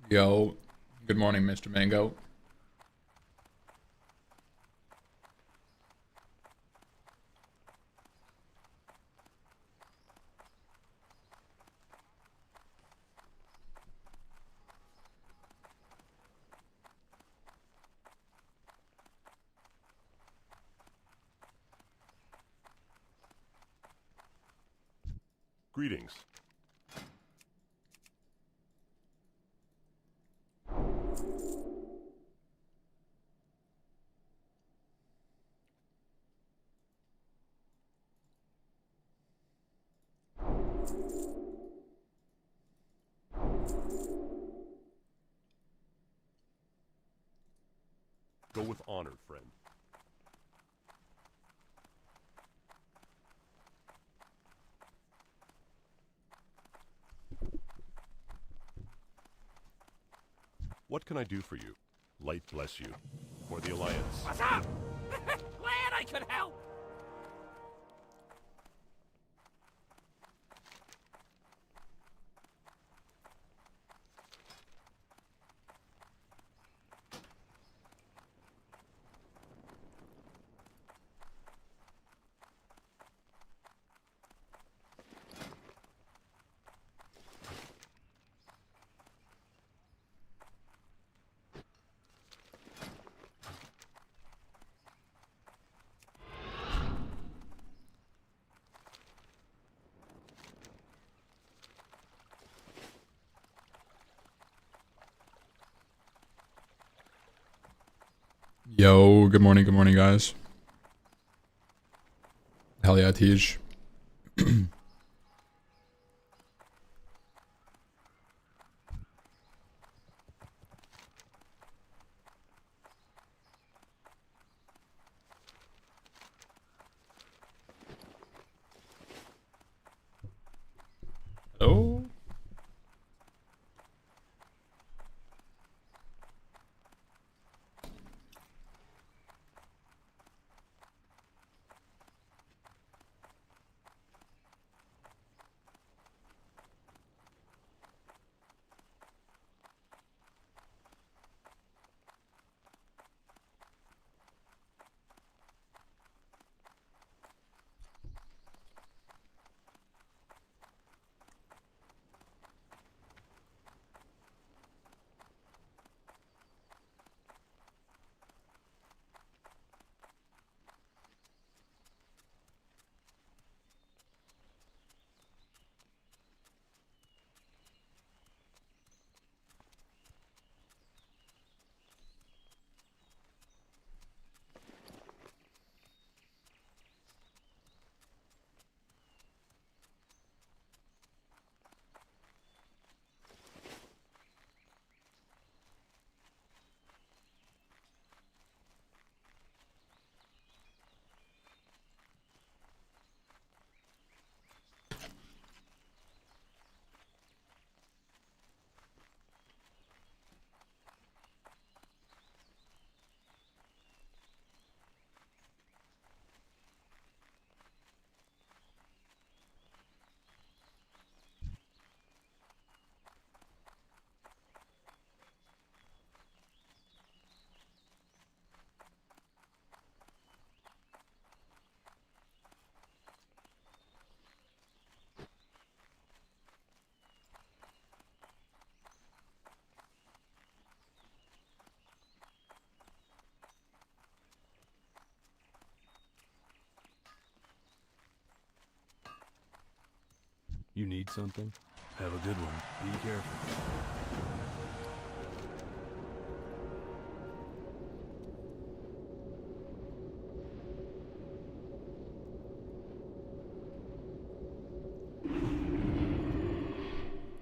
Yo, good morning, Mr. Mango. Greetings. Go with honor, friend. What can I do for you? Light bless you. For the Alliance. What's up? Glad I could help. Yo, good morning, guys. Hell yeah, Tej. Hello? You need something? Have a good one. Be careful.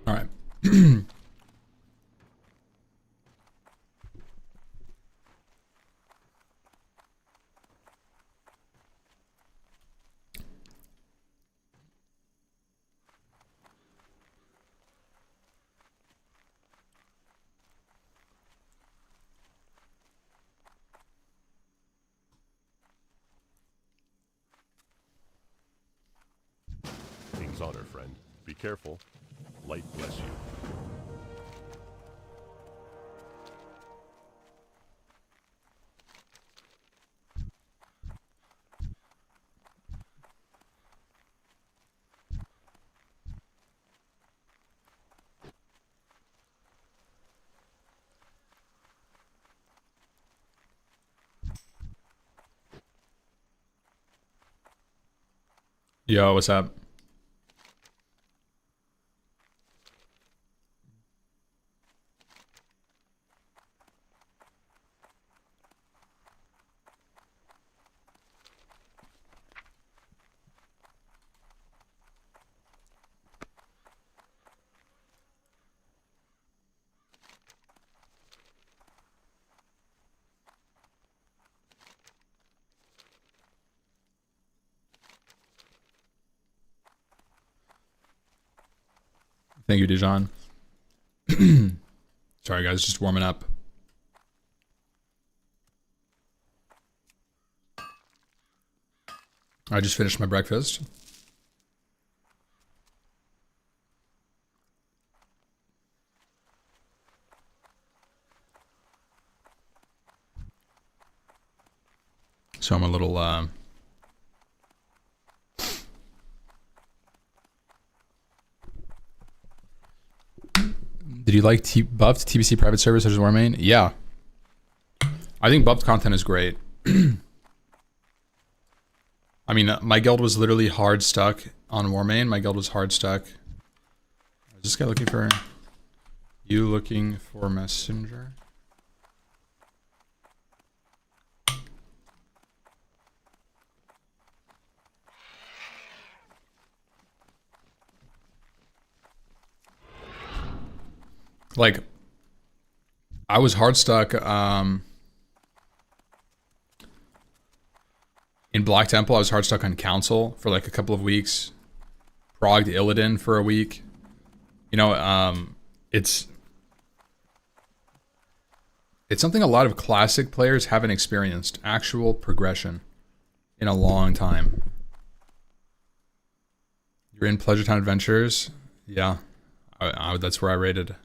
Alright. King's honor, friend. Be careful. Light bless you. Yo, what's up? Thank you, Dijon. Sorry, guys, just warming up. I just finished my breakfast. So I'm a little, Did you like buffed TBC private servers such as Warmane? Yeah. I think buffed content is great. I mean, my guild was literally hard stuck on Warmane. My guild was hard stuck. Is this guy looking for... You looking for messenger? Like, I was hard stuck in Black Temple. I was hard stuck on Council for like a couple of weeks. Progged Illidan for a week. You know, it's something a lot of classic players haven't experienced. Actual progression in a long time. You're in Pleasure Town Adventures? Yeah. That's where I rated.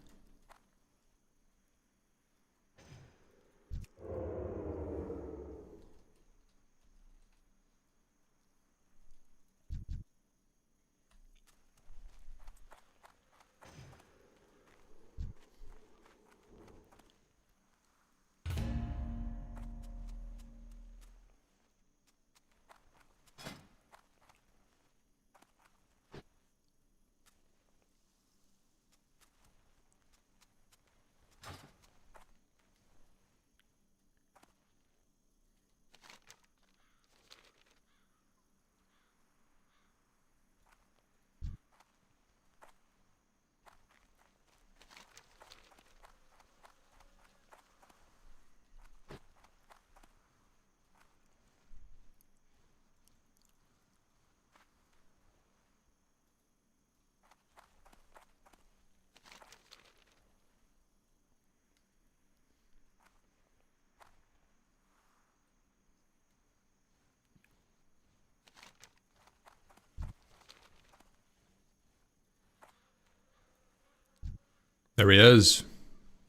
There he is.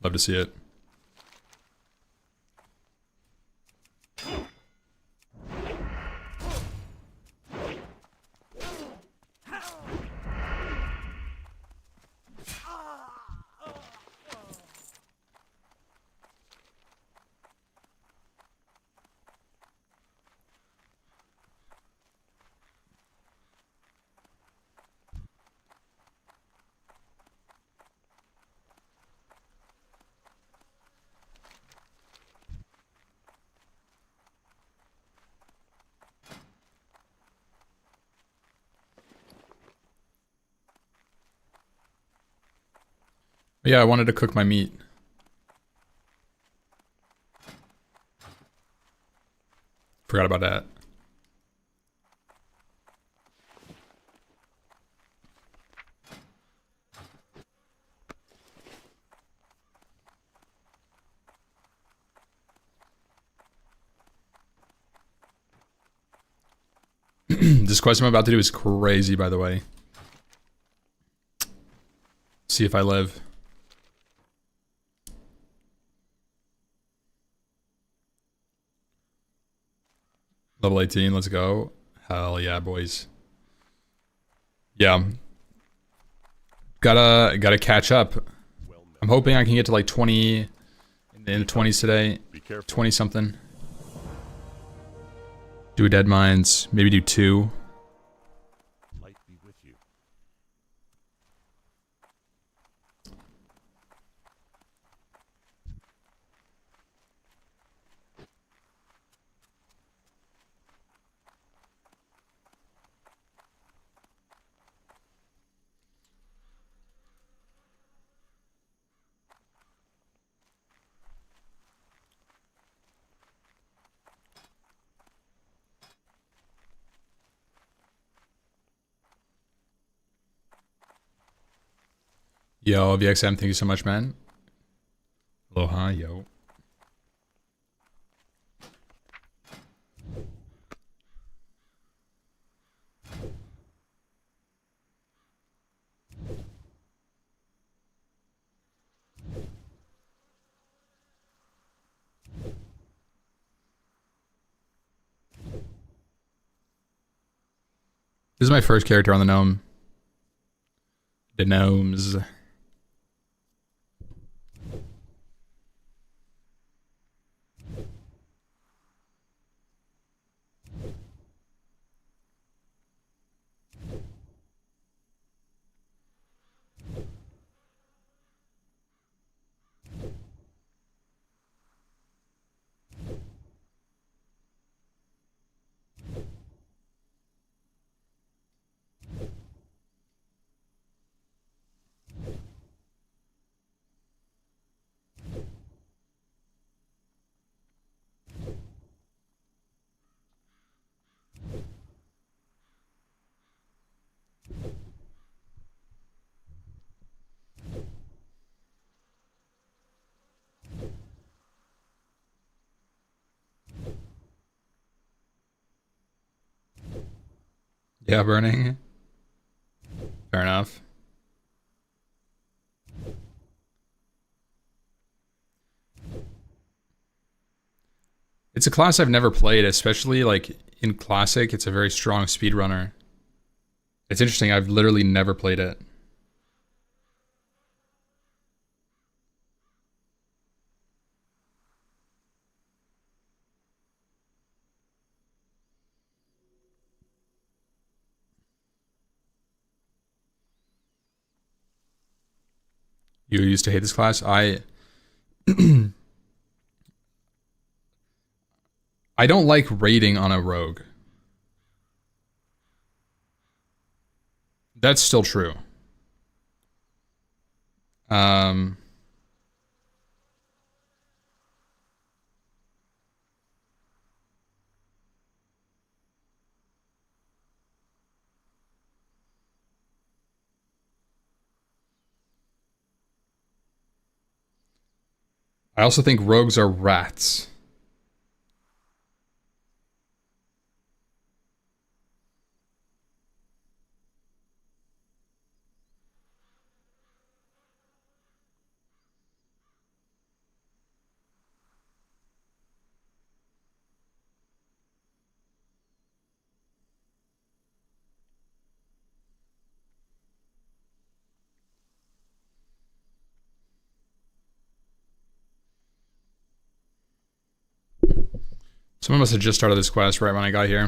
Love to see it. But yeah, I wanted to cook my meat. Forgot about that. This quest I'm about to do is crazy, by the way. See if I live. Level 18, let's go. Hell yeah, boys. Yeah. Gotta catch up. I'm hoping I can get to like 20 in the 20s today. 20 something. Do a Deadmines, maybe do 2. Light be with you. Yo, VXM, thank you so much, man. Aloha, yo. This is my first character on the Gnome. The Gnomes. Yeah, burning. Fair enough. It's a class I've never played, especially like in Classic. It's a very strong speedrunner. It's interesting, I've literally never played it. You used to hate this class? I don't like raiding on a rogue. That's still true. I also think rogues are rats. Someone must have just started this quest right when I got here.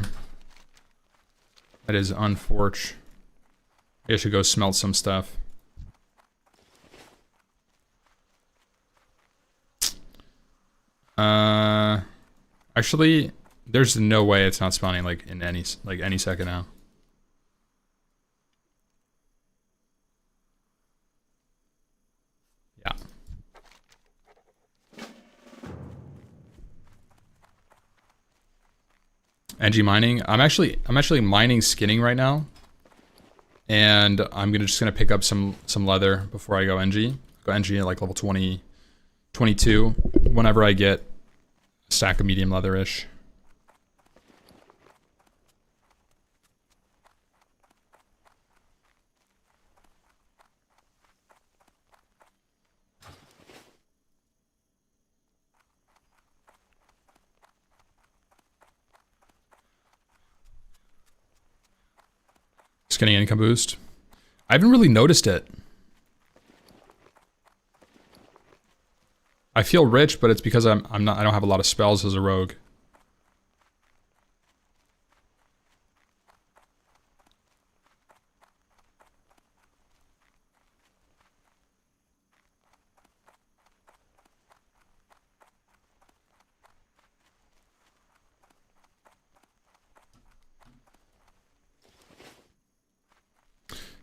That is unfortunate. I should go smelt some stuff. Actually, there's no way it's not spawning like in any second now. Yeah. NG mining. I'm actually mining skinning right now, and I'm just gonna pick up some leather before I go NG. Go NG at like level 20, 22. Whenever I get a stack of medium leather-ish. Skinning income boost. I haven't really noticed it. I feel rich, but it's because I don't have a lot of spells as a rogue.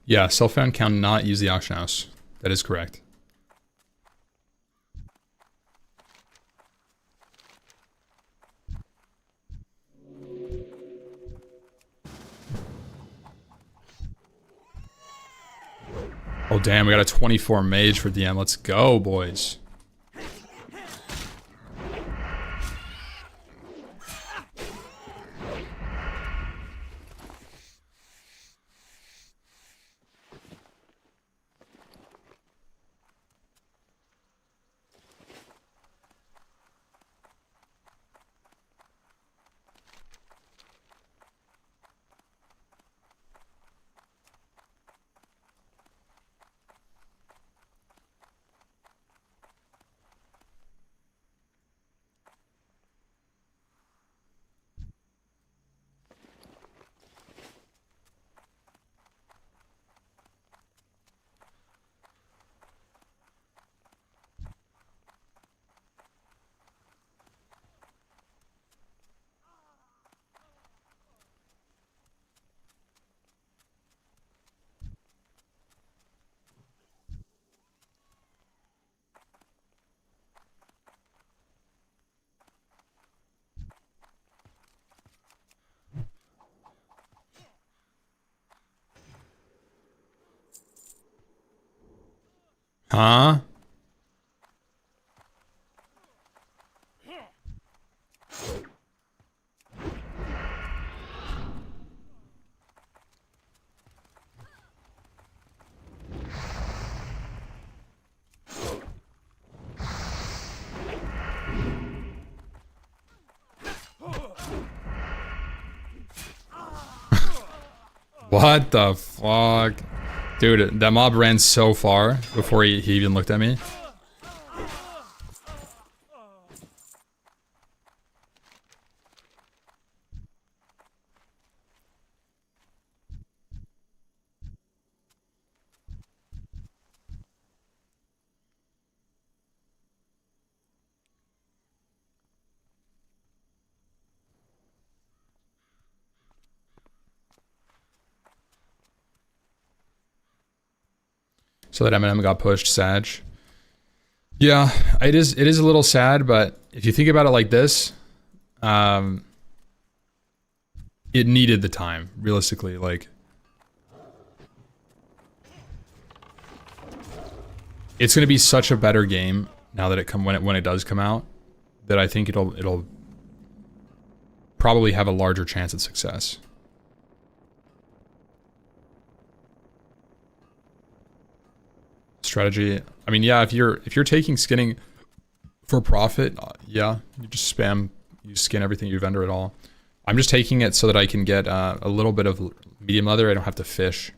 Yeah, self-found cannot use the auction house. That is correct. Oh damn, we got a 24 mage for DM. Let's go, boys. Huh? What the fuck? Dude, that mob ran so far before he even looked at me. So that Eminem got pushed, Sag. Yeah, it is a little sad, but if you think about it like this, it needed the time, realistically. Like, it's gonna be such a better game now that when it does come out, that I think it'll probably have a larger chance at success. Strategy. I mean, yeah, if you're taking skinning for profit, yeah, you just spam, you skin everything you vendor at all. I'm just taking it so that I can get a little bit of medium leather. I don't have to fish.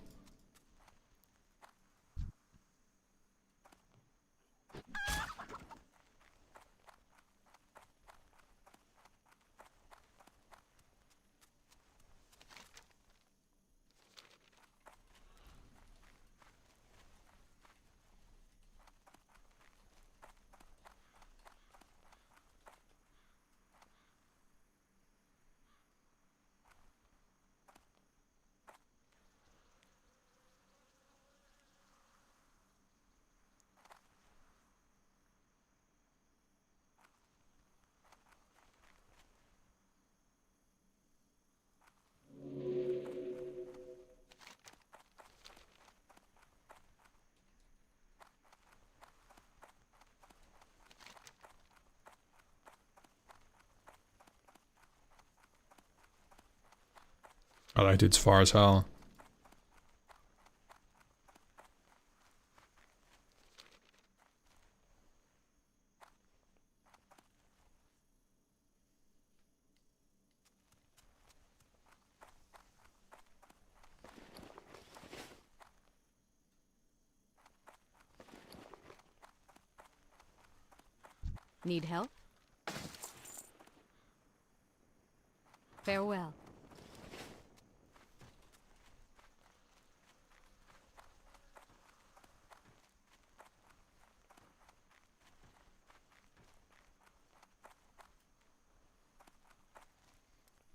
Oh, that dude's far as hell. Need help? Farewell.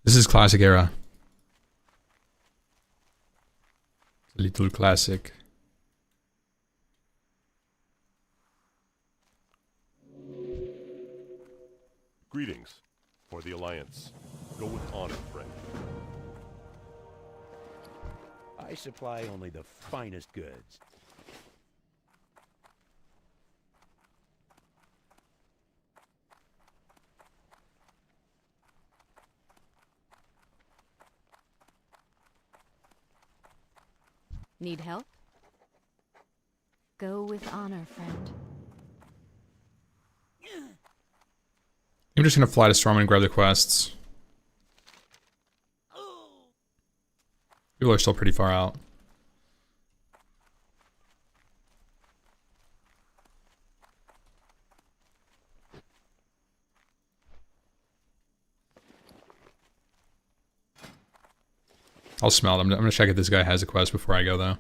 This is classic era. little classic. Greetings. For the Alliance. Go with honor, friend. I supply only the finest goods. Need help? Go with honor, friend. I'm just gonna fly to Storm and grab the quests. People are still pretty far out. I'll smell them. I'm gonna check if this guy has a quest before I go, though.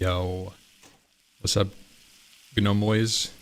Yo. What's up, Gnome boys?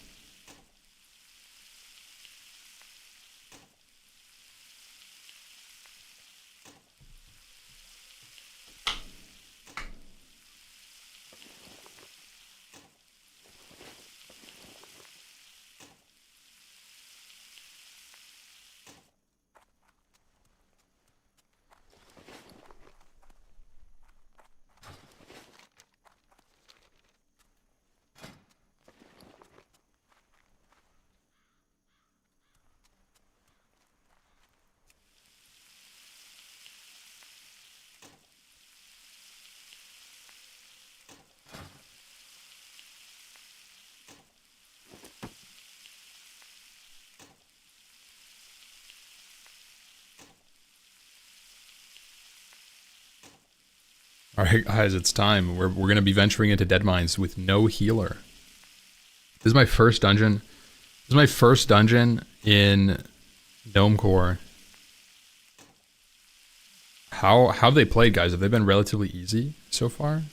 Alright guys, it's time. We're gonna be venturing into Deadmines with no healer. This is my first dungeon. This is my first dungeon in Gnome Core. How have they played, guys? Have they been relatively easy so far?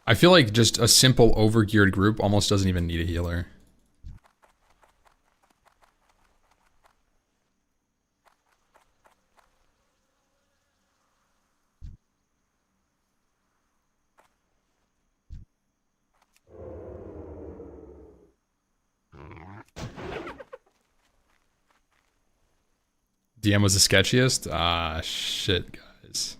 I feel like just a simple overgeared group almost doesn't even need a healer. DM was the sketchiest? Ah, shit, guys.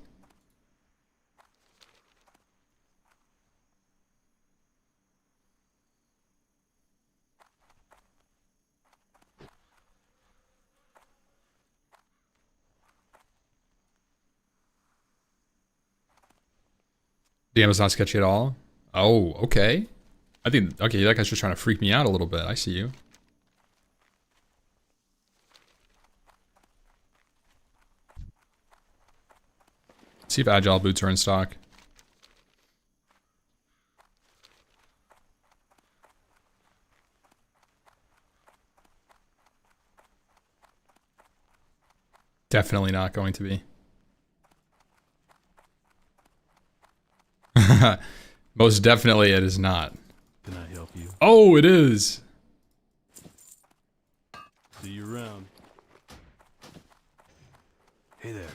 DM is not sketchy at all? Oh, okay. I think, okay, that guy's just trying to freak me out a little bit. I see you. See if agile boots are in stock. Definitely not going to be. Most definitely it is not. Can I help you? Oh, it is. See you around. Hey there.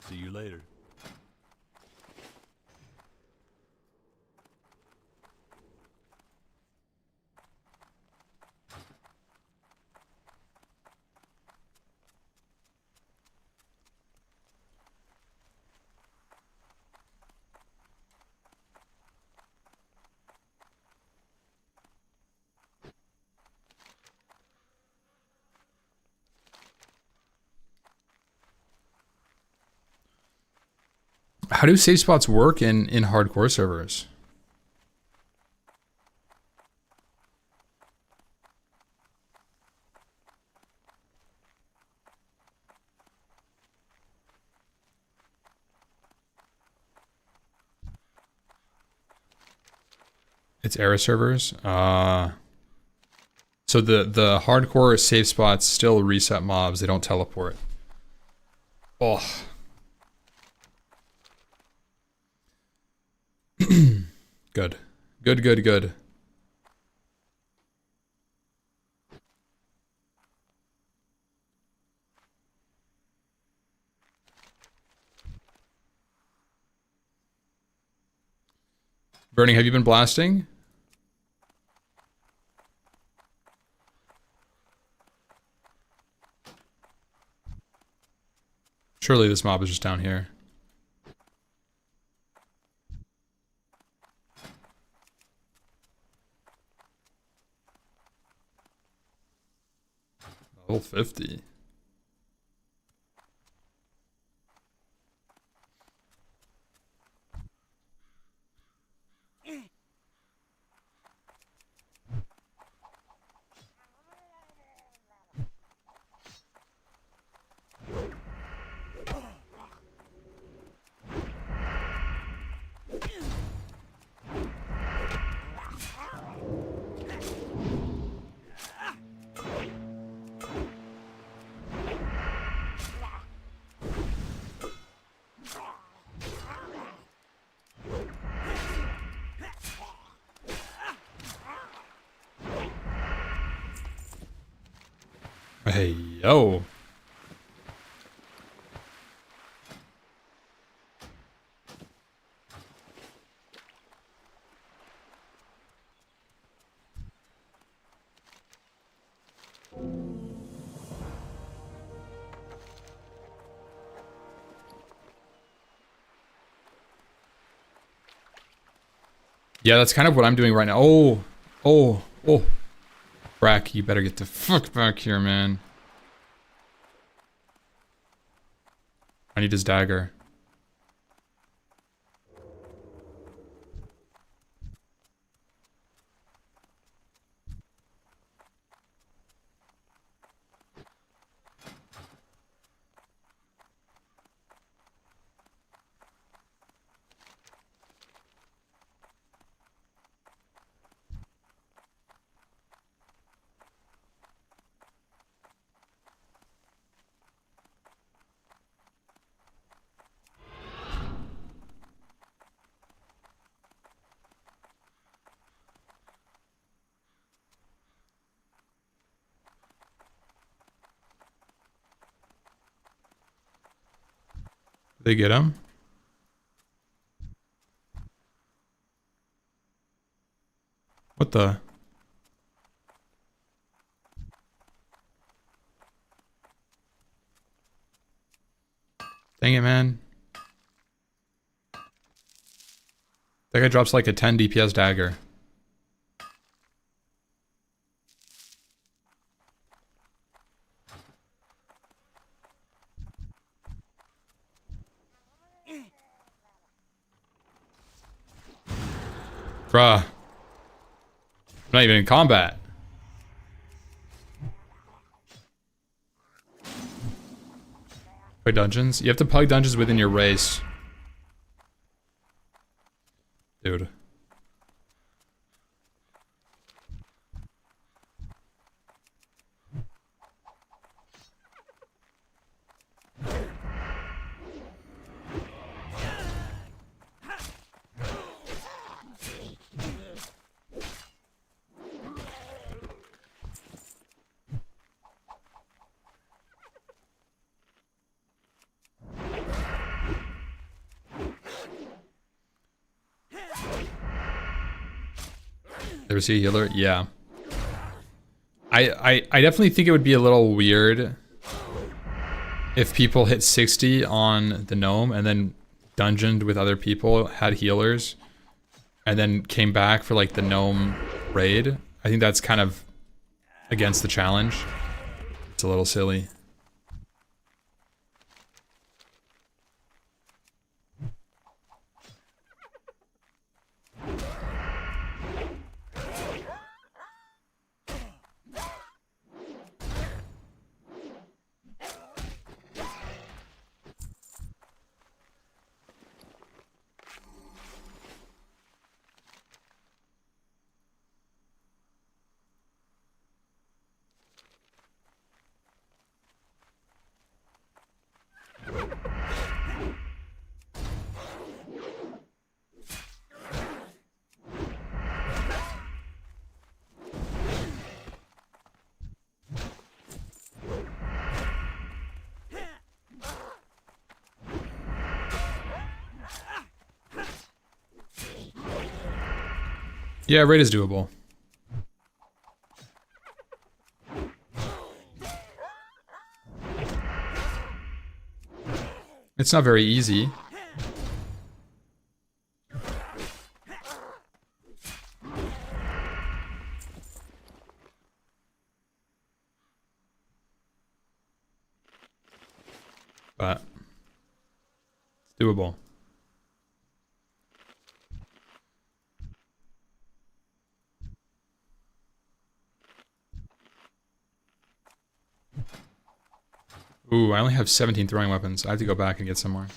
See you later. How do save spots work in hardcore servers? It's era servers. So the hardcore save spots still reset mobs. They don't teleport. Oh. Good. Good, good, good. Burning, have you been blasting? Surely this mob is just down here. Level 50. Hey, yo. Yeah, that's kind of what I'm doing right now. Oh. Brack, you better get the fuck back here, man. I need his dagger. They get him? What the? Dang it, man. That guy drops like a 10 DPS dagger. Bruh. I'm not even in combat. Play dungeons? You have to play dungeons within your race. Dude. Ever see a healer? Yeah. I definitely think it would be a little weird if people hit 60 on the gnome and then dungeoned with other people, had healers, and then came back for like the gnome raid. I think that's kind of against the challenge. It's a little silly. Yeah, raid is doable. It's not very easy. But it's doable. Ooh, I only have 17 throwing weapons. I have to go back and get some more.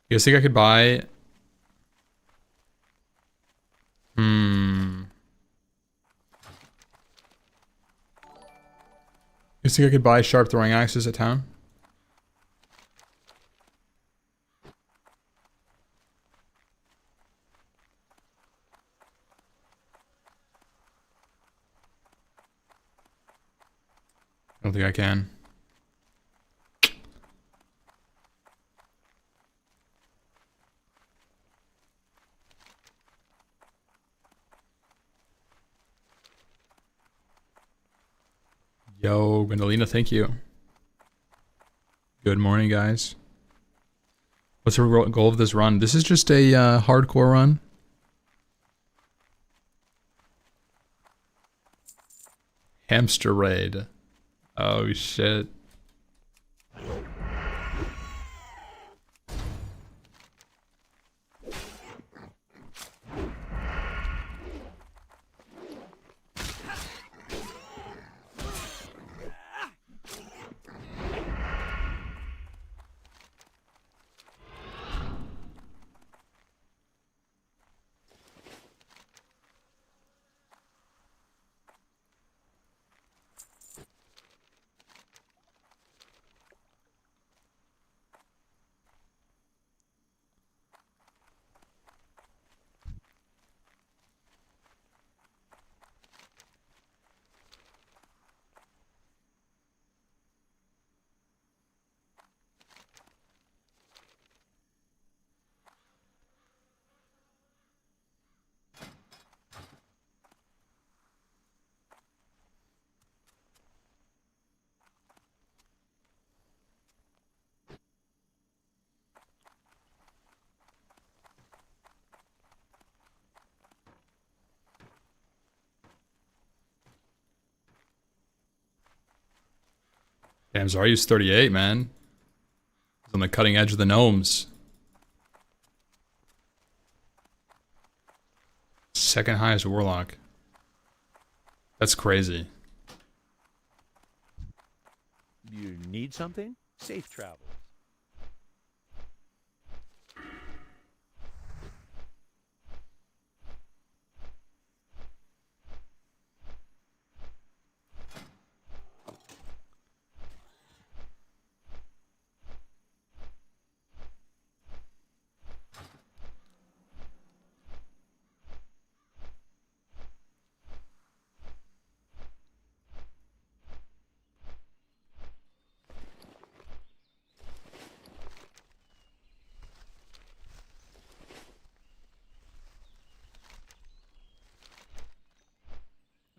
You guys think I could buy... You think I could buy sharp throwing axes at town? I don't think I can. Yo, Gwendolina, thank you. Good morning, guys. What's the goal of this run? This is just a hardcore run. Hamster raid. Oh, shit. Damn, Zaryu's 38, man. He's on the cutting edge of the gnomes. Second highest warlock. That's crazy. You need something? Safe travel.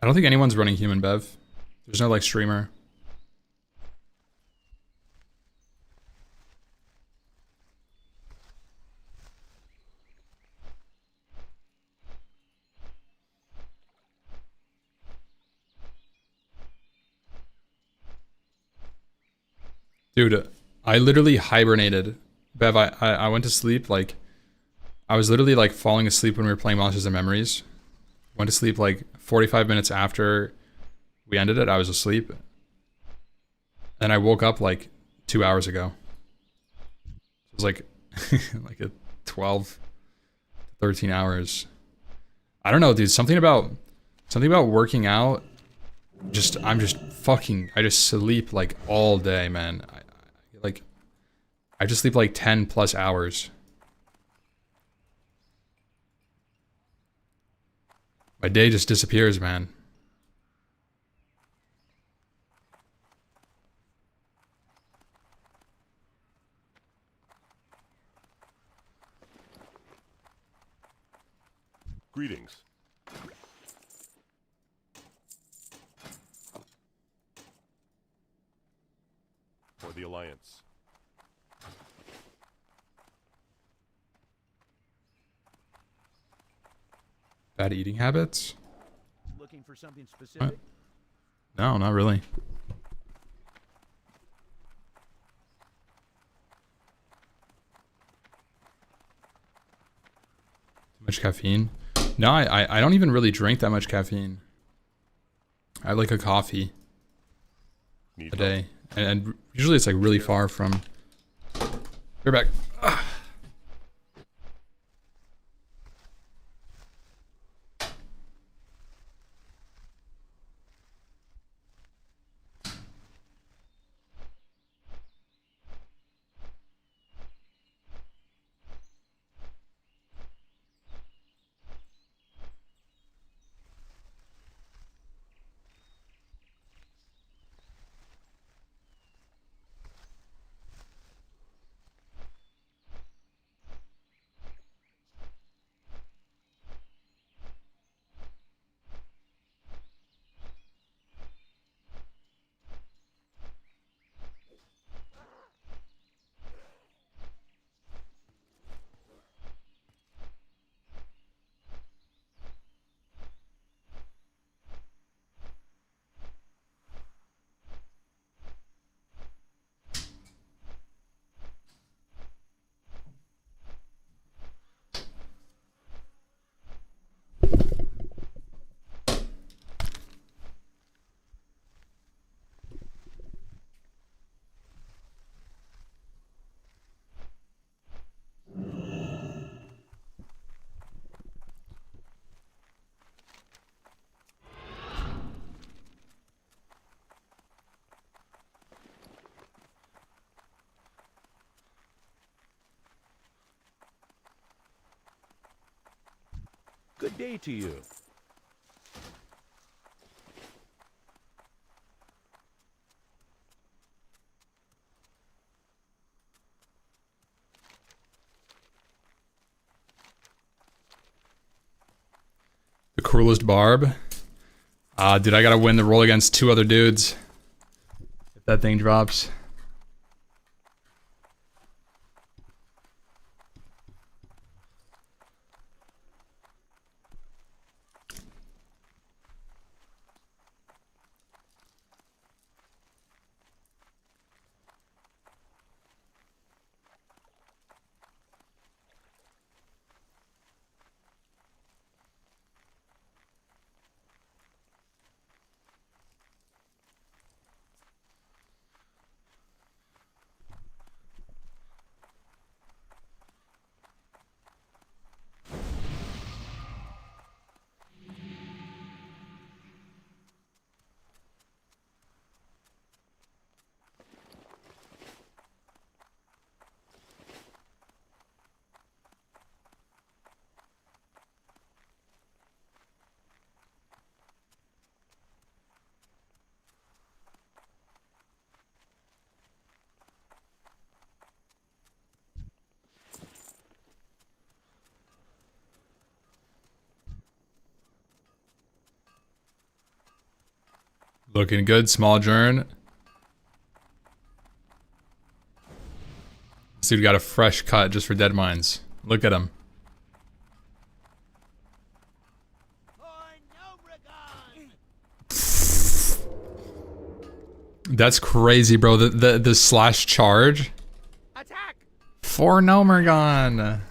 I don't think anyone's running human bev. There's no like streamer. Dude, I literally hibernated. Bev, I went to sleep like... I was literally like falling asleep when we were playing Monsters and Memories. Went to sleep like 45 minutes after we ended it. I was asleep. And I woke up like 2 hours ago. It was like like a 12, 13 hours. I don't know, dude. Something about working out I'm just fucking, I just sleep like all day, man. I just sleep like 10 plus hours. My day just disappears, man. Greetings. For the Alliance. Bad eating habits? Looking for something specific? No, not really. Too much caffeine? No, I don't even really drink that much caffeine. I like a coffee Need a help? day. And usually it's like really far from... You're back. Ugh. Good day to you. The cruelest barb. Dude, I gotta win the roll against 2 other dudes. If that thing drops. Looking good, small journ. This dude got a fresh cut just for Deadmines. Look at him. That's crazy, bro. The slash charge. Attack! For Nomergon.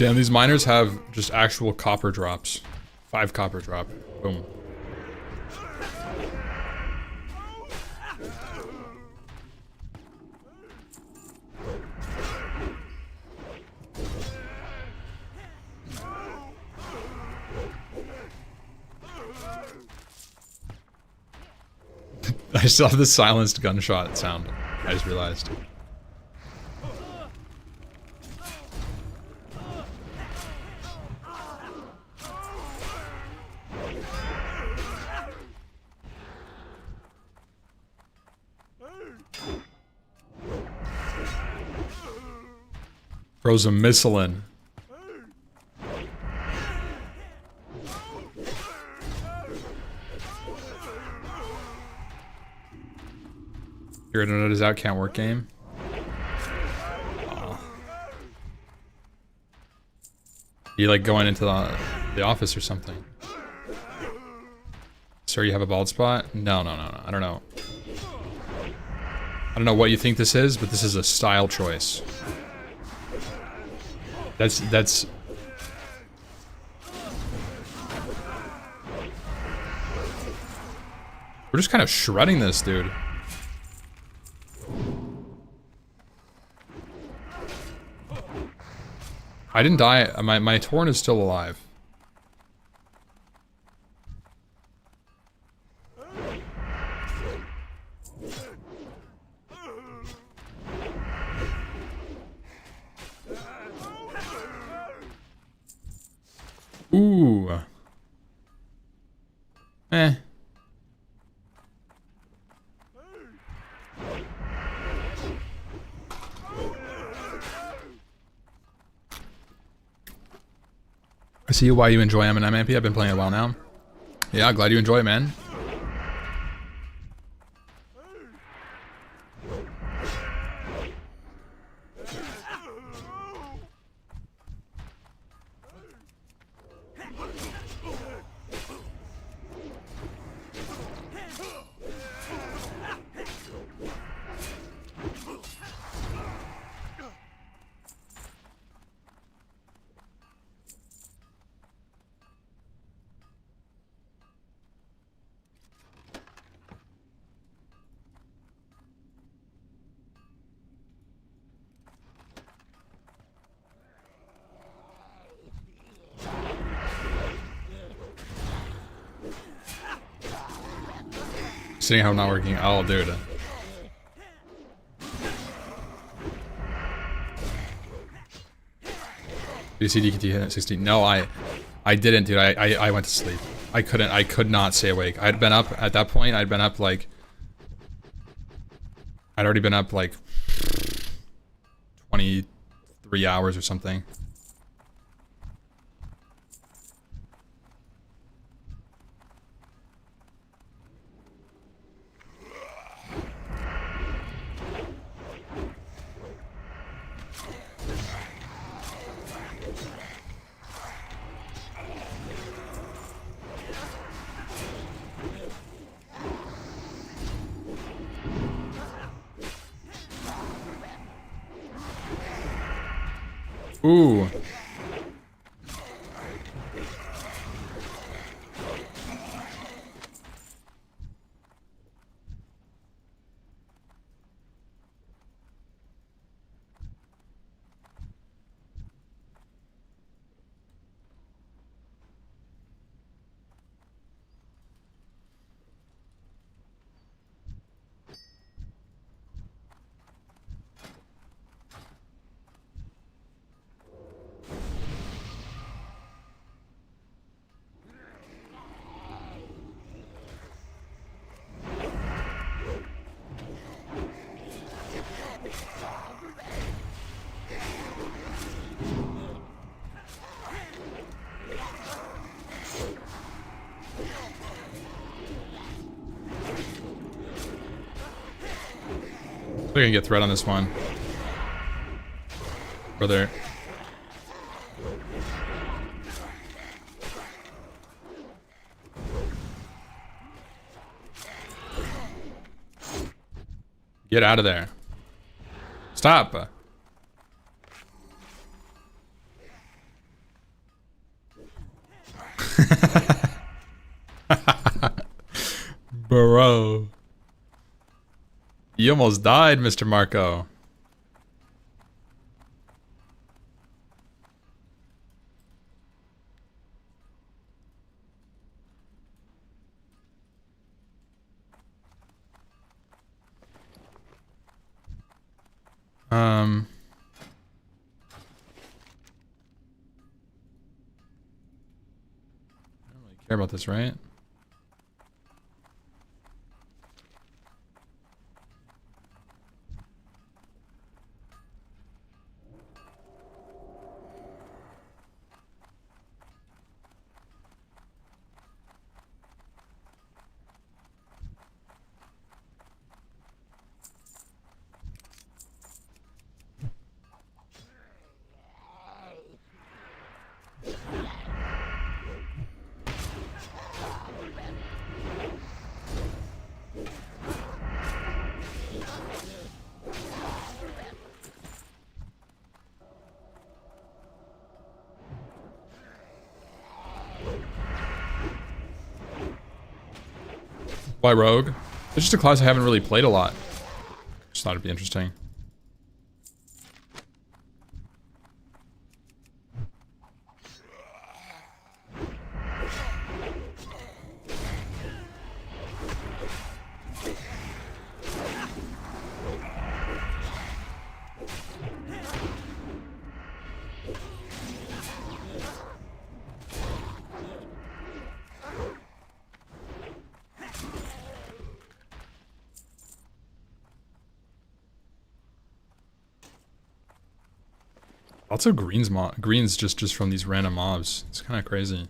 Damn, these miners have just actual copper drops. 5 copper drop. Boom. I still have the silenced gunshot sound. I just realized. Throws a missile in. Your internet is out, can't work game. Aw. You like going into the office or something? Sir, you have a bald spot? No. I don't know. I don't know what you think this is, but this is a style choice. That's we're just kind of shredding this dude. I didn't die. My Torn is still alive. Ooh. Eh. I see why you enjoy M&M MP. I've been playing it a while now. Yeah, glad you enjoy it, man. Seeing how I'm not working. Oh, dude. Did you see DKT hit at 60? No, I didn't, dude. I went to sleep. I could not stay awake. I'd been up at that point. I'd been up like, I'd already been up like 23 hours or something. Ooh. We're gonna get threat on this one. Brother. Get out of there. Stop. Bro. You almost died, Mr. Marco. I don't really care about this, right? Why Rogue? It's just a class I haven't really played a lot. Just thought it'd be interesting. Lots of greens just from these random mobs. It's kind of crazy.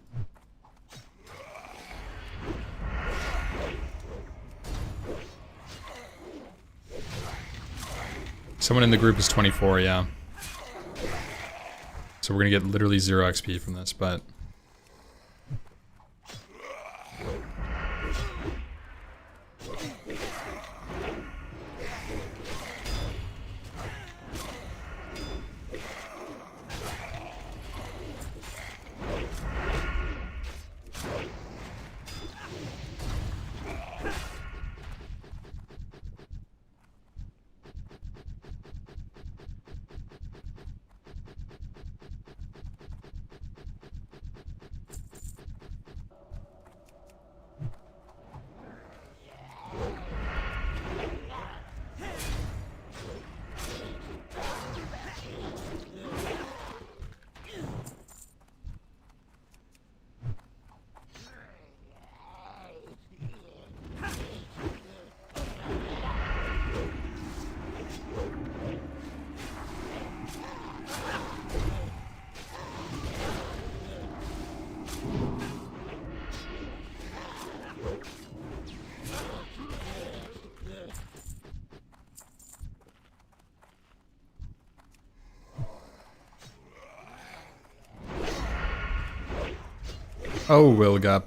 Someone in the group is 24, yeah. So we're gonna get literally 0 XP from this, but oh, Wilgup.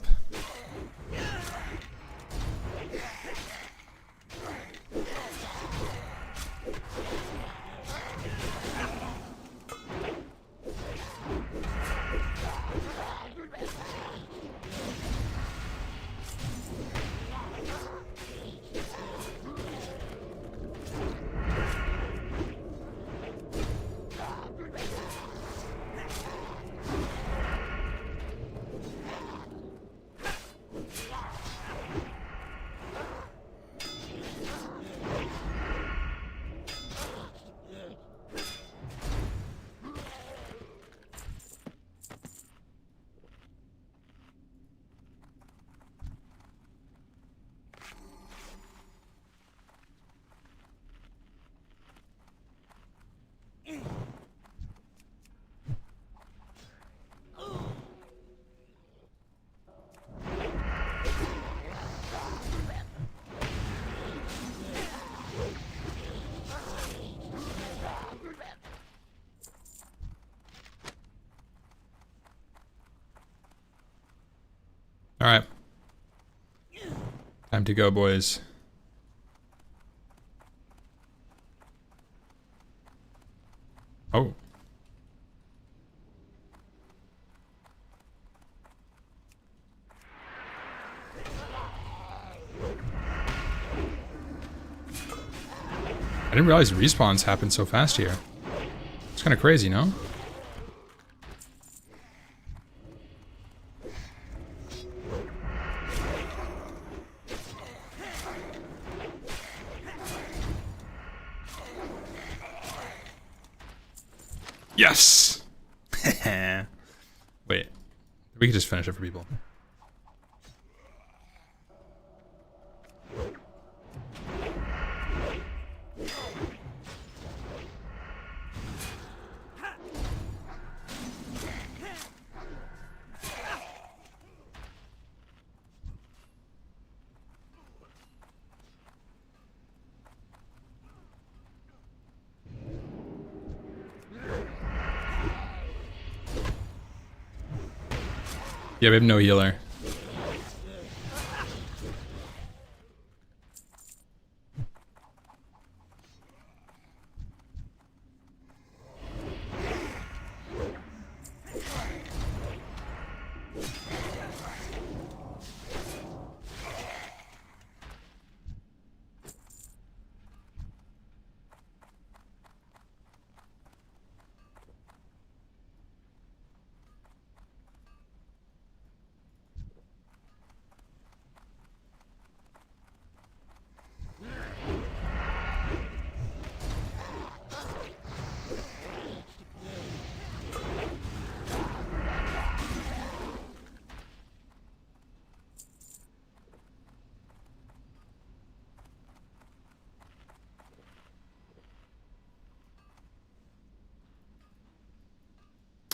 All right. Time to go, boys. Oh. didn't realize respawns happen so fast here. It's kind of crazy, no? Yes! Wait. We could just finish it for people. Yeah, we have no healer.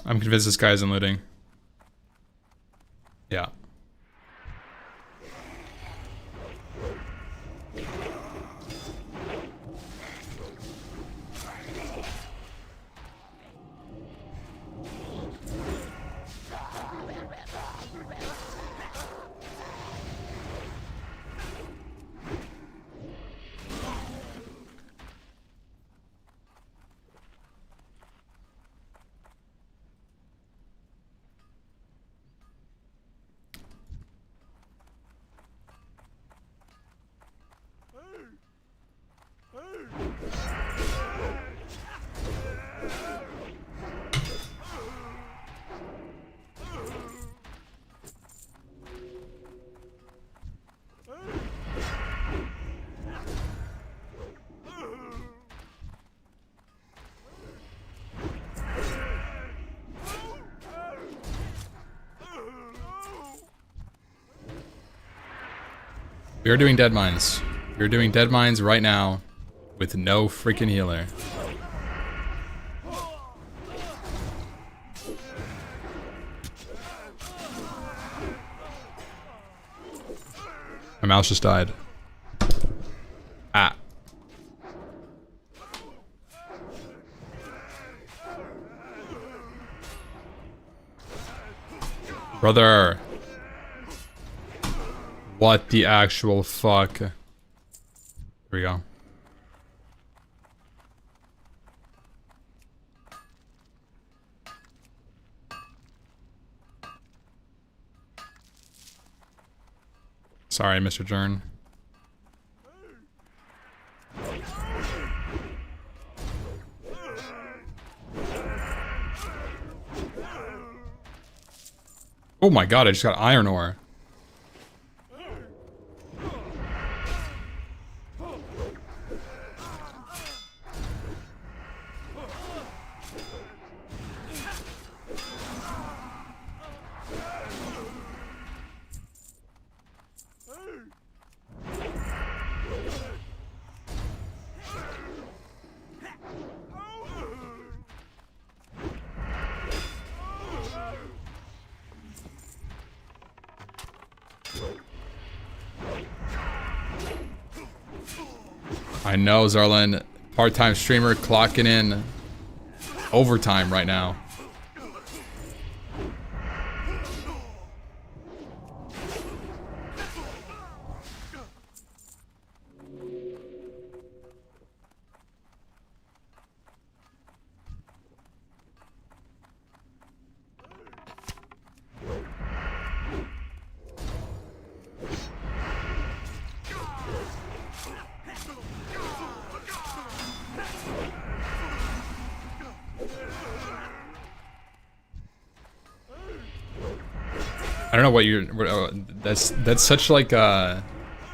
I'm convinced this guy isn't looting. Yeah. We are doing Deadmines. We are doing Deadmines right now with no freaking healer. My mouse just died. Ah. Brother. What the actual fuck? Here we go. Sorry, Mr. Jern. Oh my god, I just got iron ore. I know, Zarlin. Part-time streamer clocking in overtime right now. I don't know what you're. That's such like an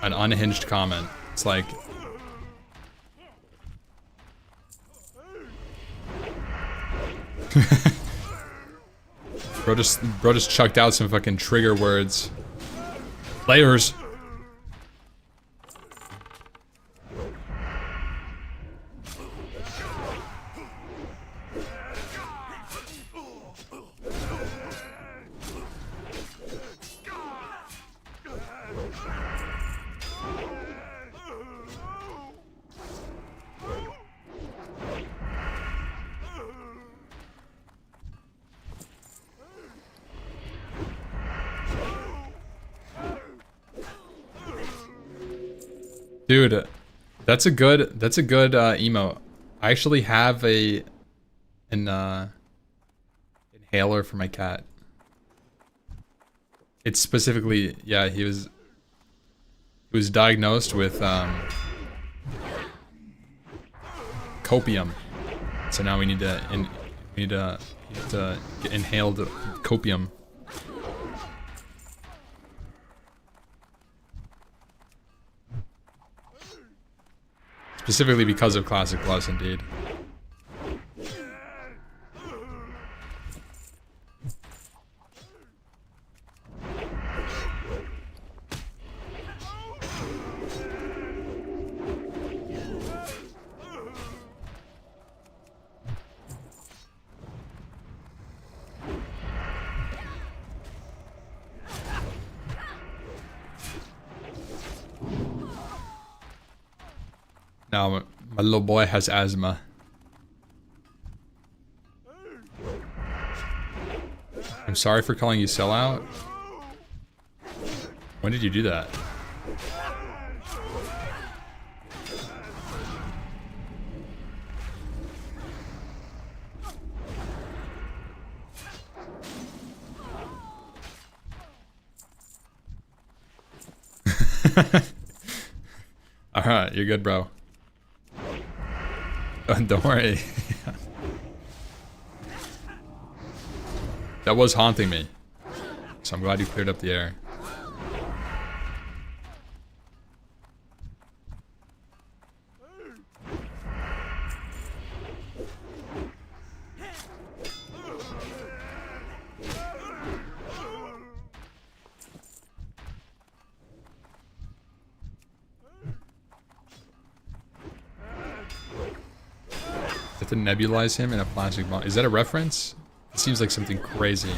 unhinged comment. It's like. bro just chucked out some fucking trigger words. Layers. Dude, that's a good emote. I actually have an inhaler for my cat. It's specifically, yeah, he was diagnosed with copium. So now we need to get inhaled copium. Specifically because of Classic Plus, indeed. Now, my little boy has asthma. I'm sorry for calling you sellout. When did you do that? Alright, you're good, bro. Don't worry. That was haunting me. So I'm glad you cleared up the air. To nebulize him in a plastic bomb. Is that a reference? It seems like something crazy.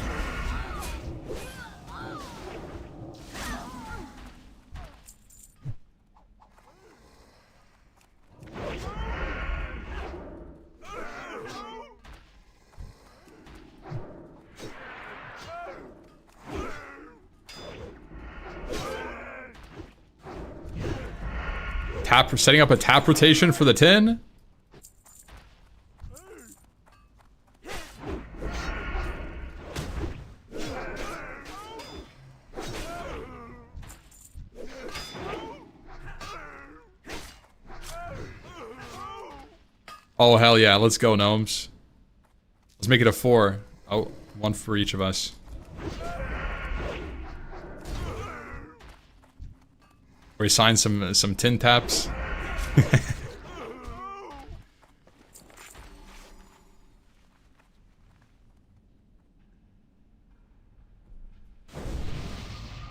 Setting up a tap rotation for the tin? Oh, hell yeah. Let's go, gnomes. Let's make it a 4. Oh, 1 for each of us. We sign some tin taps.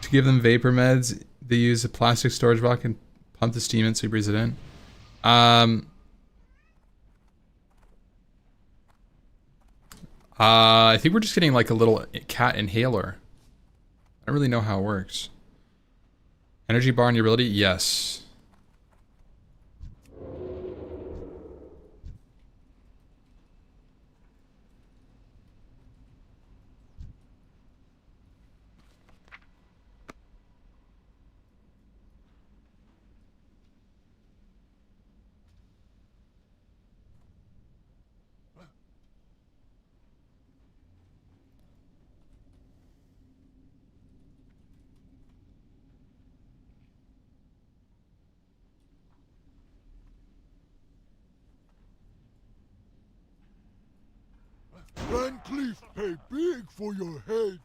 To give them vapor meds, they use a plastic storage box and pump the steam in so he breathes it in. I think we're just getting like a little cat inhaler. I don't really know how it works. Energy bar and your ability? Yes. Van Cleef pay big for your heads.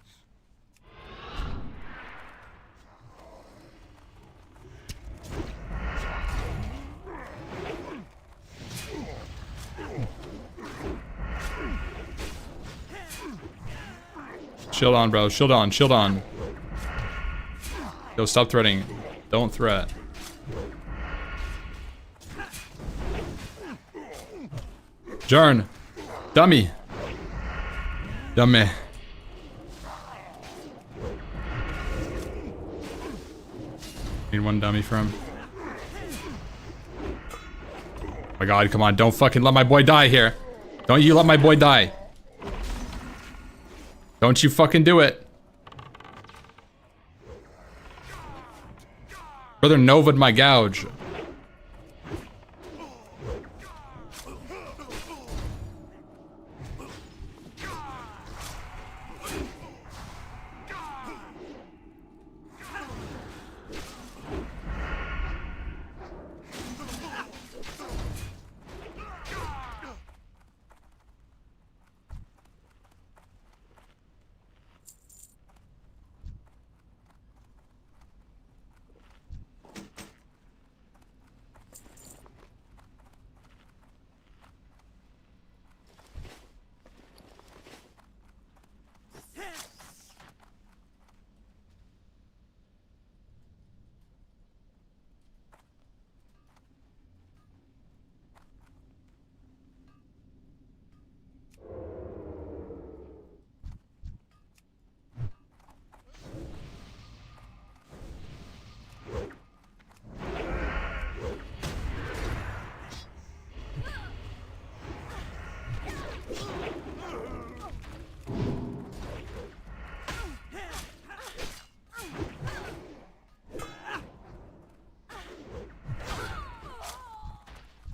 Shield on, bro. Shield on. Shield on. Yo, stop threatening. Don't threat. Jarn. Dummy. Dummy. Need one dummy for him. Oh my god, come on. Don't fucking let my boy die here. Don't you let my boy die. Don't you fucking do it. Brother Nova'd my gouge.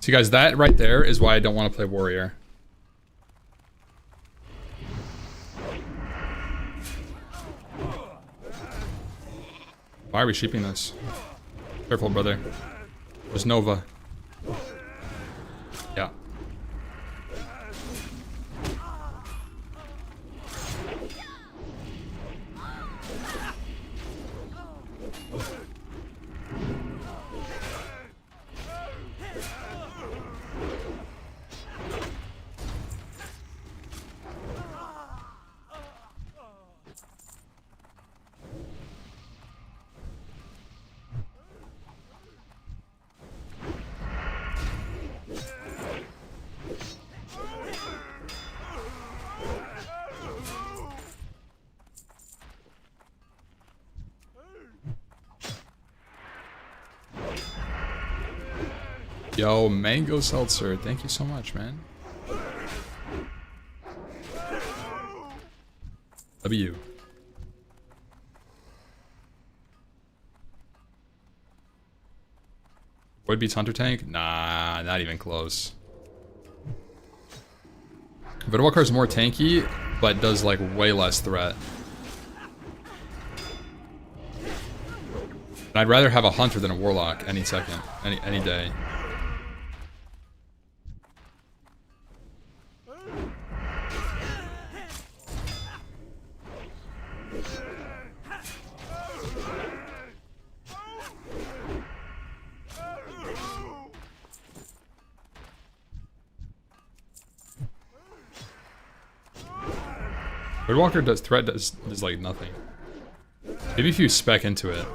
See guys, that right there is why I don't want to play warrior. Why are we sheeping this? Careful, brother. There's Nova. Yeah. Yo, Mango Seltzer, thank you so much, man. W. Void beats Hunter Tank? Nah, not even close. Vidwalker is more tanky, but does like way less threat. And I'd rather have a Hunter than a Warlock any second, any day. Walker does does like nothing. Maybe if you spec into it.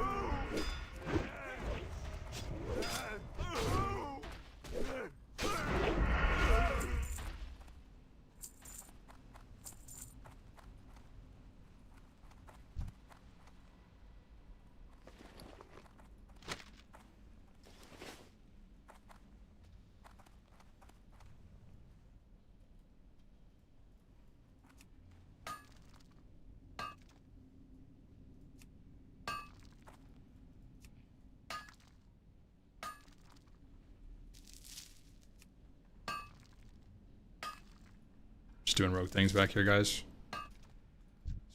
Just doing rogue things back here, guys.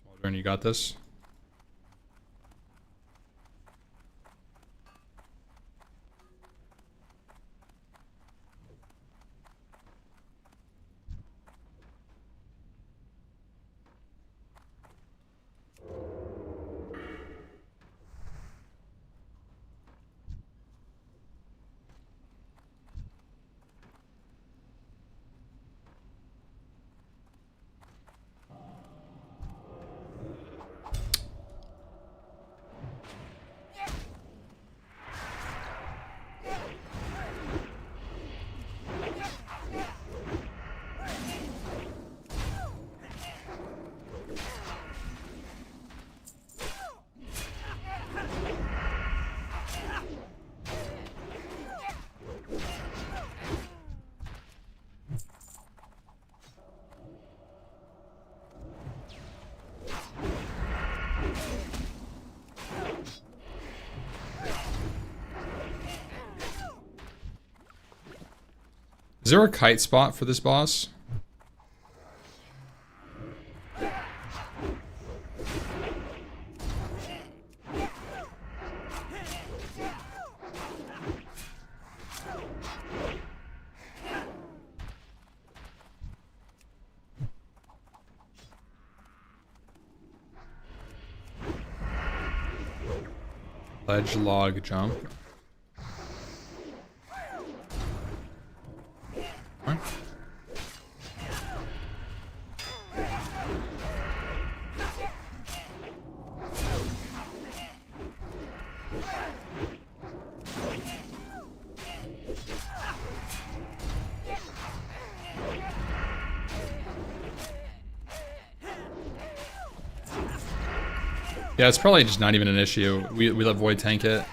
Smoldering, you got this? Is there a kite spot for this boss? Ledge log jump. What? Yeah, it's probably just not even an issue. We let Void tank it.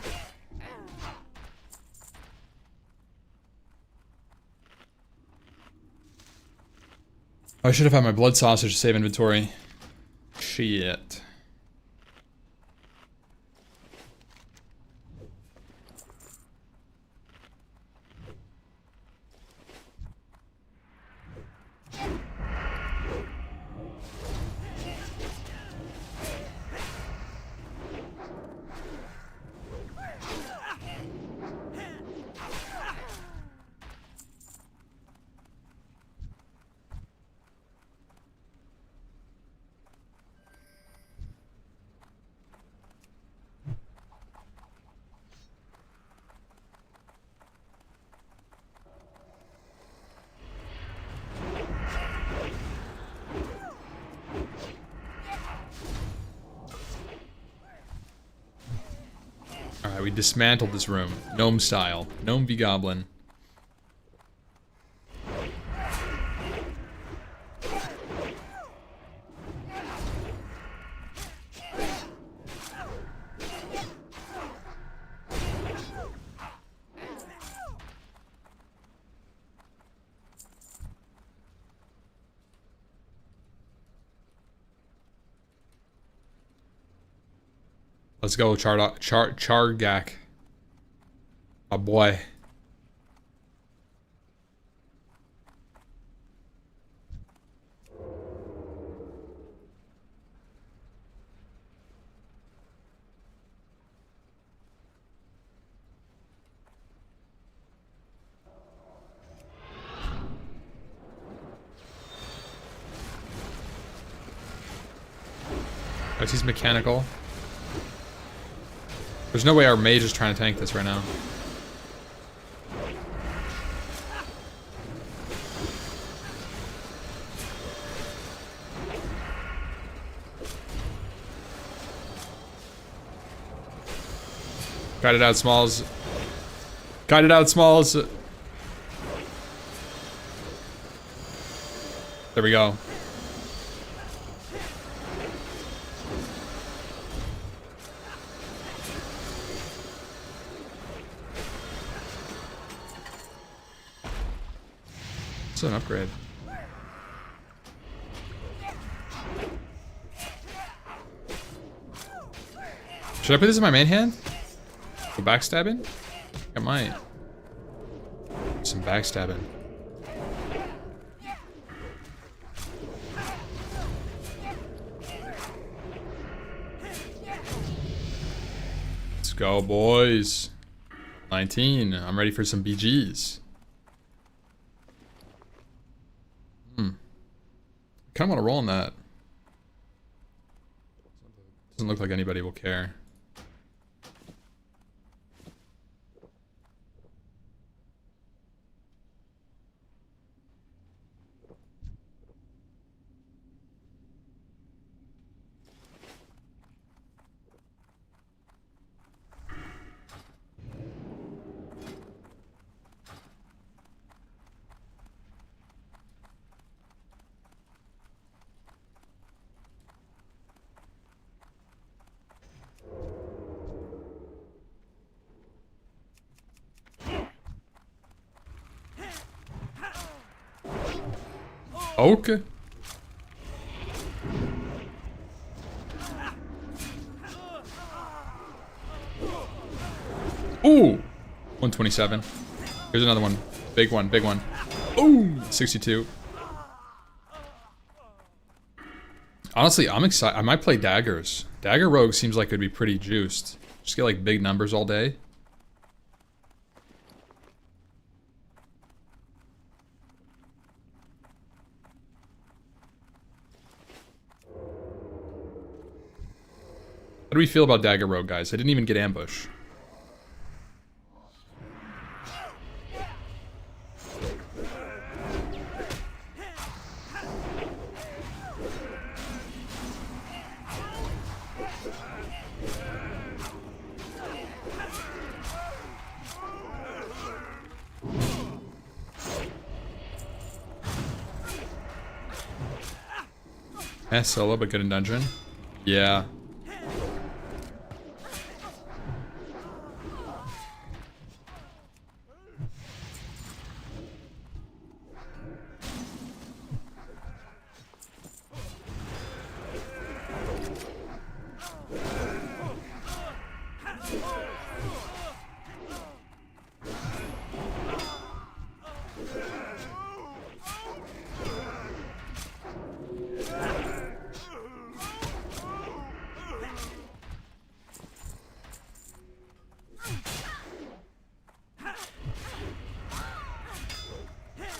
I should have had my blood sausage to save inventory. Shit. Alright, we dismantled this room. Gnome style. Gnome v Goblin. Let's go, Chargak. My boy. He's mechanical. There's no way our mage is trying to tank this right now. Guided out Smalls. Guided out Smalls. There we go. It's an upgrade. Should I put this in my main hand? For backstabbing? I might. Some backstabbing. Let's go, boys. 19. I'm ready for some BGs. Kind of want to roll on that. Doesn't look like anybody will care. Okay. Ooh. 127. Here's another one. Big one, big one. Ooh, 62. Honestly, I'm excited. I might play daggers. Dagger rogue seems like it'd be pretty juiced. Just get like big numbers all day. How do we feel about dagger rogue, guys? I didn't even get ambush. Solo, but good in dungeon. Yeah.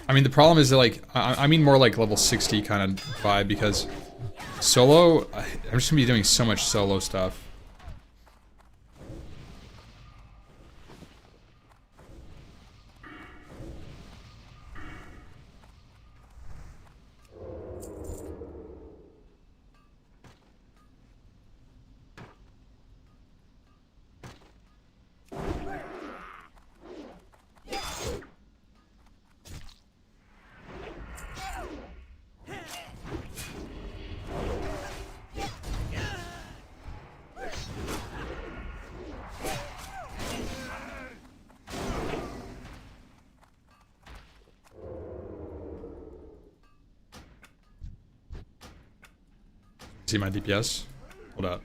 I mean, the problem is that, like, I mean more like level 60 kind of vibe, because solo, I'm just gonna be doing so much solo stuff. See my DPS? Hold up.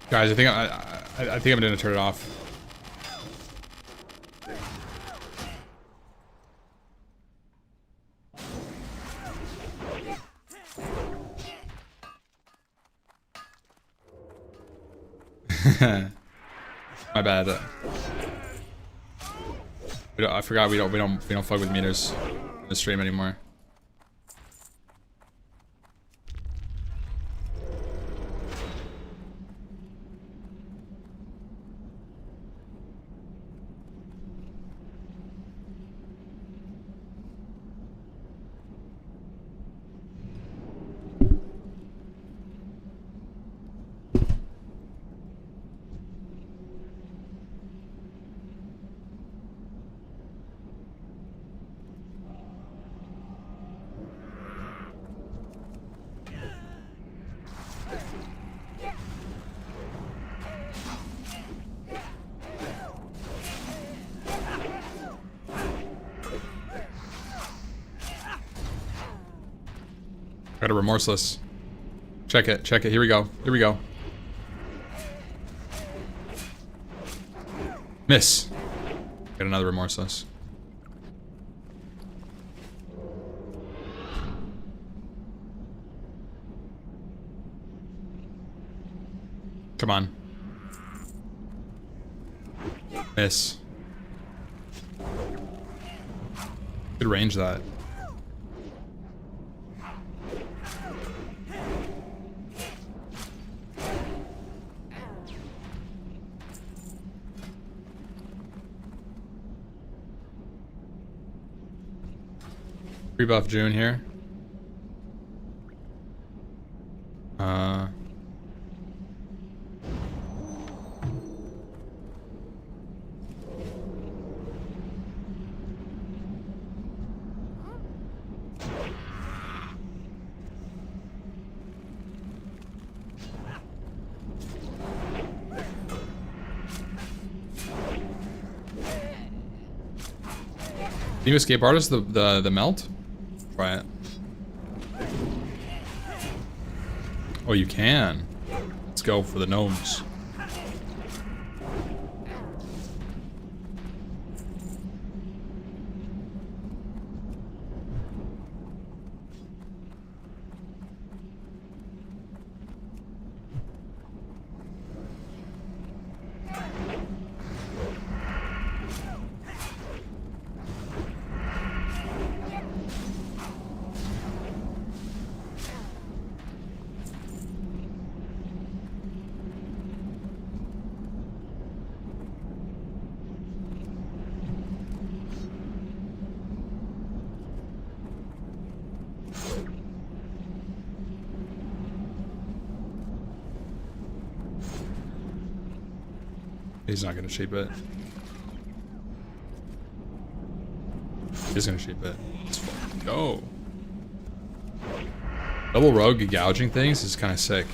Guys, I think I think I'm gonna turn it off. My bad. I forgot we don't fuck with meters in the stream anymore. Got a remorseless. Check it, check it. Here we go. Here we go. Miss. Got another remorseless. Come on. Miss. Good range that. Rebuff June here. Can you escape artist the melt? Try it. Oh, you can. Let's go for the gnomes. He's not gonna shape it. He's gonna shape it. Let's fucking go. Double rogue gouging things is kind of sick.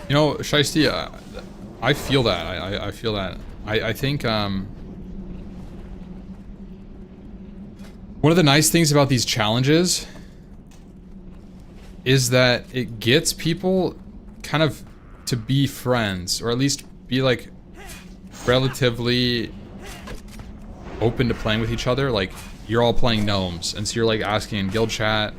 You know, Shiesty, I feel that. I feel that. I think one of the nice things about these challenges is that it gets people kind of to be friends, or at least be like relatively open to playing with each other. Like, you're all playing gnomes, and so you're like asking in guild chat.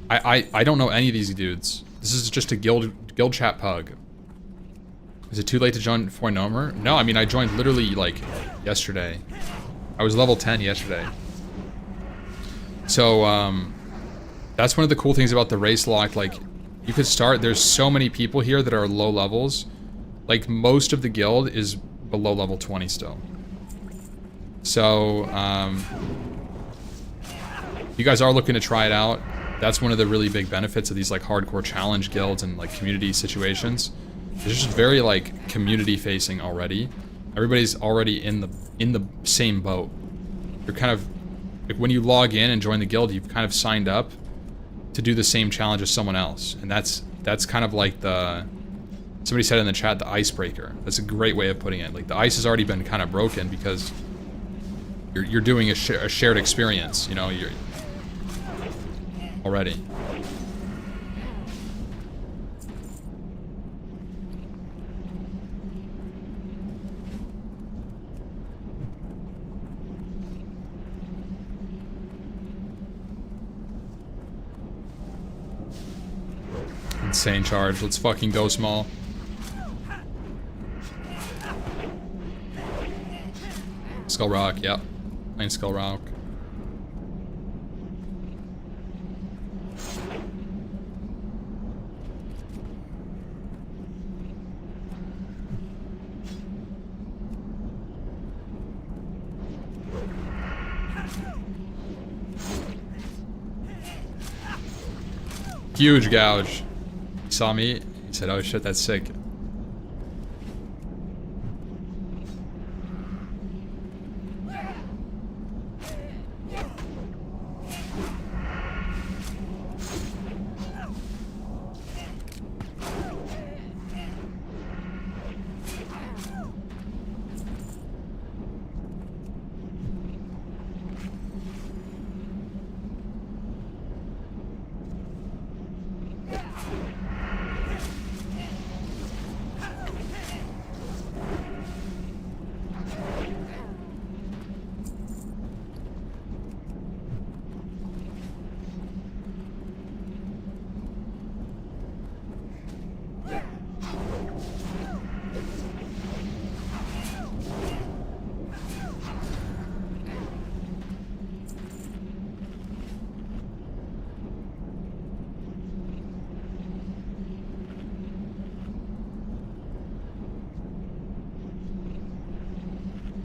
I don't know any of these dudes. This is just a guild chat pug. Is it too late to join for Gnomer? No, I mean, I joined literally like yesterday. I was level 10 yesterday. So that's one of the cool things about the race lock. Like, you could start, there's so many people here that are low levels. Like, most of the guild is below level 20 still. So you guys are looking to try it out. That's one of the really big benefits of these like hardcore challenge guilds and like community situations. It's just very like community facing already. Everybody's already in the same boat. You're kind of like, when you log in and join the guild, you've kind of signed up to do the same challenge as someone else, and that's kind of like the, somebody said in the chat, the icebreaker. That's a great way of putting it. Like, the ice has already been kind of broken because you're doing a shared experience. You know, you're already. Insane charge. Let's fucking go small. Skull Rock, yep. Playing Skull Rock. Huge gouge. He saw me, he said, oh shit, that's sick.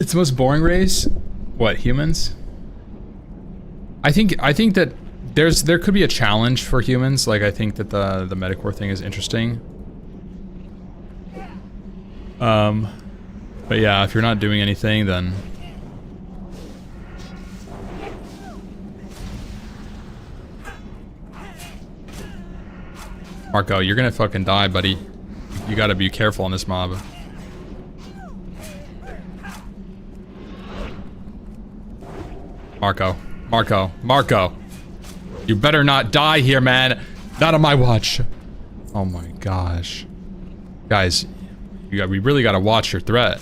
It's the most boring race. What, humans? I think that there could be a challenge for humans. Like I think that the Medicore thing is interesting. But yeah, if you're not doing anything, then Marco, you're gonna fucking die, buddy. You gotta be careful on this mob. Marco. You better not die here, man. Not on my watch. Oh my gosh. Guys, we really gotta watch your threat.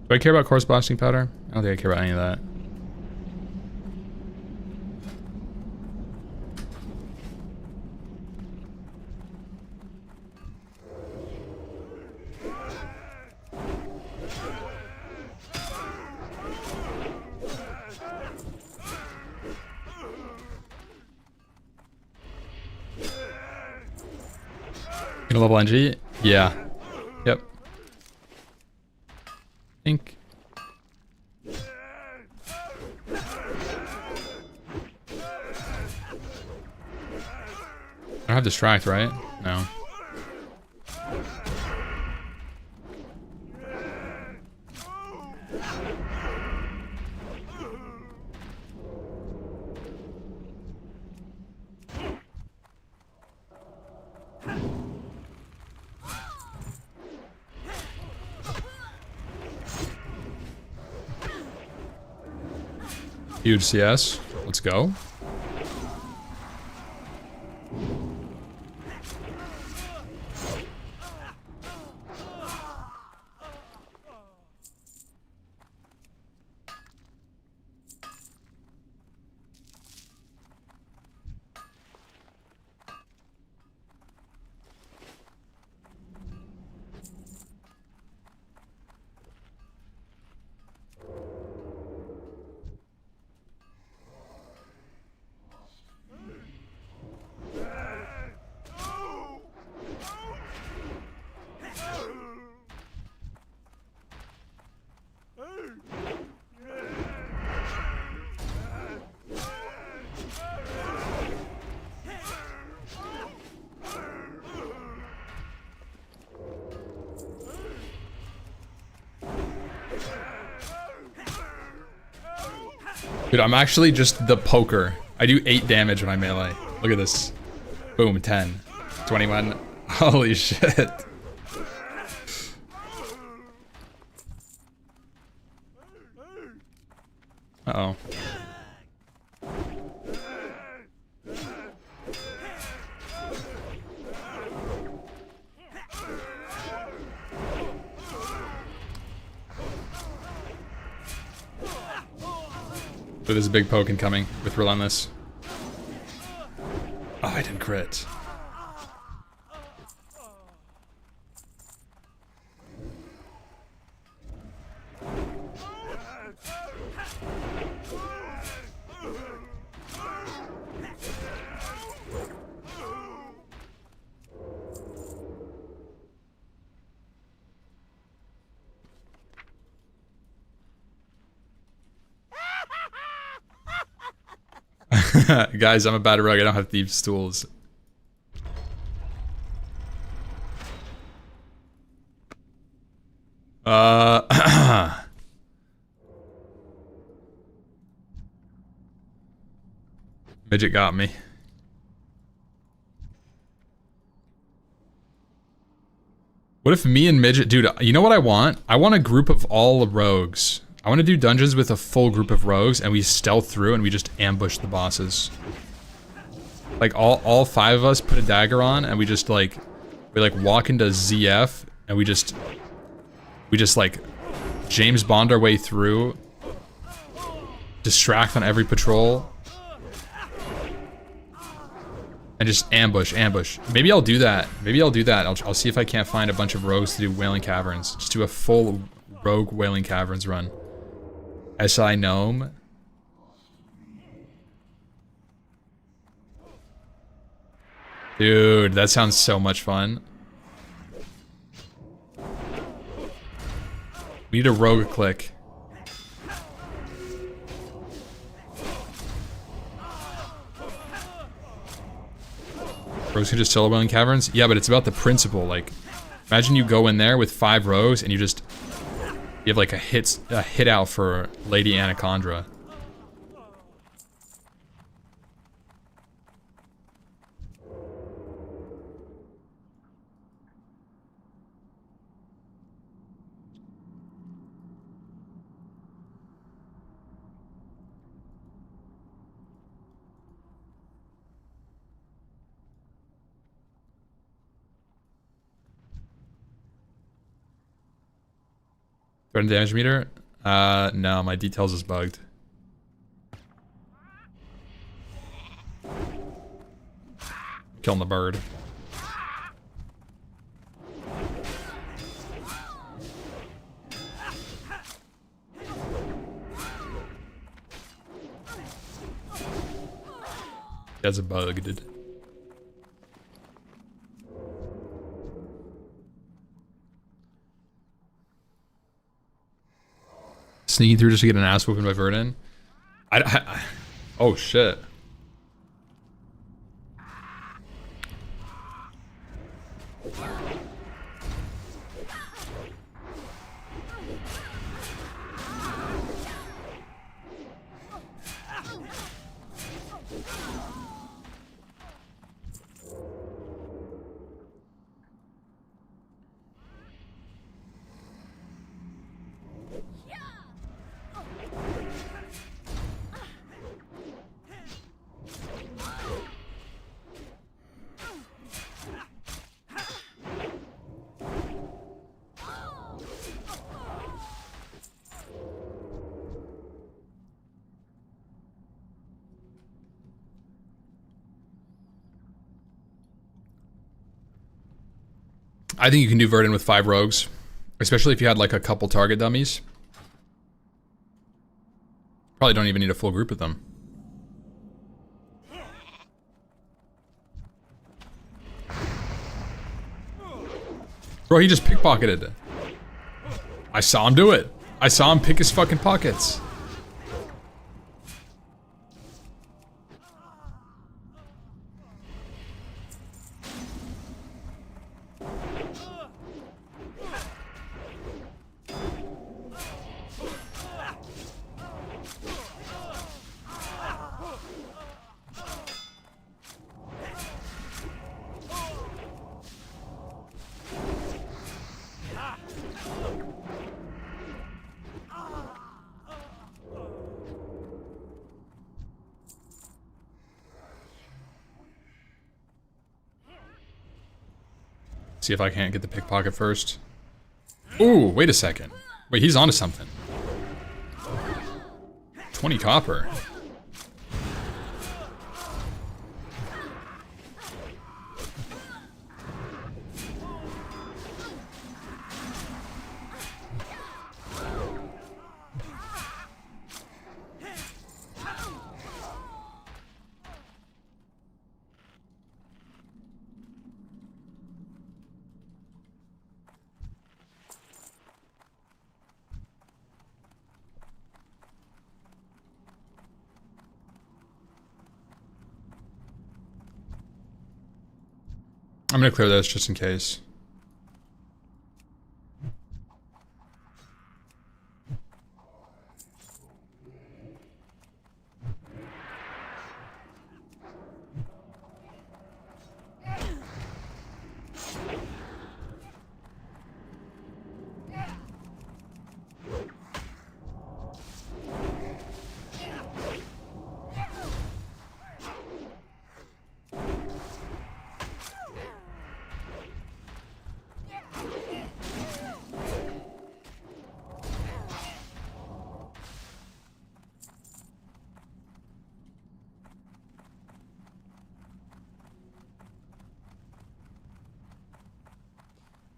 Do I care about course blasting powder? I don't think I care about any of that. Gonna level NG? Yeah. Yep. Think. I don't have distract, right? No. Huge CS. Let's go. Dude, I'm actually just the poker. I do 8 damage when I melee. Look at this. Boom, 10. 21. Holy shit. Uh-oh. So there's a big poke incoming with Relentless. Oh, I didn't crit. Guys, I'm a bad rogue. I don't have thieves' tools. Midget got me. What if me and Midget... Dude, you know what I want? I want a group of all rogues. I want to do dungeons with a full group of rogues, and we stealth through and we just ambush the bosses. Like, all 5 of us put a dagger on, and we just, like, We like walk into ZF and we just like James Bond our way through, distract on every patrol, and just ambush. Maybe I'll do that. I'll see if I can't find a bunch of rogues to do Wailing Caverns. Just do a full rogue Wailing Caverns run. SI Gnome. Dude, that sounds so much fun. We need a rogue click. Rogues can just solo Wailing Caverns? Yeah, but it's about the principle. Like, imagine you go in there with 5 rogues and you have like a hit out for Lady Anacondra. Threatened damage meter? No, my details is bugged. Killing the bird. That's a bugged. Sneaking through just to get an ass whooping by Verdun. Oh shit. I think you can do Verdun with 5 rogues, especially if you had like a couple target dummies. Probably don't even need a full group of them. Bro, he just pickpocketed. I saw him do it. I saw him pick his fucking pockets. See if I can't get the pickpocket first. Ooh, wait a second. Wait, he's onto something. 20 copper. I'm gonna clear this just in case.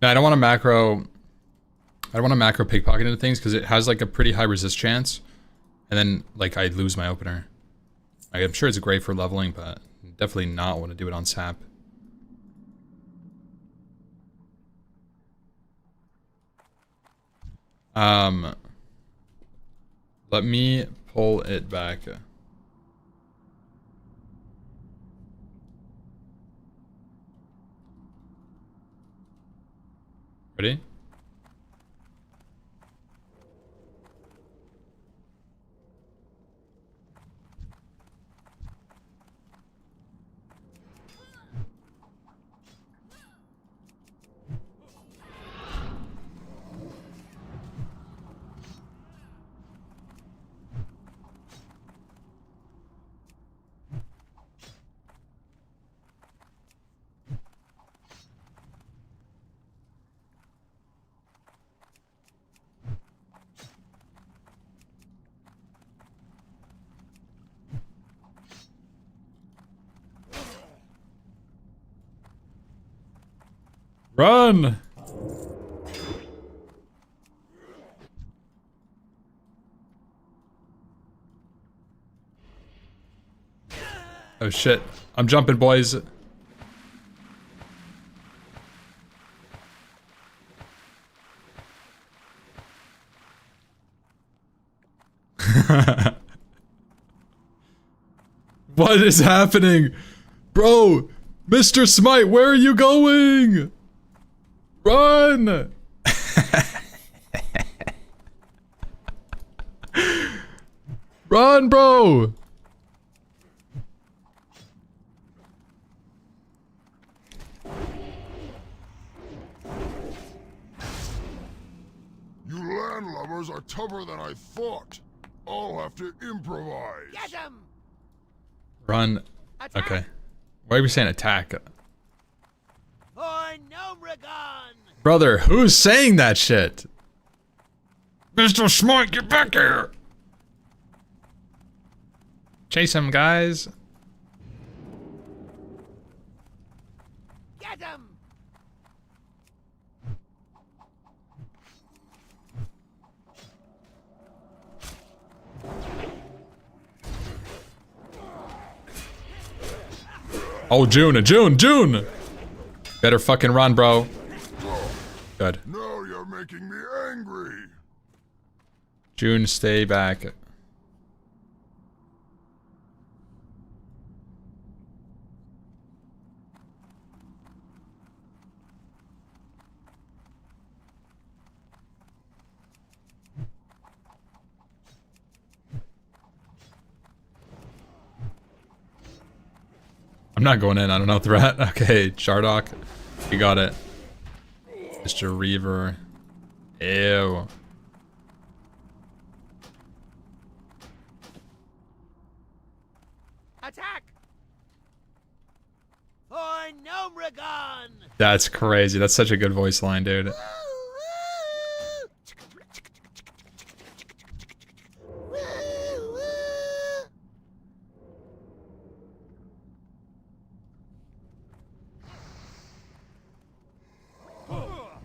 No, I don't want to macro. I don't want to macro pickpocket into things because it has like a pretty high resist chance, and then like I lose my opener. Like, I'm sure it's great for leveling, but definitely not want to do it on sap. Let me pull it back. Ready? Run! Oh shit. I'm jumping, boys. What is happening? Bro! Mr. Smite, where are you going? Run! Run, bro! You landlubbers are tougher than I thought. I'll have to improvise. Get him! Run. Attack! Okay. Why are we saying attack? For Gnomeregon! Brother, who's saying that shit? Mr. Smite, get back here! Chase him, guys. Get him! Oh, June! Better fucking run, bro. Good. Now you're making me angry. June, stay back. I'm not going in, I don't know threat. Okay, Shardock. You got it. Mr. Reaver. Ew. Attack! For Gnomeregon! That's crazy. That's such a good voice line, dude.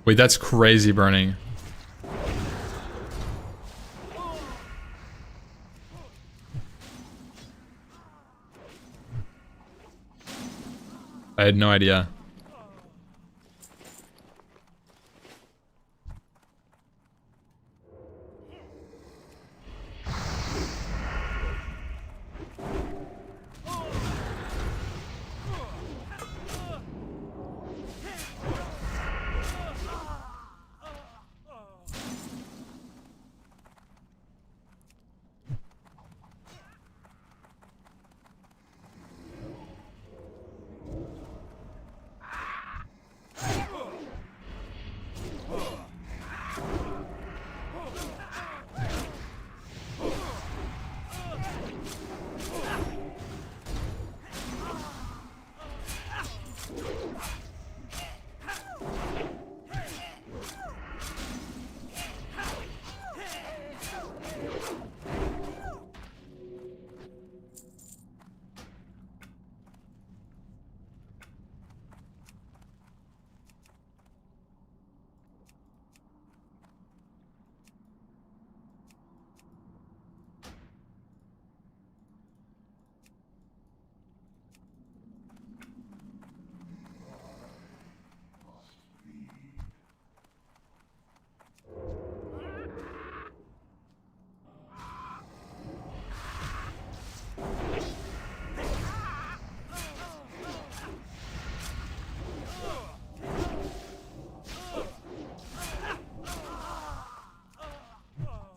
Wait, that's crazy burning. I had no idea.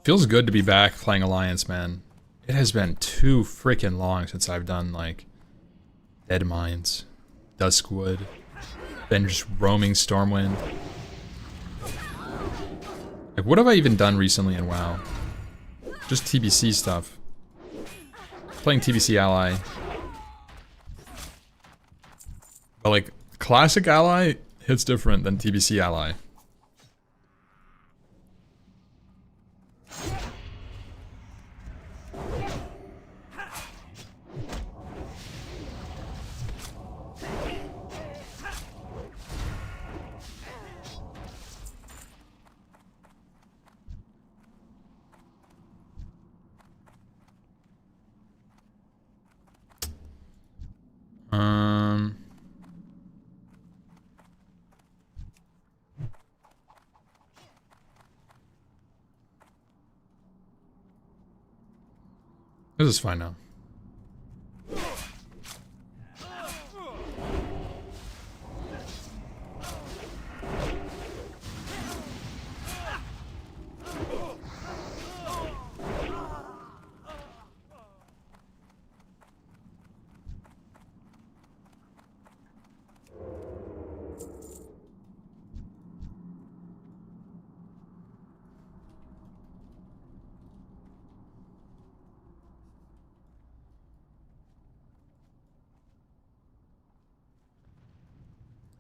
Feels good to be back playing Alliance, man. It has been too freaking long since I've done, like, Deadmines, Duskwood, then just roaming Stormwind. Like, what have I even done recently in WoW? Just TBC stuff. Playing TBC Ally. But, like, classic Ally hits different than TBC Ally. This is fine now.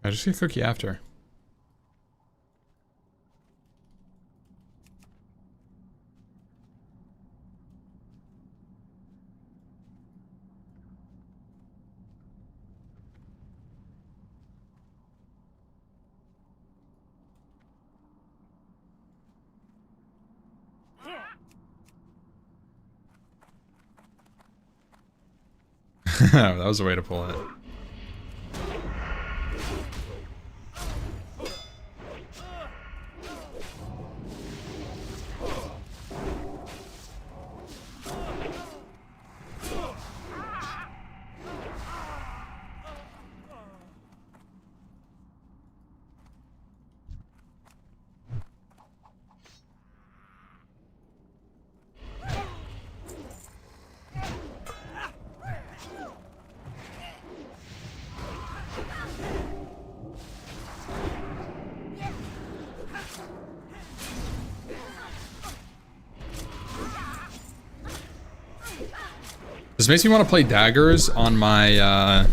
I just get a cookie after. That was a way to pull it. This makes me want to play daggers on my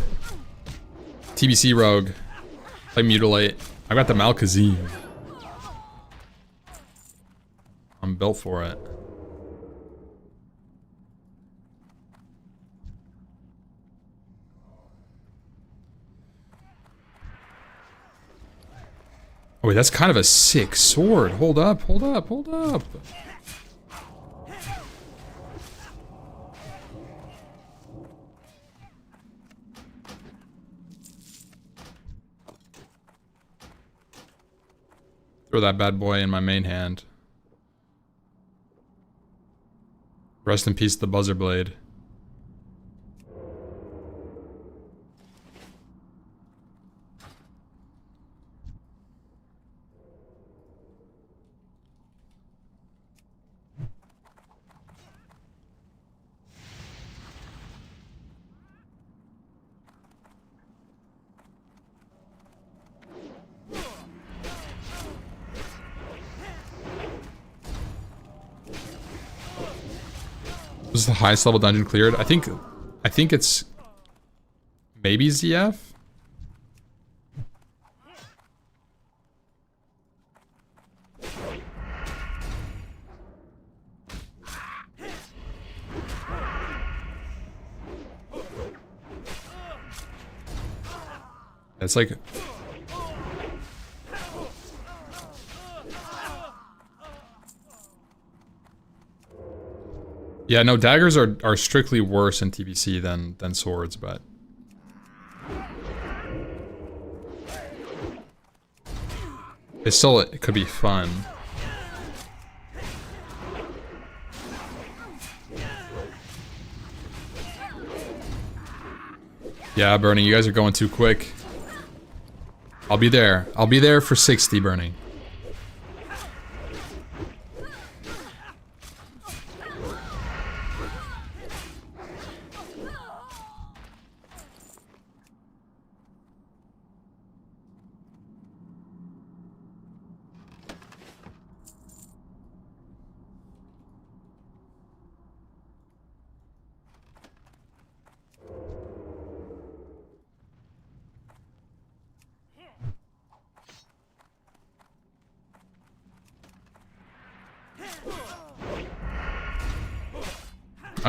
TBC rogue. Play mutilate. I got the Malkazim. I'm built for it. Oh wait, that's kind of a sick sword. Hold up, hold up, hold up. Throw that bad boy in my main hand. Rest in peace, the buzzer blade. This is the highest level dungeon cleared. I think it's maybe ZF. It's like yeah, no, daggers are strictly worse in TBC than swords, but it could be fun. Yeah, Burning, you guys are going too quick. I'll be there. I'll be there for 60, Burning.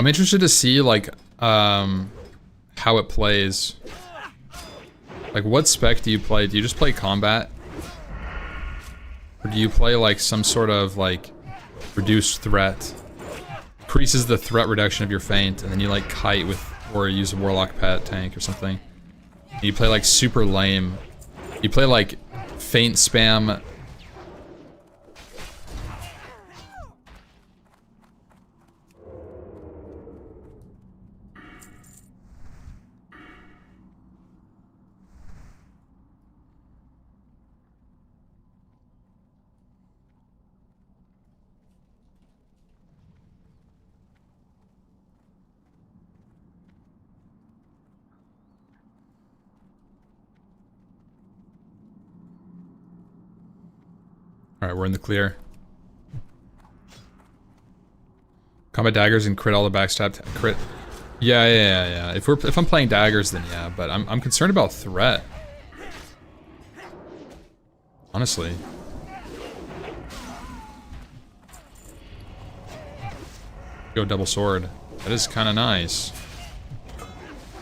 I'm interested to see like how it plays. Like what spec do you play? Do you just play combat? Or do you play like some sort of like reduced threat? Increases the threat reduction of your feint, and then you like kite with, or use a warlock pet tank or something. And you play like super lame. You play like feint spam. Alright, we're in the clear. Combat daggers and crit all the backstab crit. Yeah. If I'm playing daggers, then yeah, but I'm concerned about threat. Honestly. Go double sword. That is kind of nice.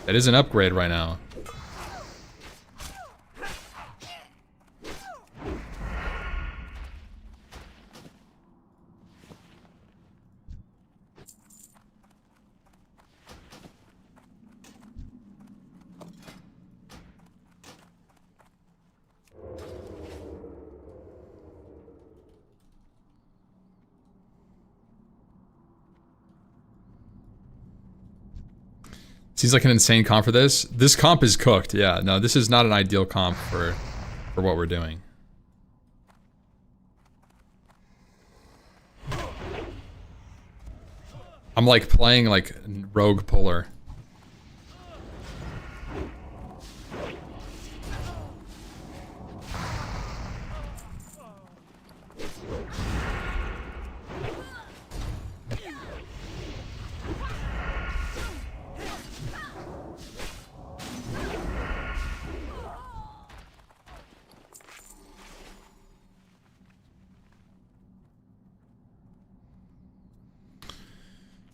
That is an upgrade right now. Seems like an insane comp for this. This comp is cooked, yeah. No, this is not an ideal comp for what we're doing. I'm like playing like rogue puller.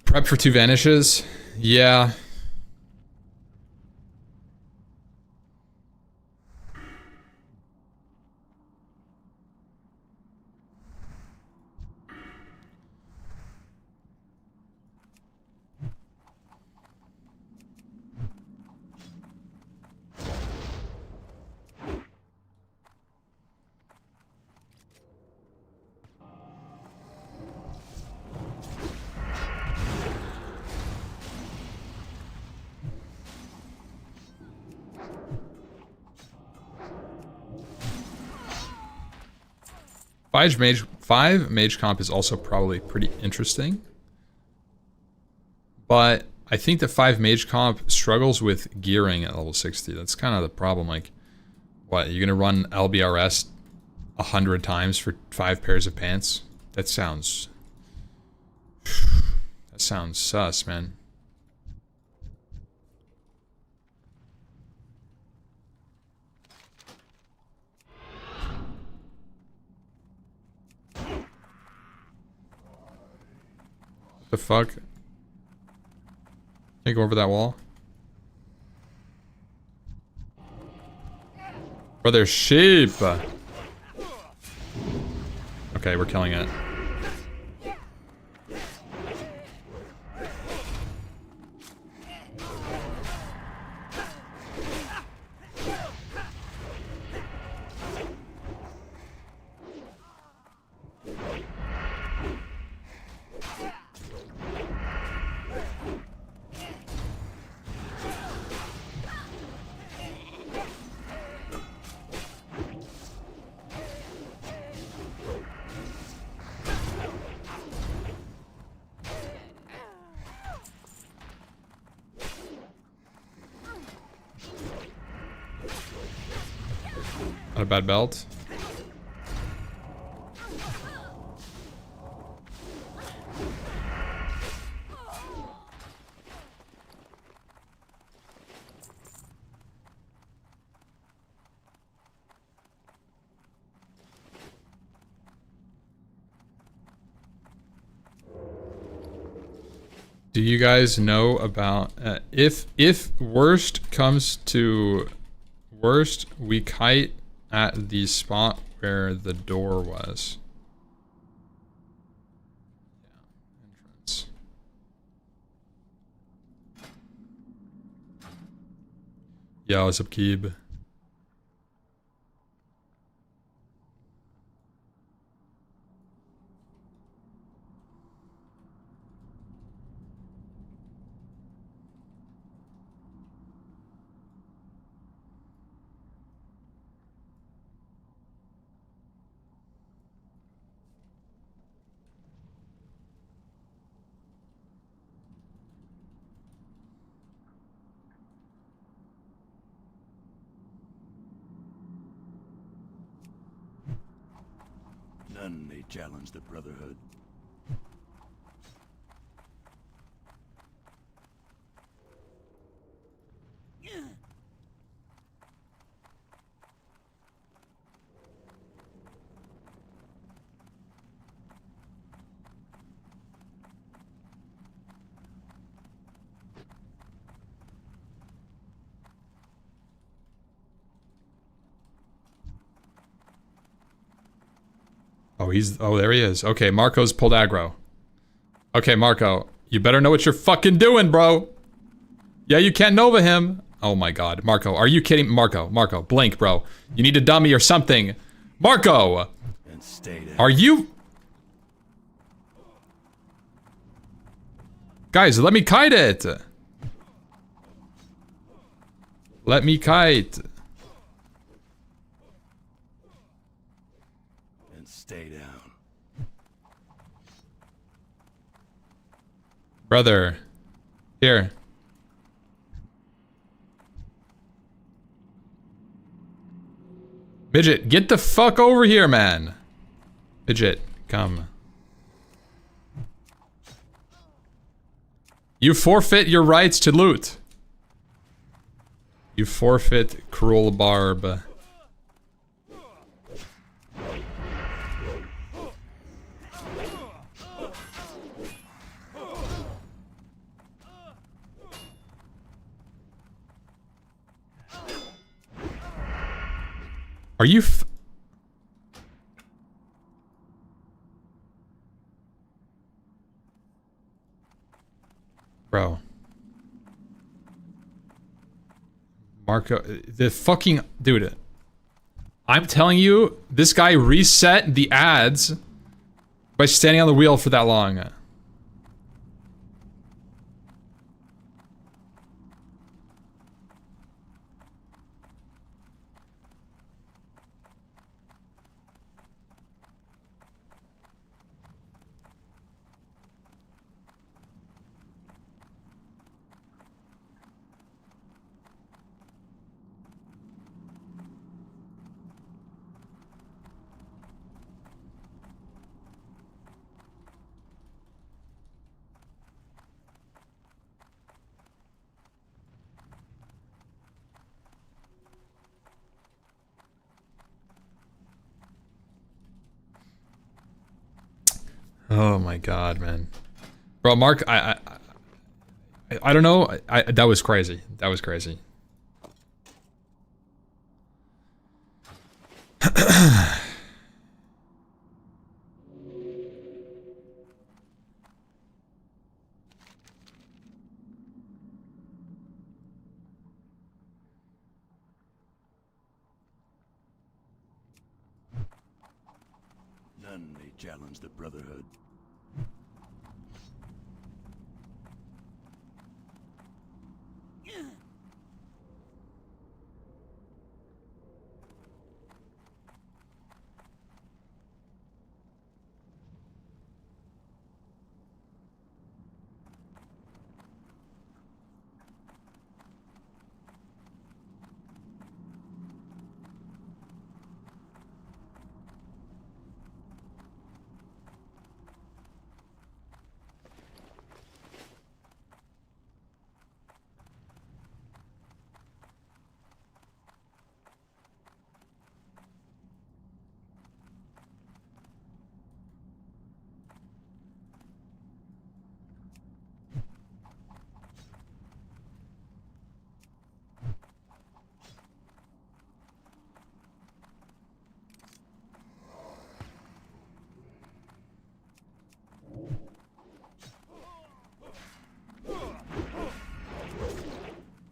Prep for 2 vanishes? Yeah. Five mage comp is also probably pretty interesting. But I think the 5 mage comp struggles with gearing at level 60. That's kind of the problem. Like, what, you're gonna run LBRS 100 times for 5 pairs of pants? That sounds sus, man. The fuck? Can't go over that wall. Brother sheep! Okay, we're killing it. Not a bad belt. Do you guys know about if worst comes to worst, we kite at the spot where the door was. Yeah, entrance. Yeah, what's up, Keeb? None may challenge the Brotherhood. Oh, there he is. Okay, Marco's pulled aggro. Okay, Marco, you better know what you're fucking doing, bro. Yeah, you can't Nova him. Oh my god, Marco, are you kidding? Marco, blink, bro. You need a dummy or something. Marco! And stay there. Are you... Guys, let me kite it. Let me kite. And stay down. Brother. Here. Midget, get the fuck over here, man. Midget, come. You forfeit your rights to loot. You forfeit cruel barb. Are you Bro. Marco, the fucking... Dude. I'm telling you, this guy reset the ads by standing on the wheel for that long. Oh my god, man. Bro, Mark, I don't know. That was crazy. That was crazy. None may challenge the Brotherhood.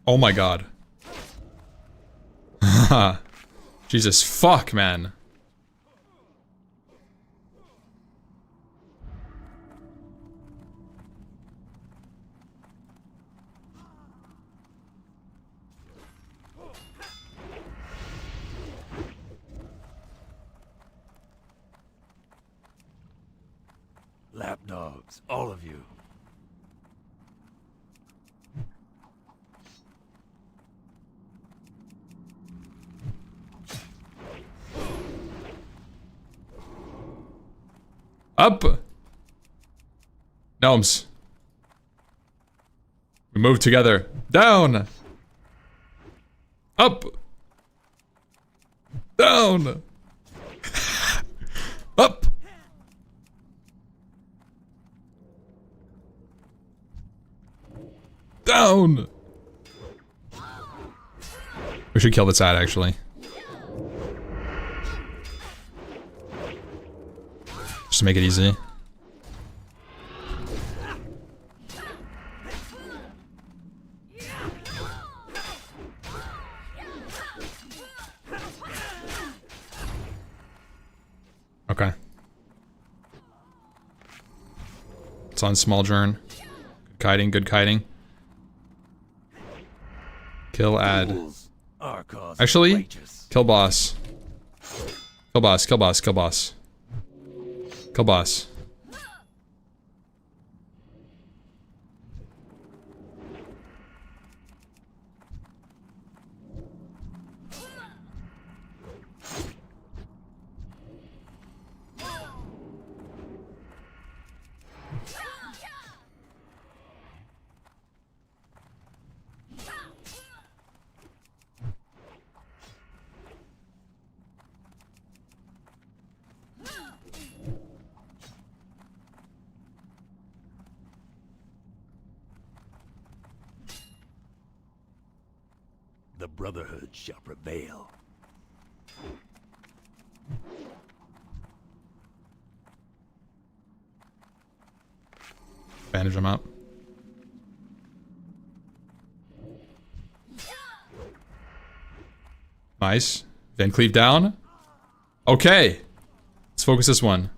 Oh my god. Jesus fuck, man. Lapdogs, all of you. Up! Gnomes. We move together. Down! Up! Down! Up! Down! We should kill this ad, actually. Just to make it easy. Okay. It's on small journ. Good kiting, good kiting. Kill ad. Our cause Actually, wages. kill boss. Kill boss, kill boss, kill boss. Kill boss. The Brotherhood shall prevail. Bandage him up. Nice. Van Cleave down. Okay. Let's focus this one.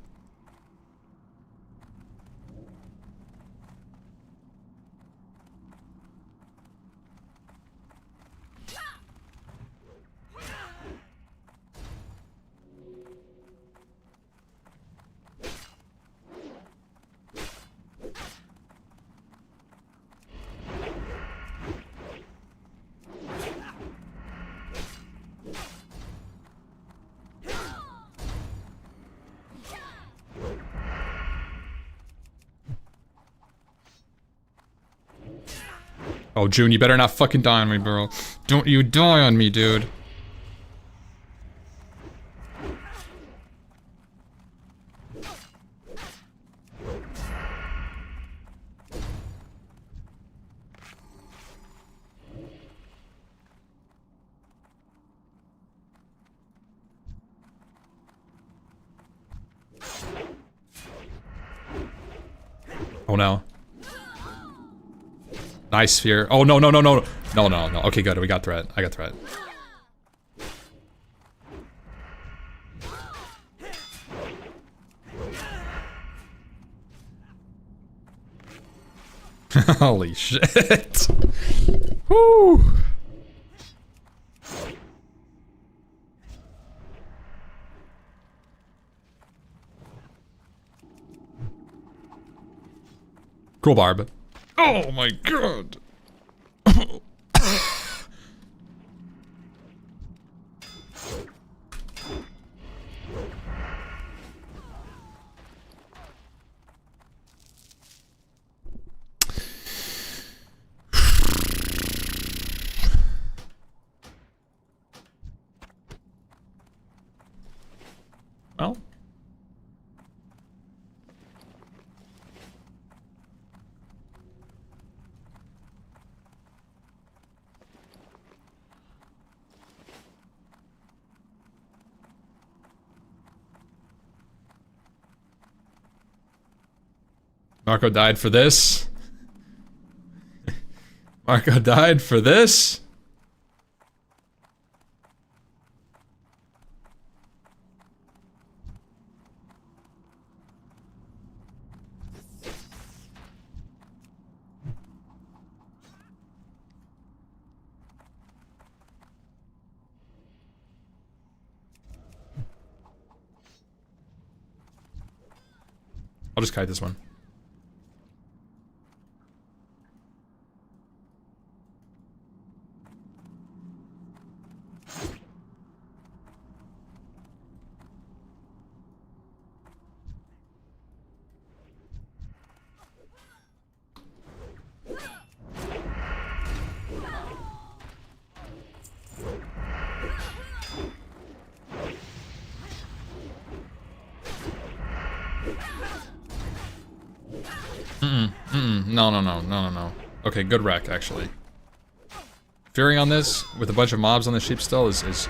Oh, June, you better not fucking die on me, bro. Don't you die on me, dude. Oh no. Nice sphere. Oh no, no, no, no. No, no, no. Okay, good. We got threat. I got threat. Holy shit. Woo. Cool barb. Oh my god. Well. Marco died for this. Marco died for this? I'll just kite this one. No. Okay, good wreck, actually. Fearing on this, with a bunch of mobs on the sheep still, is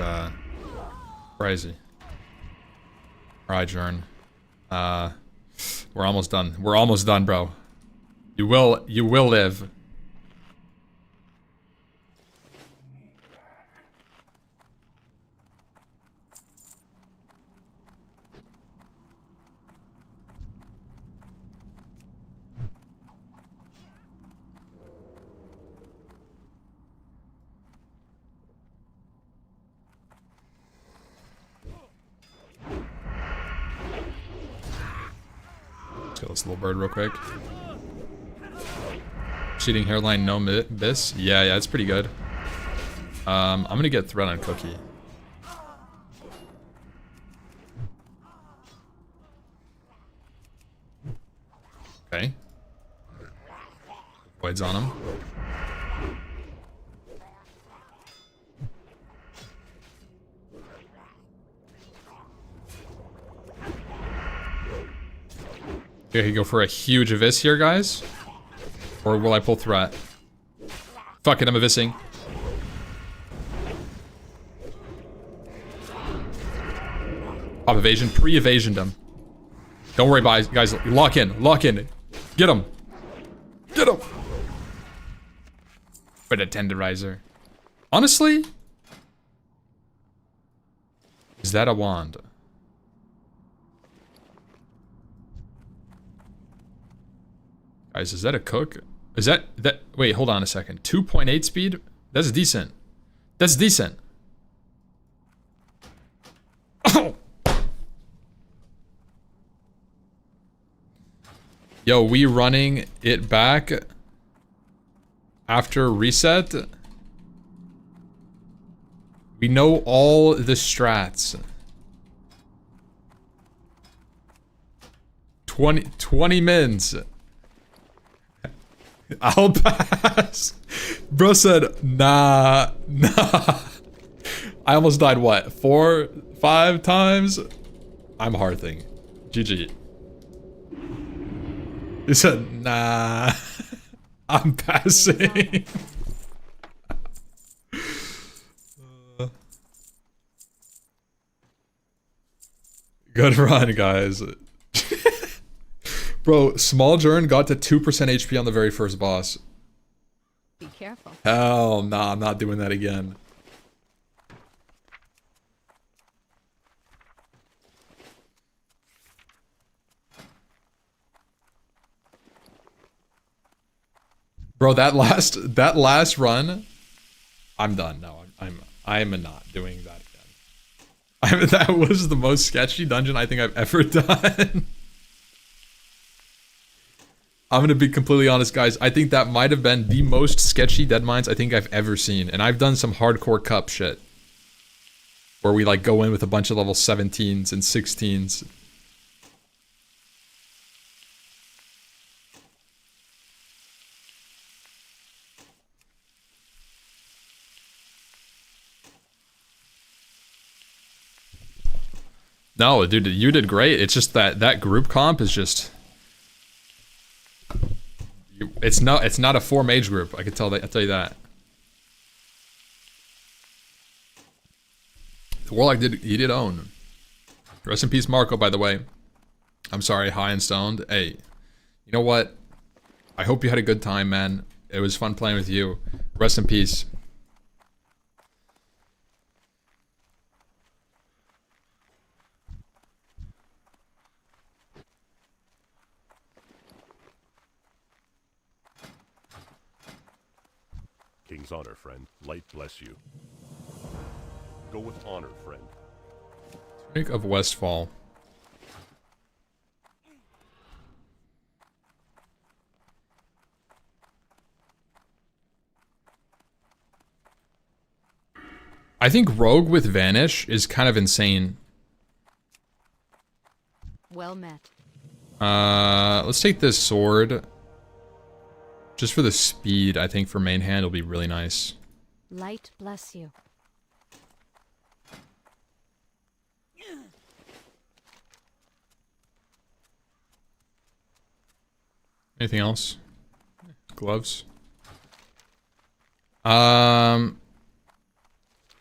crazy. Alright, Jern. We're almost done. We're almost done, bro. You will live. Let's kill this little bird real quick. Cheating hairline, no miss. Yeah, it's pretty good. I'm gonna get threat on Cookie. Okay. Void's on him. Okay, go for a huge Abyss here, guys. Or will I pull threat? Fuck it, I'm Abyssing. Pop evasion, pre-evasioned him. Don't worry, guys. Lock in. Get him. Get him. For the tenderizer. Honestly, is that a wand? Guys, is that a cook? Is that wait, hold on a second. 2.8 speed? That's decent. That's decent. Oh. Yo, we running it back after reset. We know all the strats. 20 mins. I'll pass. Bro said, nah. I almost died, what, 4, 5 times? I'm hearthing. GG. He said, nah. I'm passing. Good run, guys. Bro, Small Jern got to 2% HP on the very first boss. Be careful. Hell nah, I'm not doing that again. Bro, that last run, I'm done. No, I'm not doing that again. That was the most sketchy dungeon I think I've ever done. I'm gonna be completely honest, guys. I think that might have been the most sketchy Deadmines I think I've ever seen. And I've done some hardcore cup shit. Where we like go in with a bunch of level 17s and 16s. No, dude, you did great. It's just that group comp is just... It's not a 4 mage group. I can tell that. I'll tell you that. The Warlock did own. Rest in peace, Marco. By the way, I'm sorry, high and stoned. Hey, you know what? I hope you had a good time, man. It was fun playing with you. Rest in peace. King's honor, friend. Light bless you. Go with honor, friend. Tunic of Westfall. I think Rogue with Vanish is kind of insane. Well met. Let's take this sword. Just for the speed, I think for main hand will be really nice. Light bless you. Anything else? Gloves.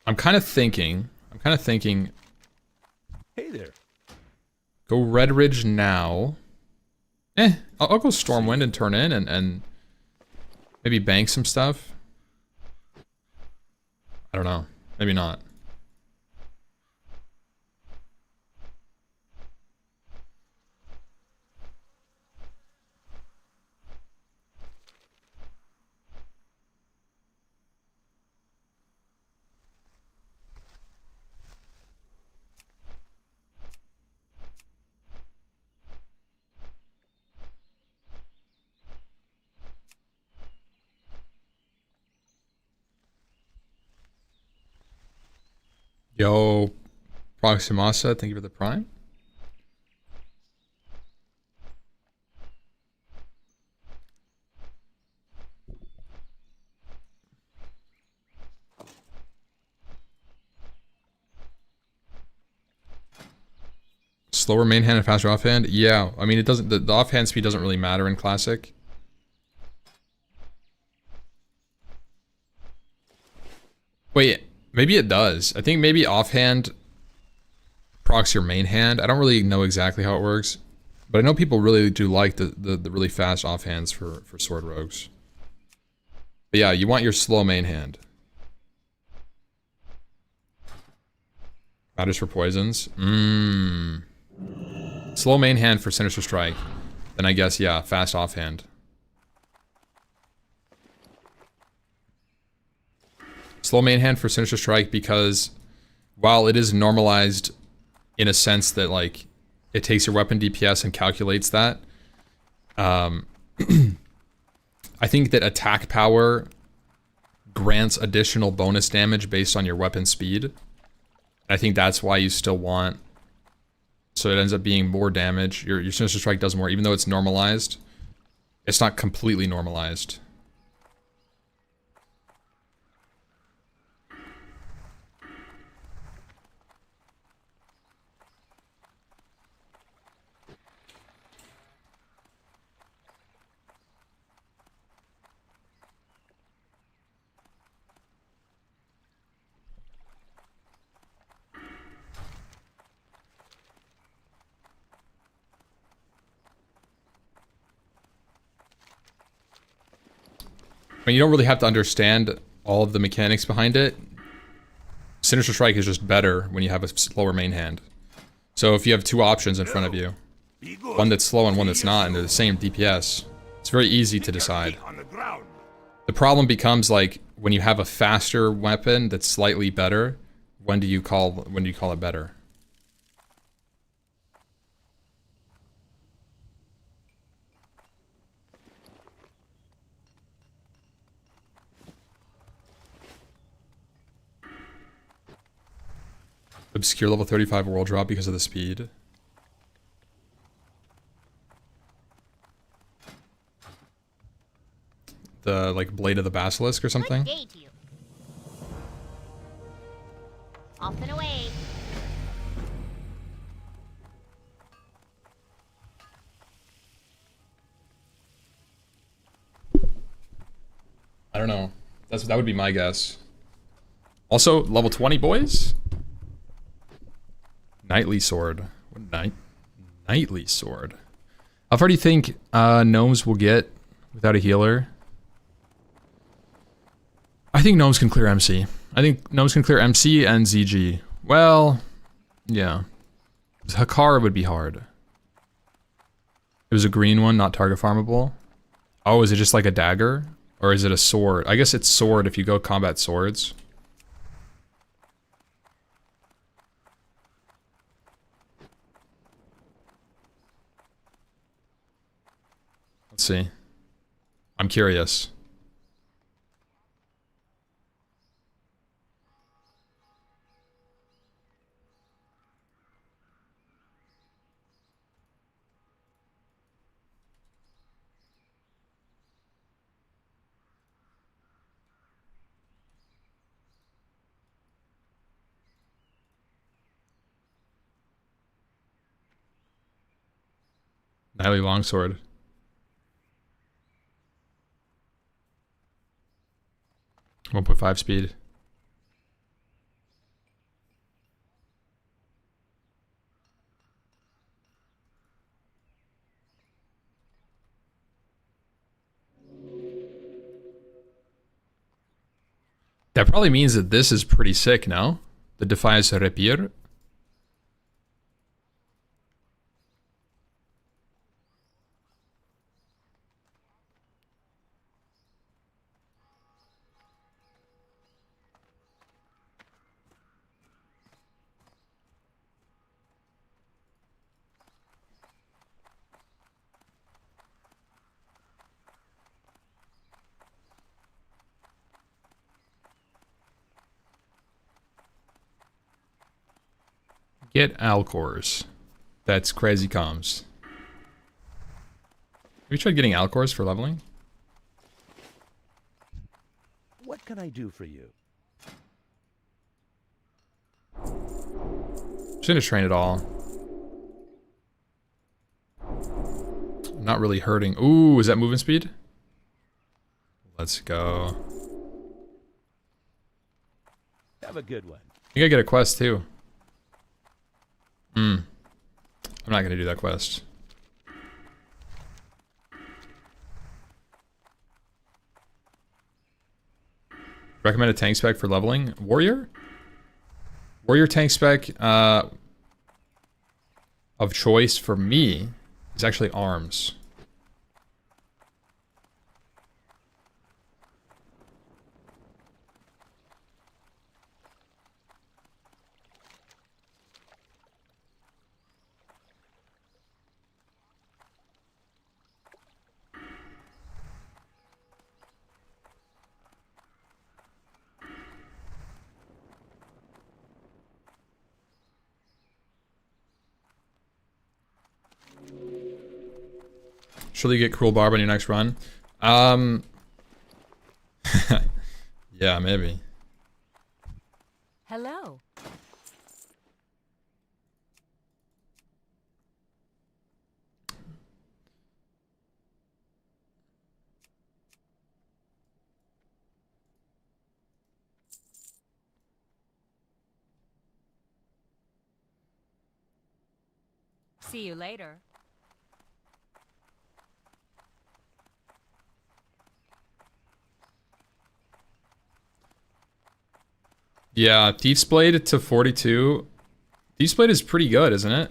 I'm kind of thinking. Hey there. Go Red Ridge now. I'll go Stormwind and turn in and maybe bank some stuff. I don't know. Maybe not. Yo, Proximasa, thank you for the prime. Slower main hand and faster offhand? Yeah, I mean it doesn't. The offhand speed doesn't really matter in Classic. Wait, maybe it does. I think maybe offhand procs your main hand. I don't really know exactly how it works, but I know people really do like the really fast offhands for sword rogues. But yeah, you want your slow main hand. Matters for poisons. Slow main hand for Sinister Strike. Then I guess, yeah, fast offhand. Slow main hand for Sinister Strike because while it is normalized in a sense that, like, it takes your weapon DPS and calculates that, I think that attack power grants additional bonus damage based on your weapon speed. I think that's why you still want... So it ends up being more damage. Your Sinister Strike does more, even though it's normalized. It's not completely normalized. I mean, you don't really have to understand all of the mechanics behind it. Sinister Strike is just better when you have a slower main hand. So if you have two options in front of you, one that's slow and one that's not, and they're the same DPS, it's very easy to decide. The problem becomes, like, when you have a faster weapon that's slightly better, when do you call it better? Obscure level 35 world drop because of the speed. The, like, Blade of the Basilisk or something? Good day to you. Off and away. I don't know. That would be my guess. Also, level 20, boys? Knightly Sword. What Knightly Sword? How far do you think gnomes will get without a healer? I think gnomes can clear MC. I think gnomes can clear MC and ZG. Well, yeah. Hakara would be hard. It was a green one, not target farmable. Oh, is it just like a dagger? Or is it a sword? I guess it's sword if you go combat swords. Let's see. I'm curious. Nightly longsword. 1.5 speed. That probably means that this is pretty sick, no? The Defiance Rapier. Get Alcors. That's crazy comms. Have you tried getting Alcors for leveling? What can I do for you? Shouldn't train at all. Not really hurting. Ooh, is that movement speed? Let's go. Have a good one. You gotta get a quest too. I'm not gonna do that quest. Recommended tank spec for leveling? Warrior? Warrior tank spec of choice for me is actually arms. Should you get Cruel Barb on your next run? Yeah, maybe. Hello. See you later. Yeah, Thief's Blade to 42. Thief's Blade is pretty good, isn't it?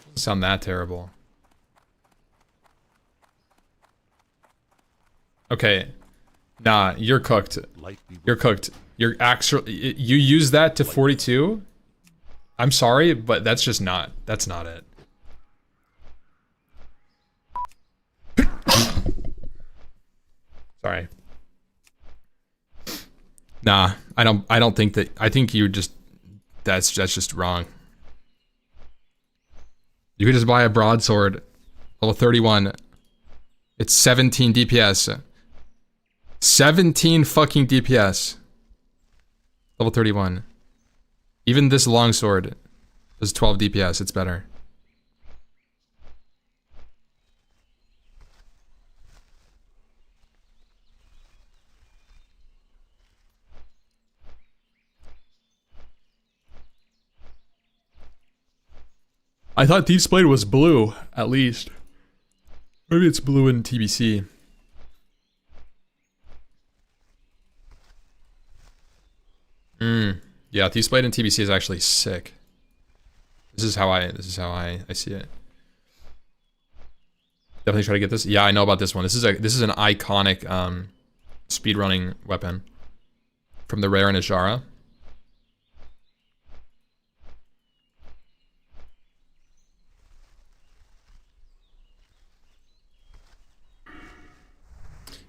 Doesn't sound that terrible. Okay. Nah, you're cooked. You're cooked. You're actually... You use that to 42? I'm sorry, but that's just not... That's not it. Sorry. Nah, I don't think that... I think you just... That's just wrong. You could just buy a broadsword. Level 31. It's 17 DPS. 17 fucking DPS. Level 31. Even this longsword does 12 DPS. It's better. I thought Thief's Blade was blue, at least. Maybe it's blue in TBC. Yeah, Thieves Blade in TBC is actually sick. This is how I see it. Definitely try to get this. Yeah, I know about this one. This is an iconic speedrunning weapon from the rare in Ajara.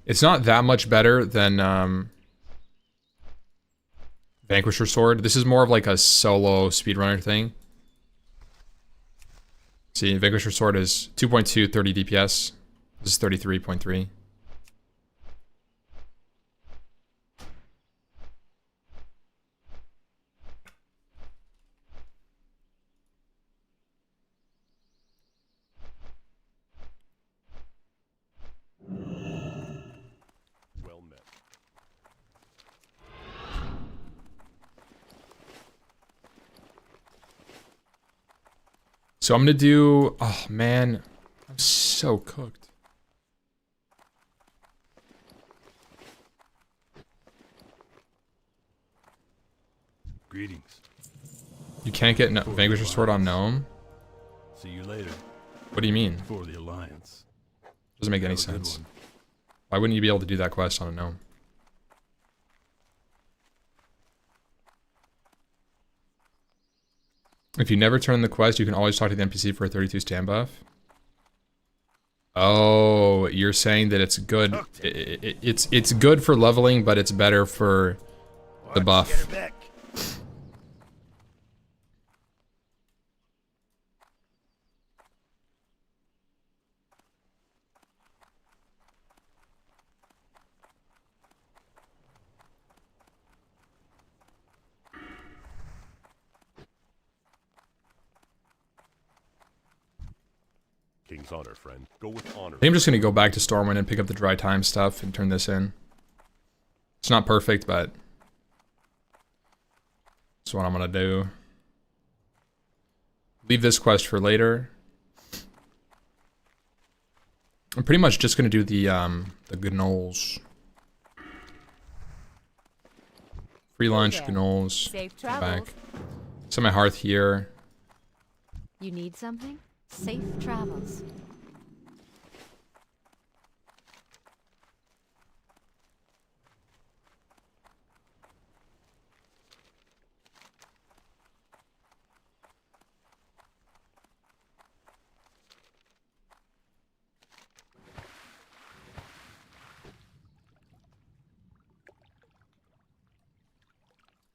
It's not that much better than Vanquisher Sword. This is more of like a solo speedrunner thing. See, Vanquisher Sword is 2.2, 30 DPS. This is 33.3. Well met. So I'm gonna do, oh man, I'm so cooked. Greetings. You can't get no Vanquisher Sword on Gnome? See you later. What do you mean? For the Alliance. Doesn't make any Have a good sense. one. Why wouldn't you be able to do that quest on a Gnome? If you never turn the quest, you can always talk to the NPC for a 32 stand buff. Oh, you're saying that it's good. It's good for leveling, but it's better for the buff. King's honor, friend. Go with honor. I think I'm just gonna go back to Stormwind and pick up the dry time stuff and turn this in. It's not perfect, but that's what I'm gonna do. Leave this quest for later. I'm pretty much just gonna do the gnolls. Free lunch, there. gnolls. Safe Go travels. back. Set my hearth here. You need something? Safe travels.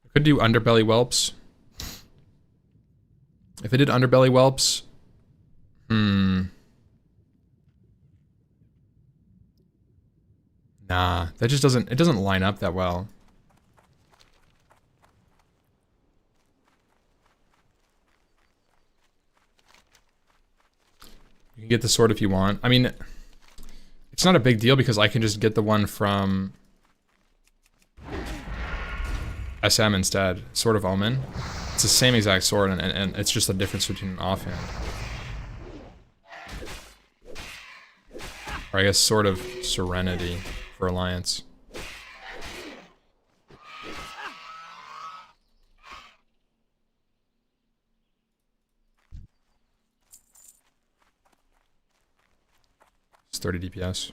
I could do underbelly whelps. If I did underbelly whelps, nah, that just doesn't line up that well. You can get the sword if you want. I mean, it's not a big deal because I can just get the one from SM instead. Sword of Omen. It's the same exact sword, and it's just a difference between an offhand. Or I guess Sword of Serenity for Alliance. It's 30 DPS.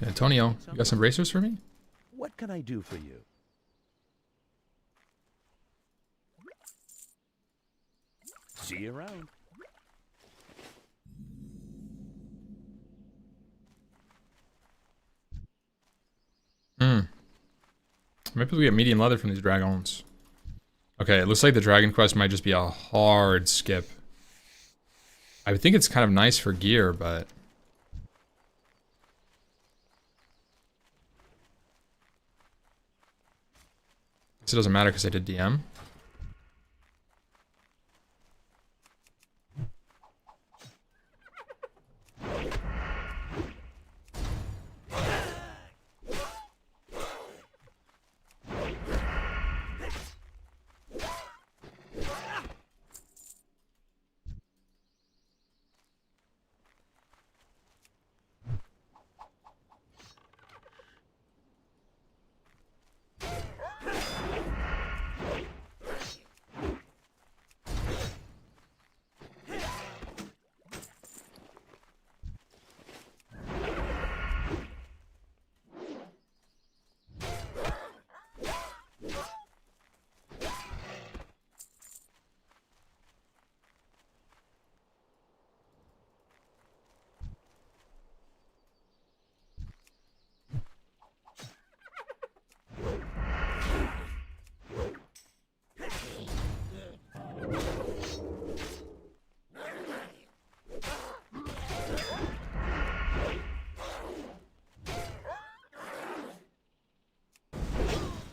Antonio, you got some bracers for me? What can I do for you? See you around. Maybe we get medium leather from these dragons. Okay, it looks like the dragon quest might just be a hard skip. I would think it's kind of nice for gear, but it doesn't matter because I did DM.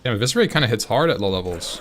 Damn, Eviscerate kind of hits hard at low levels.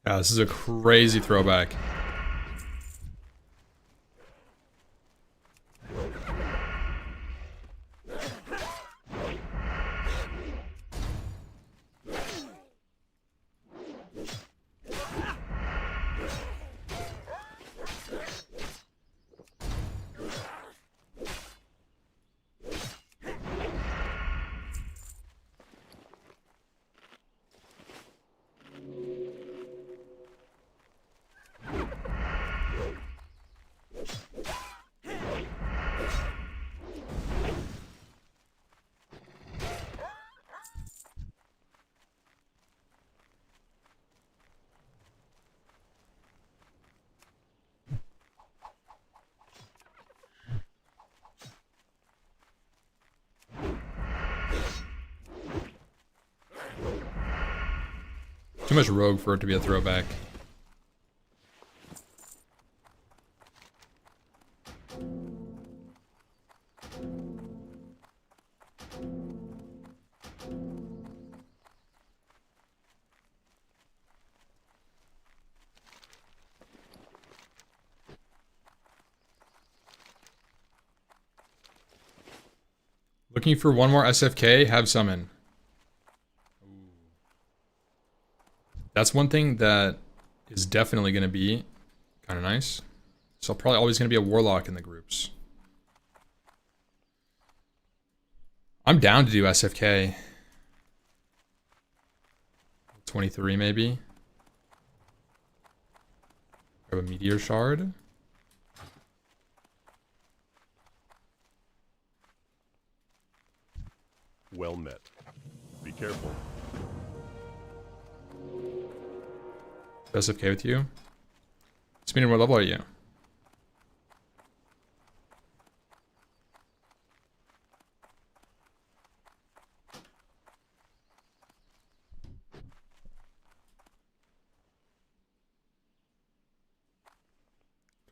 Yeah, this is a crazy throwback. Too much rogue for it to be a throwback. Looking for one more SFK, have summon. That's one thing that is definitely going to be kind of nice. So probably always going to be a warlock in the groups. I'm down to do SFK. 23 maybe. Grab a meteor shard. Well met. Be careful. SFK with you. Speeding, what level are you?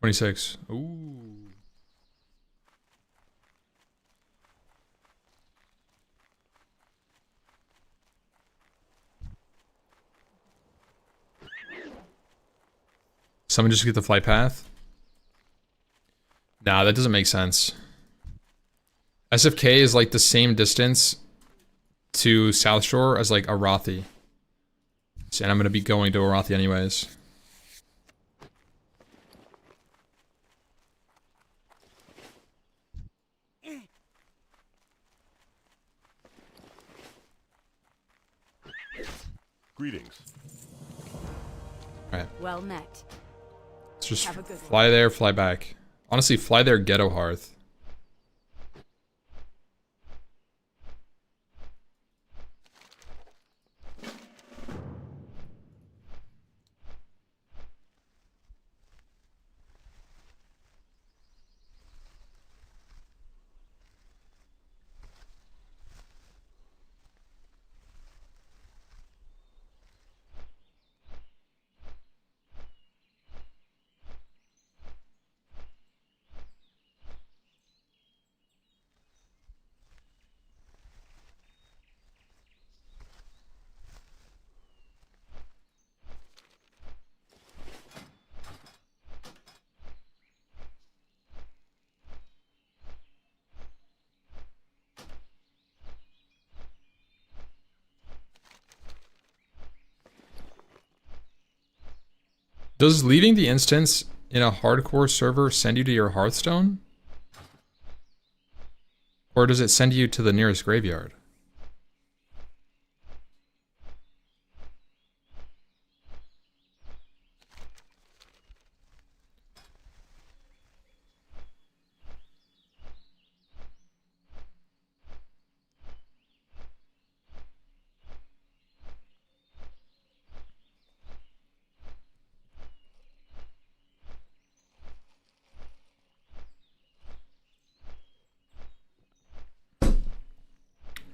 $26. Ooh. Someone just get the flight path? Nah, that doesn't make sense. SFK is like the same distance to South Shore as like Arathi. And I'm gonna be going to Arathi anyways. Greetings. Alright, Well met. let's just Have a good fly there, fly back. Honestly, fly there, Ghetto Hearth. Does leaving the instance in a hardcore server send you to your Hearthstone? Or does it send you to the nearest graveyard?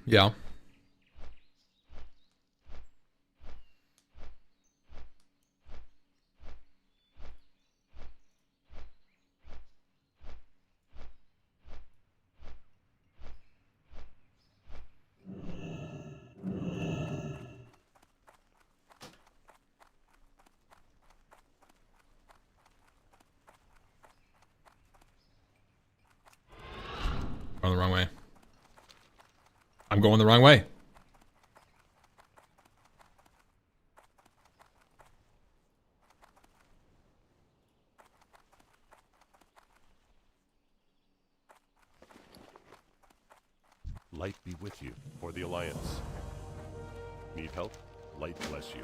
Yeah. Going the wrong way. I'm going the wrong way. Light be with you for the Alliance. Need help? Light bless you.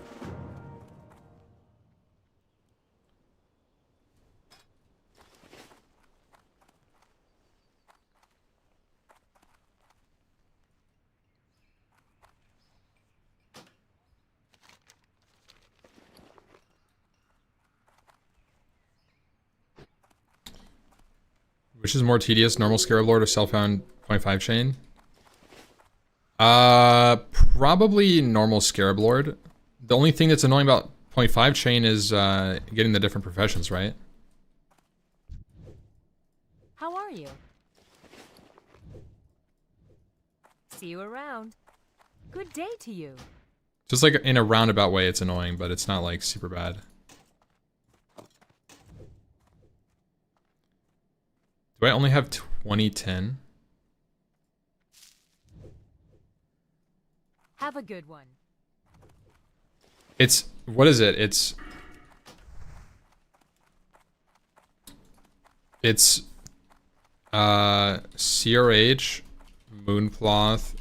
Which is more tedious, normal Scarab Lord or Self-Found 0.5 chain? Probably normal Scarab Lord. The only thing that's annoying about 0.5 chain is getting the different professions, right? How are you? See you around. Good day to you. Just like in a roundabout way, it's annoying, but it's not like super bad. Do I only have 2010? Have a good one. It's, what is it? It's CRH, Mooncloth,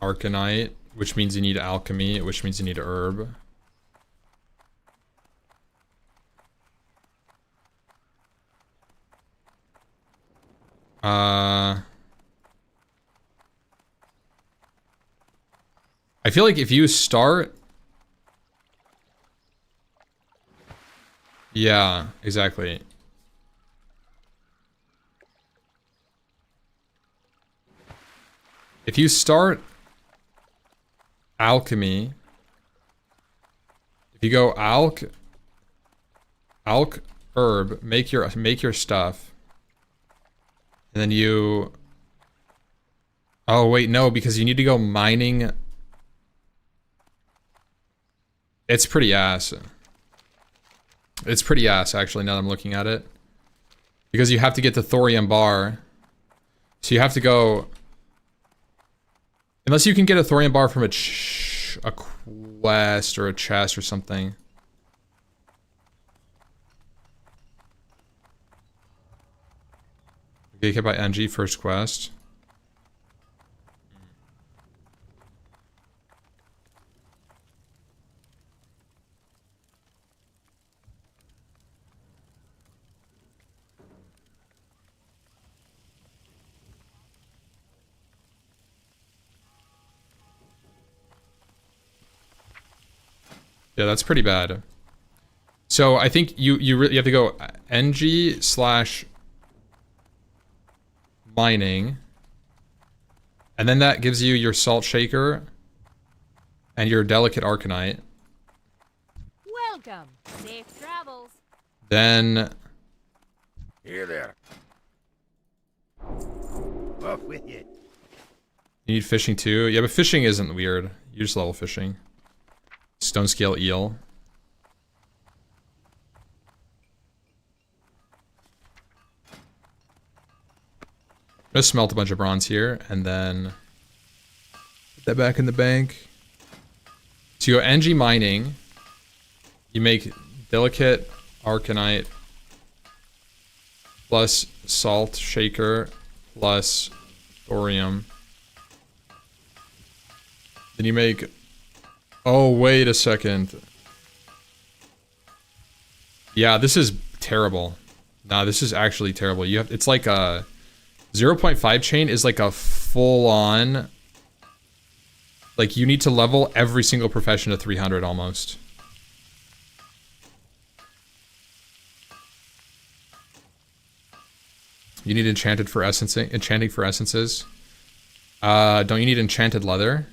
Arcanite, which means you need alchemy, which means you need herb. I feel like if you start... Yeah, exactly. If you start alchemy, if you go alch herb, make your stuff, and then you... Oh wait, no, because you need to go mining. It's pretty ass. It's pretty ass, actually, now that I'm looking at it. Because you have to get the thorium bar. So you have to go... Unless you can get a thorium bar from a quest or a chest or something. Okay, hit by NG, first quest. Yeah, that's pretty bad. So I think you have to go NG slash mining, and then that gives you your salt shaker and your delicate arcanite. Welcome. Safe travels. Then Here there. Off with you. you need fishing too. Yeah, but fishing isn't weird. You just level fishing. Stone scale eel. Just smelt a bunch of bronze here, and then put that back in the bank. So you go NG mining. You make delicate arcanite plus salt shaker plus thorium. Then you make... Oh, wait a second. Yeah, this is terrible. Nah, this is actually terrible. You have... It's like a... 0.5 chain is like a full-on... Like, you need to level every single profession to 300 almost. You need enchanted for essencing, enchanting for essences. Don't you need enchanted leather?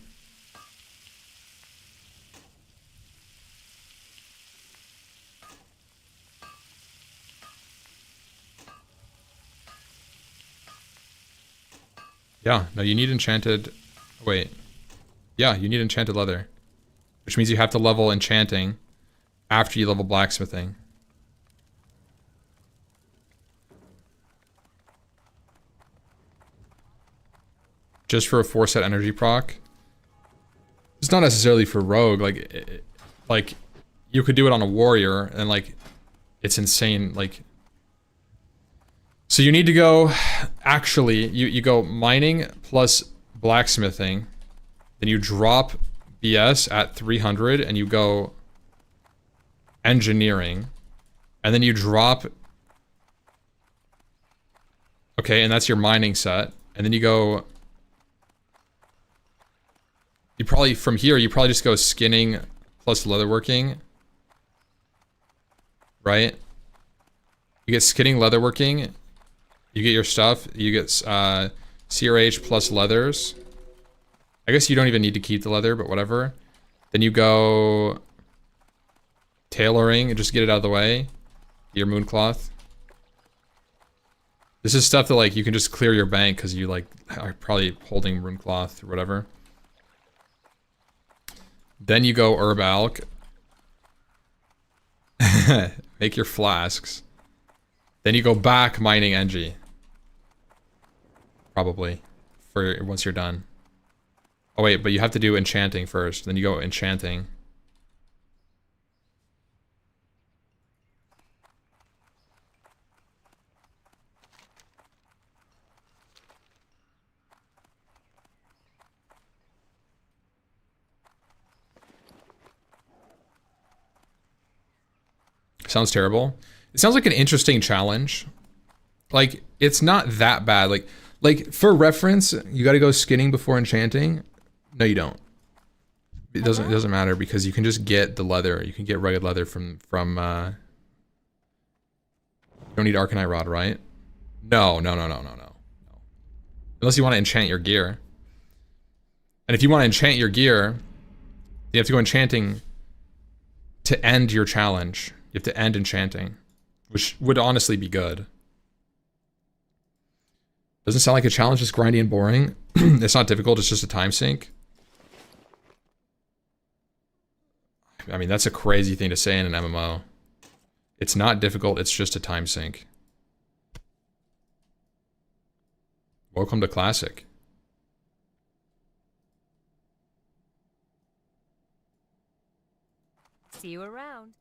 Yeah, no, you need enchanted... Wait. Yeah, you need enchanted leather. Which means you have to level enchanting after you level blacksmithing. Just for a 4-set energy proc. It's not necessarily for rogue, like, you could do it on a warrior, and, like, it's insane, like... So you need to go, actually, you go mining plus blacksmithing, then you drop BS at 300, and you go engineering, and then you drop... Okay, and that's your mining set, and then you go... You probably, from here, you probably just go skinning plus leatherworking. Right? You get skinning, leatherworking. You get your stuff. You get CRH plus leathers. I guess you don't even need to keep the leather, but whatever. Then you go tailoring and just get it out of the way. Your mooncloth. This is stuff that, like, you can just clear your bank because you, like, are probably holding mooncloth or whatever. Then you go herb alch. Make your flasks. Then you go back mining NG. Probably. For once you're done. Oh wait, but you have to do enchanting first. Then you go enchanting. Sounds terrible. It sounds like an interesting challenge. Like, it's not that bad. Like for reference, you got to go skinning before enchanting. No, you don't. It doesn't matter because you can just get the leather. You can get rugged leather from you don't need Arcanite Rod, right? No. Unless you want to enchant your gear. And if you want to enchant your gear, you have to go enchanting to end your challenge. You have to end enchanting, which would honestly be good. Doesn't sound like a challenge, just grindy and boring. It's not difficult, it's just a time sink. I mean, that's a crazy thing to say in an MMO. It's not difficult, it's just a time sink. Welcome to Classic. See you around.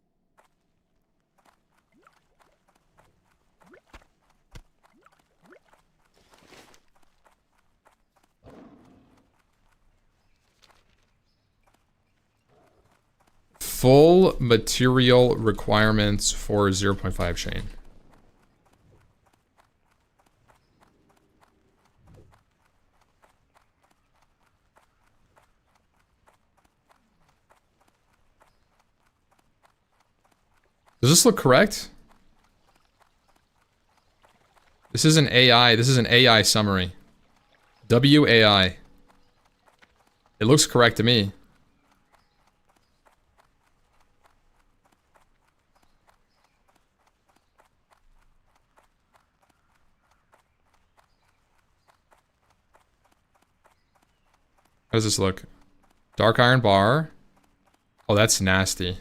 Full material requirements for 0.5 chain. Does this look correct? This is an AI. This is an AI summary. WAI. It looks correct to me. How does this look? Dark iron bar. Oh, that's nasty.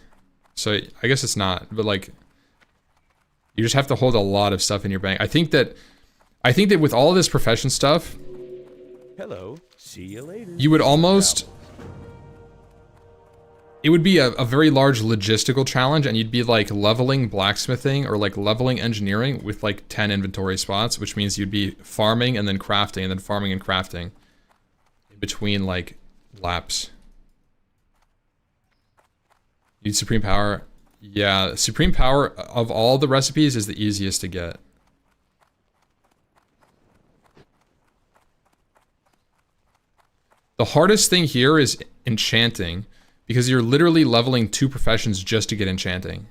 So I guess it's not, but like, you just have to hold a lot of stuff in your bank. I think that with all of this profession stuff, Hello. See you later. you would almost, it would be a very large logistical challenge, and you'd be like leveling blacksmithing or like leveling engineering with like 10 inventory spots, which means you'd be farming and then crafting and then farming and crafting in between like laps. Need Supreme Power. Yeah, Supreme Power of all the recipes is the easiest to get. The hardest thing here is enchanting, because you're literally leveling 2 professions just to get enchanting.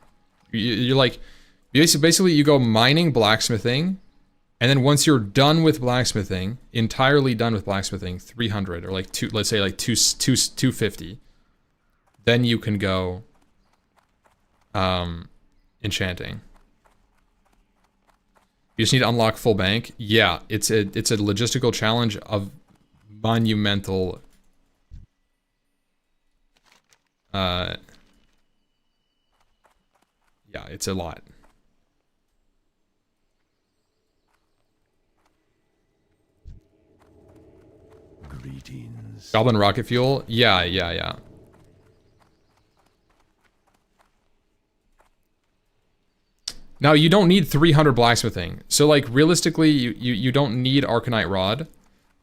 You're like, basically you go mining, blacksmithing, and then once you're done with blacksmithing, entirely done with blacksmithing, 300 or like let's say like 250, then you can go enchanting. You just need to unlock full bank. Yeah, it's a logistical challenge of monumental yeah, it's a lot. Greetings. Goblin rocket fuel. Yeah. Now, you don't need 300 blacksmithing. So, like, realistically, you don't need Arcanite Rod.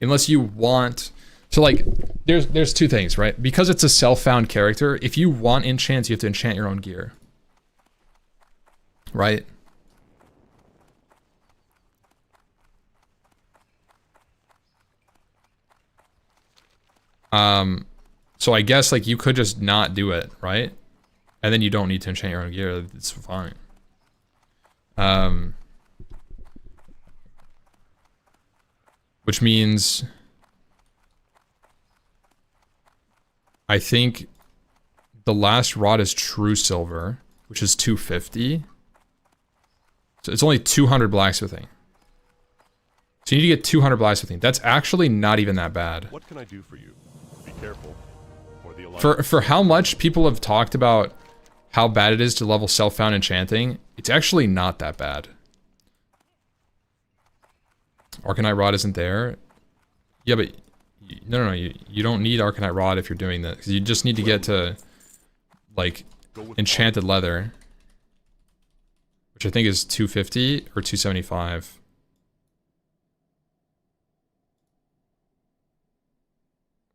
Unless you want... So, like, there's 2 things, right? Because it's a self-found character, if you want enchants, you have to enchant your own gear. Right? So I guess, like, you could just not do it, right? And then you don't need to enchant your own gear. It's fine. Which means I think the last rod is true silver, which is 250. So it's only 200 blacksmithing. So you need to get 200 blacksmithing. That's actually not even that bad. What can I do for you? Be careful. For the alliance. For how much people have talked about how bad it is to level self-found enchanting, it's actually not that bad. Arcanite Rod isn't there. Yeah, but no, you don't need Arcanite Rod if you're doing that, because you just need to get to like enchanted leather, which I think is 250 or 275.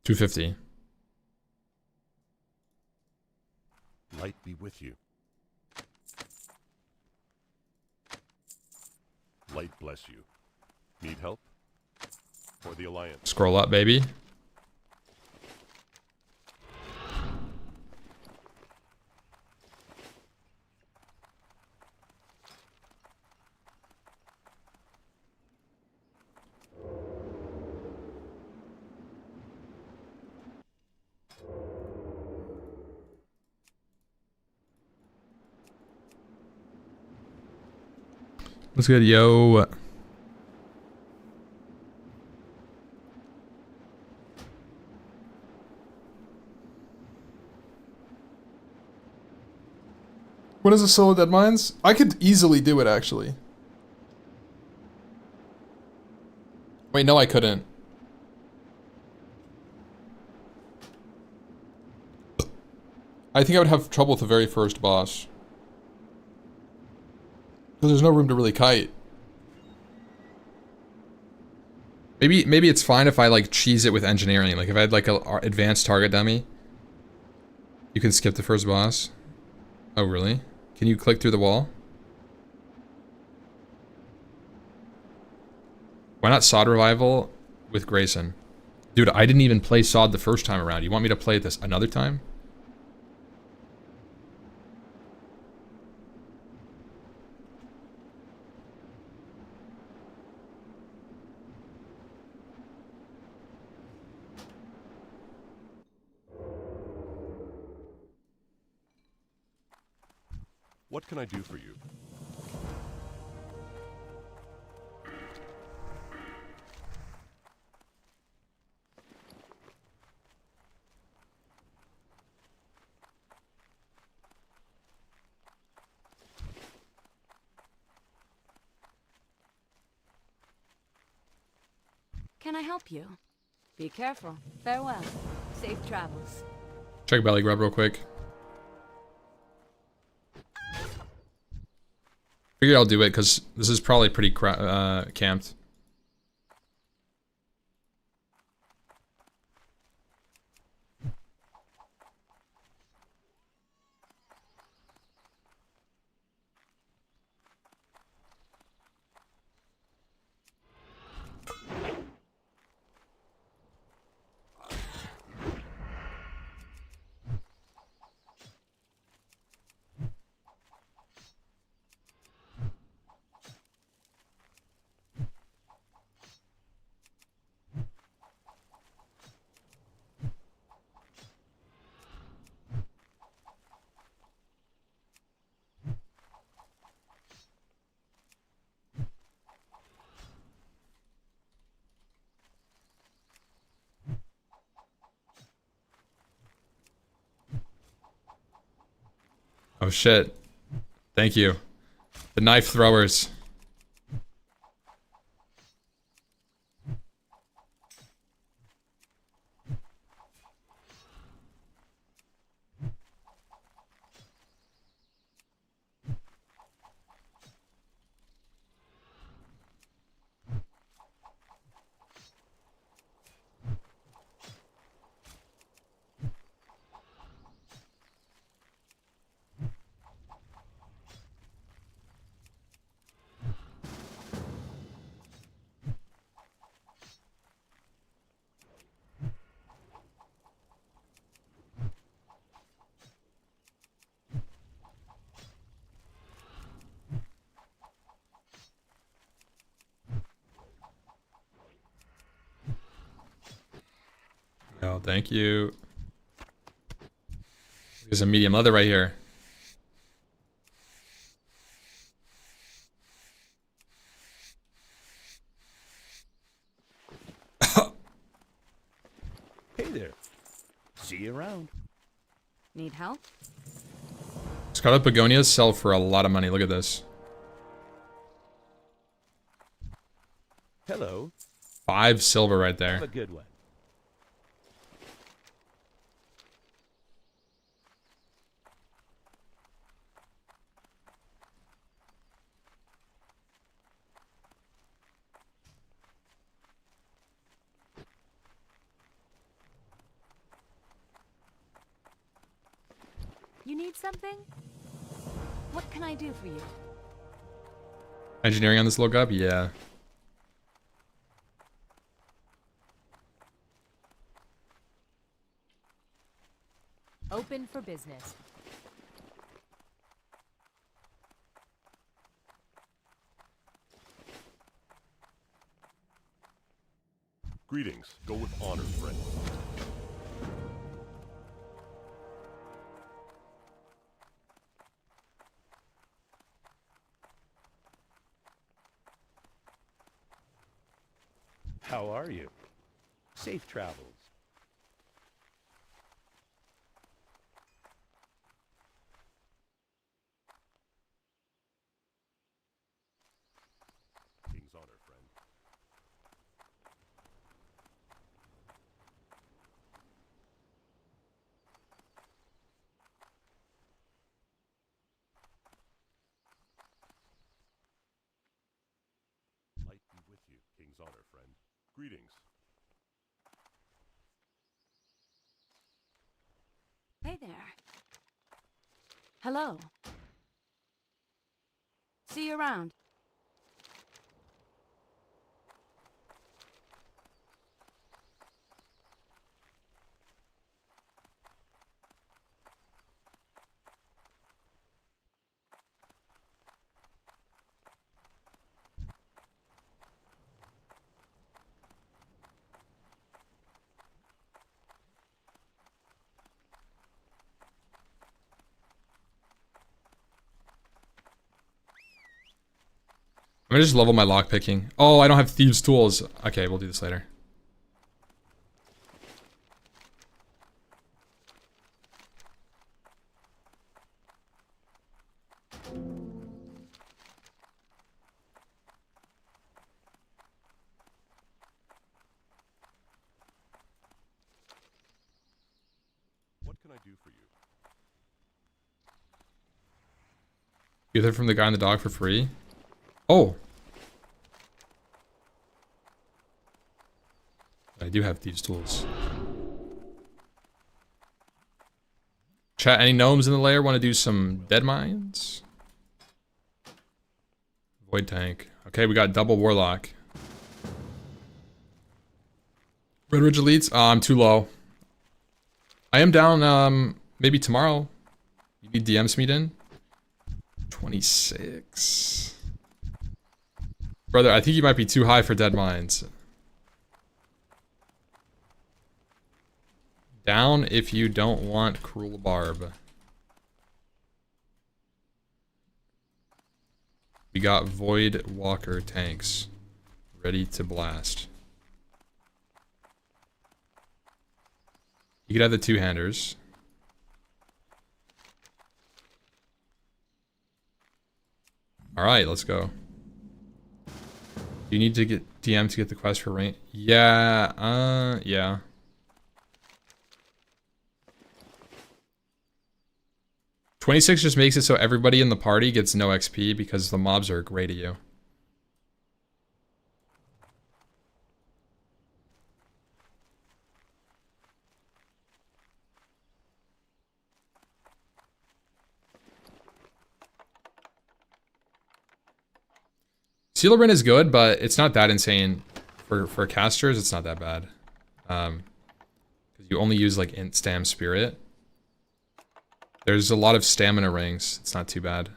$250. Light be with you. Light bless you. Need help? For the Alliance. Scroll up, baby. What's good, yo? What is a solo Deadmines? I could easily do it, actually. Wait, no, I couldn't. I think I would have trouble with the very first boss. Because there's no room to really kite. Maybe it's fine if I like cheese it with engineering. Like if I had like a advanced target dummy, you can skip the first boss. Oh really? Can you click through the wall? Why not Sod Revival with Grayson? Dude, I didn't even play Sod the first time around. You want me to play this another time? What can I do for you? Can I help you? Be careful. Farewell. Safe travels. Check belly grub real quick. Figure I'll do it because this is probably pretty camped. Oh shit. Thank you. The knife throwers. Oh, thank you. There's a medium leather right here. Hey there. See you around. Need help? Scarlet begonias sell for a lot of money. Look at this. Hello. 5 silver right Have there. a good one. You need something? What can I do for you? Engineering on this lookup? Yeah. Open for business. Greetings. Go with honor, friend. How are you? Safe travels. King's honor, friend. Light be with you, King's honor, friend. Greetings. Hey there. Hello. See you around. I'm gonna just level my lockpicking. Oh, I don't have thieves' tools. Okay, we'll do this later. What can I do for you? You get it from the guy on the dog for free? Oh! I do have thieves' tools. Chat, any gnomes in the lair want to do some Deadmines? Void tank. Okay, we got double warlock. Red Ridge elites? I'm too low. I am down, maybe tomorrow. You need DMs meet in? 26. Brother, I think you might be too high for Deadmines. Down if you don't want Cruel Barb. We got Void Walker tanks. Ready to blast. You could have the two-handers. Alright, let's go. You need to get DM to get the quest for rain. Yeah, yeah. $26 just makes it so everybody in the party gets no XP because the mobs are great at you. Sealerin is good, but it's not that insane. For casters, it's not that bad. Because you only use like int stam spirit. There's a lot of stamina rings. It's not too bad.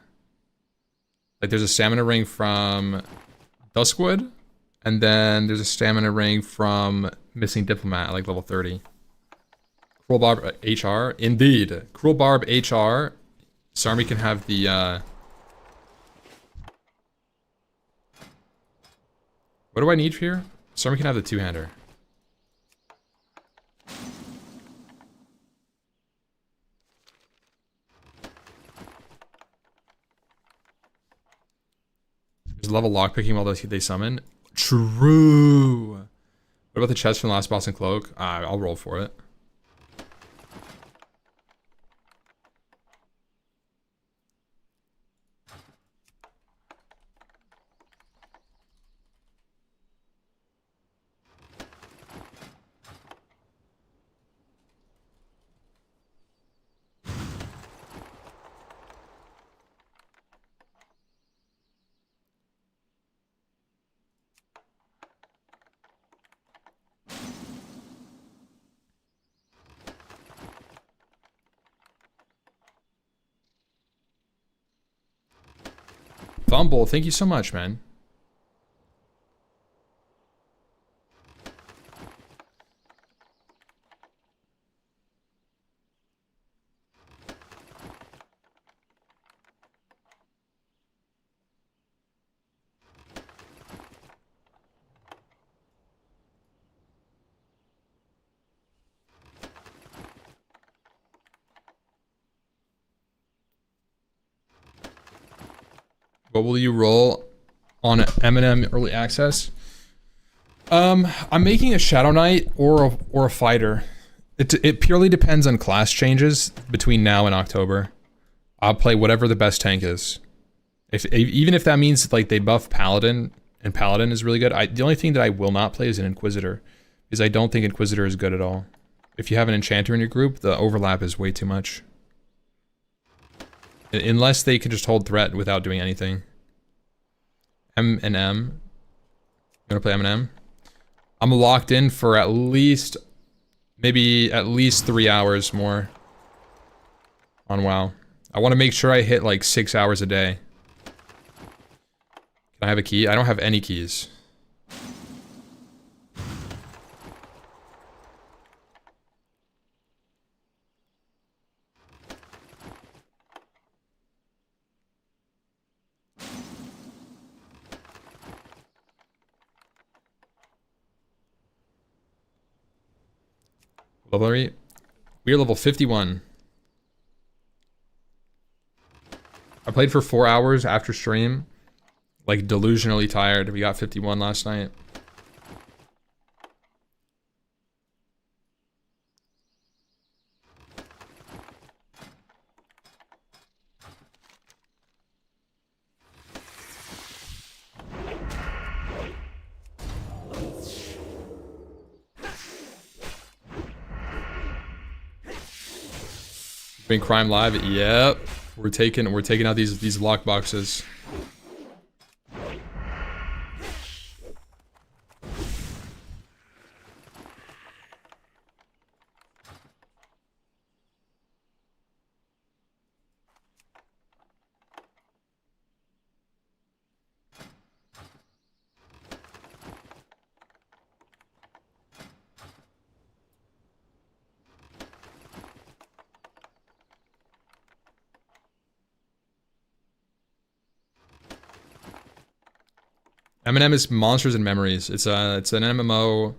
Like there's a stamina ring from Duskwood, and then there's a stamina ring from Missing Diplomat at like level 30. Cruel Barb HR, indeed. Cruel Barb HR. Sarmy can have the. What do I need for here? Sarmy can have the two-hander. There's level lockpicking while they summon. True. What about the chest from the last boss and cloak? I'll roll for it. Bumble, thank you so much, man. What will you roll on M&M Early Access? I'm making a Shadow Knight or a fighter. It purely depends on class changes between now and October. I'll play whatever the best tank is. Even if that means like they buff Paladin and Paladin is really good. The only thing that I will not play is an Inquisitor, because I don't think Inquisitor is good at all. If you have an Enchanter in your group, the overlap is way too much. Unless they can just hold threat without doing anything. M and M. You wanna play M&M? I'm locked in for at least, maybe at least 3 hours more on WoW. I want to make sure I hit like 6 hours a day. Can I have a key? I don't have any keys. Level 8. We are level 51. I played for 4 hours after stream. Like delusionally tired. We got 51 last night. Been crime live. Yep. We're taking out these lock boxes. M&M is Monsters and Memories. It's an MMO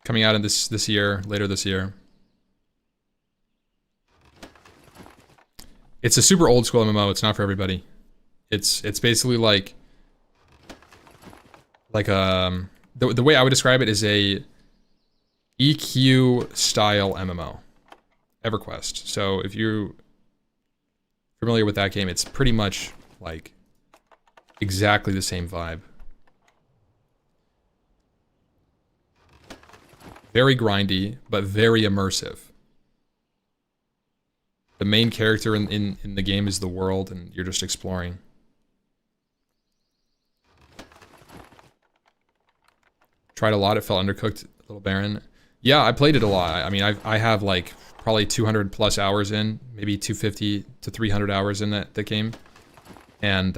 coming out in this year, later this year. It's a super old school MMO. It's not for everybody. It's basically like the way I would describe it is a EQ style MMO, EverQuest. So if you're familiar with that game, it's pretty much like exactly the same vibe. Very grindy, but very immersive. The main character in the game is the world, and you're just exploring. Tried a lot, it felt undercooked, Little Baron. Yeah, I played it a lot. I mean, I have like probably 200 plus hours in, maybe 250 to 300 hours in that game. And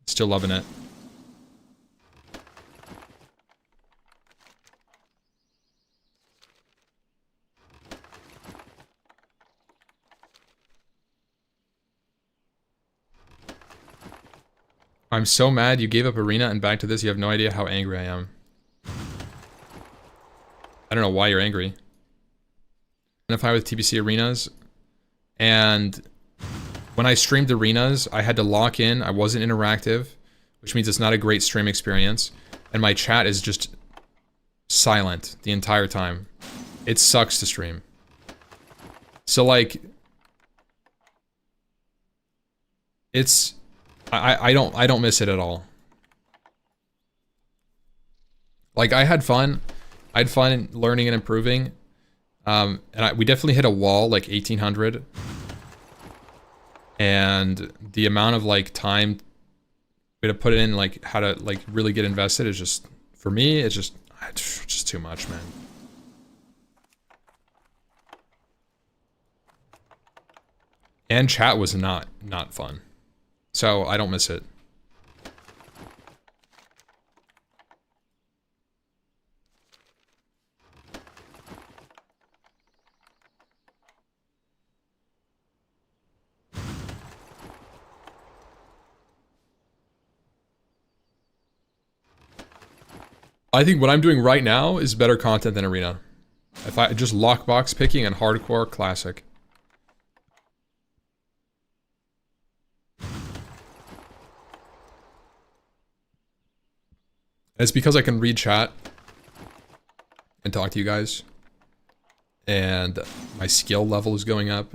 still loving it. I'm so mad you gave up Arena and back to this. You have no idea how angry I am. I don't know why you're angry. Identify with TBC Arenas, and when I streamed Arenas, I had to lock in. I wasn't interactive, which means it's not a great stream experience, and my chat is just silent the entire time. It sucks to stream. So like, it's I don't miss it at all. Like, I had fun. I had fun learning and improving. And we definitely hit a wall, like 1800. And the amount of like time we had to put in, like how to like really get invested is just, for me, it's just too much, man. And chat was not fun. So I don't miss it. I think what I'm doing right now is better content than Arena. If I just lockbox picking and hardcore classic. It's because I can read chat and talk to you guys. And my skill level is going up.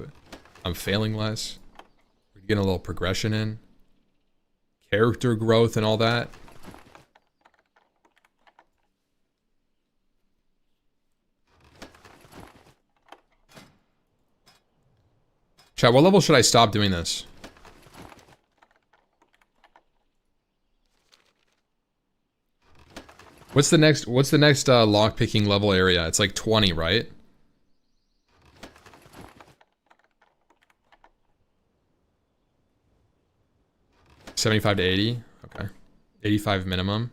I'm failing less. We're getting a little progression in. Character growth and all that. Chat, what level should I stop doing this? What's the next lock picking level area? It's like 20, right? $75 to 80? Okay. 85 minimum.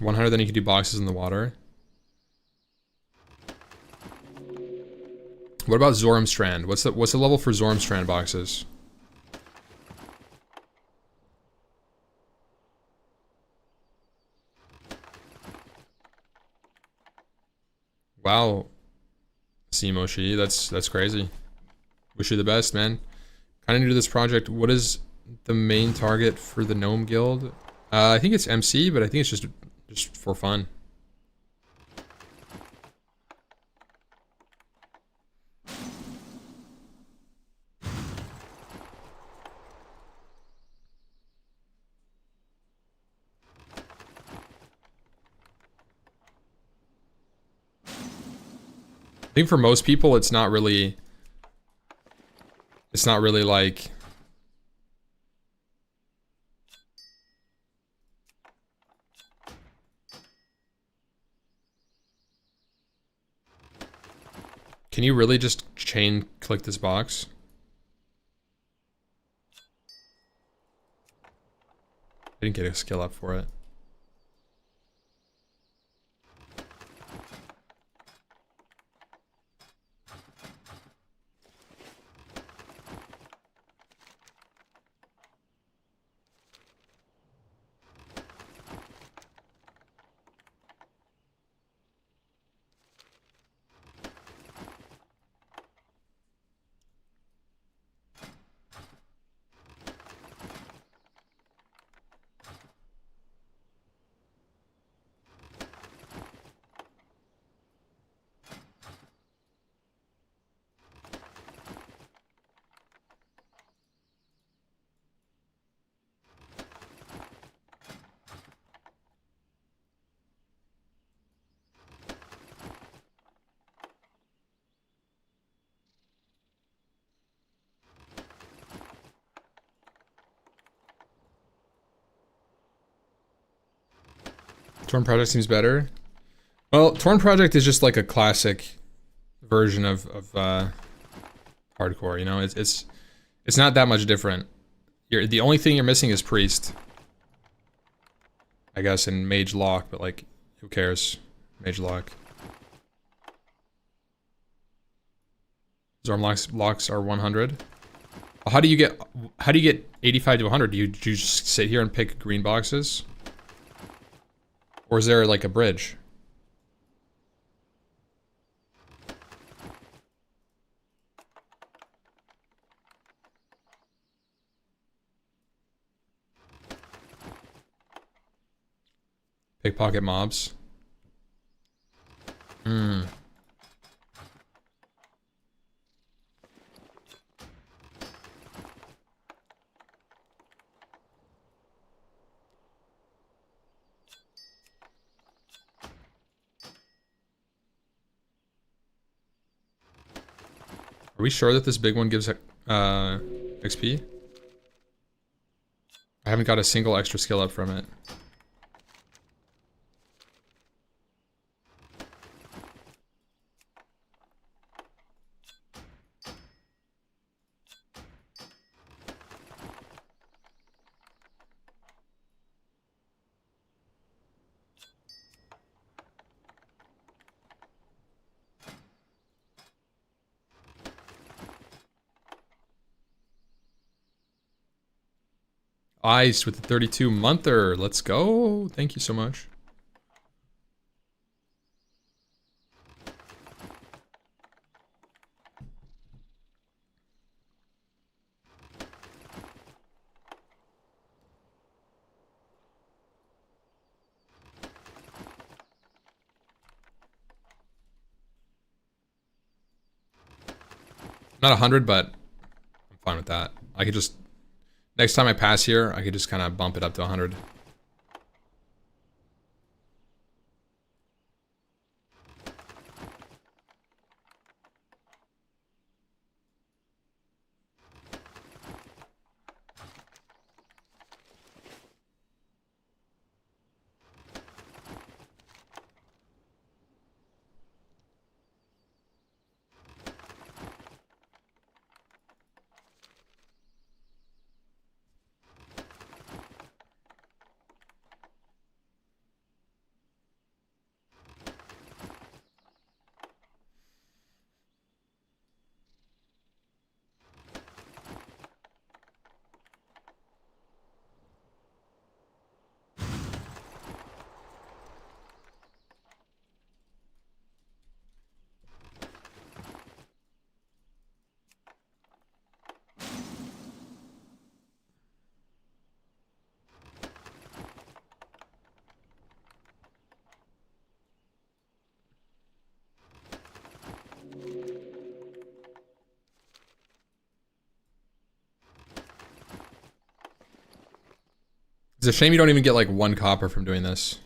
$100, then you can do boxes in the water. What about Zormstrand? What's the level for Zormstrand boxes? Wow, Simoshi, that's crazy. Wish you the best, man. Kind of new to this project. What is the main target for the Gnome Guild? I think it's MC, but I think it's just for fun. I think for most people, it's not really like can you really just chain click this box? I didn't get a skill up for it. Torn Project seems better. Well, Torn Project is just like a classic version of hardcore. You know, it's not that much different. The only thing you're missing is Priest, I guess, and Mage Lock. But like, who cares? Mage Lock. Zorm locks are 100. How do you get 85 to 100? Do you just sit here and pick green boxes? Or is there like a bridge? Pickpocket mobs. Hmm. Are we sure that this big one gives XP? I haven't got a single extra skill up from it. Ice with the 32 monther. Let's go. Thank you so much. Not 100, but I'm fine with that. I could just, next time I pass here, I could just kind of bump it up to 100. It's a shame you don't even get like 1 copper from doing this.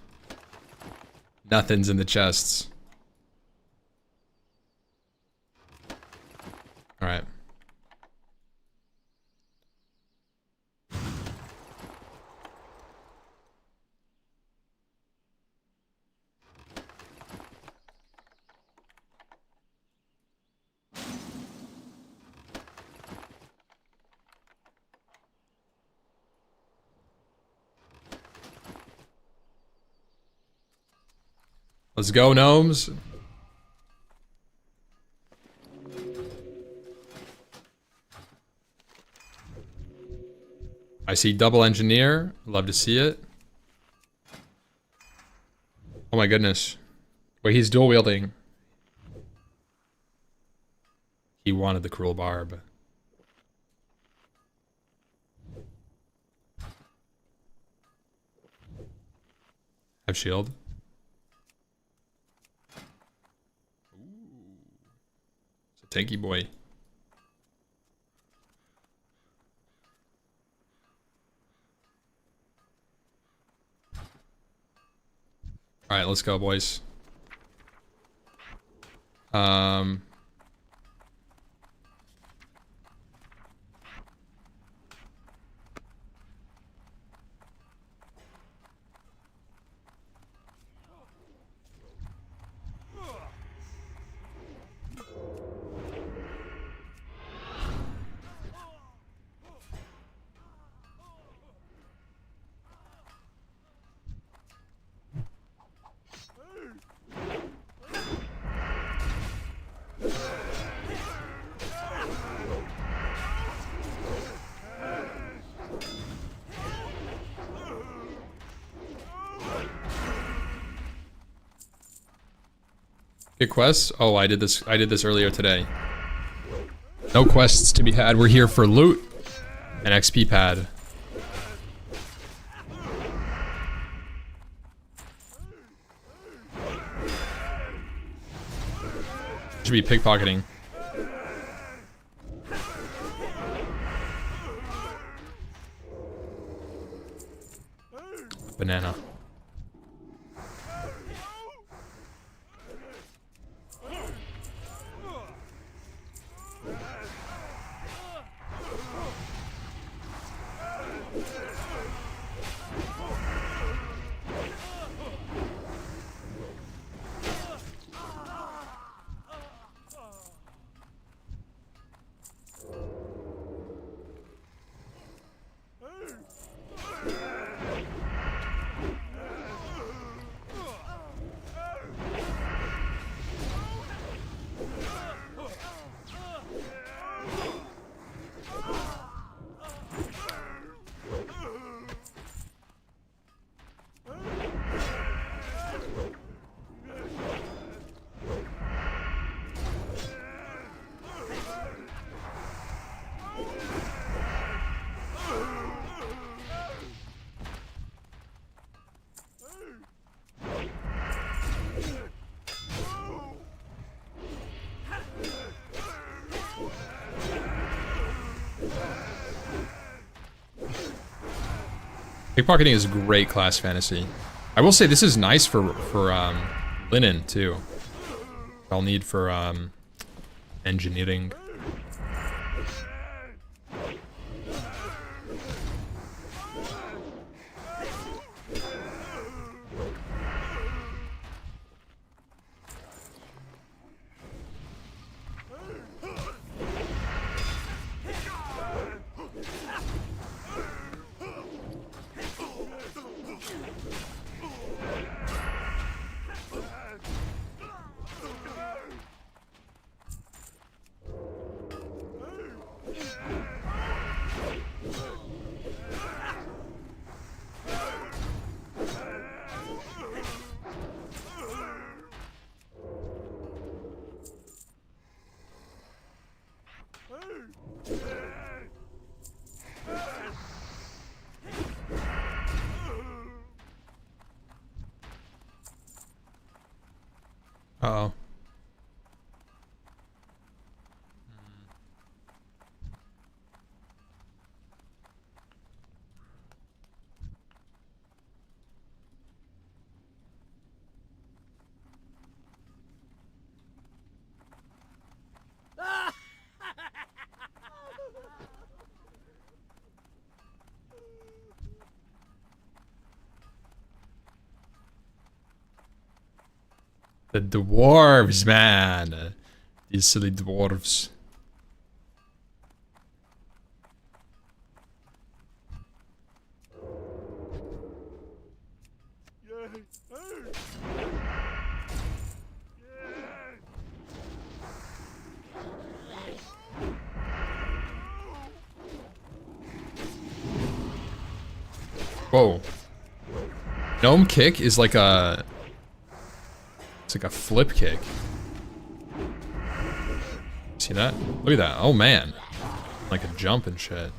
Nothing's in the chests. Alright. Let's go, gnomes. I see double engineer. Love to see it. Oh my goodness. Wait, he's dual wielding. He wanted the cruel barb. Have shield. It's a tanky boy. Alright, let's go, boys. Get quests? Oh, I did this earlier today. No quests to be had. We're here for loot and XP pad. Should be pickpocketing. Banana. Pickpocketing is great class fantasy. I will say this is nice for linen too. I'll need for engineering. Uh-oh. The dwarves, man. These silly dwarves. Whoa. Gnome kick is like a... It's like a flip kick. See that? Look at that. Oh man. Like a jump and shit.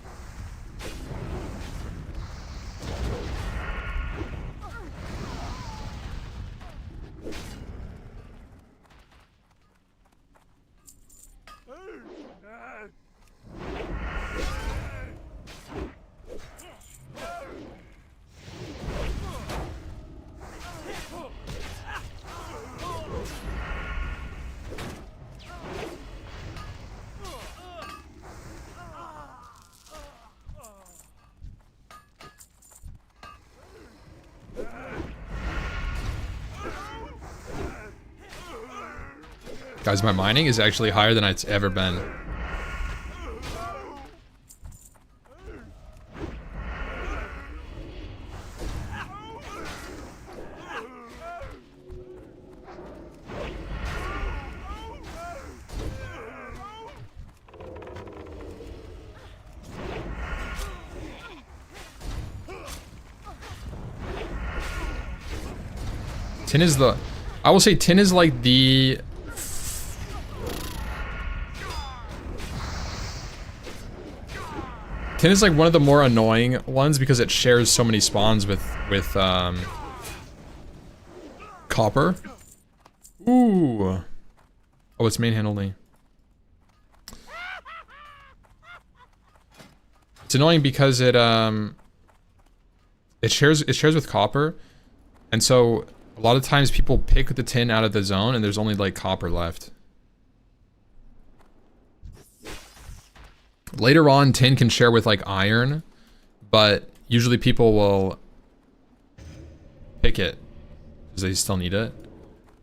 Guys, my mining is actually higher than it's ever been. Tin is the... I will say tin is like the... Tin is like one of the more annoying ones because it shares so many spawns with copper. Ooh. Oh, it's main hand only. It's annoying because it shares with copper, and so a lot of times people pick the tin out of the zone and there's only like copper left. Later on, tin can share with like iron, but usually people will pick it because they still need it.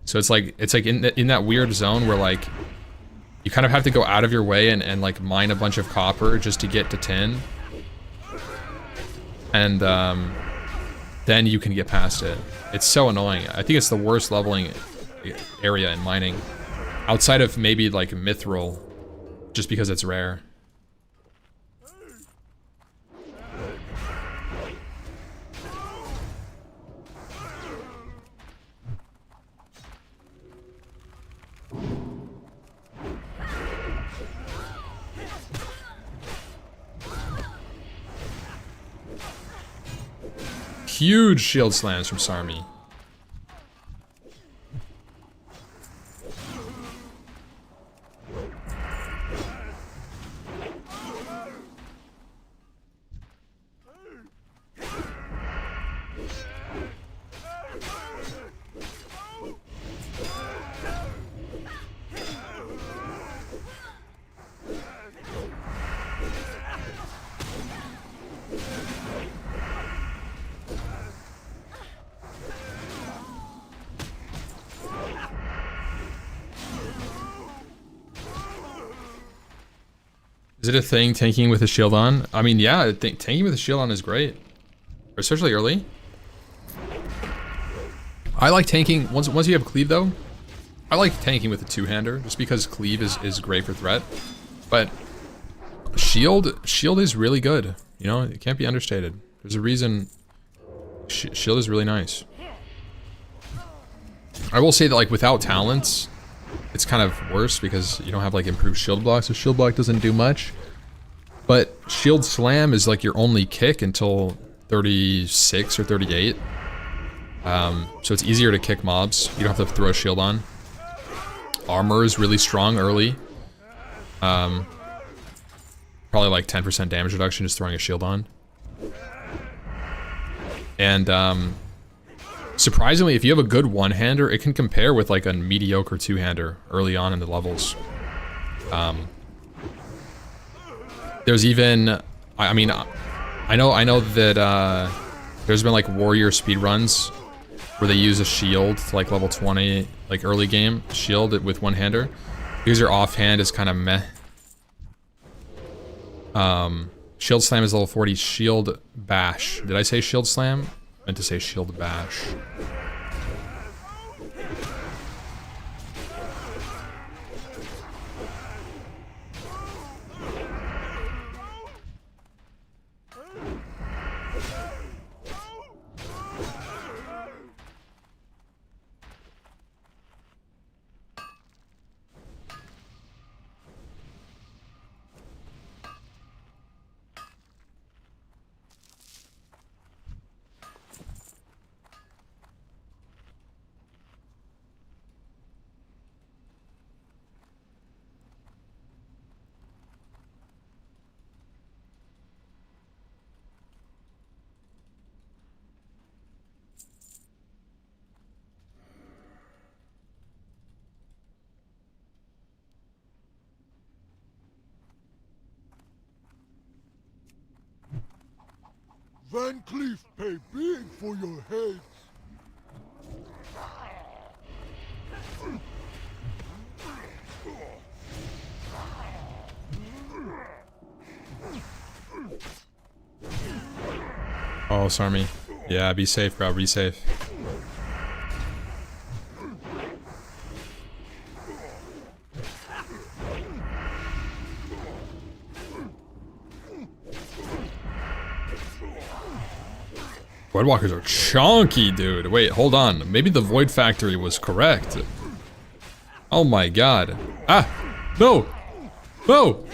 So it's like in that weird zone where like you kind of have to go out of your way and like mine a bunch of copper just to get to tin, and then you can get past it. It's so annoying. I think it's the worst leveling area in mining, outside of maybe like mithril, just because it's rare. Huge shield slams from Sarmi. Is it a thing, tanking with a shield on? I mean, yeah, I think tanking with a shield on is great. Especially early. I like tanking, once you have cleave though, I like tanking with a two-hander, just because cleave is great for threat. But shield is really good. You know, it can't be understated. There's a reason shield is really nice. I will say that like without talents, it's kind of worse because you don't have like improved shield block, so shield block doesn't do much. But shield slam is like your only kick until 36 or 38. So it's easier to kick mobs. You don't have to throw a shield on. Armor is really strong early. Probably like 10% damage reduction just throwing a shield on. And surprisingly, if you have a good one-hander, it can compare with like a mediocre two-hander early on in the levels. There's even, I mean, I know that there's been like warrior speedruns where they use a shield to like level 20, like early game shield with one-hander. Because your offhand is kind of meh. Shield slam is level 40. Shield bash. Did I say shield slam? I meant to say shield bash. Van Cleef pay big for your heads. Oh, Sarmy. Yeah, be safe, bro. Be safe. Voidwalkers are chunky, dude. Wait, hold on. Maybe the Void Factory was correct. Oh my god. Ah! No! No!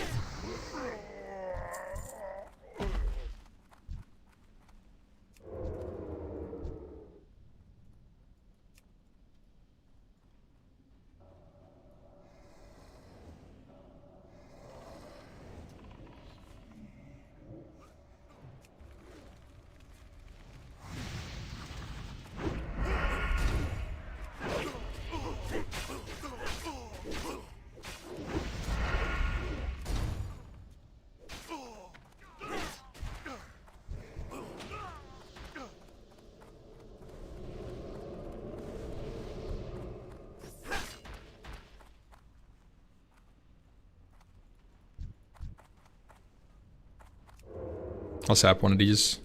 I'll sap one of these.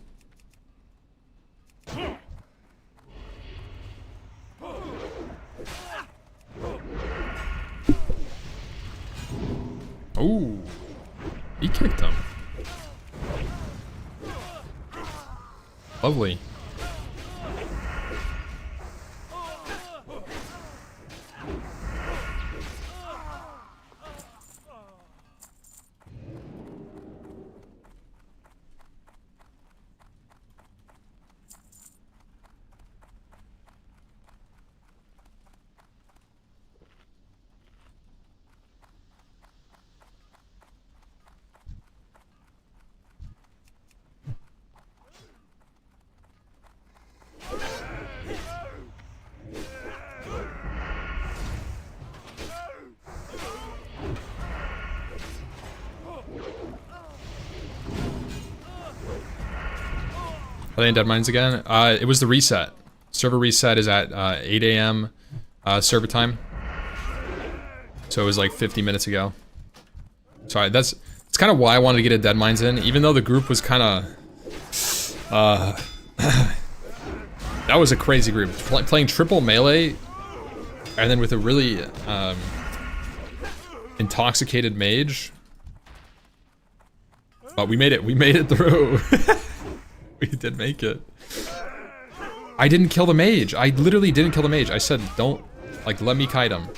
Oh, he kicked him. Lovely. Are they in Deadmines again? It was the reset. Server reset is at 8 a.m. Server time. So it was like 50 minutes ago. Sorry, it's kind of why I wanted to get a Deadmines in, even though the group was kind of, that was a crazy group. Playing triple melee, and then with a really intoxicated mage. But we made it through. We did make it. I didn't kill the mage. I literally didn't kill the mage. I said, don't, like, let me kite him.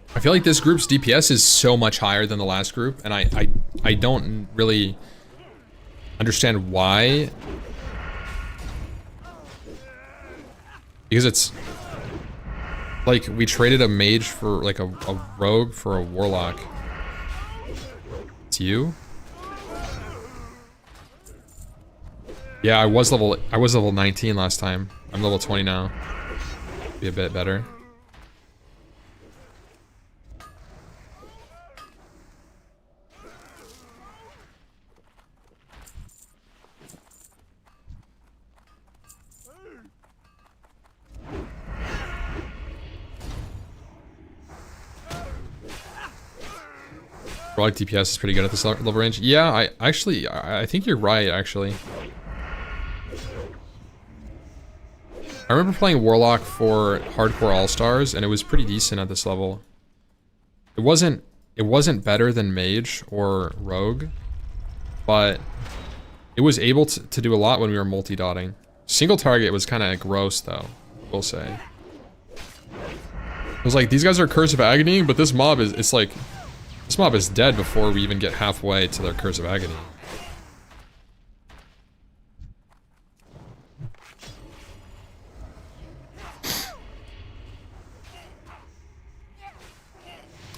I feel like this group's DPS is so much higher than the last group, and I don't really understand why. Because it's like we traded a mage for like a rogue for a warlock. It's you? Yeah, I was level 19 last time. I'm level 20 now. Be a bit better. Warlock DPS is pretty good at this level range. Yeah, I think you're right, actually. I remember playing Warlock for Hardcore All-Stars, and it was pretty decent at this level. It wasn't better than Mage or Rogue, but it was able to do a lot when we were multi-dotting. Single target was kind of gross, though, I will say. I was like, these guys are Curse of Agony, but this mob is, it's like... This mob is dead before we even get halfway to their Curse of Agony.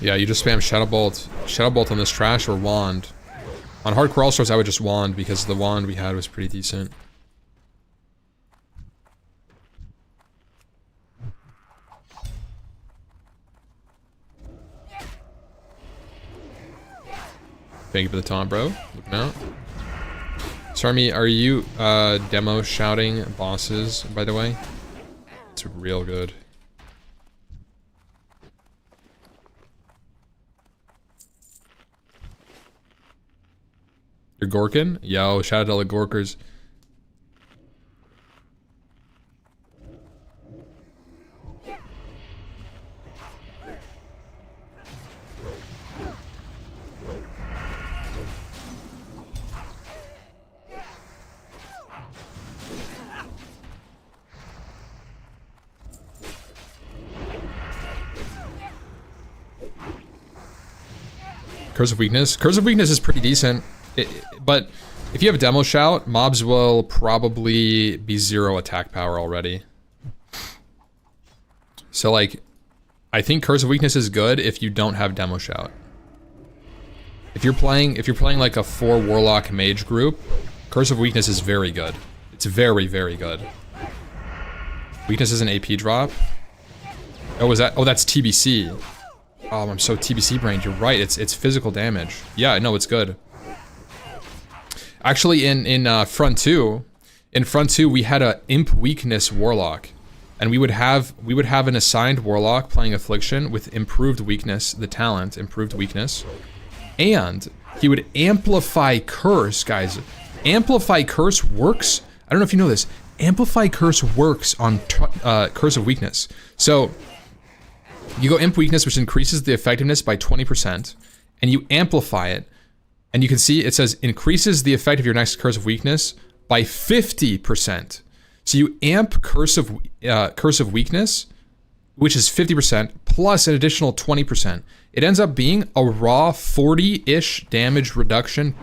Yeah, you just spam Shadow Bolt. Shadow Bolt on this trash or Wand. On Hardcore All-Stars, I would just Wand because the Wand we had was pretty decent. Thank you for the taunt, bro. Looking out. Sarmi, are you demo shouting bosses, by the way? It's real good. You're Gorkin? Yo, shout out to all the Gorkers. Curse of Weakness. Curse of Weakness is pretty decent, but if you have a demo shout, mobs will probably be 0 attack power already. So like, I think Curse of Weakness is good if you don't have demo shout. If you're playing like a 4 warlock mage group, Curse of Weakness is very good. It's very, very good. Weakness is an AP drop. Oh, is that? Oh, that's TBC. Oh, I'm so TBC brained. You're right. It's physical damage. Yeah, no, it's good. Actually, in front two, we had a imp weakness warlock, and we would have an assigned warlock playing affliction with improved weakness, the talent improved weakness, and he would amplify curse, guys. Amplify curse works. I don't know if you know this. Amplify curse works on curse of weakness. So. You go Imp Weakness, which increases the effectiveness by 20%, and you amplify it, and you can see it says increases the effect of your next Curse of Weakness by 50%. So you amp Curse of Weakness, which is 50%, plus an additional 20%. It ends up being a raw 40-ish damage reduction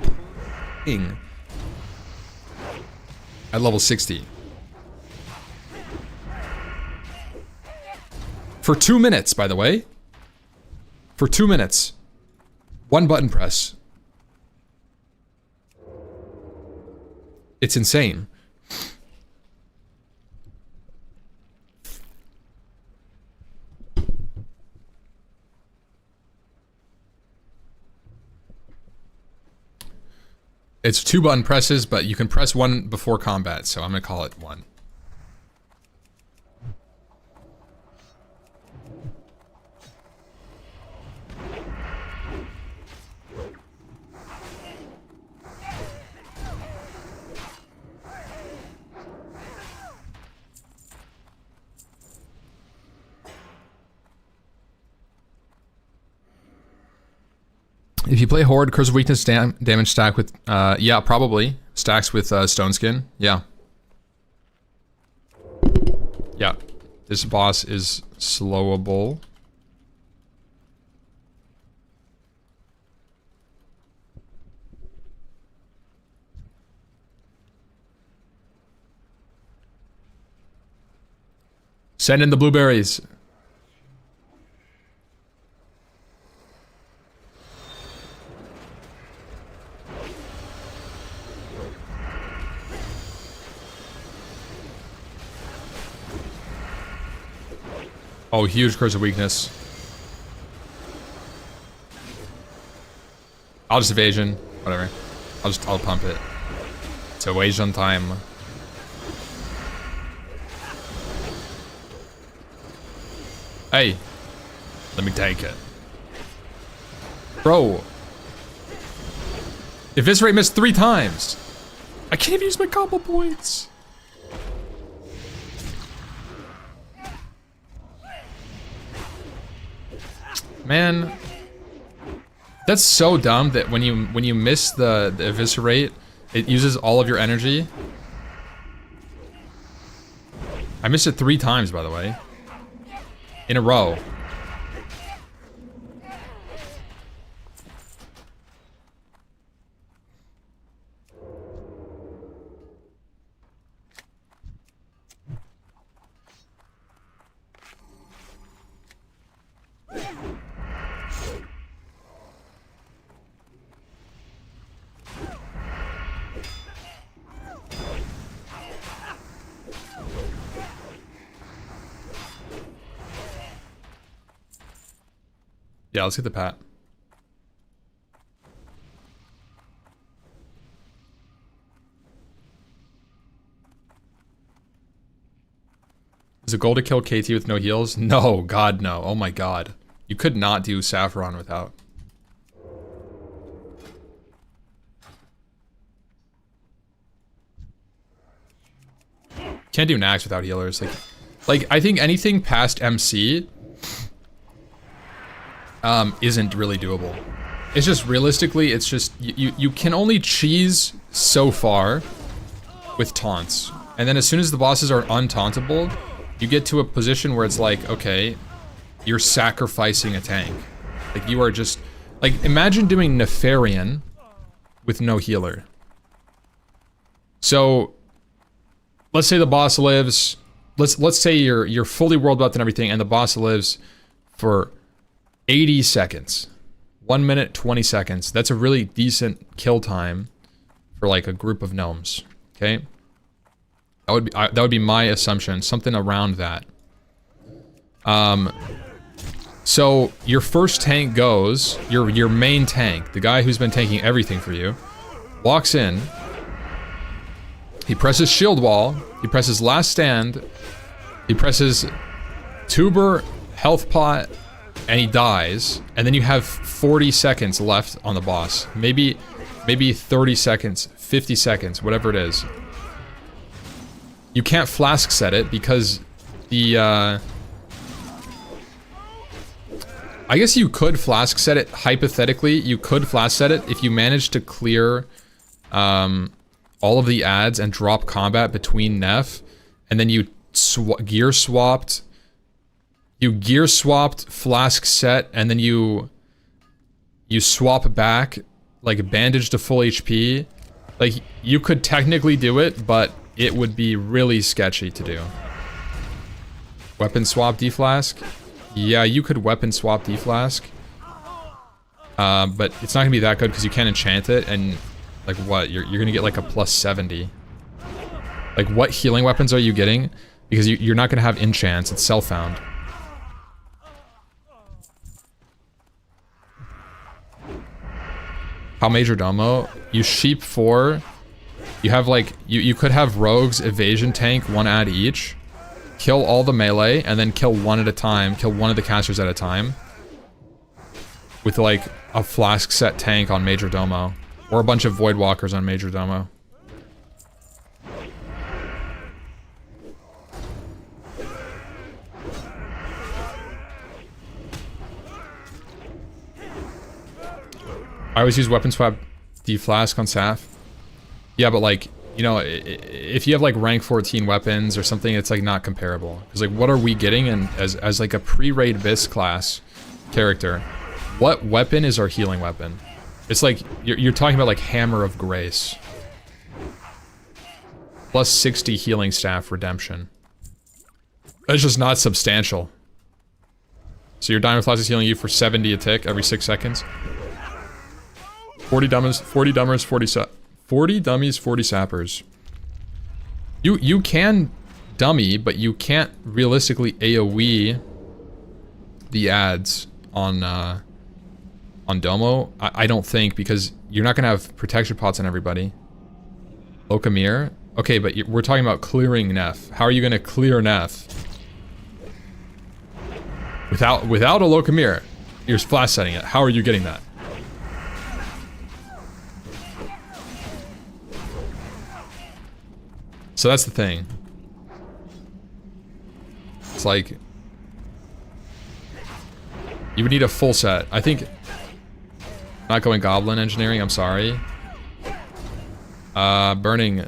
at level 60. For 2 minutes, by the way. For 2 minutes. 1 button press. It's insane. It's 2 button presses, but you can press 1 before combat, so I'm gonna call it 1. If you play Horde, Curse of Weakness damage stack with, yeah, probably. Stacks with Stone Skin, yeah. Yeah, this boss is slowable. Send in the blueberries. Oh, huge Curse of Weakness. I'll just evasion. Whatever. I'll pump it. It's evasion time. Hey. Let me take it. Bro. Eviscerate missed 3 times. I can't even use my combo points. Man, that's so dumb that when you miss the eviscerate, it uses all of your energy. I missed it 3 times, by the way, in a row. Yeah, let's get the pat. Is it goal to kill KT with no heals? No, God, no. Oh my God. You could not do Saffron without. Can't do Nax without healers. Like I think anything past MC isn't really doable. It's just realistically, it's just you can only cheese so far with taunts, and then as soon as the bosses are untauntable, you get to a position where it's like, okay, you're sacrificing a tank. Like you are just like, imagine doing Nefarian with no healer. So let's say the boss lives. Let's say you're fully world buffed and everything, and the boss lives for 80 seconds. 1 minute, 20 seconds. That's a really decent kill time for like a group of gnomes. Okay? That would be my assumption. Something around that. So your first tank goes, your main tank, the guy who's been tanking everything for you, walks in. He presses shield wall. He presses last stand. He presses tuber, health pot, and he dies, and then you have 40 seconds left on the boss. Maybe 30 seconds, 50 seconds, whatever it is. You can't flask set it because the, I guess you could flask set it, hypothetically, you could flask set it if you managed to clear, all of the ads and drop combat between Nef, and then you gear swapped, flask set, and then you swap back, like bandage to full HP. Like, you could technically do it, but it would be really sketchy to do. Weapon swap deflask? Yeah, you could weapon swap deflask. But it's not gonna be that good because you can't enchant it, and like what? You're gonna get like a plus 70. Like, what healing weapons are you getting? Because you're not gonna have enchants, it's self-found. how Major Domo, you sheep 4, you have like, you could have rogues, evasion tank, 1 ad each, kill all the melee, and then kill one at a time, kill one of the casters at a time, with like a flask set tank on Major Domo, or a bunch of Void Walkers on Major Domo. I always use weapon swap D-Flask on Saf. Yeah, but like, you know, if you have like rank 14 weapons or something, it's like not comparable. Because like, what are we getting in as like a pre-raid Bis class character? What weapon is our healing weapon? It's like, you're talking about like Hammer of Grace. Plus 60 healing staff redemption. That's just not substantial. So your Diamond Flask is healing you for 70 a tick every 6 seconds. 40 dummies, 40 dummers, 40 dummies, 40 sappers. You can dummy, but you can't realistically AoE the ads on Domo. I don't think, because you're not gonna have protection pots on everybody. Lokamir? Okay, but we're talking about clearing Neff. How are you gonna clear Neff? Without a Lokamir, you're flash setting it. How are you getting that? So that's the thing. It's like, you would need a full set. I think, not going Goblin Engineering, I'm sorry. Burning.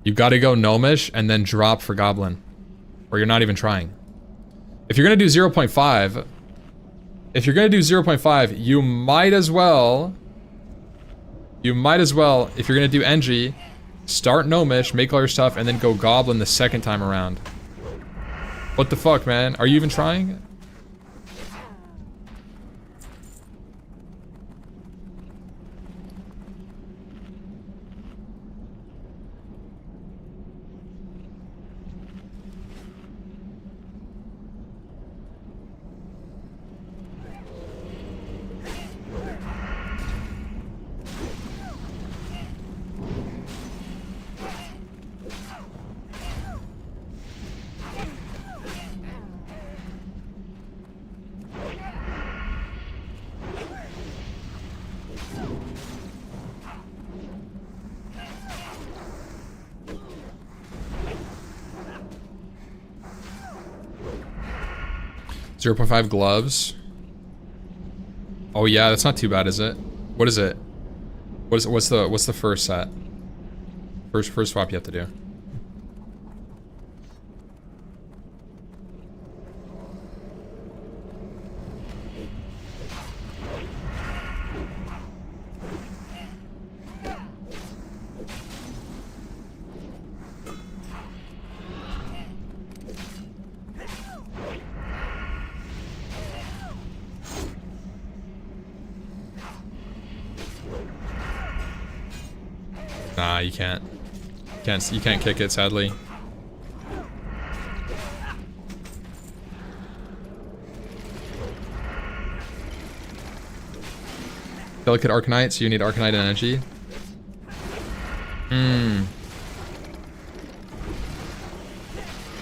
You gotta go Gnomish and then drop for Goblin. Or you're not even trying. If you're gonna do 0.5, you might as well, if you're gonna do Engie, start Gnomish, make all your stuff, and then go Goblin the second time around. What the fuck, man? Are you even trying? .5 gloves. Oh yeah, that's not too bad, is it? What is it? What's the first set? First swap you have to do. Nah, you can't. You can't kick it, sadly. Delicate Arcanite, so you need Arcanite energy.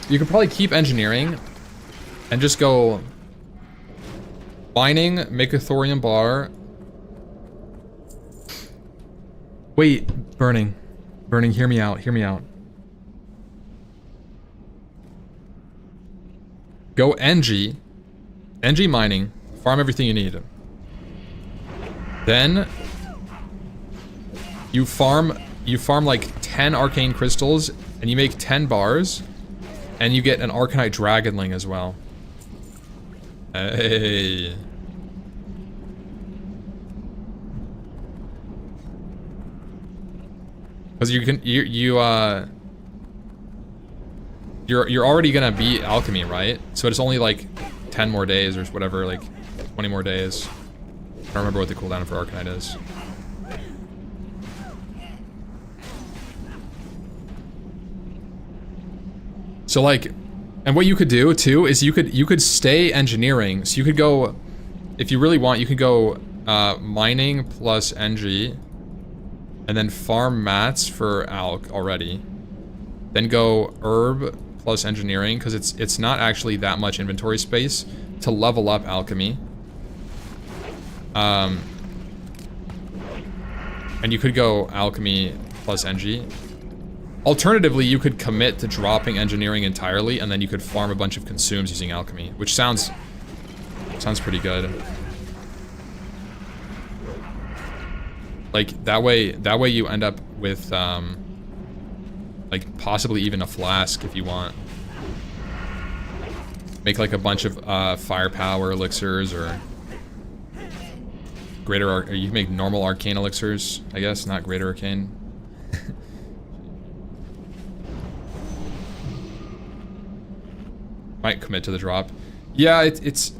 You could probably keep engineering and just go mining, make a thorium bar. Wait, burning, hear me out. Go Engie mining, farm everything you need. Then you farm like 10 arcane crystals and you make 10 bars and you get an Arcanite Dragonling as well. Hey. Because you're already gonna beat alchemy, right? So it's only like 10 more days or whatever, like 20 more days. I don't remember what the cooldown for Arcanite is. So like, and what you could do too is you could stay engineering. So you could go if you really want, you could go mining plus NG, and then farm mats for alch already. Then go herb plus engineering, because it's not actually that much inventory space to level up alchemy. And you could go alchemy plus NG. Alternatively, you could commit to dropping engineering entirely, and then you could farm a bunch of consumes using alchemy, which sounds pretty good. Like that way you end up with like possibly even a flask if you want. Make like a bunch of firepower elixirs or greater you can make normal arcane elixirs, I guess, not greater arcane. Might commit to the drop. Yeah, it's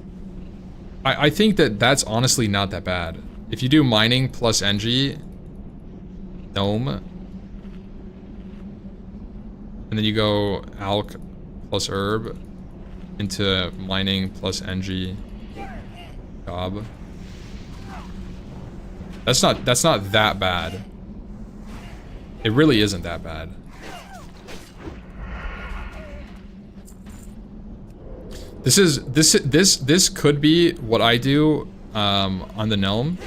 I think that's honestly not that bad. If you do mining plus NG, Gnome, and then you go alch plus herb into mining plus NG job. That's not that bad. It really isn't that bad. This could be what I do on the Gnome,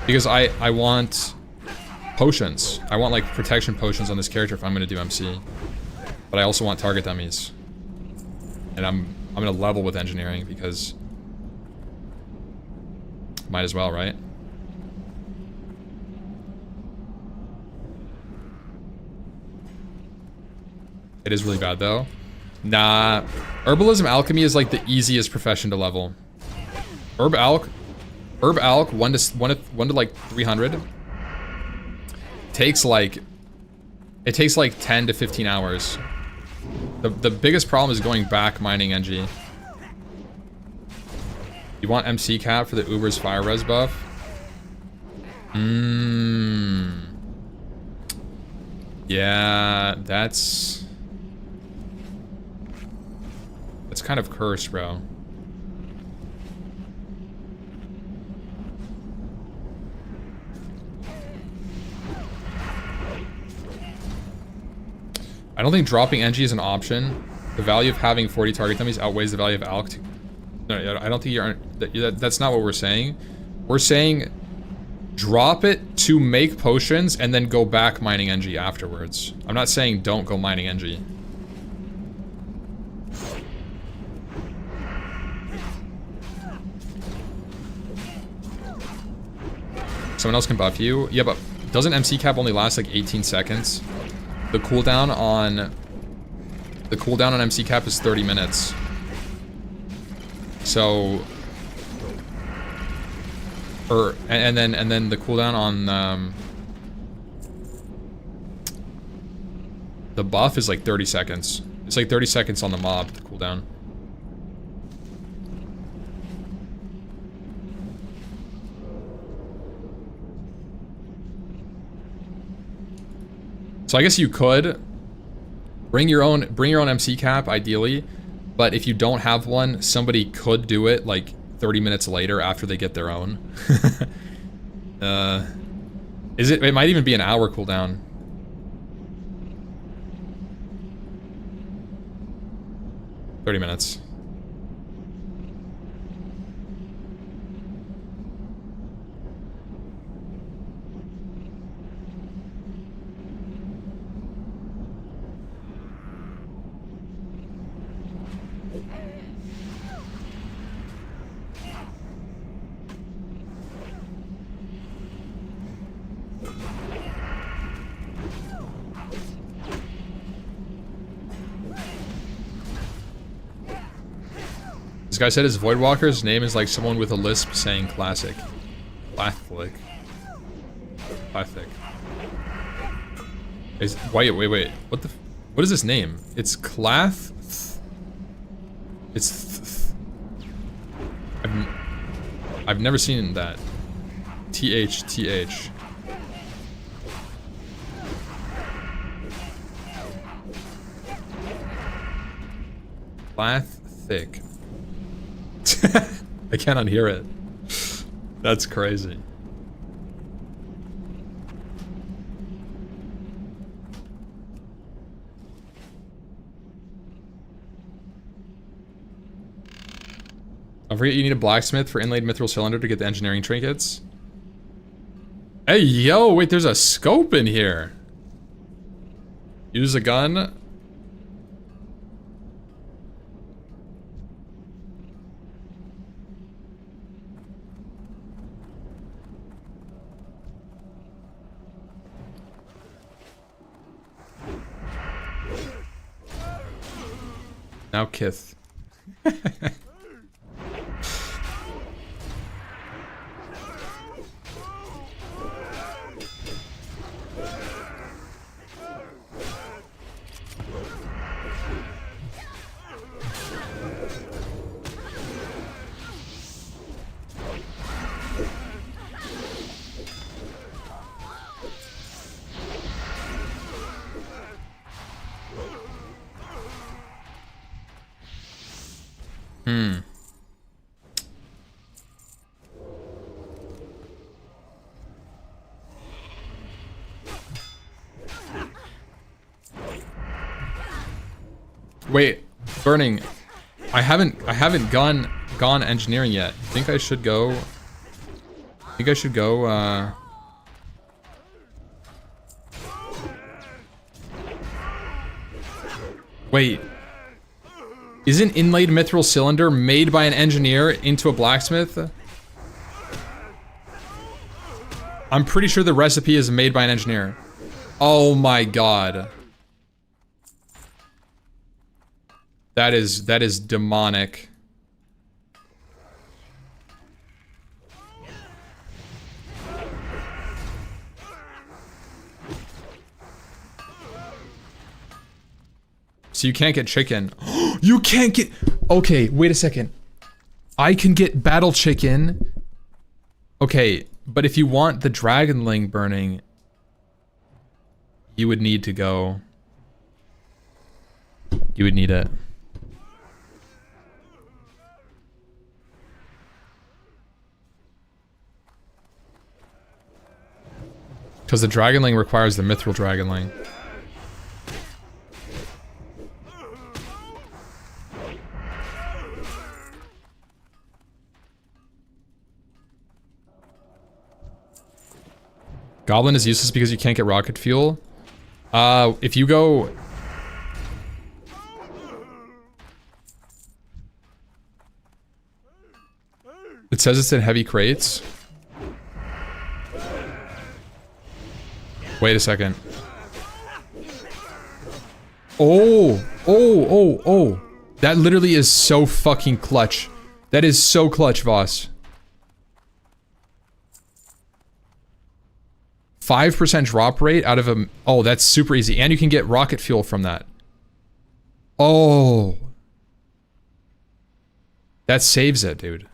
because I want potions. I want like protection potions on this character if I'm gonna do MC, but I also want target dummies, and I'm gonna level with engineering because might as well, right? It is really bad though. Nah, herbalism alchemy is like the easiest profession to level. Herb alch 1 to like 300 takes like 10 to 15 hours. The biggest problem is going back mining NG. You want MC cap for the Uber's fire res buff? Yeah, that's kind of cursed, bro. I don't think dropping NG is an option. The value of having 40 target dummies outweighs the value of alch. No, I don't think that's not what we're saying. We're saying drop it to make potions and then go back mining NG afterwards. I'm not saying don't go mining NG. Someone else can buff you. Yeah, but doesn't MC cap only last like 18 seconds? The cooldown on MC cap is 30 minutes. So, and then the cooldown on the buff is like 30 seconds. It's like 30 seconds on the mob, the cooldown. So I guess you could bring your own MC cap ideally, but if you don't have one, somebody could do it like 30 minutes later after they get their own. It might even be an hour cooldown. $30 minutes. This guy said his Voidwalker's name is like someone with a lisp saying classic. Classic. Classic. Wait. What is this name? It's Clath. It's. I've never seen that. TH. Clath thick. I can't unhear it. That's crazy. I forget you need a blacksmith for inlaid mithril cylinder to get the engineering trinkets. Hey, yo, wait, there's a scope in here. Use a gun. Now Kith. Wait, burning. I haven't gone engineering yet. Think I should go. Wait. Isn't inlaid mithril cylinder made by an engineer into a blacksmith? I'm pretty sure the recipe is made by an engineer. Oh my god. That is demonic. So you can't get chicken. You can't get... Okay, wait a second. I can get battle chicken. Okay, but if you want the dragonling burning, you would need to go... You would need it. Because the dragonling requires the mithril dragonling. Goblin is useless because you can't get rocket fuel. If you go... It says it's in heavy crates. Wait a second. Oh. That literally is so fucking clutch. That is so clutch, Voss. 5% drop rate out of a... Oh, that's super easy. And you can get rocket fuel from that. Oh. That saves it, dude.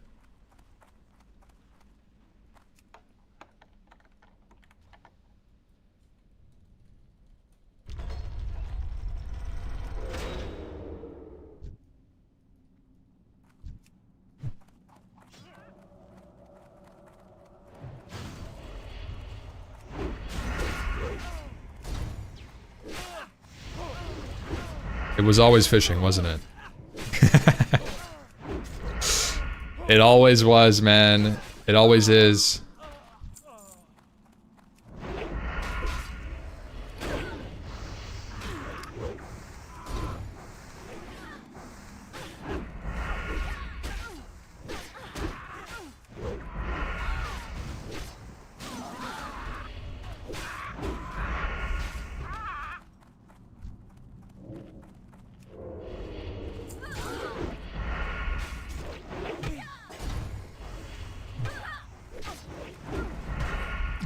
It was always fishing, wasn't it? It always was, man. It always is.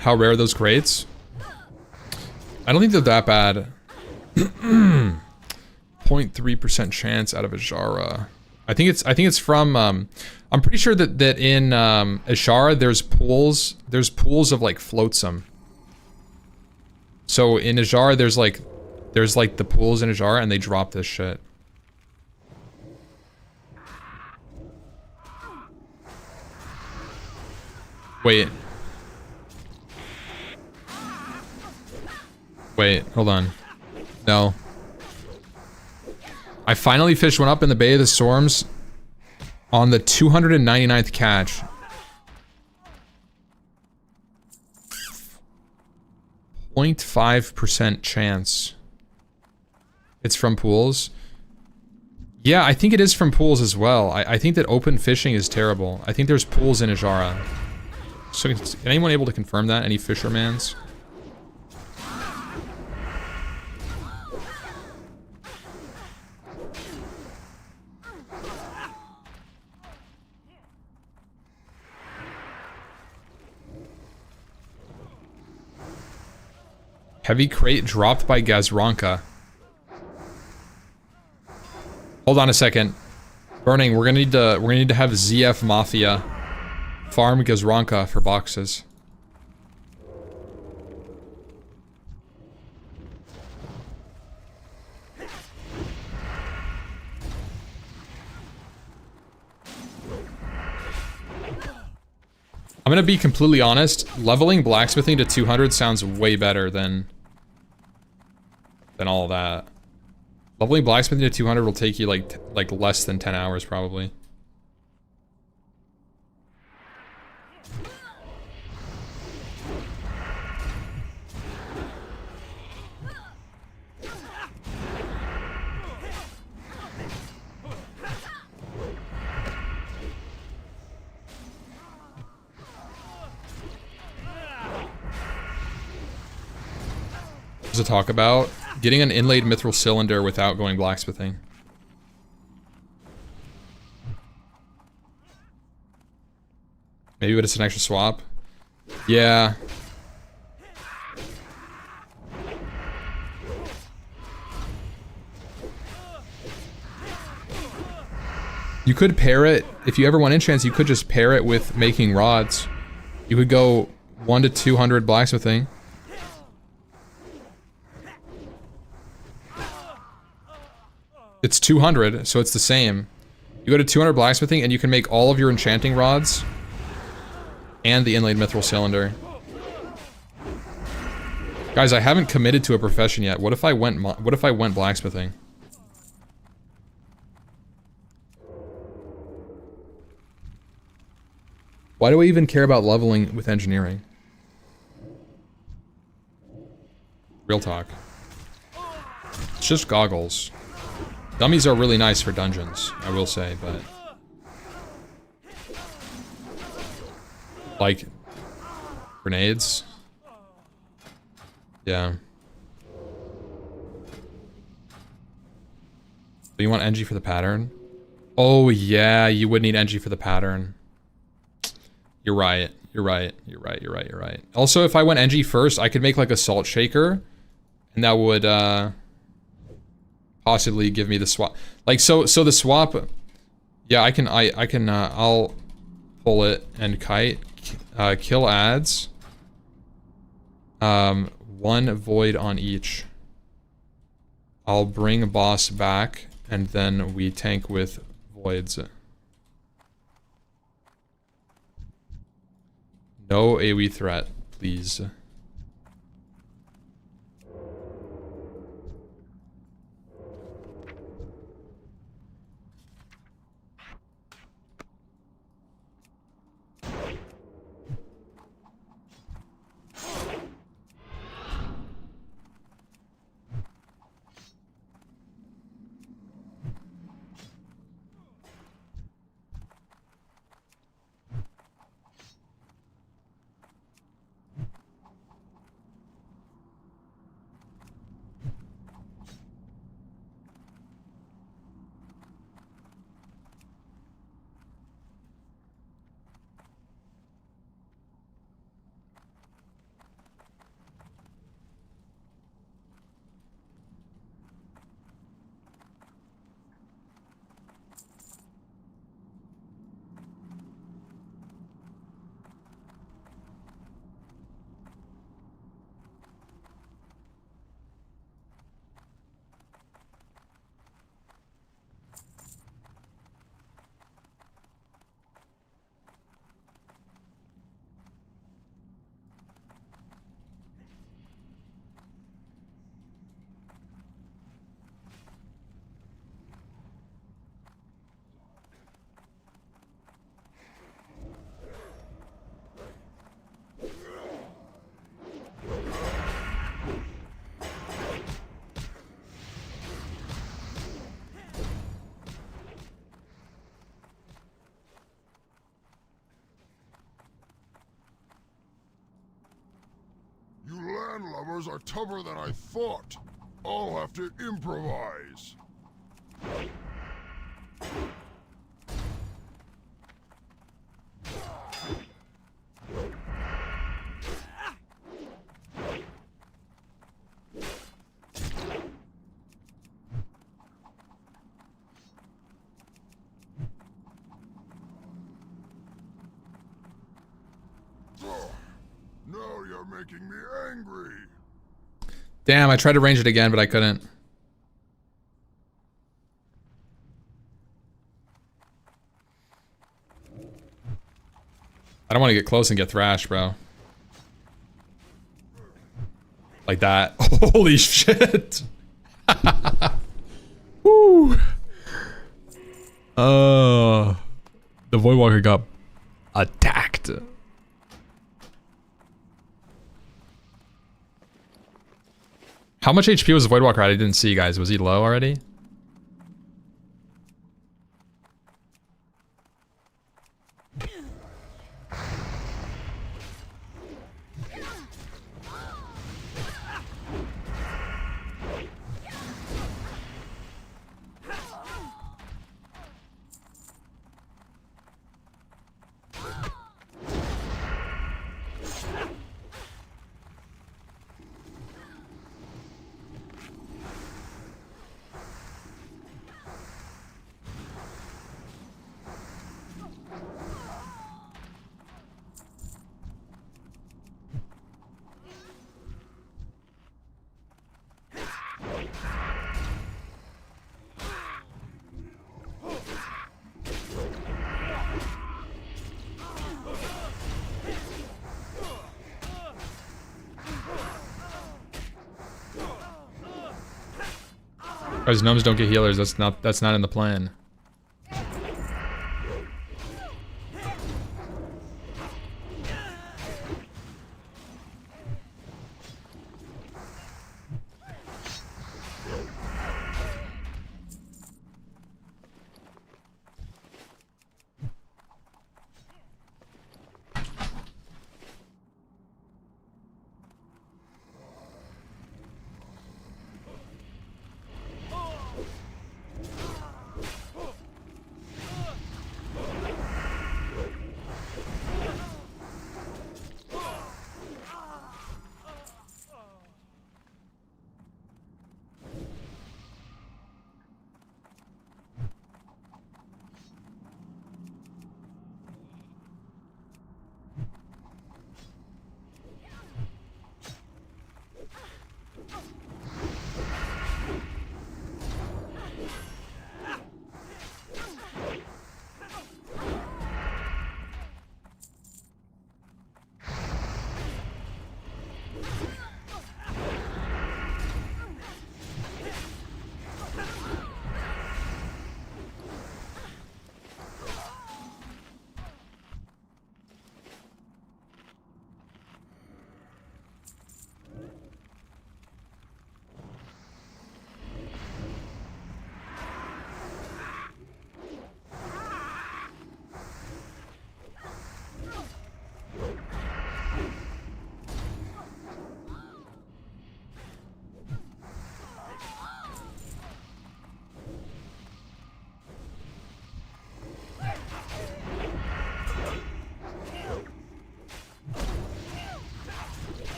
How rare are those crates? I don't think they're that bad. 0.3% chance out of Ajara. I think it's from I'm pretty sure that in Ajara there's pools of like flotsam. So in Ajara there's like the pools in Ajara and they drop this shit. Wait. Wait, hold on. No. I finally fished one up in the Bay of the Storms on the 299th catch. 0.5% chance. It's from pools. Yeah, I think it is from pools as well. I think that open fishing is terrible. I think there's pools in Ajara. So is anyone able to confirm that? Any fishermans? Heavy crate dropped by Gazronka. Hold on a second. Burning, we're gonna need to have ZF Mafia farm Gazronka for boxes. I'm gonna be completely honest, leveling blacksmithing to 200 sounds way better than all of that. Leveling blacksmithing to 200 will take you like less than 10 hours probably. To talk about getting an inlaid mithril cylinder without going blacksmithing. Maybe but it's an extra swap. Yeah. You could pair it, if you ever want enchants, you could just pair it with making rods. You could go 1 to 200 blacksmithing. It's 200, so it's the same. You go to 200 blacksmithing and you can make all of your enchanting rods and the inlaid mithril cylinder. Guys, I haven't committed to a profession yet. What if I went blacksmithing? Why do I even care about leveling with engineering? Real talk. It's just goggles. Dummies are really nice for dungeons, I will say, but... Like... Grenades? Yeah. So you want NG for the pattern? Oh yeah, you would need NG for the pattern. You're right, you're right, you're right, you're right, you're right. Also, if I went NG first, I could make like a salt shaker, and that would, possibly give me the swap. Like, so the swap, yeah, I'll pull it and kite, kill ads, 1 void on each. I'll bring a boss back, and then we tank with voids. No AoE threat, please. doors are tougher than I thought. I'll have to improvise. Now you're making me angry. Damn, I tried to range it again, but I couldn't. I don't want to get close and get thrashed, bro. Like that. Holy shit. Woo. The Voidwalker got attacked. How much HP was the Voidwalker at? I didn't see, guys. Was he low already? Guys, gnomes don't get healers. That's not in the plan.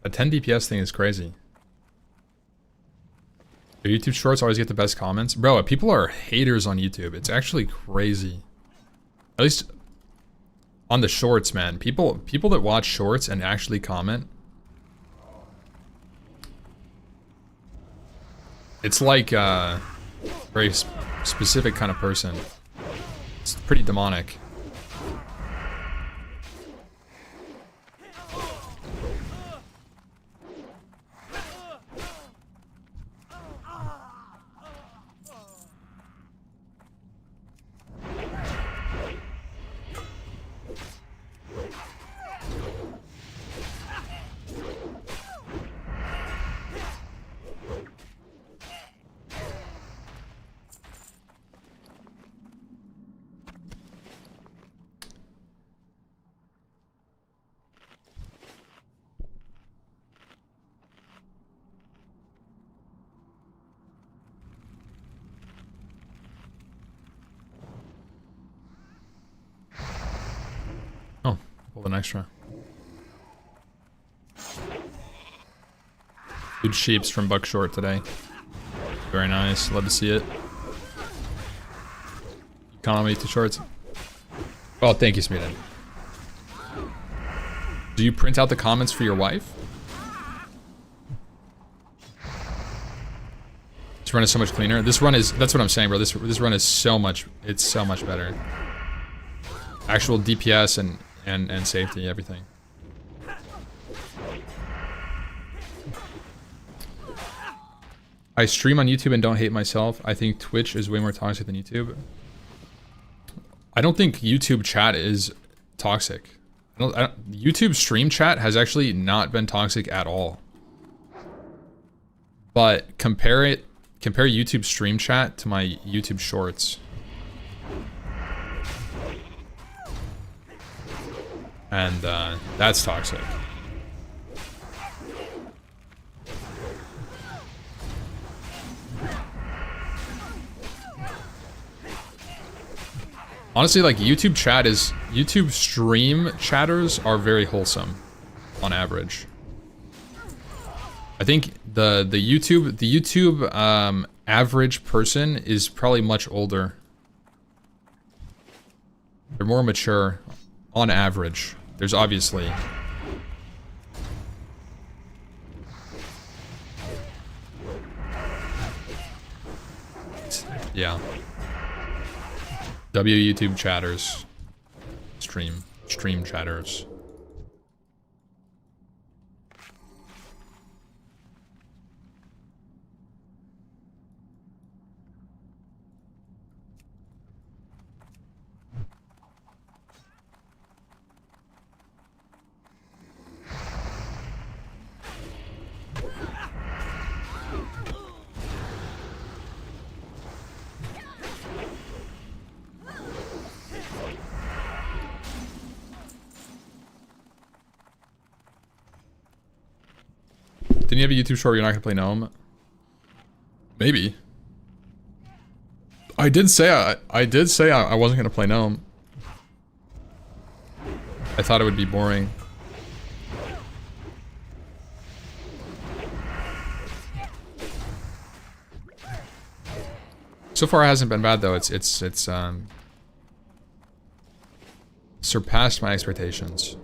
A 10 DPS thing is crazy. Your YouTube shorts always get the best comments. Bro, people are haters on YouTube. It's actually crazy. At least on the shorts, man. People that watch shorts and actually comment. It's like a very specific kind of person. It's pretty demonic. Pulled an extra. Good sheeps from Buckshort today. Very nice. Love to see it. Economy to shorts. Oh, thank you, Smeden. Do you print out the comments for your wife? This run is so much cleaner. This run is, that's what I'm saying, bro. This run is so much, it's so much better. Actual DPS and safety, everything. I stream on YouTube and don't hate myself. I think Twitch is way more toxic than YouTube. I don't think YouTube chat is toxic. YouTube stream chat has actually not been toxic at all. But compare YouTube stream chat to my YouTube shorts. And that's toxic. Honestly, like YouTube stream chatters are very wholesome on average. I think the YouTube average person is probably much older. They're more mature on average. There's obviously yeah. YouTube chatters. Stream chatters. Didn't you have a YouTube short where you're not gonna play Gnome? Maybe. I did say I wasn't gonna play Gnome. I thought it would be boring. So far it hasn't been bad though. It's surpassed my expectations.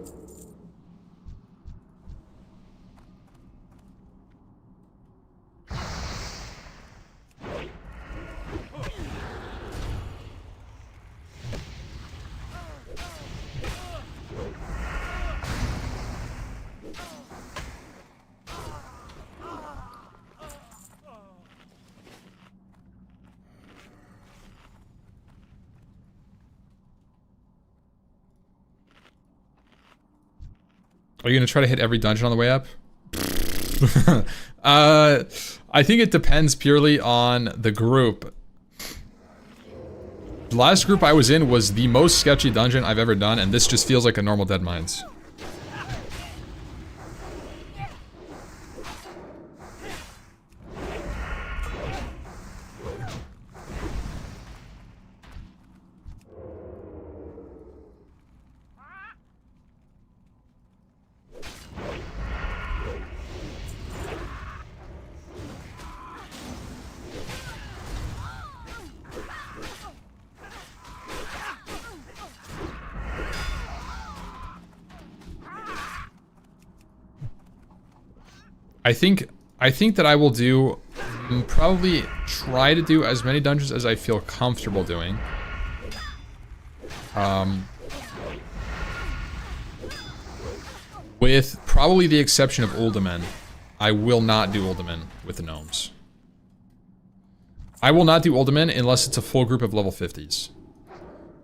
Are you gonna try to hit every dungeon on the way up? I think it depends purely on the group. The last group I was in was the most sketchy dungeon I've ever done, and this just feels like a normal Deadmines. I think that I will do probably try to do as many dungeons as I feel comfortable doing. With probably the exception of Uldaman. I will not do Uldaman with the gnomes. I will not do Uldaman unless it's a full group of level 50s.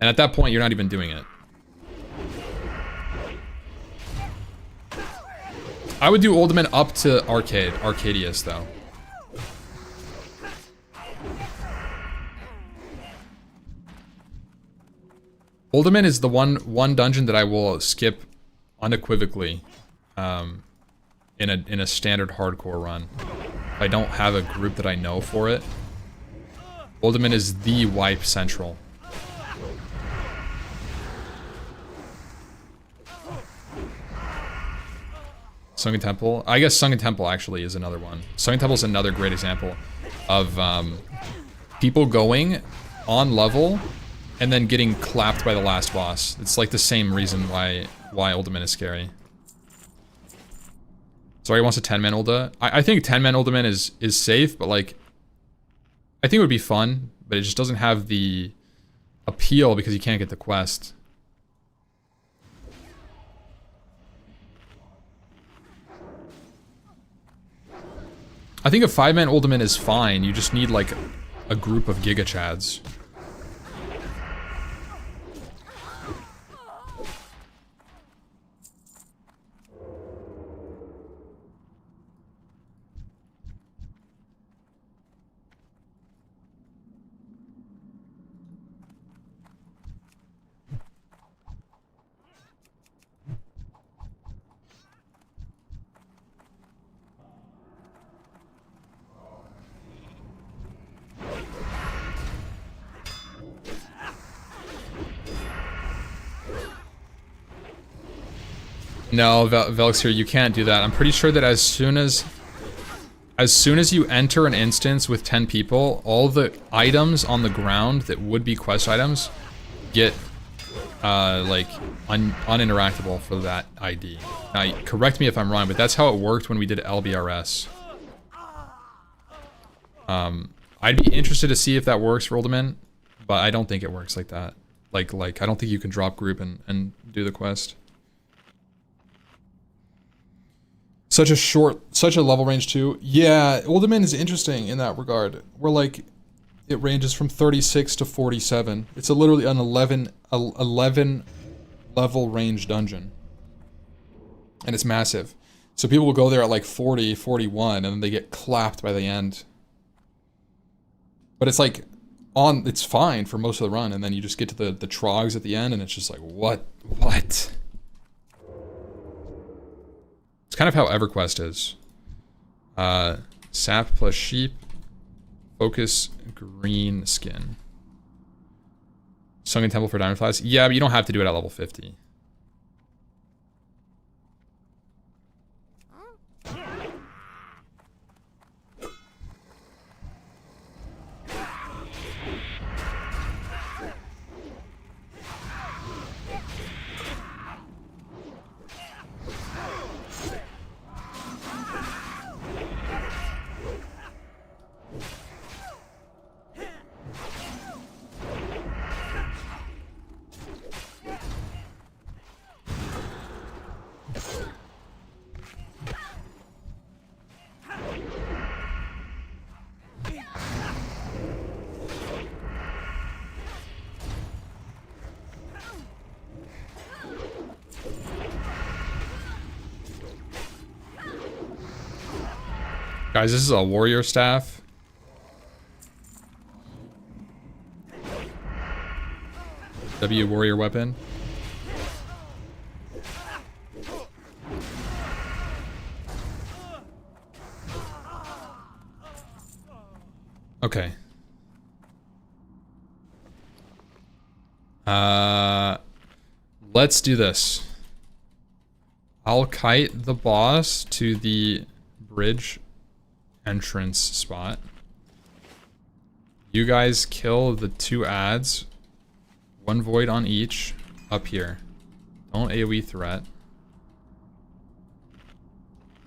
And at that point, you're not even doing it. I would do Uldaman up to Arcadius, though. Uldaman is the one dungeon that I will skip unequivocally in a standard hardcore run. I don't have a group that I know for it. Uldaman is the wipe central. Sunken Temple. I guess Sunken Temple actually is another one. Sunken Temple is another great example of people going on level and then getting clapped by the last boss. It's like the same reason why Uldaman is scary. Sorry, he wants a 10-man Ulda. I think 10-man Uldaman is safe, but like I think it would be fun, but it just doesn't have the appeal because you can't get the quest. I think a 5-man Uldaman is fine. You just need like a group of Giga Chads. No, Velix here, you can't do that. I'm pretty sure that as soon as you enter an instance with 10 people, all the items on the ground that would be quest items get like uninteractable for that ID. Now, correct me if I'm wrong, but that's how it worked when we did LBRS. I'd be interested to see if that works for Uldaman, but I don't think it works like that. Like I don't think you can drop group and do the quest. Such a level range too. Yeah, Uldaman is interesting in that regard. Where like, it ranges from 36 to 47. It's literally an 11 level range dungeon. And it's massive. So people will go there at like 40, 41, and then they get clapped by the end. But it's like, it's fine for most of the run, and then you just get to the trogs at the end, and it's just like, what? It's kind of how EverQuest is. Sap plus sheep. Focus green skin. Sunken Temple for Diamond Flies. Yeah, but you don't have to do it at level 50. Guys, this is a warrior staff. W warrior weapon. Okay. Let's do this. I'll kite the boss to the bridge entrance spot. You guys kill the 2 ads. 1 void on each up here. Don't AoE threat.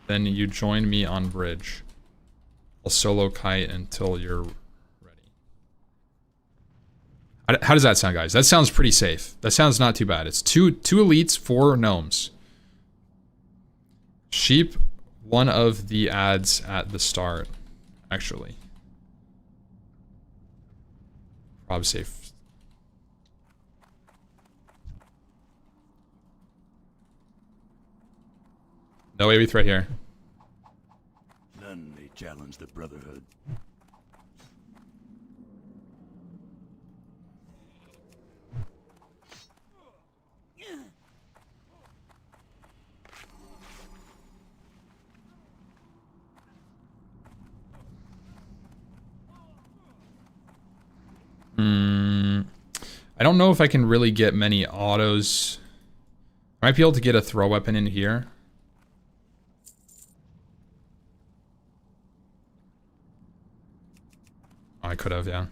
Then you join me on bridge. I'll solo kite until you're ready. How does that sound, guys? That sounds pretty safe. That sounds not too bad. It's two elites, 4 gnomes. Sheep, one of the ads at the start, actually. Prob safe. No way, right here. None may challenge the Brotherhood. I don't know if I can really get many autos. I might be able to get a throw weapon in here. Oh, I could have, yeah.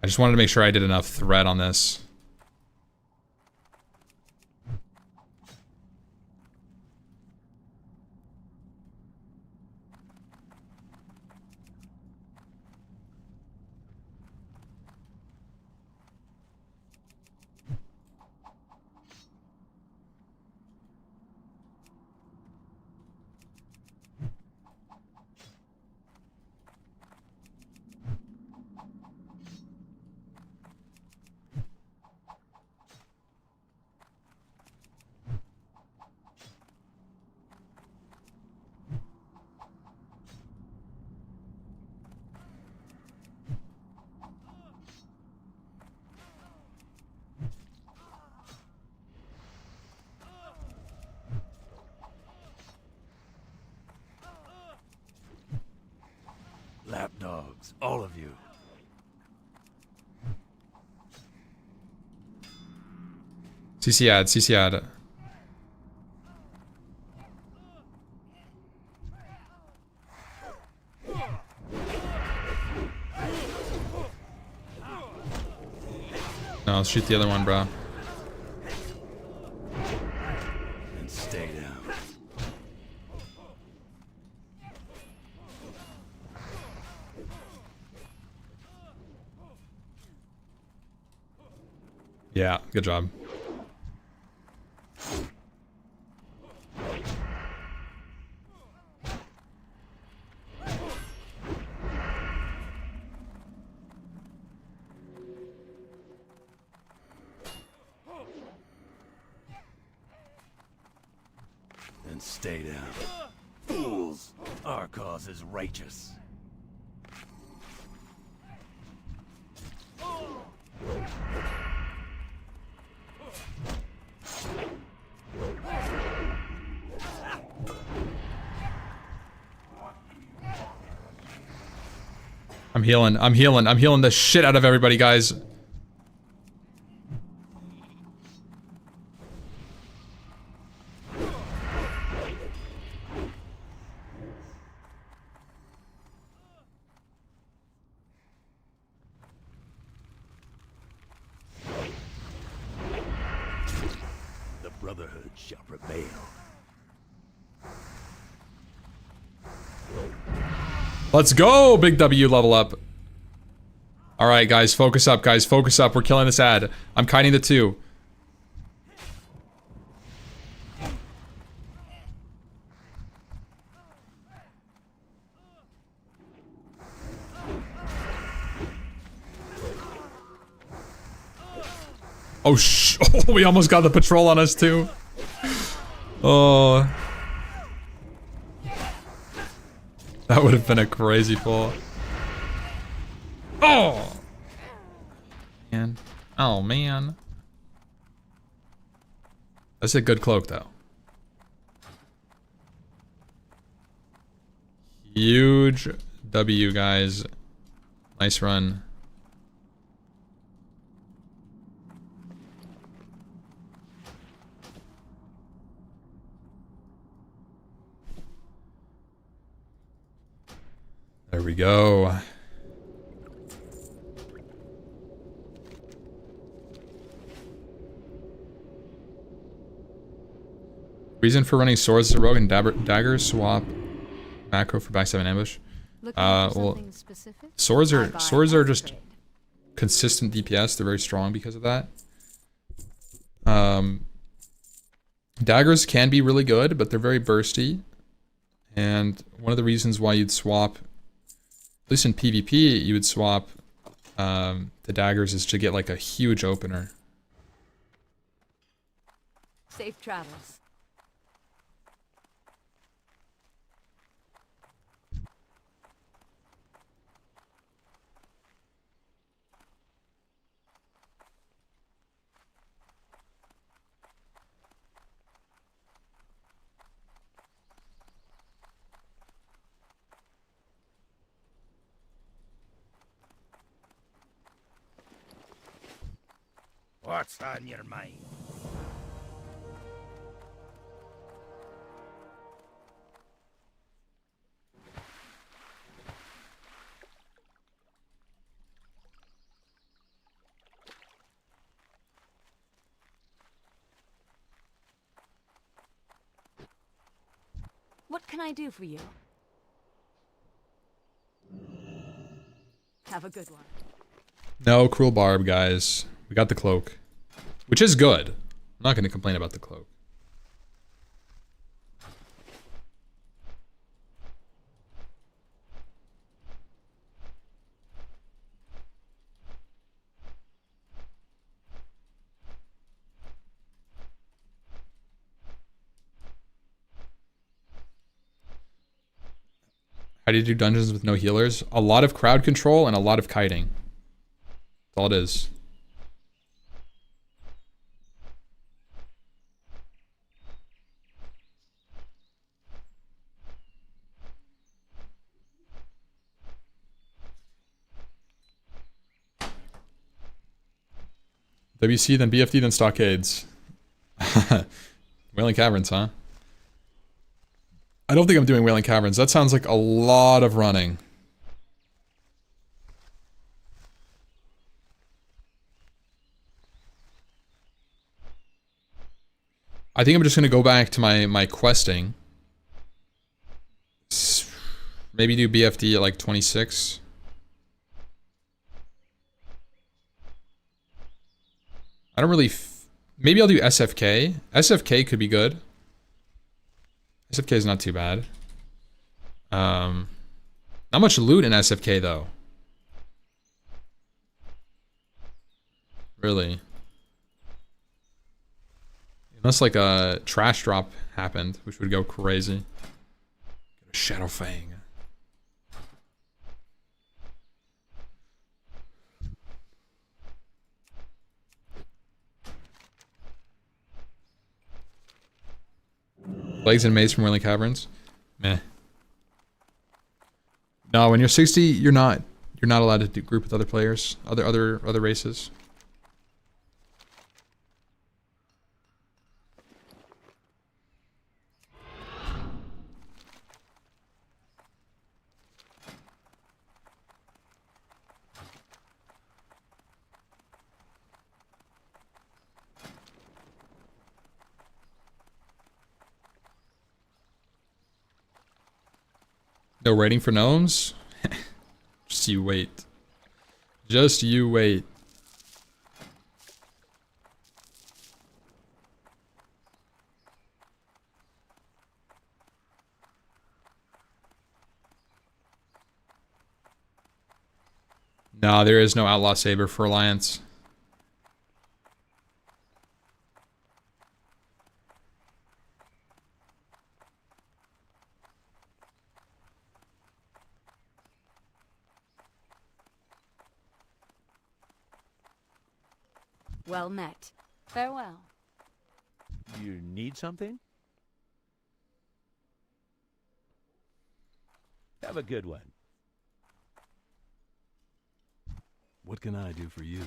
I just wanted to make sure I did enough thread on this. Lapdogs, all of you. CC ad, CC ad. No, let's shoot the other one, bro. And stay down. Yeah, good job. And stay down. Fools! Our cause is righteous. I'm healing the shit out of everybody, guys. The Brotherhood shall prevail. Let's go! Big W level up. Alright, guys, focus up, guys. Focus up. We're killing this ad. I'm kiting the 2. Oh, oh, we almost got the patrol on us, too. Oh. That would have been a crazy pull. Oh! Man. Oh, man. That's a good cloak, though. Huge W, guys. Nice run. There we go. Reason for running swords as a rogue and daggers swap macro for backstab and ambush. Looking for Well, something specific? swords I buy are as just trade. consistent DPS. They're very strong because of that. Daggers can be really good, but they're very bursty. And one of the reasons why you'd swap, at least in PvP, you would swap the daggers is to get like a huge opener. Safe travels. What's on your mind? What can I do for you? Have a good one. No, cruel barb, guys. We got the cloak, which is good. I'm not going to complain about the cloak. How do you do dungeons with no healers? A lot of crowd control and a lot of kiting. That's all it is. WC, then BFD, then Stockades. Wailing Caverns, huh? I don't think I'm doing Wailing Caverns. That sounds like a lot of running. I think I'm just going to go back to my questing. Maybe do BFD at like 26. I don't really... Maybe I'll do SFK. SFK could be good. SFK is not too bad. Not much loot in SFK though. Really. Unless like a trash drop happened, which would go crazy. Get a Shadow Fang. Legs and maze from Wailing Caverns? Meh. No, when you're 60, you're not allowed to do group with other players, other races. No rating for gnomes? Just you wait. Just you wait. No, there is no Outlaw Saber for Alliance. Well met. Farewell. You need something? Have a good one. What can I do for you?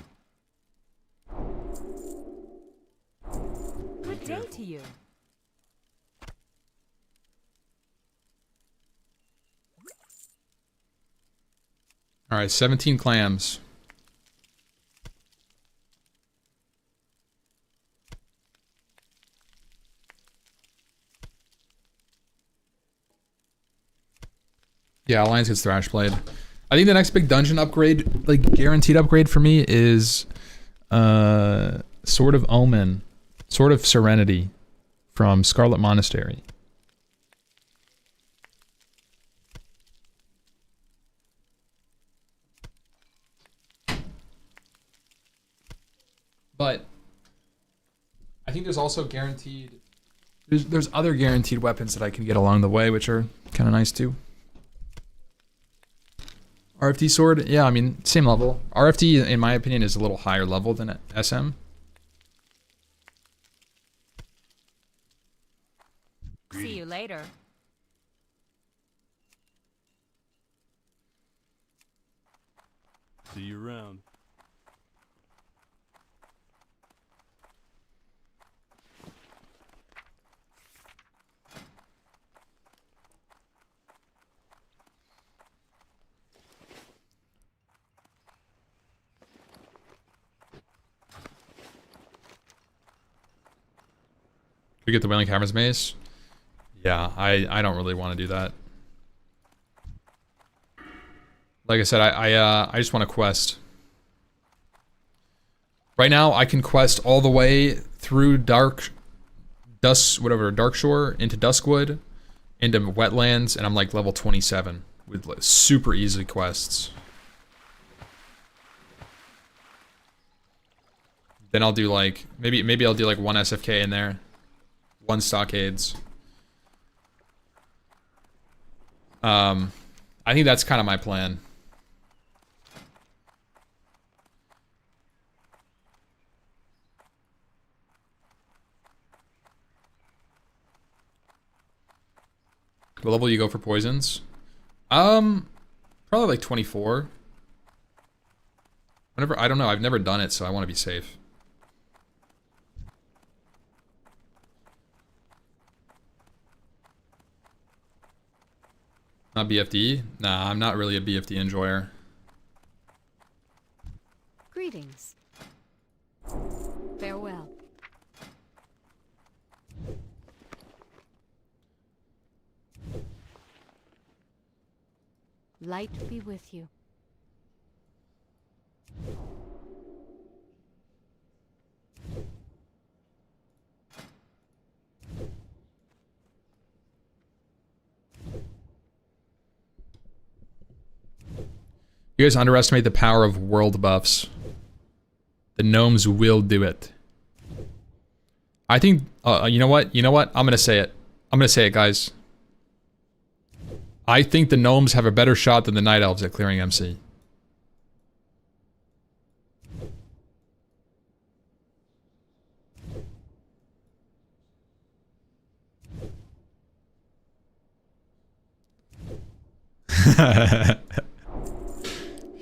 Good day to you. All right, 17 clams. Yeah, Alliance gets Thrash Blade. I think the next big dungeon upgrade, like guaranteed upgrade for me, is Sword of Omen, Sword of Serenity from Scarlet Monastery. But I think there's also guaranteed. There's other guaranteed weapons that I can get along the way, which are kind of nice too. RFD sword, yeah, I mean, same level. RFD, in my opinion, is a little higher level than SM. See you later. See you around. We get the Wailing Caverns maze. Yeah, I don't really want to do that. Like I said, I just want to quest. Right now, I can quest all the way through Dark Shore into Duskwood, into Wetlands, and I'm like level 27 with like super easy quests. Then I'll do like maybe I'll do like 1 SFK in there, 1 Stockades. I think that's kind of my plan. What level you go for poisons? Probably like 24. Whenever, I don't know, I've never done it, so I want to be safe. Not BFD? Nah, I'm not really a BFD enjoyer. Greetings. Farewell. Light be with you. You guys underestimate the power of world buffs. The gnomes will do it. I think, you know what? You know what? I'm gonna say it. I'm gonna say it, guys. I think the gnomes have a better shot than the night elves at clearing MC.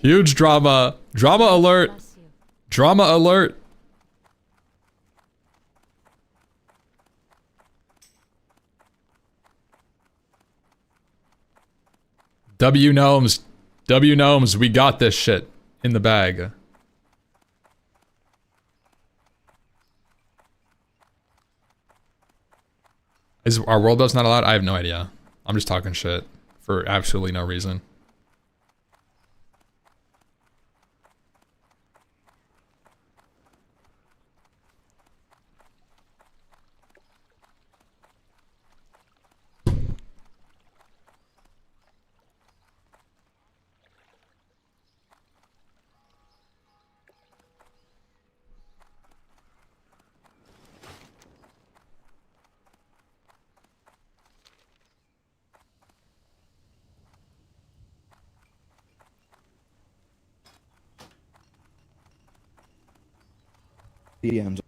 Huge drama. Drama alert. Bless you. Drama alert. W gnomes. W gnomes, we got this shit in the bag. Is our world buffs not allowed? I have no idea. I'm just talking shit for absolutely no reason. DMs.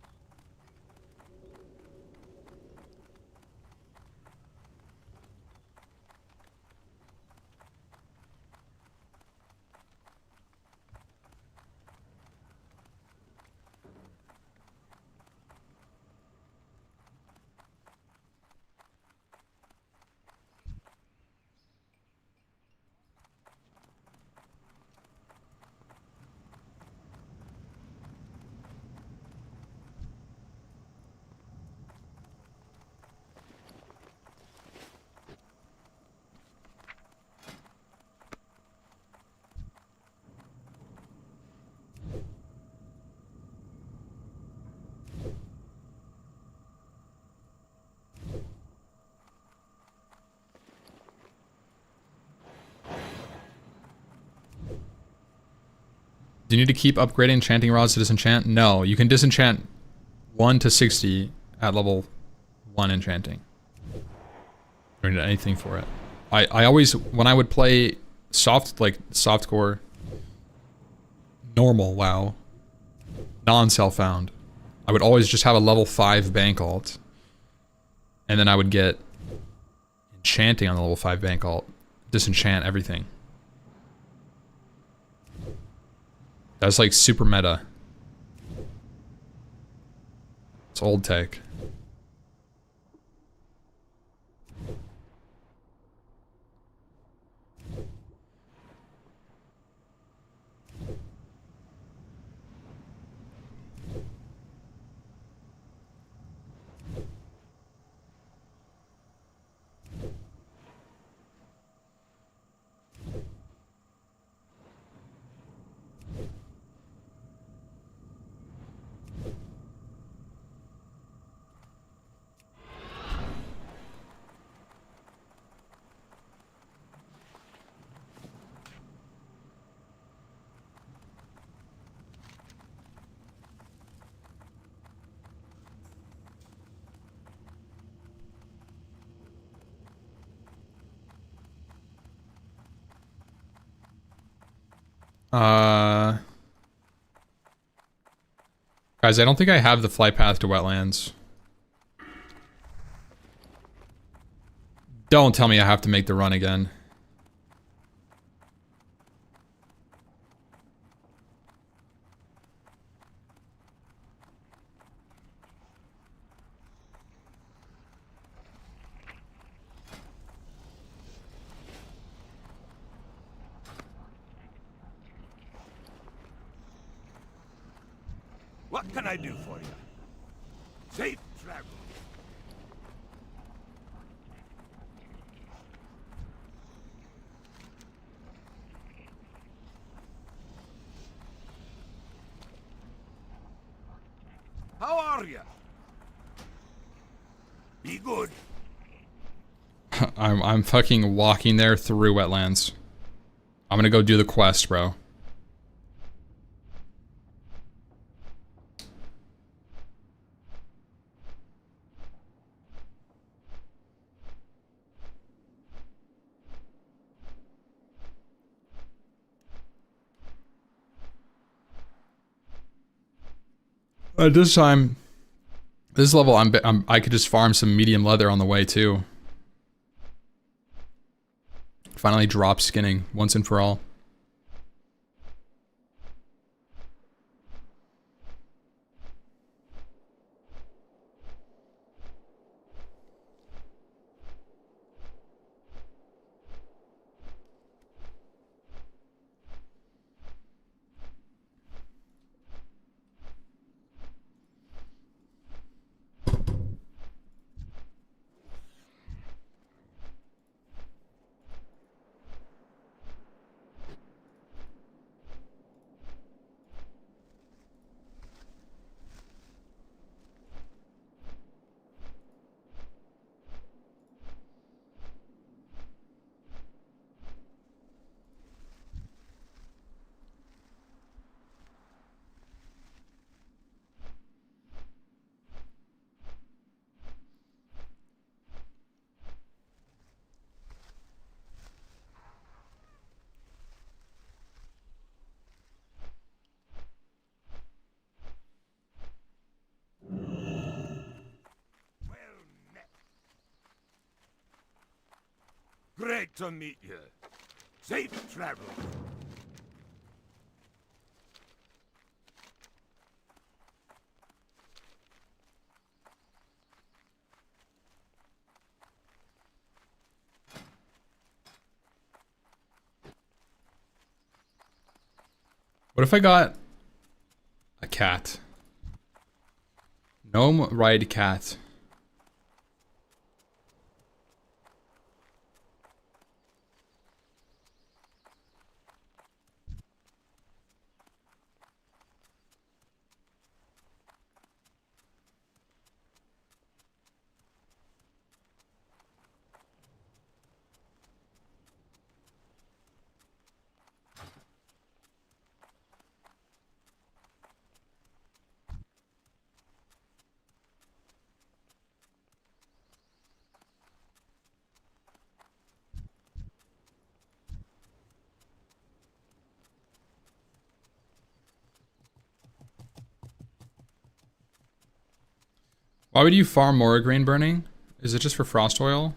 Do you need to keep upgrading enchanting rods to disenchant? No, you can disenchant 1 to 60 at level 1 enchanting. You don't need anything for it. I always, when I would play softcore, normal WoW, non-self-found, I would always just have a level 5 bank alt. And then I would get enchanting on the level 5 bank alt. Disenchant everything. That's like super meta. It's old tech. Guys, I don't think I have the flight path to wetlands. Don't tell me I have to make the run again. What can I do for you? Safe travel. How are you? Be good. I'm fucking walking there through wetlands. I'm gonna go do the quest, bro. At this time, this level, I could just farm some medium leather on the way too. Finally drop skinning once and for all. Great to meet you. Safe travel. What if I got a cat? Gnome ride cat. Why would you farm more grain burning? Is it just for frost oil?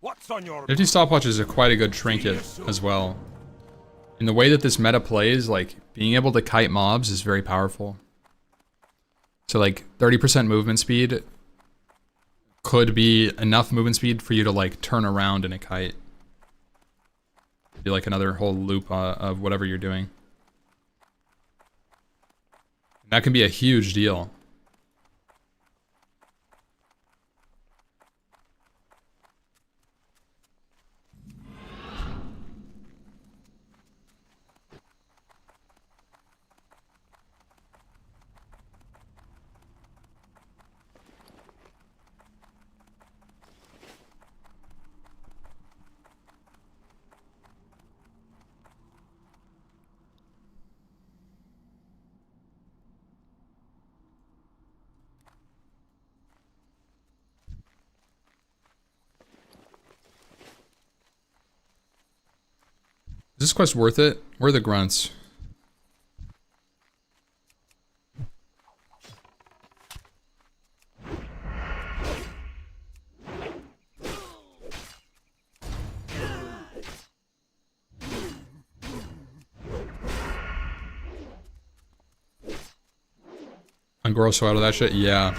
What's on your 50 stopwatches are quite a good trinket as well. In the way that this meta plays, like, being able to kite mobs is very powerful. So like 30% movement speed could be enough movement speed for you to like turn around in a kite. Be like another whole loop of whatever you're doing. That can be a huge deal. Is this quest worth it? Where are the grunts? Ungrosso out of that shit? Yeah.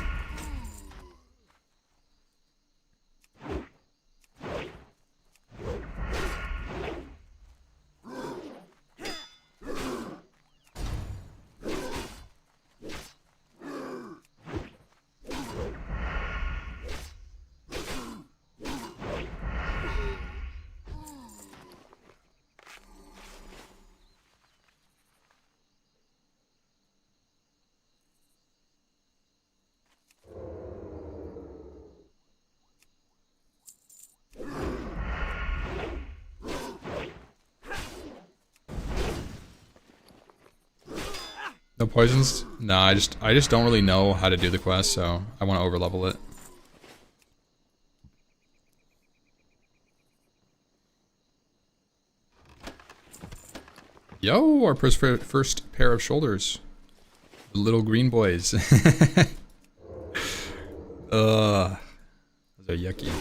No poisons? Nah, I just don't really know how to do the quest, so I want to overlevel it. Yo, our first pair of shoulders. The little green boys. Those are yucky.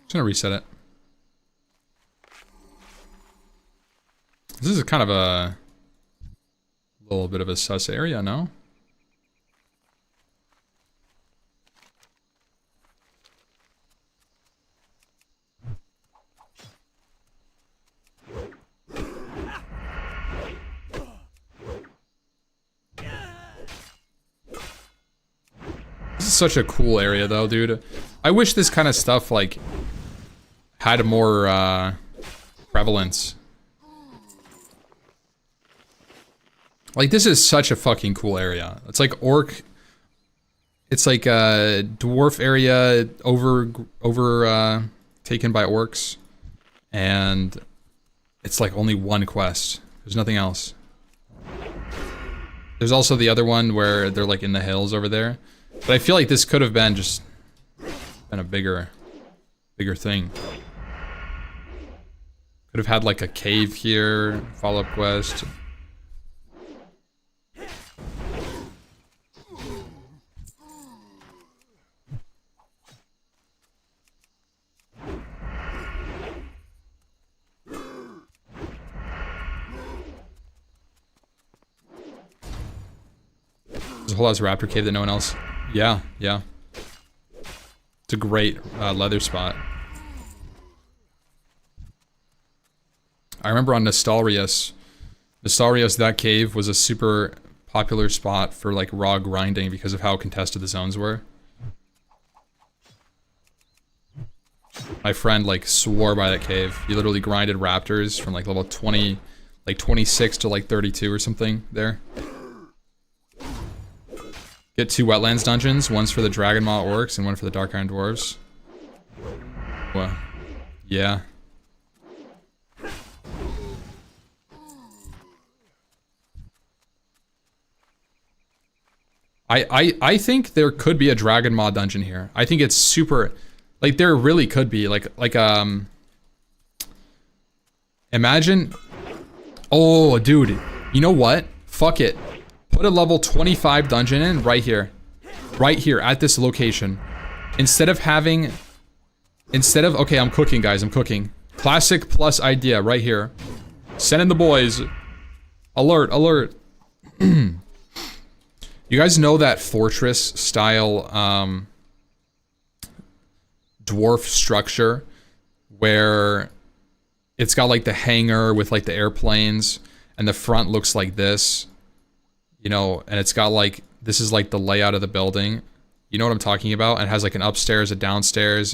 Just gonna reset it. This is kind of a little bit of a sus area, no? This is such a cool area though, dude. I wish this kind of stuff like had more prevalence. Like this is such a fucking cool area. It's like it's like a dwarf area taken by orcs, and it's like only one quest. There's nothing else. There's also the other one where they're like in the hills over there, but I feel like this could have been just a bigger thing. Could have had like a cave here, follow-up quest. a whole ass raptor cave that no one else. Yeah, yeah. It's a great leather spot. I remember on Nostalrius, that cave was a super popular spot for like raw grinding because of how contested the zones were. My friend like swore by that cave. He literally grinded raptors from like level 20, like 26 to like 32 or something there. Get 2 wetlands dungeons, one's for the Dragon Maw orcs and one for the Dark Iron dwarves. Well, yeah. I think there could be a Dragon Maw dungeon here. I think it's super, like there really could be imagine, oh dude, you know what? Fuck it. Put a level 25 dungeon in right here at this location. Instead of, okay, I'm cooking guys, I'm cooking. Classic plus idea right here. Send in the boys. Alert, alert. You guys know that fortress style dwarf structure where it's got like the hangar with like the airplanes and the front looks like this, you know, and it's got like, this is like the layout of the building. You know what I'm talking about? And it has like an upstairs, a downstairs.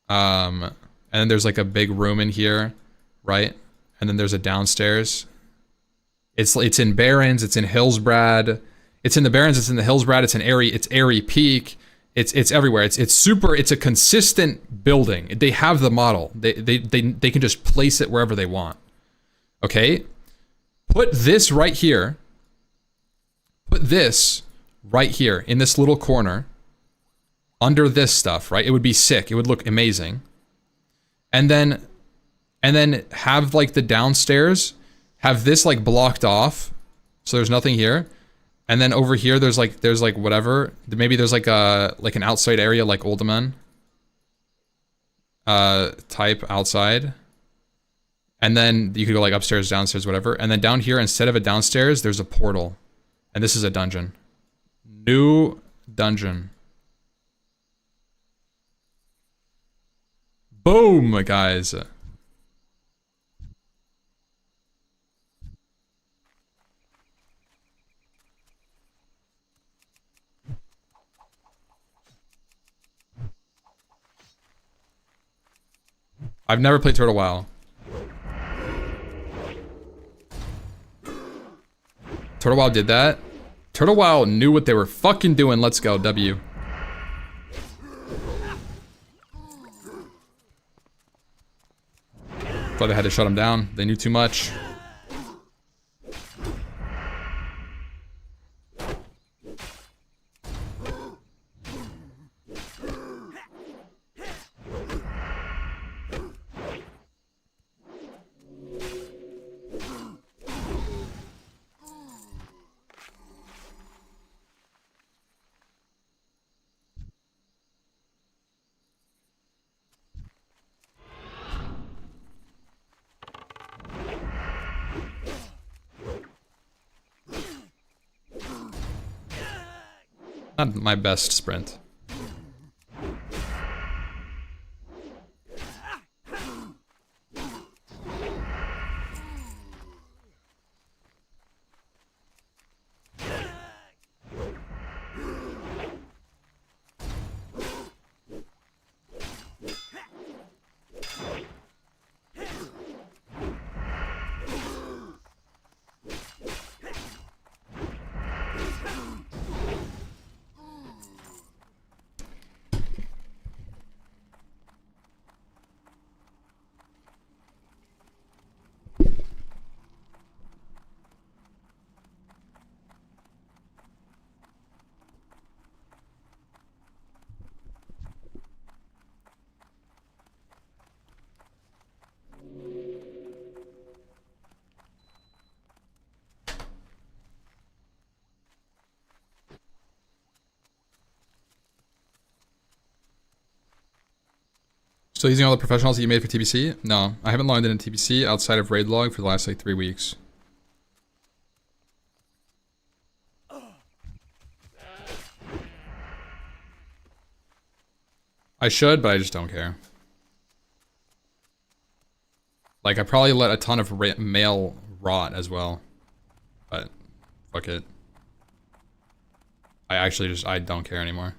And then there's like a big room in here, right? And then there's a downstairs. It's in Barrens, it's in Hillsbrad, it's in the Barrens, it's in the Hillsbrad, it's Airy Peak, it's everywhere. It's a consistent building. They have the model. They can just place it wherever they want. Okay? Put this right here. Put this right here in this little corner under this stuff, right? It would be sick. It would look amazing. And then have like the downstairs, have this like blocked off, so there's nothing here, and then over here there's like whatever. Maybe there's like an outside area like Uldaman type outside, and then you could go like upstairs, downstairs, whatever. And then down here, instead of a downstairs, there's a portal, and this is a dungeon. New dungeon. Boom, guys. I've never played Turtle WoW. Turtle WoW did that. Turtle WoW knew what they were fucking doing. Let's go, W. Thought they had to shut them down. They knew too much. Not my best sprint. Still using all the professionals that you made for TBC? No, I haven't logged in TBC outside of raid log for the last like 3 weeks. I should, but I just don't care. Like, I probably let a ton of mail rot as well. But, fuck it. I actually just, I don't care anymore.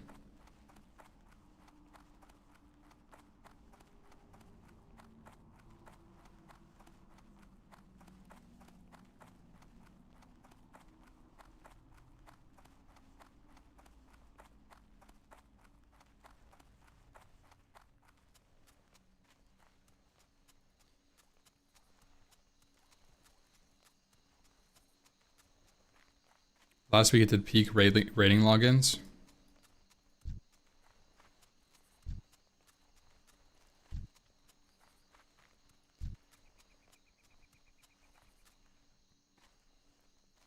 Last week it did peak rating logins.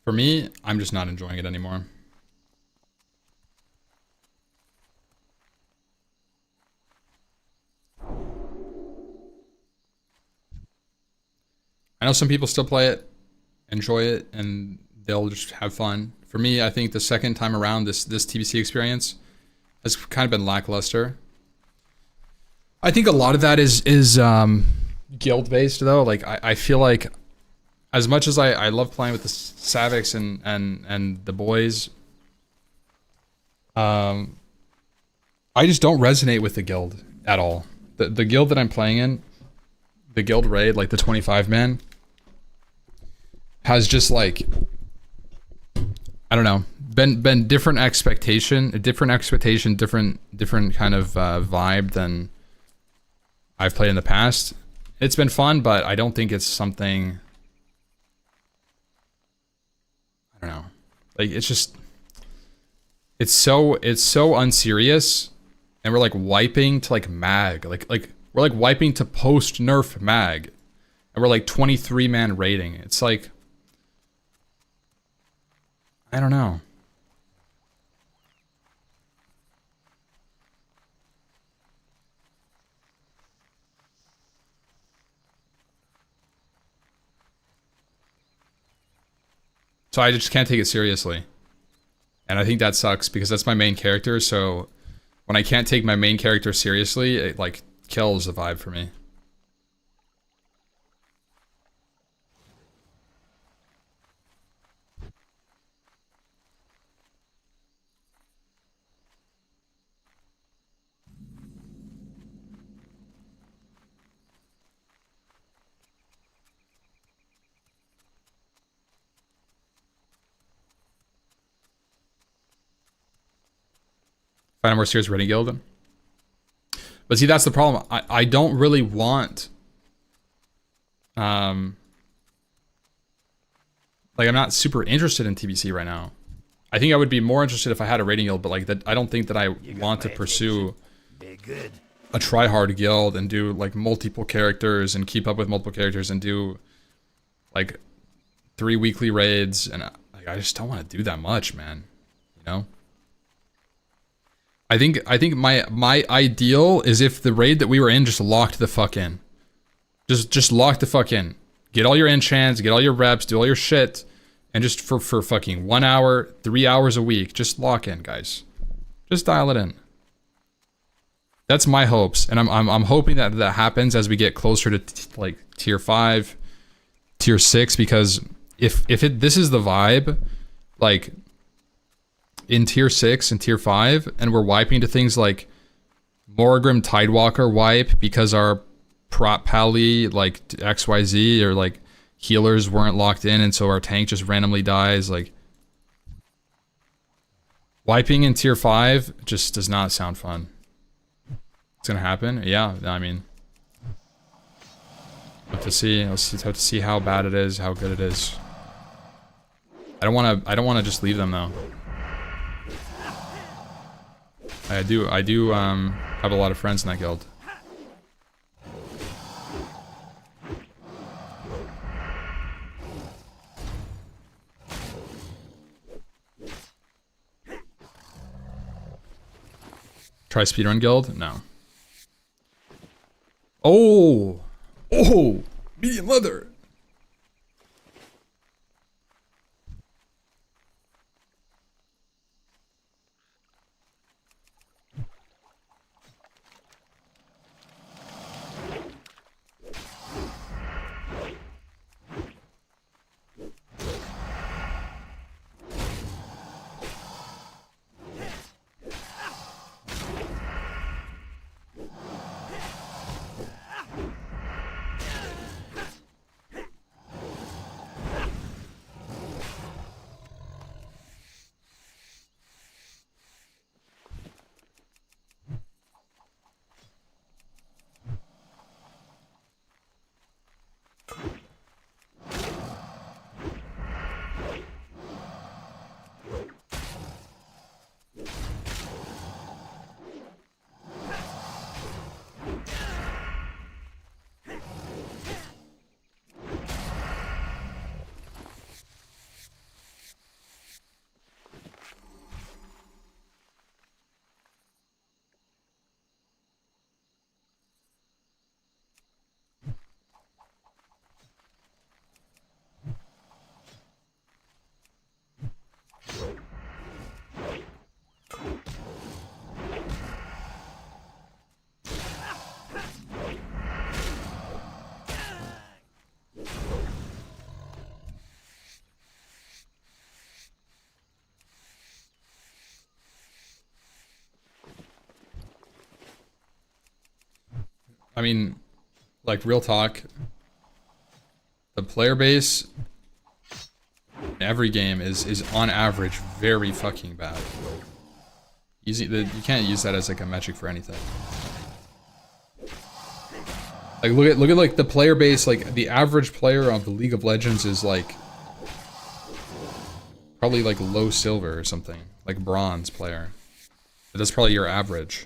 For me, I'm just not enjoying it anymore. I know some people still play it, enjoy it, and they'll just have fun. For me, I think the second time around, this TBC experience has kind of been lackluster. I think a lot of that is guild based though. Like I feel like as much as I love playing with the Saviks and the boys, I just don't resonate with the guild at all. The guild that I'm playing in, the guild raid, like the 25 man, has just like, I don't know, been different expectation, different kind of vibe than I've played in the past. It's been fun, but I don't think it's something, I don't know, like it's just, it's so unserious, and we're like wiping to like mag, like we're like wiping to post nerf mag, and we're like 23 man rating. It's like, I don't know. So I just can't take it seriously. And I think that sucks because that's my main character, so when I can't take my main character seriously, it like kills the vibe for me. Find a more serious raiding guild. But see, that's the problem. I don't really want, like I'm not super interested in TBC right now. I think I would be more interested if I had a raiding guild, but like that, I don't think that I want to pursue a try-hard guild and do like multiple characters and keep up with multiple characters and do like 3 weekly raids, and like I just don't want to do that much, man. You know? I think my ideal is if the raid that we were in just locked the fuck in. Just lock the fuck in. Get all your enchants, get all your reps, do all your shit, and just for fucking 1 hour, 3 hours a week, just lock in, guys. Just dial it in. That's my hopes, and I'm hoping that that happens as we get closer to like tier 5, tier 6, because if this is the vibe, like in tier 6 and tier 5, and we're wiping to things like Morgrim Tidewalker wipe because our prop pally like XYZ or like healers weren't locked in, and so our tank just randomly dies, like wiping in tier 5 just does not sound fun. It's gonna happen, yeah. I mean, have to see. Let's have to see how bad it is, how good it is. I don't want to just leave them though. I do have a lot of friends in that guild. Try speedrun guild? No. Oh! Oh! Medium leather! I mean, like real talk, the player base in every game is on average very fucking bad. You can't use that as like a metric for anything. Like look at like the player base, like the average player of the League of Legends is like probably like low silver or something, like bronze player. But that's probably your average.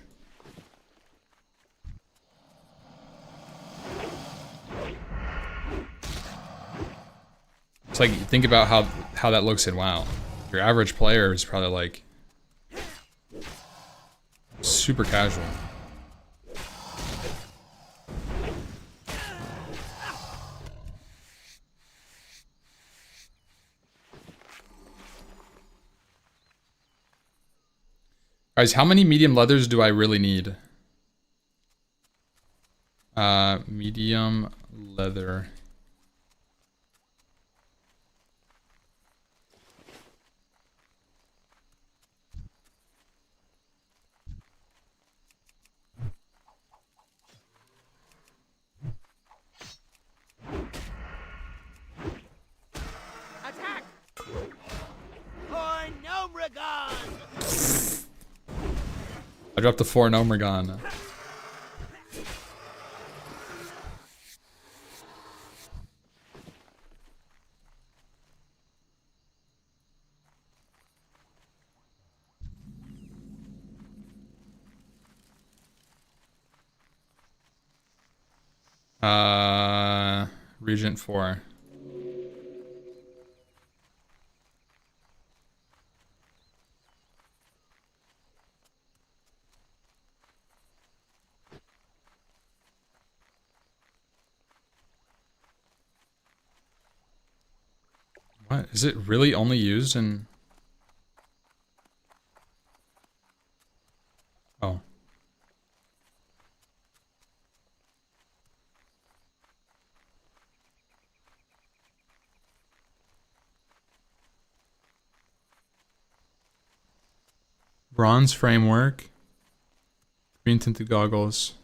It's like, think about how that looks in WoW. Your average player is probably like super casual. Guys, how many medium leathers do I really need? Medium leather. Attack! For Gnome. I dropped the 4 Gnomeregon. Regent 4. What? Is it really only used in... Oh. Bronze framework. Green tinted goggles.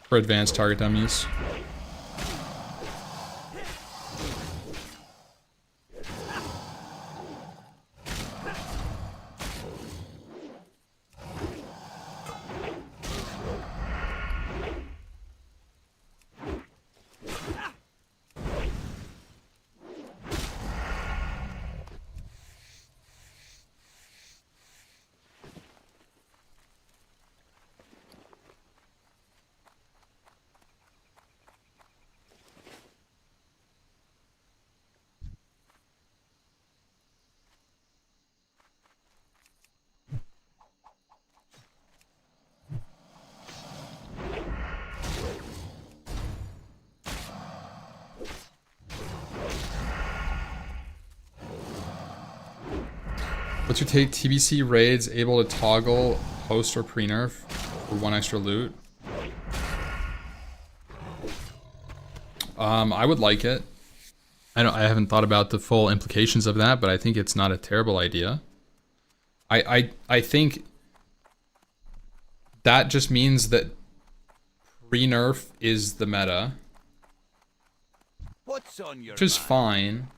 For advanced target dummies. What's your take? TBC raids able to toggle host or pre-nerf for 1 extra loot? I would like it. I haven't thought about the full implications of that, but I think it's not a terrible idea. I think that just means that pre-nerf is the meta, What's on your which is mind? fine.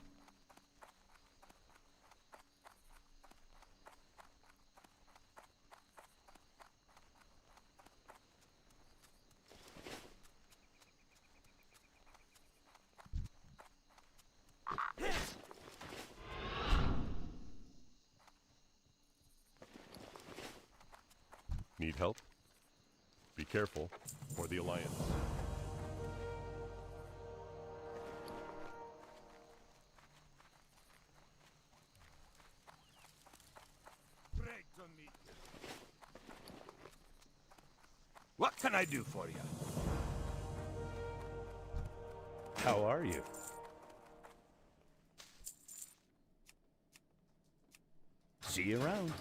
Need help? Be careful for the Alliance. What can I do for you? How are you? See you around.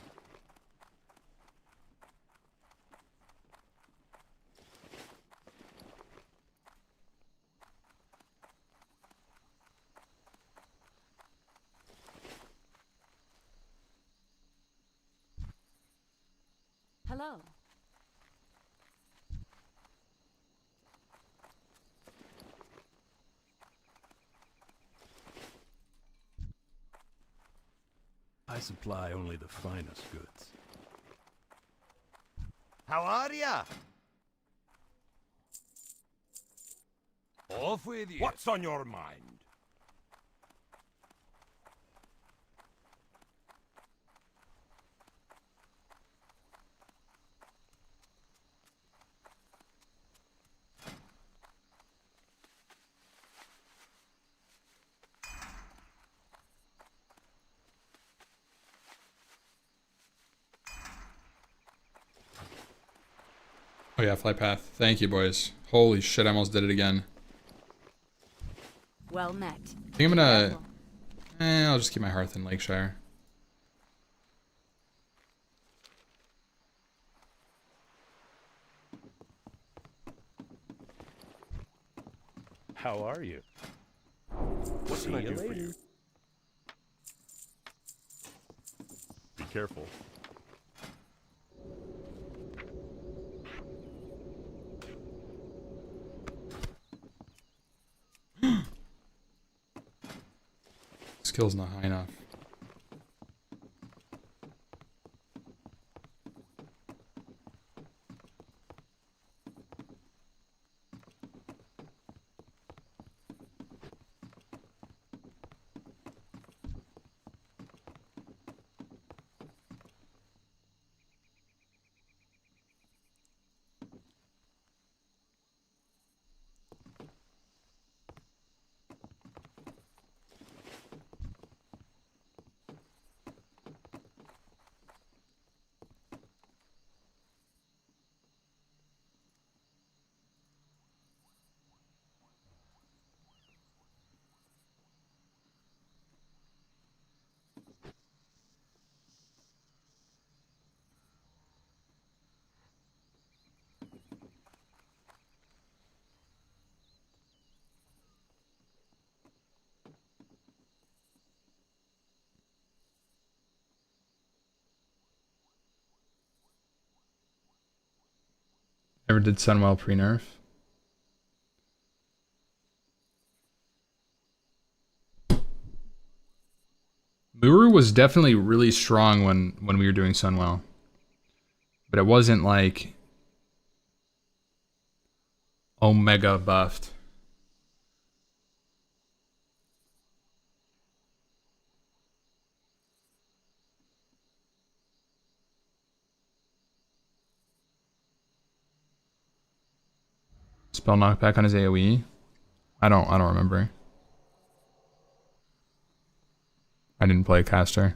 Hello. I supply only the finest goods. How are ya? Off with you. What's on your mind? Oh yeah, fly path. Thank you, boys. Holy shit, I almost did it again. Well met. I think I'm gonna... I'll just keep my hearth in Lakeshire. How are you? What See can I you do for later. you? Be careful. Skill's not high enough. Ever did Sunwell pre-nerf? Muru was definitely really strong when we were doing Sunwell. But it wasn't like Omega buffed. Spell knockback on his AoE? I don't remember. I didn't play caster.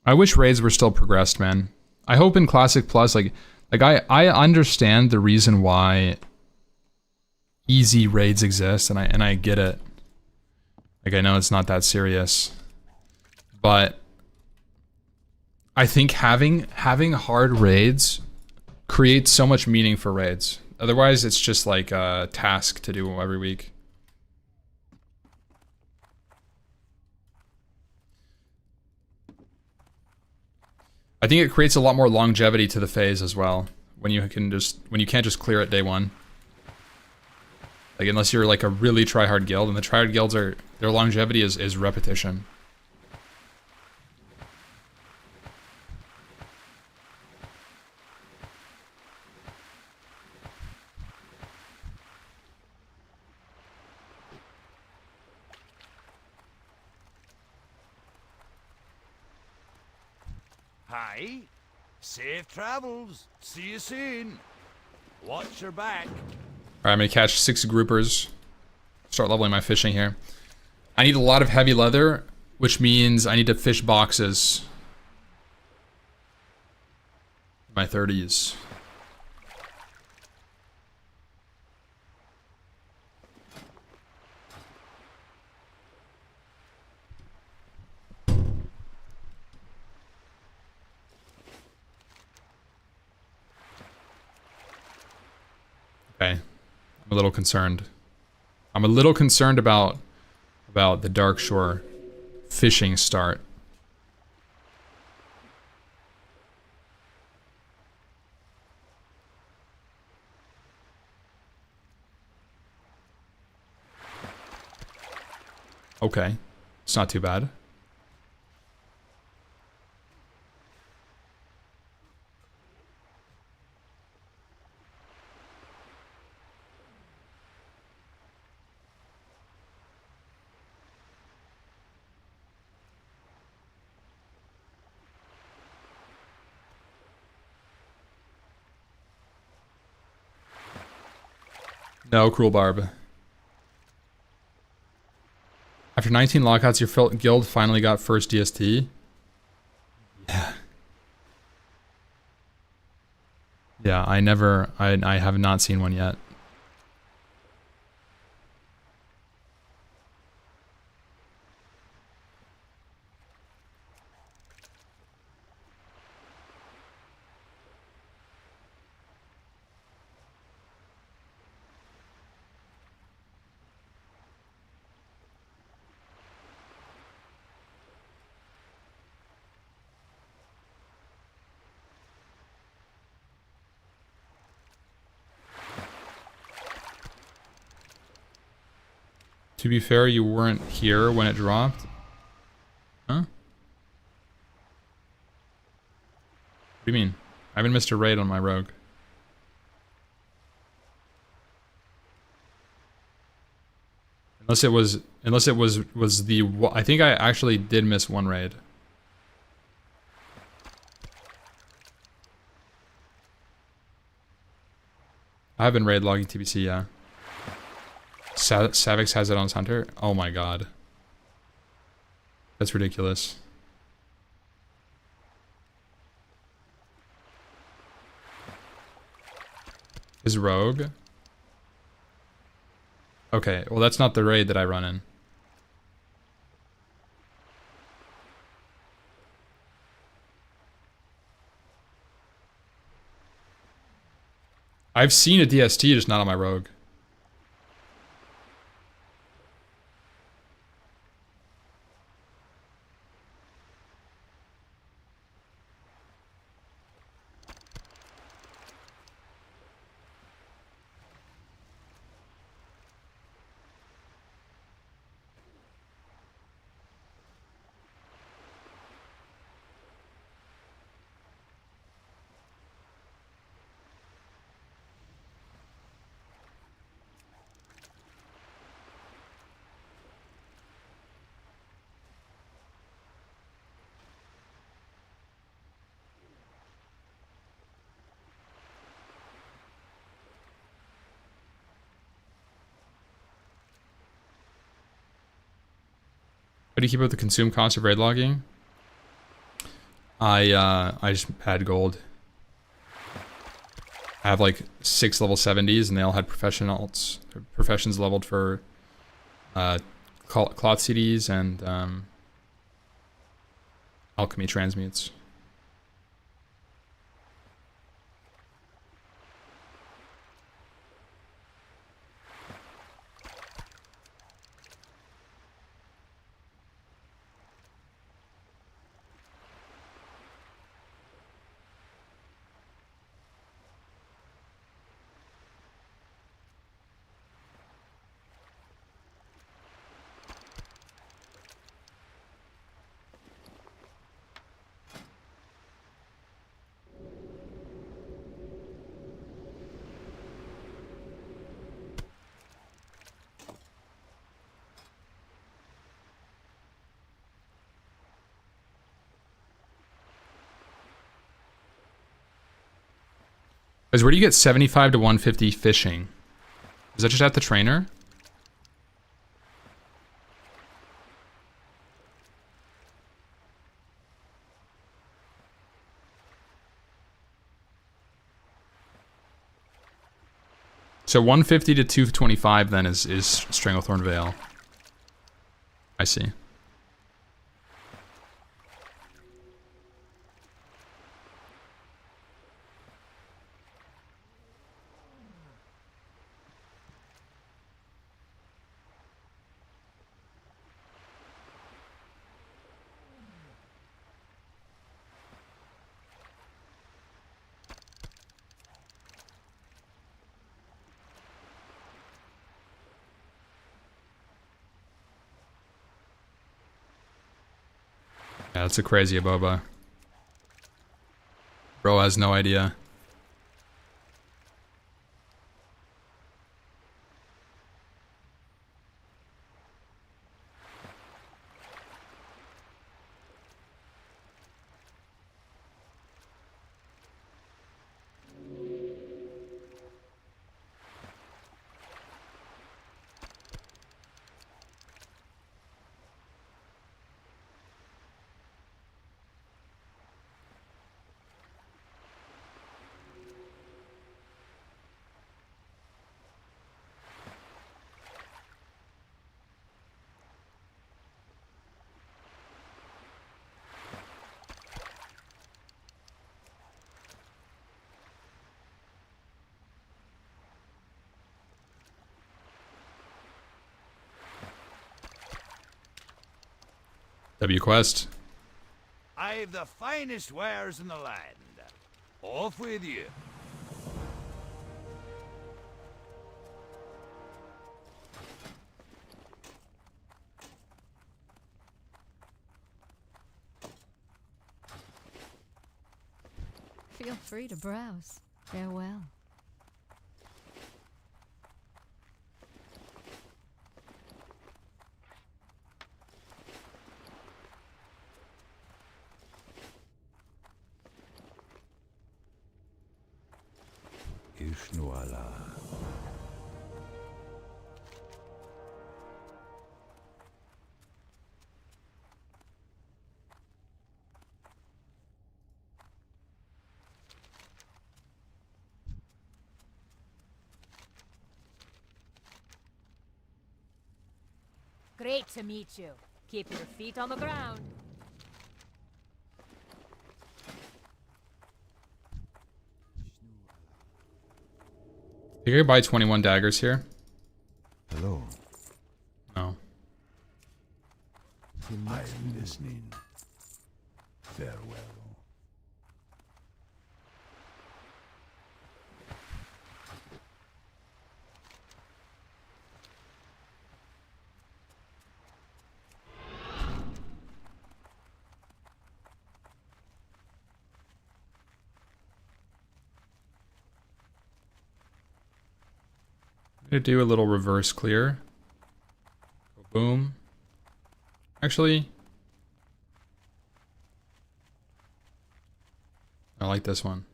I wish raids were still progressed, man. I hope in Classic Plus, like I understand the reason why easy raids exist, and I get it. Like I know it's not that serious, but I think having hard raids creates so much meaning for raids. Otherwise, it's just like a task to do every week. I think it creates a lot more longevity to the phase as well. When you can't just clear it day one. Like unless you're like a really tryhard guild, and the tryhard guilds their longevity is repetition. Hi. Safe travels. See you soon. Watch your back. Alright, I'm gonna catch 6 groupers. Start leveling my fishing here. I need a lot of heavy leather, which means I need to fish boxes. My 30s. Okay. I'm a little concerned. I'm a little concerned about the Dark Shore fishing start. Okay. It's not too bad. No, Cruel Barb. After 19 lockouts, your guild finally got first DST? Yeah. Yeah, I have not seen one yet. To be fair, you weren't here when it dropped. Huh? What do you mean? I haven't missed a raid on my rogue. Unless it was the I think I actually did miss one raid. I have been raid logging TBC, yeah. Savix has it on his hunter? Oh my god. That's ridiculous. His rogue? Okay, well that's not the raid that I run in. I've seen a DST, just not on my rogue. How do you keep up the consume cost of raid logging? I just had gold. I have like 6 level 70s and they all had professions leveled for cloth CDs and alchemy transmutes. Guys, where do you get 75 to 150 fishing? Is that just at the trainer? So 150 to 225 then is Stranglethorn Vale. I see. Yeah, that's a crazy boba. Bro has no idea. W quest. I've the finest wares in the land. Off with you. Feel free to browse. Farewell. Ishnuala. Great to meet you. Keep your feet on the ground. You could buy 21 daggers here. Hello. No. I'm listening. Farewell. I'm gonna do a little reverse clear. Boom. Actually, I like this one.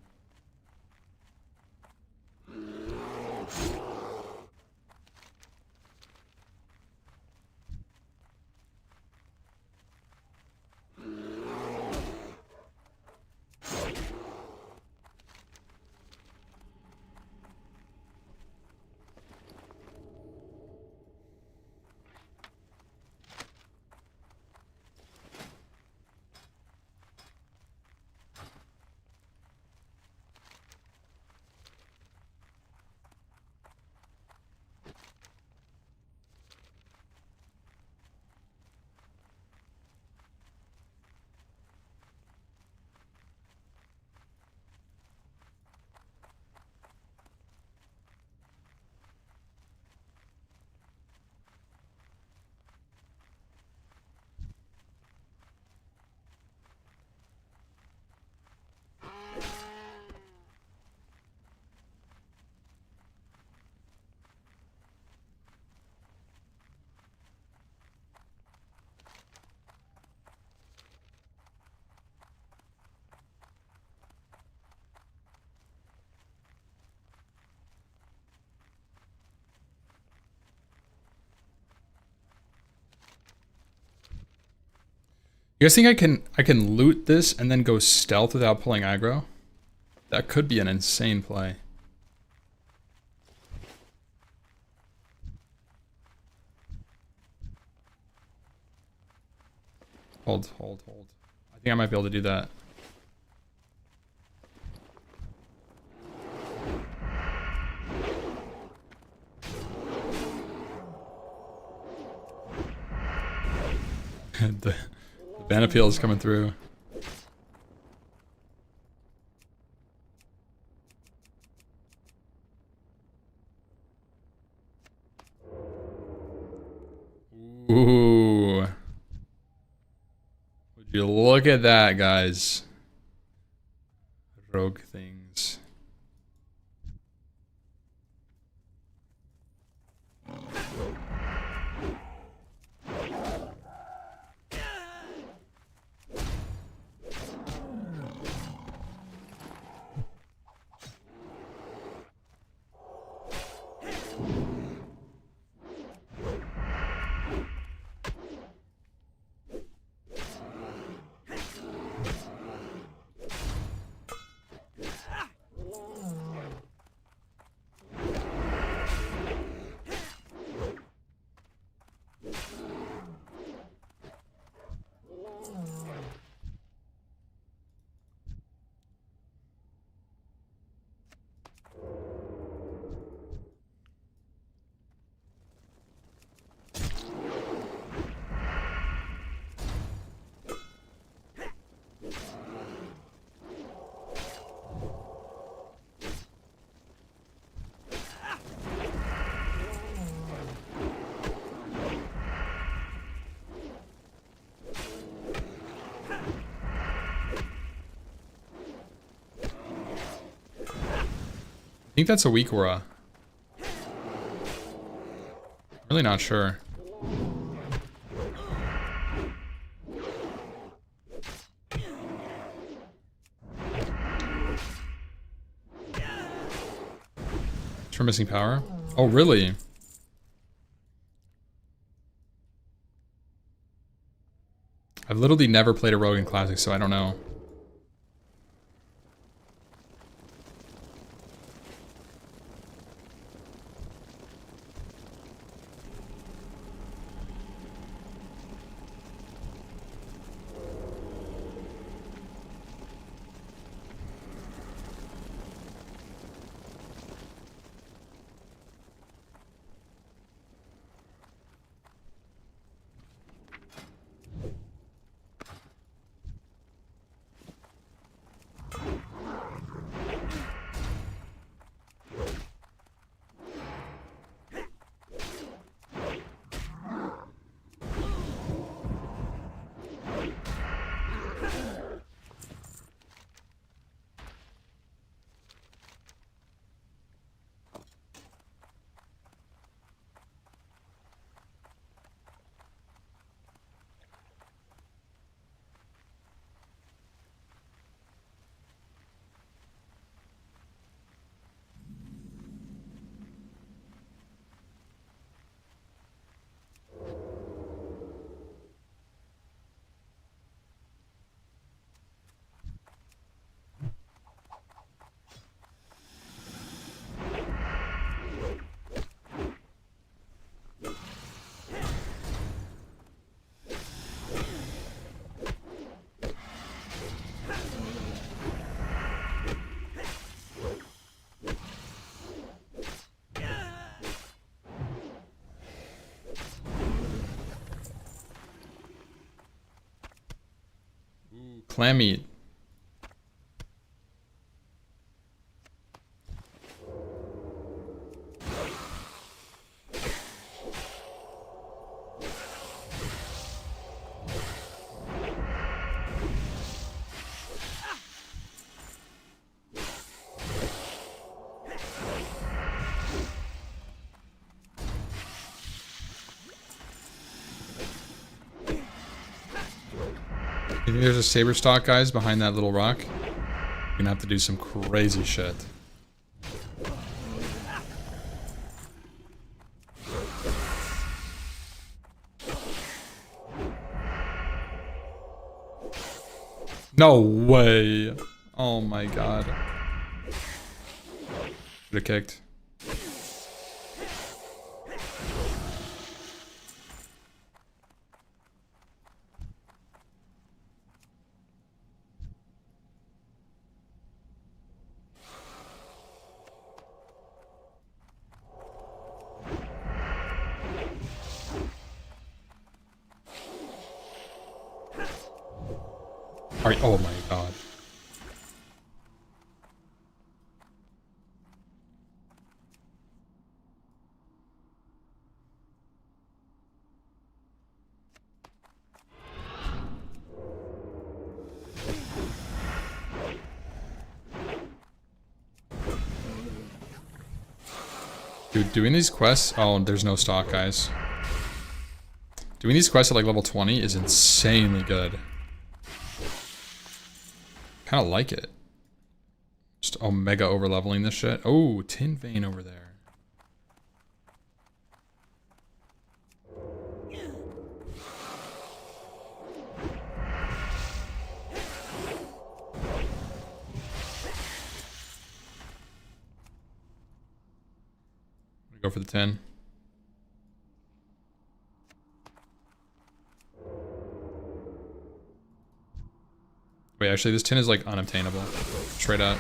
You guys think I can loot this and then go stealth without pulling aggro? That could be an insane play. Hold. I think I might be able to do that. The ban appeal is coming through. Ooh. You look at that, guys. Rogue things. I think that's a weak aura. Really not sure. It's for missing power? Oh, really? I've literally never played a rogue in Classic, so I don't know. Clam meat. You think there's a saber stock, guys, behind that little rock? You're gonna have to do some crazy shit. No way. Oh my god. Should've kicked. Alright, oh my god. Dude, doing these quests... Oh, there's no stock, guys. Doing these quests at like level 20 is insanely good. Kind of like it. Just omega over-leveling this shit. Oh, tin vein over there. Go for the 10. Wait, actually, this 10 is like unobtainable. Straight up.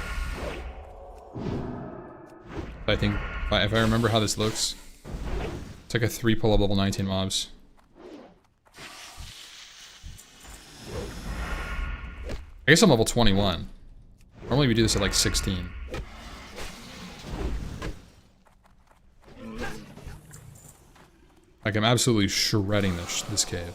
I think, if I remember how this looks, it's like a 3 pull of level 19 mobs. I guess I'm level 21. Normally we do this at like 16. Like, I'm absolutely shredding this cave.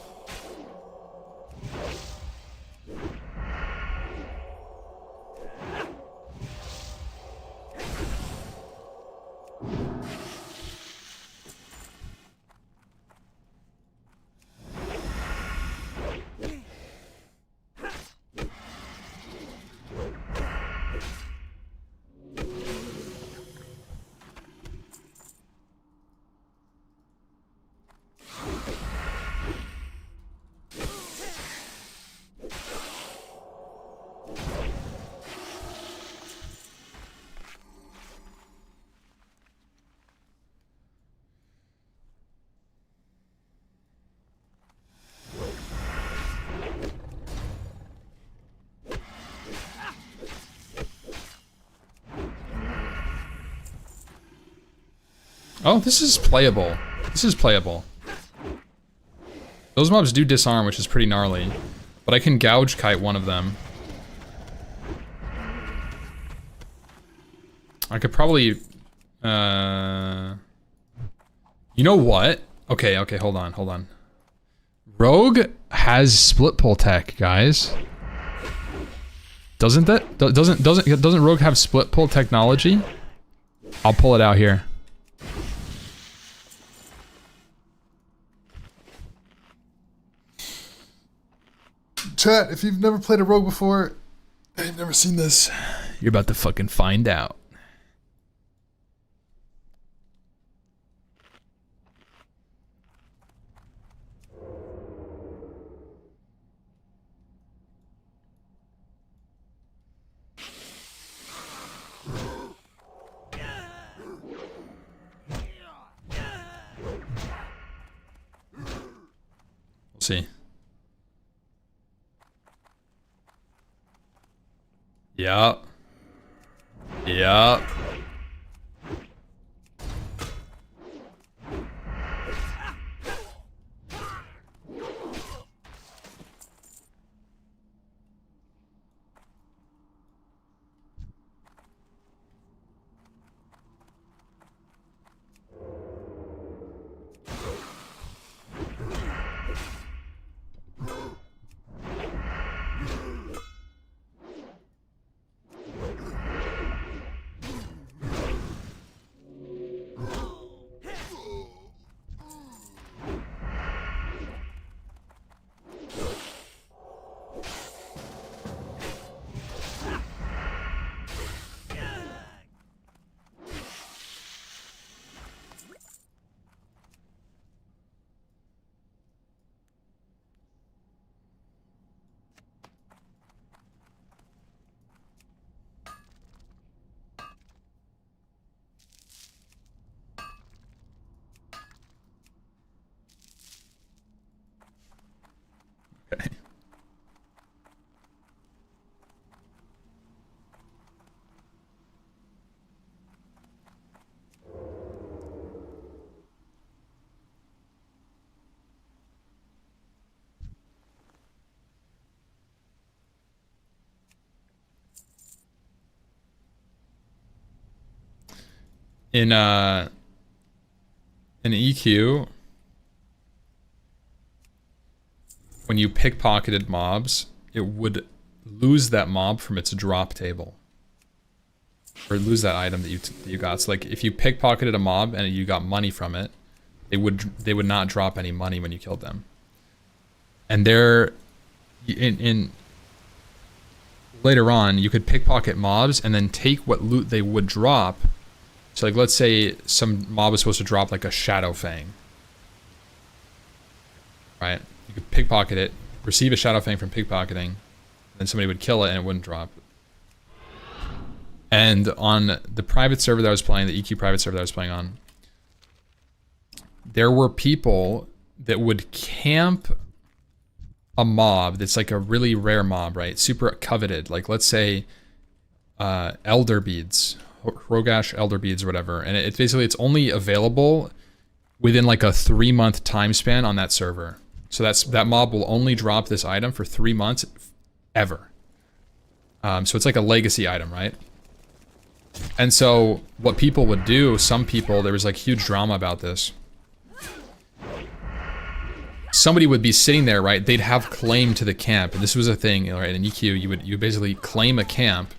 Oh, this is playable. This is playable. Those mobs do disarm, which is pretty gnarly. But I can gouge kite one of them. I could probably... You know what? Okay, hold on. Rogue has split pull tech, guys. Doesn't Rogue have split pull technology? I'll pull it out here. Chat, if you've never played a rogue before, I've never seen this. You're about to fucking find out. We'll see. Yup. Okay. In EQ, when you pickpocketed mobs, it would lose that mob from its drop table. or lose that item that you got. So like if you pickpocketed a mob and you got money from it, they would not drop any money when you killed them. And there, in later on, you could pickpocket mobs and then take what loot they would drop. So like let's say some mob was supposed to drop like a Shadow Fang. Right? You could pickpocket it, receive a Shadow Fang from pickpocketing, then somebody would kill it and it wouldn't drop. And on the private server that I was playing, the EQ private server that I was playing on, there were people that would camp a mob that's like a really rare mob, right? Super coveted. Like let's say Elder Beads, Rogash Elder Beads or whatever. And it's basically, it's only available within like a 3-month time span on that server. So that mob will only drop this item for 3 months ever. So it's like a legacy item, right? And so what people would do, some people, there was like huge drama about this. Somebody would be sitting there, right? They'd have claim to the camp, and this was a thing, right? In EQ, you would basically claim a camp,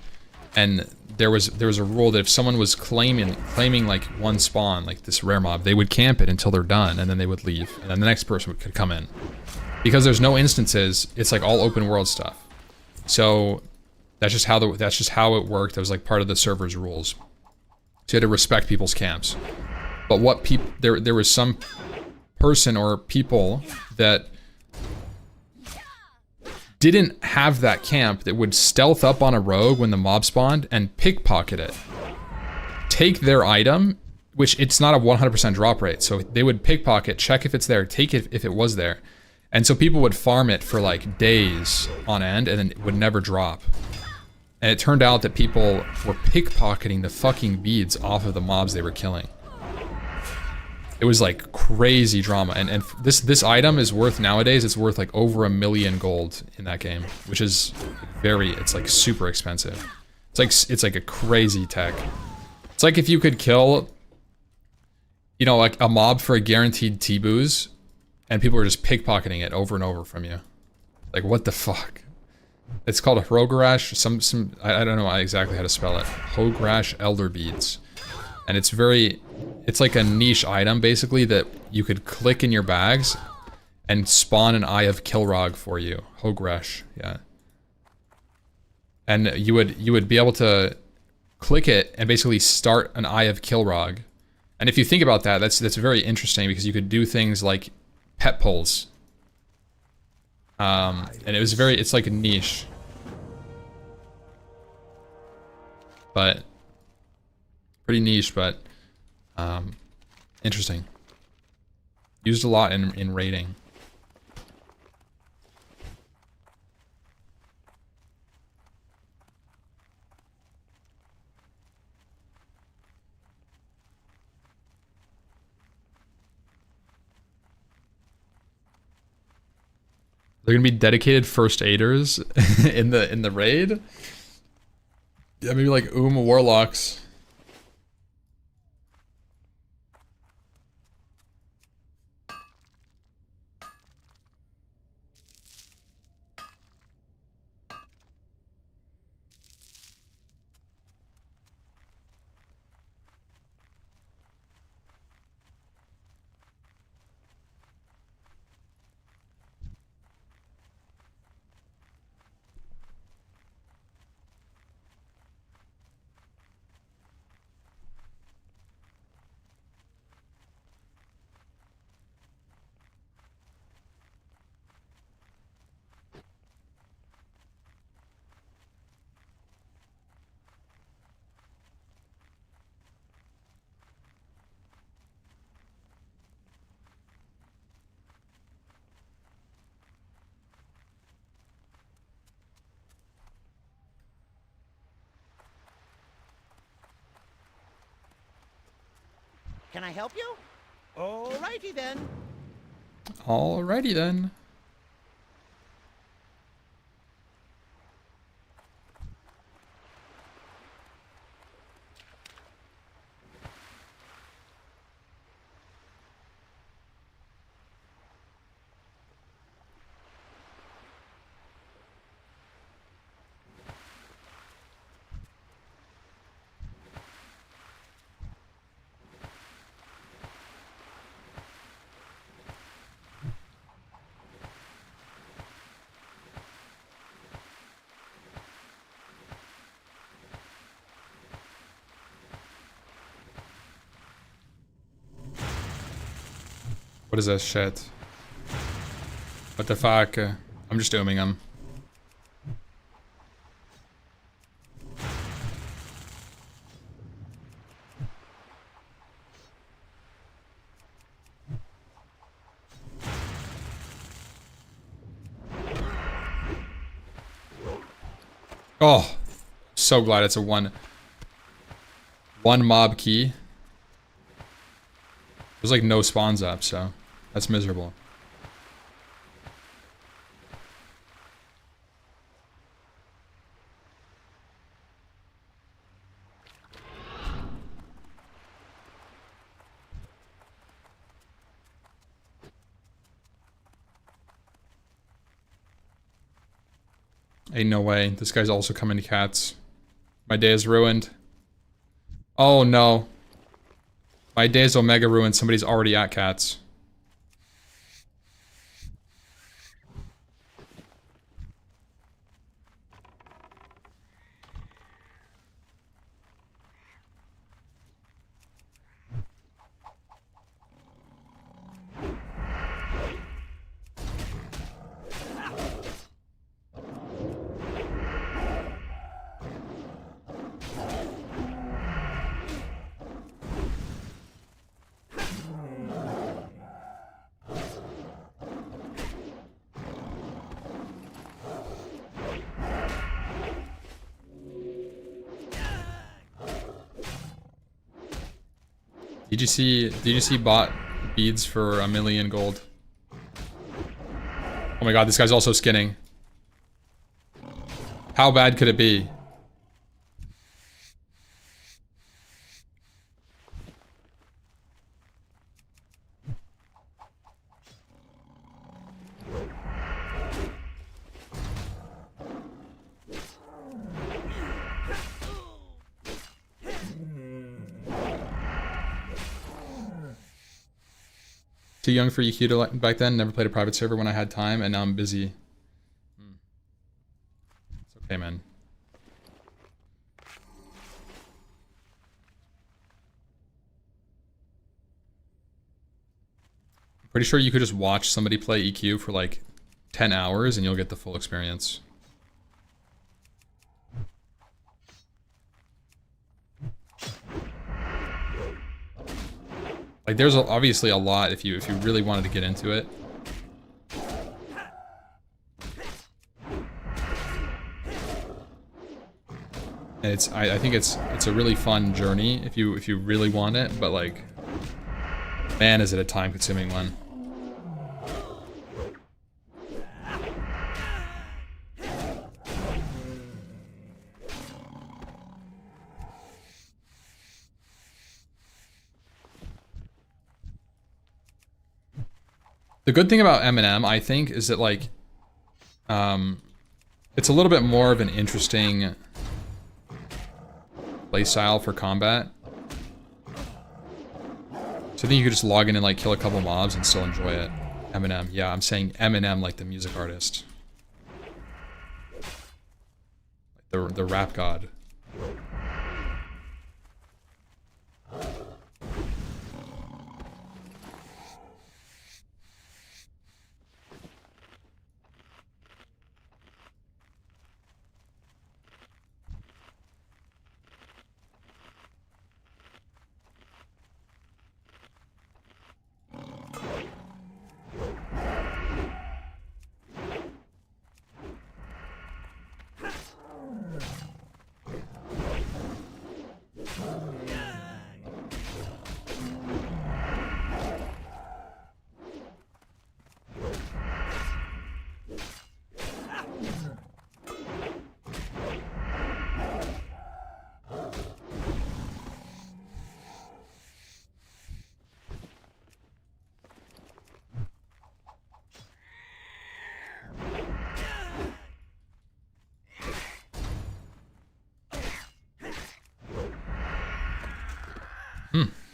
and there was a rule that if someone was claiming like one spawn, like this rare mob, they would camp it until they're done, and then they would leave, and then the next person could come in. Because there's no instances, it's like all open world stuff. So that's just how it worked. That was like part of the server's rules. So you had to respect people's camps. But what people there was some person or people that didn't have that camp that would stealth up on a rogue when the mob spawned and pickpocket it. Take their item, which it's not a 100% drop rate. So they would pickpocket, check if it's there, take it if it was there. And so people would farm it for like days on end and then it would never drop. And it turned out that people were pickpocketing the fucking beads off of the mobs they were killing. It was like crazy drama, and this item is worth nowadays. It's worth like over $1 million gold in that game, which is it's like super expensive. It's like a crazy tech. It's like if you could kill, you know, like a mob for a guaranteed T-booze, and people were just pickpocketing it over and over from you. Like what the fuck? It's called a Hrogrash. I don't know exactly how to spell it. Hrogrash Elder Beads, and it's like a niche item, basically, that you could click in your bags and spawn an Eye of Kilrog for you. Hrogrash, yeah. And you would be able to click it and basically start an Eye of Kilrog. And if you think about that, that's very interesting because you could do things like pet pulls. And it's like a niche. But pretty niche, but interesting. Used a lot in raiding. They're gonna be dedicated first aiders in the raid. Yeah, maybe like Warlocks. Can I help you? Alrighty then. Alrighty then. What is this shit? What the fuck? I'm just dooming him. Oh, so glad it's a one mob key. There's like no spawns up, so that's miserable. Ain't no way. This guy's also coming to cats. My day is ruined. Oh no. My day is omega ruined. Somebody's already at cats. Did you see bot beads for 1,000,000 gold? Oh my god, this guy's also skinning. How bad could it be? Too young for EQ to back then, never played a private server when I had time, and now I'm busy. It's okay, man. I'm pretty sure you could just watch somebody play EQ for like 10 hours and you'll get the full experience. Like, there's obviously a lot if you really wanted to get into it. And I think it's a really fun journey if you really want it, but like, man, is it a time-consuming one. The good thing about M&M, I think, is that like, it's a little bit more of an interesting playstyle for combat. So I think you could just log in and like kill a couple mobs and still enjoy it. M&M, yeah, I'm saying M&M like the music artist, the rap god.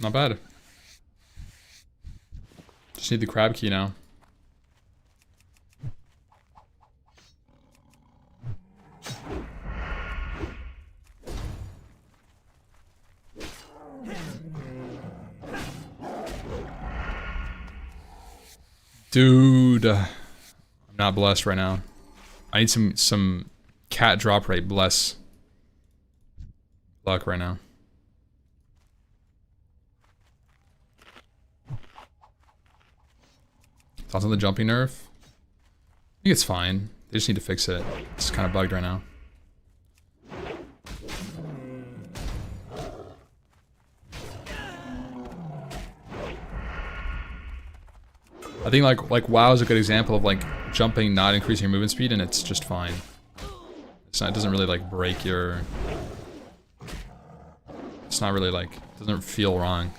Not bad. Just need the crab key now. Dude, I'm not blessed right now. I need some cat drop rate bless luck right now. Thoughts on the jumping nerf? I think it's fine. They just need to fix it. It's kind of bugged right now. I think like WoW is a good example of like jumping not increasing your movement speed, and it's just fine. It's not, it doesn't really like break your. It's not really like, it doesn't feel wrong.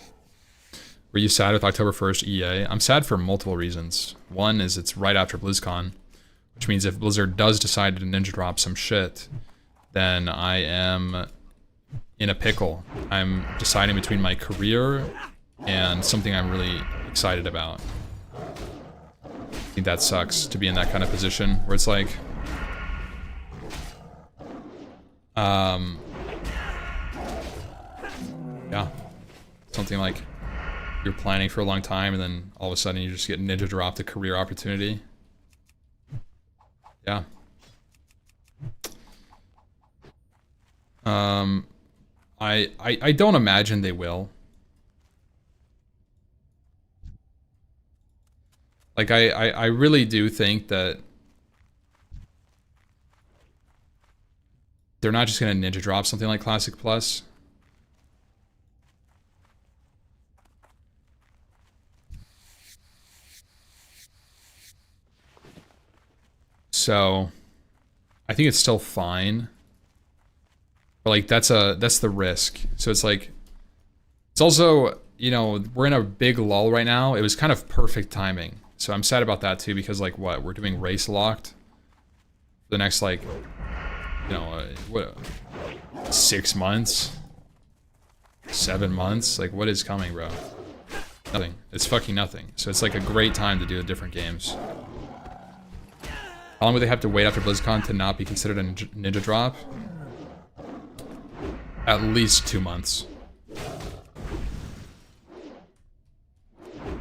Were you sad with October 1st EA? I'm sad for multiple reasons. One is it's right after BlizzCon, which means if Blizzard does decide to ninja drop some shit, then I am in a pickle. I'm deciding between my career and something I'm really excited about. I think that sucks to be in that kind of position where it's like, yeah, something like you're planning for a long time and then all of a sudden you just get ninja dropped a career opportunity. Yeah. I don't imagine they will. Like I really do think that they're not just gonna ninja drop something like Classic Plus. So I think it's still fine. But like that's the risk. So it's like, it's also, you know, we're in a big lull right now. It was kind of perfect timing. So I'm sad about that too, because like what, we're doing race locked for the next like, you know, what, 6 months, 7 months, like what is coming, bro? Nothing. It's fucking nothing. So it's like a great time to do the different games. How long would they have to wait after BlizzCon to not be considered a ninja drop? At least 2 months.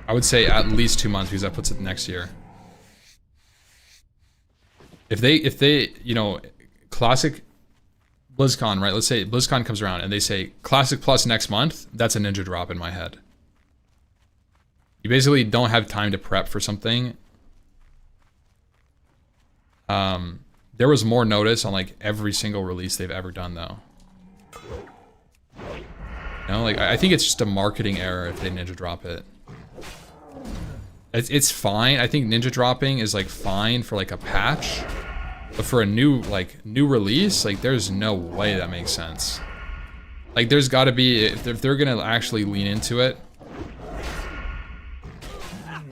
I would say at least 2 months, because that puts it next year. If they, you know, Classic BlizzCon, right? Let's say BlizzCon comes around and they say Classic Plus next month, that's a ninja drop in my head. You basically don't have time to prep for something. There was more notice on like every single release they've ever done though. You know, like I think it's just a marketing error if they ninja drop it. It's fine. I think ninja dropping is like fine for like a patch, but for a new release, like there's no way that makes sense. Like there's got to be, if they're gonna actually lean into it.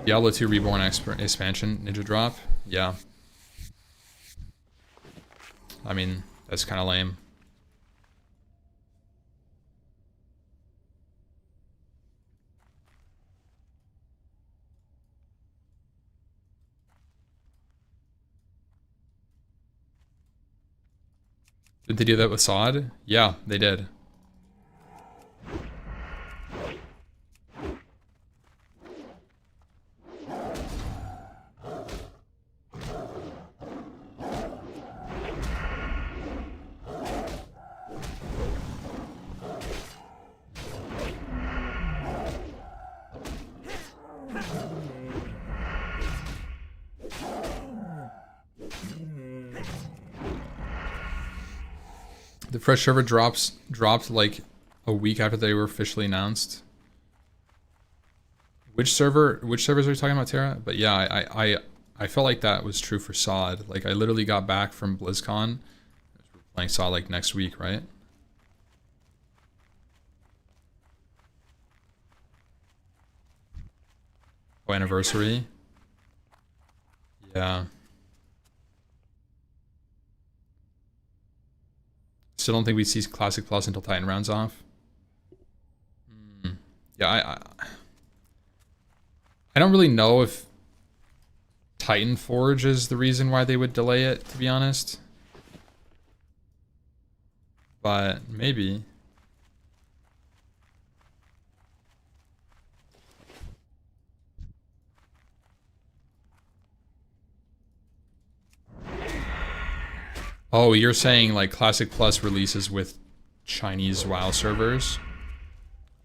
Diablo 2 Reborn expansion ninja drop, yeah. I mean, that's kind of lame. Did they do that with SOD? Yeah, they did. The fresh server dropped like a week after they were officially announced. Which servers are you talking about, Tara? But yeah, I felt like that was true for SOD. Like I literally got back from BlizzCon, we're playing SOD like next week, right? Oh, anniversary. Yeah. Still don't think we see Classic Plus until Titan rounds off. Yeah, I don't really know if Titan Forge is the reason why they would delay it, to be honest. But maybe. Oh, you're saying like Classic Plus releases with Chinese WoW servers?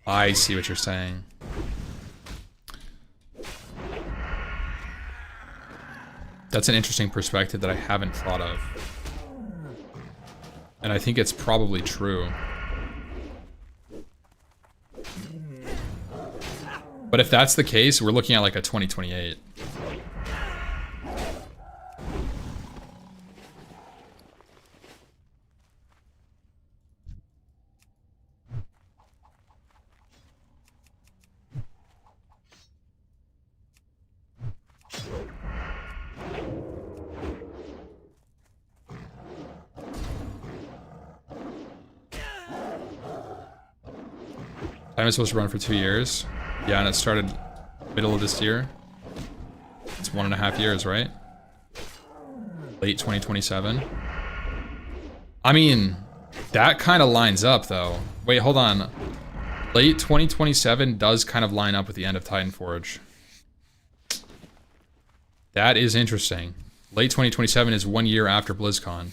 I see what you're saying. That's an interesting perspective that I haven't thought of. And I think it's probably true. But if that's the case, we're looking at like a 2028. Time is supposed to run for 2 years. Yeah, and it started middle of this year. It's 1.5 years, right? Late 2027. I mean, that kind of lines up, though. Wait, hold on. Late 2027 does kind of line up with the end of Titanforge. That is interesting. Late 2027 is 1 year after BlizzCon.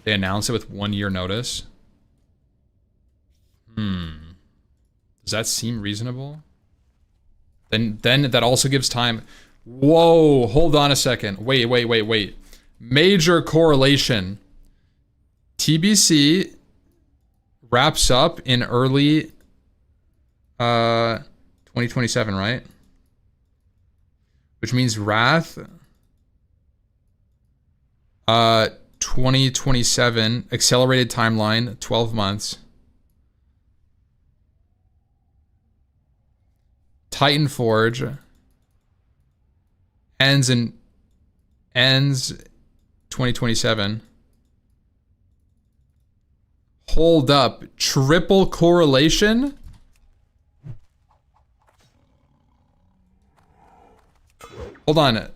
They announce it with 1 year notice. Does that seem reasonable? Then that also gives time. Whoa, hold on a second. Wait. Major correlation. TBC wraps up in early 2027, right? Which means Wrath 2027 accelerated timeline, 12 months. Titanforge ends 2027. Hold up, triple correlation? Hold on.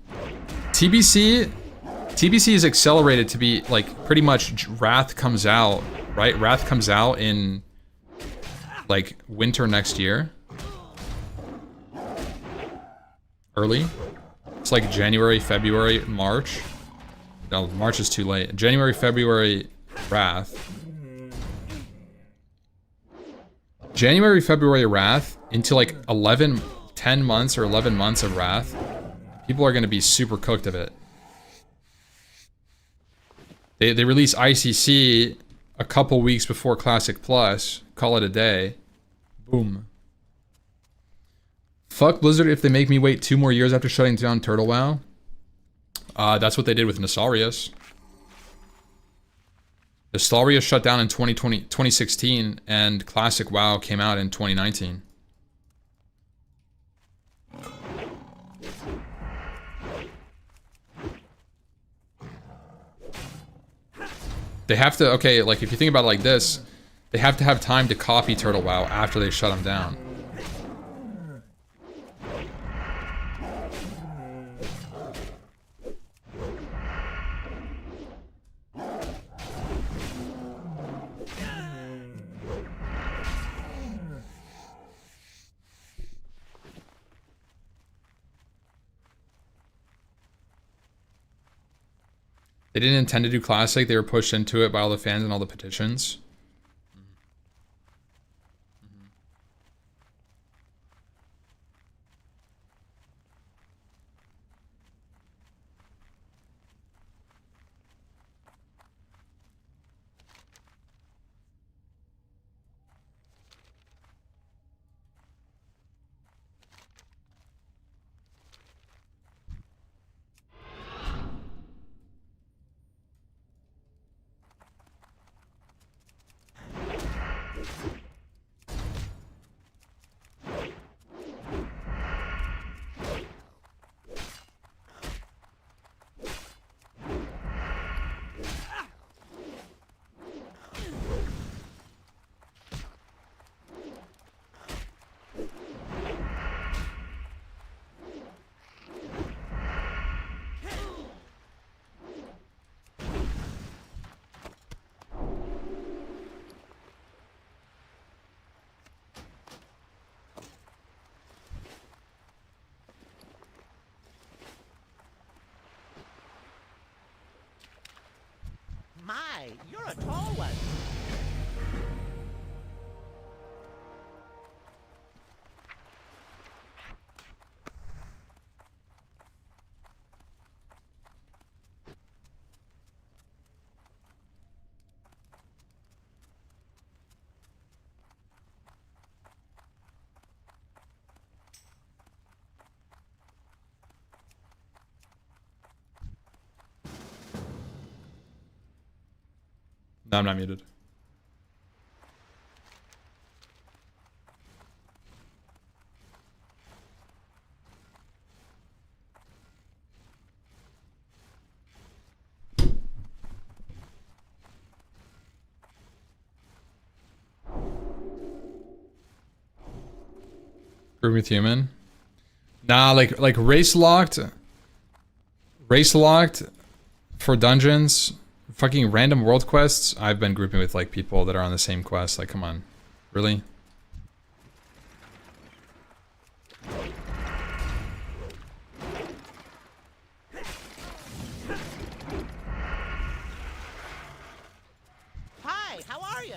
TBC is accelerated to be like pretty much Wrath comes out, right? Wrath comes out in like winter next year. Early. It's like January, February, March. No, March is too late. January, February, Wrath. January, February, Wrath into like 10 months or 11 months of Wrath. People are going to be super cooked of it. They release ICC a couple weeks before Classic Plus. Call it a day. Boom. Fuck Blizzard if they make me wait 2 more years after shutting down Turtle WoW. That's what they did with Nesarius. Nesarius shut down in 2016, and Classic WoW came out in 2019. They have to, okay, like if you think about it like this, they have to have time to copy Turtle WoW after they shut them down. They didn't intend to do Classic, they were pushed into it by all the fans and all the petitions. My, you're a tall one. No, I'm not muted. Agree with human. Nah, like race locked for dungeons, fucking random world quests. I've been grouping with like people that are on the same quest. Like, come on, really? Hi, how are you?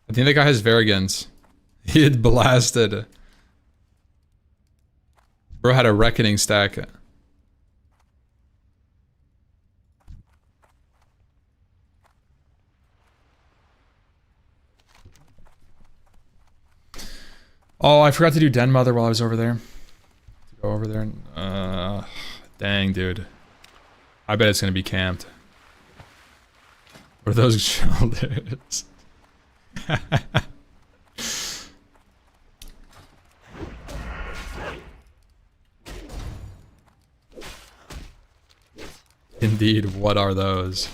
I think that guy has Varigans. He had blasted. Bro had a reckoning stack. Oh, I forgot to do Den Mother while I was over there. Go over there and, dang, dude. I bet it's gonna be camped. What are those shoulders? Indeed, what are those?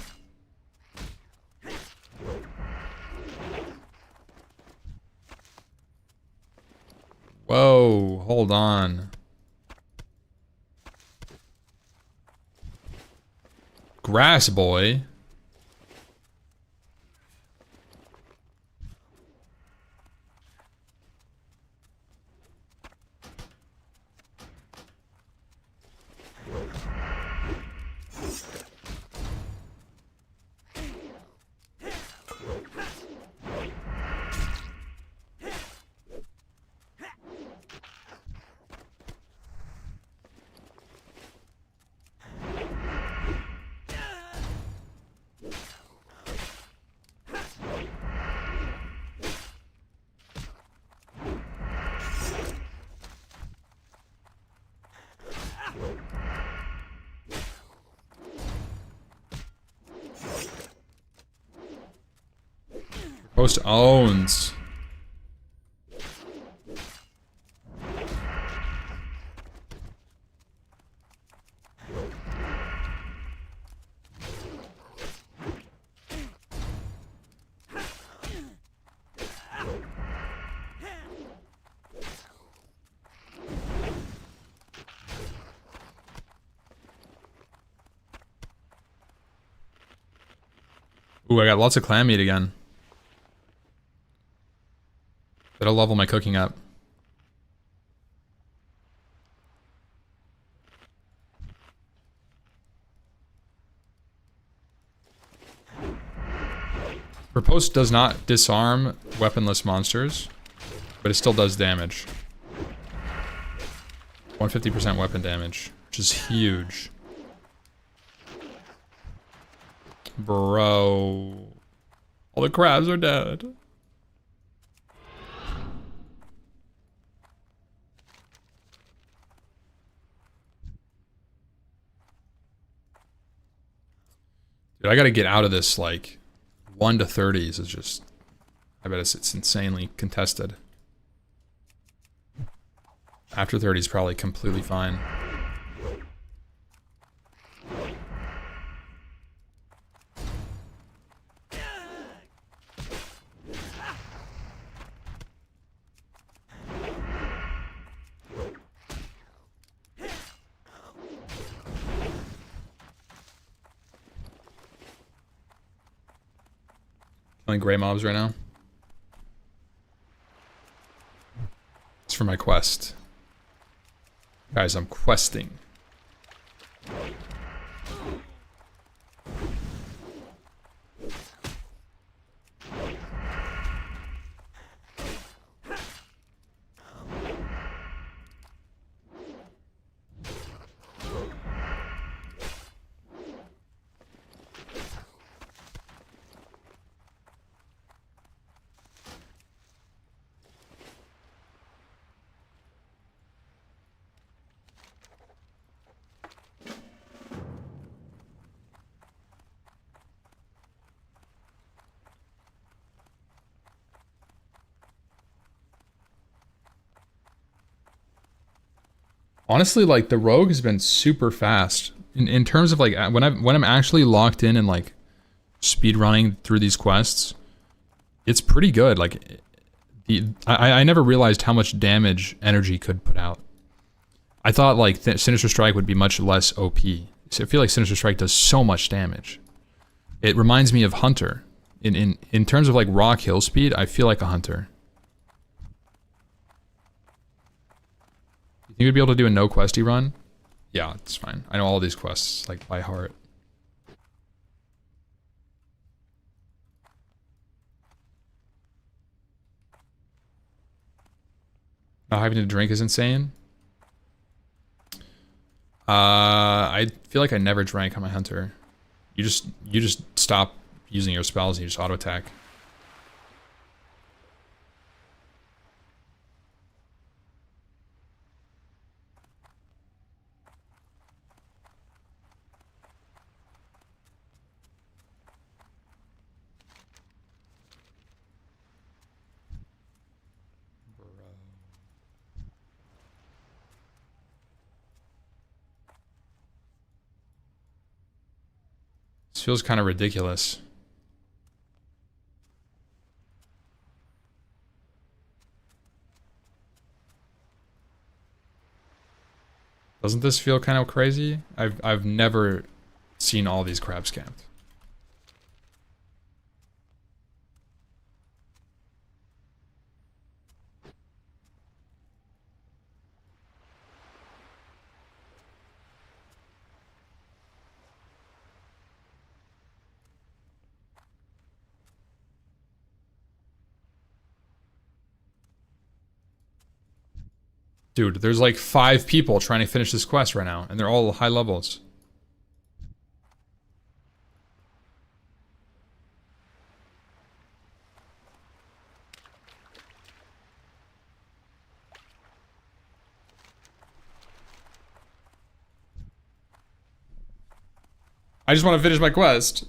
Whoa, hold on. Grass boy. Post owns. Ooh, I got lots of clam meat again. That'll level my cooking up. Riposte does not disarm weaponless monsters, but it still does damage. 150% weapon damage, which is huge. Bro. All the crabs are dead. Dude, I gotta get out of this, like, 1 to 30s is just... I bet it's insanely contested. After 30 is probably completely fine. Killing gray mobs right now. It's for my quest. Guys, I'm questing. Honestly, like the rogue has been super fast in terms of like when I'm actually locked in and like speed running through these quests. It's pretty good. Like I never realized how much damage energy could put out. I thought like Sinister Strike would be much less OP. So I feel like Sinister Strike does so much damage. It reminds me of Hunter. In terms of like raw kill speed, I feel like a Hunter. You would be able to do a no questy run? Yeah, it's fine. I know all these quests like by heart. Not having to drink is insane. I feel like I never drank on my Hunter. You just stop using your spells and you just auto attack. This feels kind of ridiculous. Doesn't this feel kind of crazy? I've never seen all these crabs camped. Dude, there's like 5 people trying to finish this quest right now, and they're all high levels. I just want to finish my quest.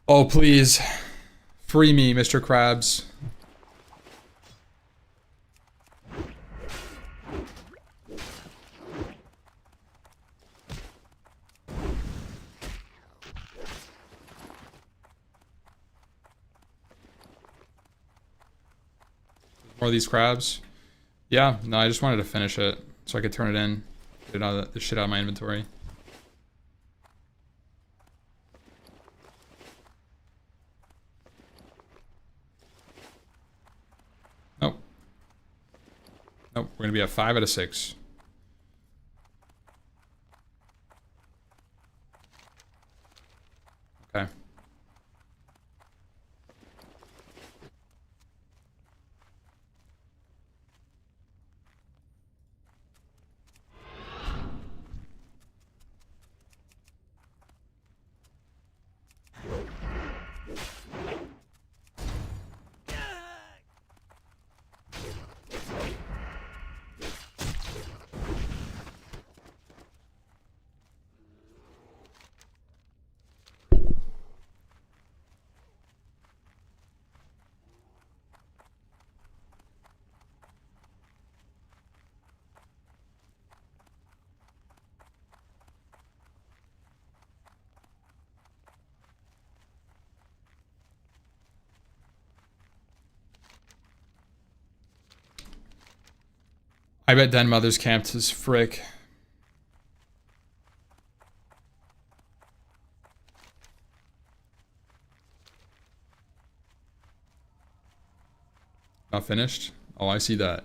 Oh, please. Free me, Mr. Krabs. More of these crabs. Yeah, no, I just wanted to finish it so I could turn it in. Get all the shit out of my inventory. Nope. Nope, we're gonna be at 5 out of 6. Okay. I bet Den Mother's camped as frick. Not finished? Oh, I see that.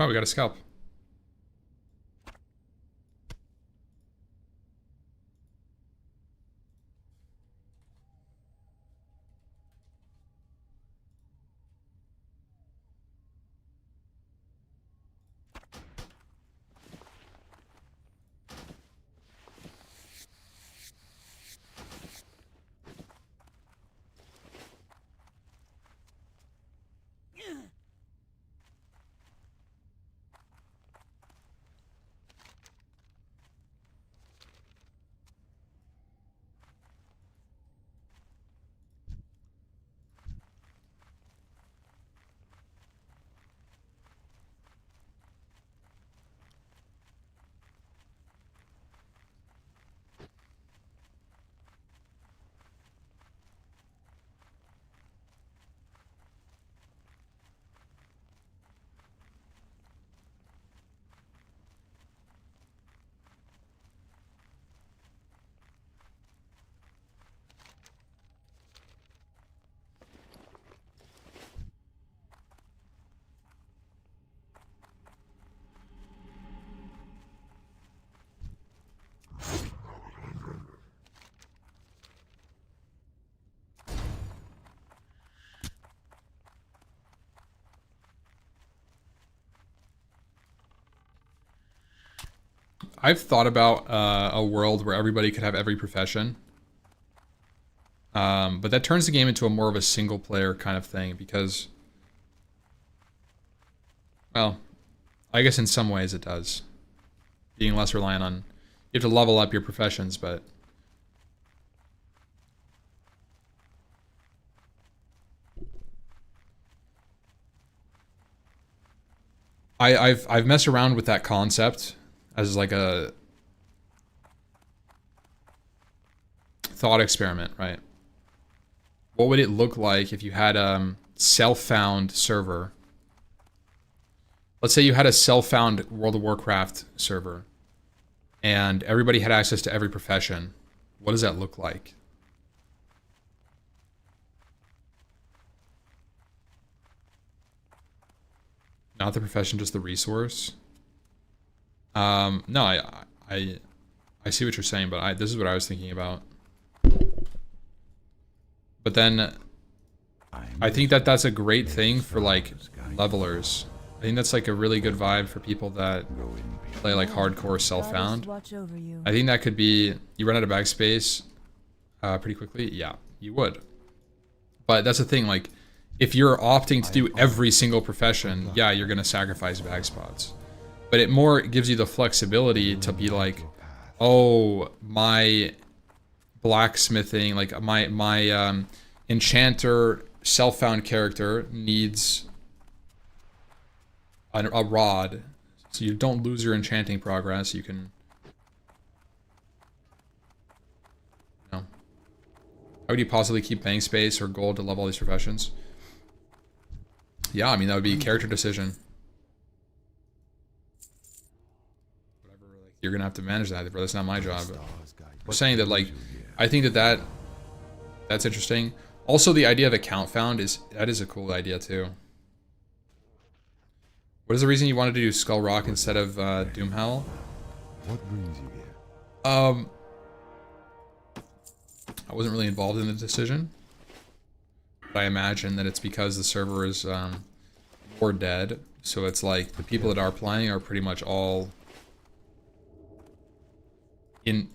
Oh, we got a scalp. I've thought about a world where everybody could have every profession. But that turns the game into a more of a single player kind of thing because, well, I guess in some ways it does. Being less reliant on, you have to level up your professions, but I've messed around with that concept as like a thought experiment, right? What would it look like if you had a self-found server? Let's say you had a self-found World of Warcraft server and everybody had access to every profession. What does that look like? Not the profession, just the resource. No, I see what you're saying, but this is what I was thinking about. But then I think that that's a great thing for like levelers. I think that's like a really good vibe for people that play like hardcore self-found. I think that could be, you run out of bag space pretty quickly. Yeah, you would. But that's the thing, like if you're opting to do every single profession, yeah, you're gonna sacrifice bag spots. But it more gives you the flexibility to be like, oh, my blacksmithing, like my enchanter self-found character needs a rod. So you don't lose your enchanting progress. You can... No. How would you possibly keep bank space or gold to level all these professions? Yeah, I mean, that would be a character decision. Whatever, like, you're gonna have to manage that, bro. That's not my job. We're saying that, like, I think that's interesting. Also, the idea of account found that is a cool idea too. What is the reason you wanted to do Skull Rock instead of Doomhowl? What brings you here? I wasn't really involved in the decision. But I imagine that it's because the server is more dead. So it's like the people that are playing are pretty much all in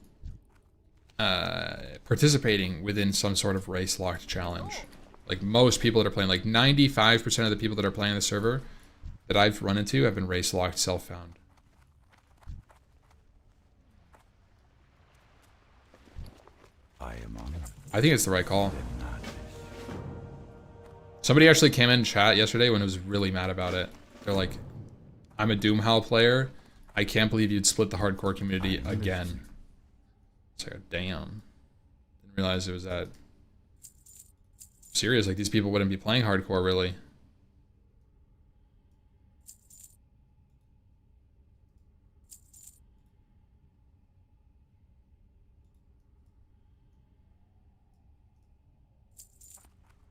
participating within some sort of race locked challenge. Like most people that are playing, like 95% of the people that are playing the server that I've run into have been race locked, self-found. I am honored. I think it's the right call. Somebody actually came in chat yesterday when I was really mad about it. They're like, I'm a Doomhowl player. I can't believe you'd split the hardcore community again. It's like, damn. Didn't realize it was that serious. Like, these people wouldn't be playing hardcore, really.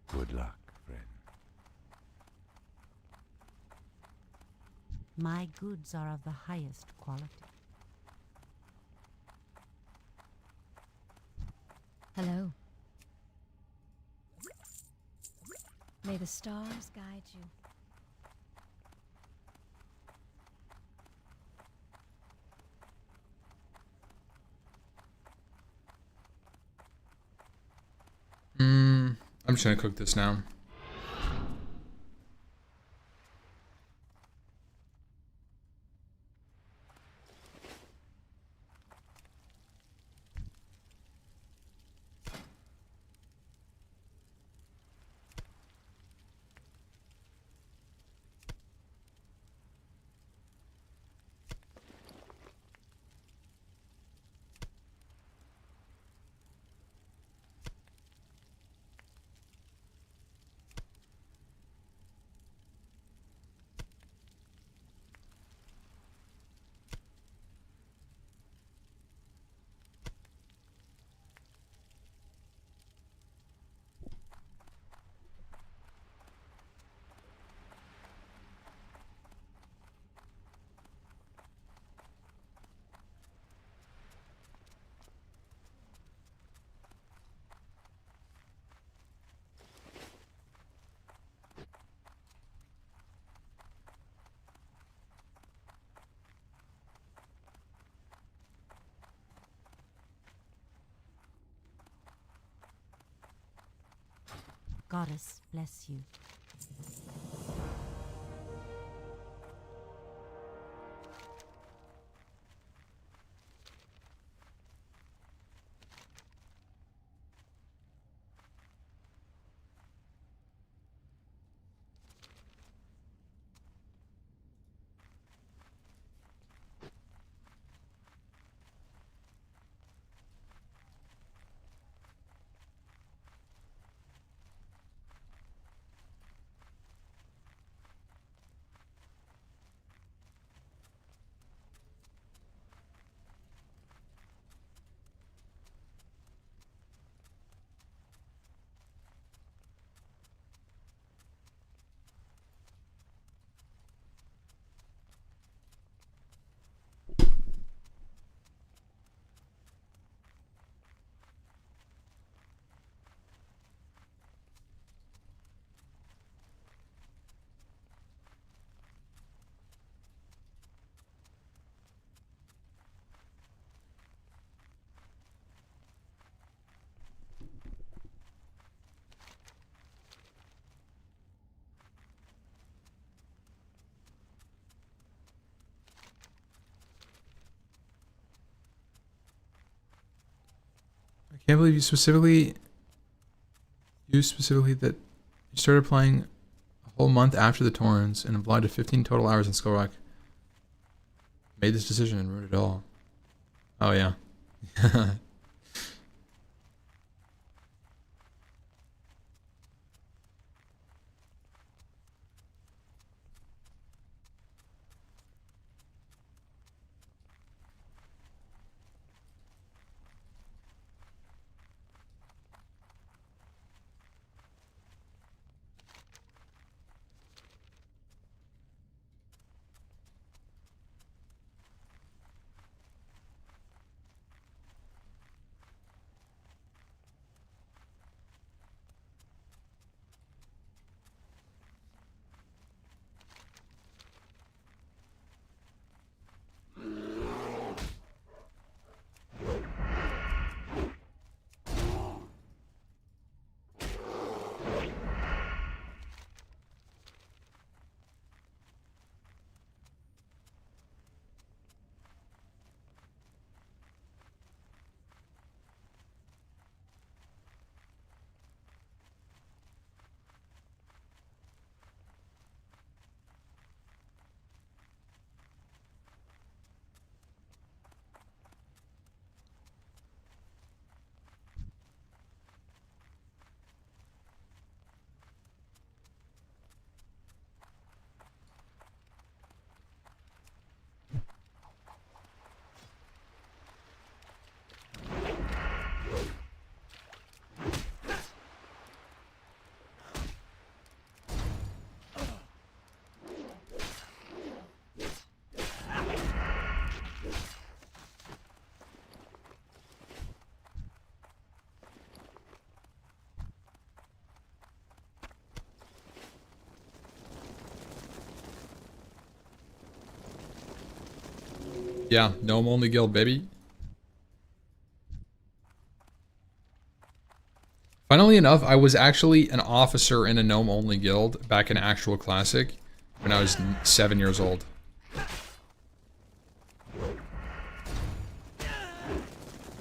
Good luck, friend. My goods are of the highest quality. Hello. May the stars guide you. I'm just gonna cook this now. Goddess bless you. I can't believe you specifically that you started playing a whole month after the Torrens and applied to 15 total hours in Skull Rock. Made this decision and wrote it all. Oh yeah. Yeah, gnome only guild, baby. Funnily enough, I was actually an officer in a gnome only guild back in actual classic when I was 7 years old.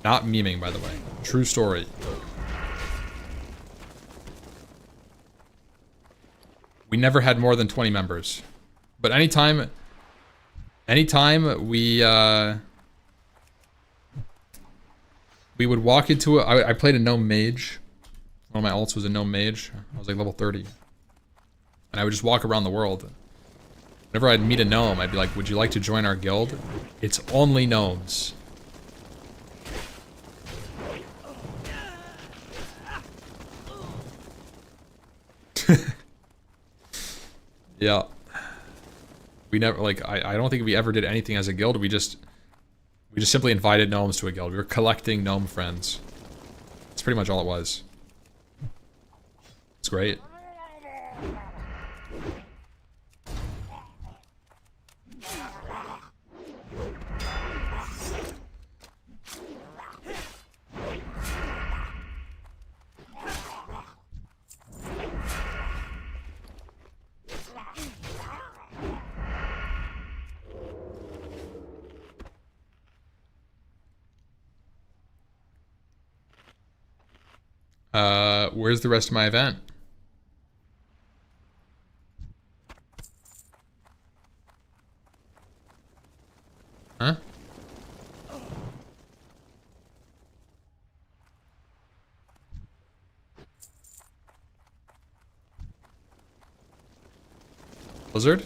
Not memeing, by the way. True story. We never had more than 20 members. But anytime we would walk into I played a gnome mage. One of my alts was a gnome mage. I was like level 30. And I would just walk around the world. Whenever I'd meet a gnome, I'd be like, would you like to join our guild? It's only gnomes. Yeah. We never, like, I don't think we ever did anything as a guild. We just simply invited gnomes to a guild. We were collecting gnome friends. That's pretty much all it was. It's great. Where's the rest of my event? Huh? Blizzard?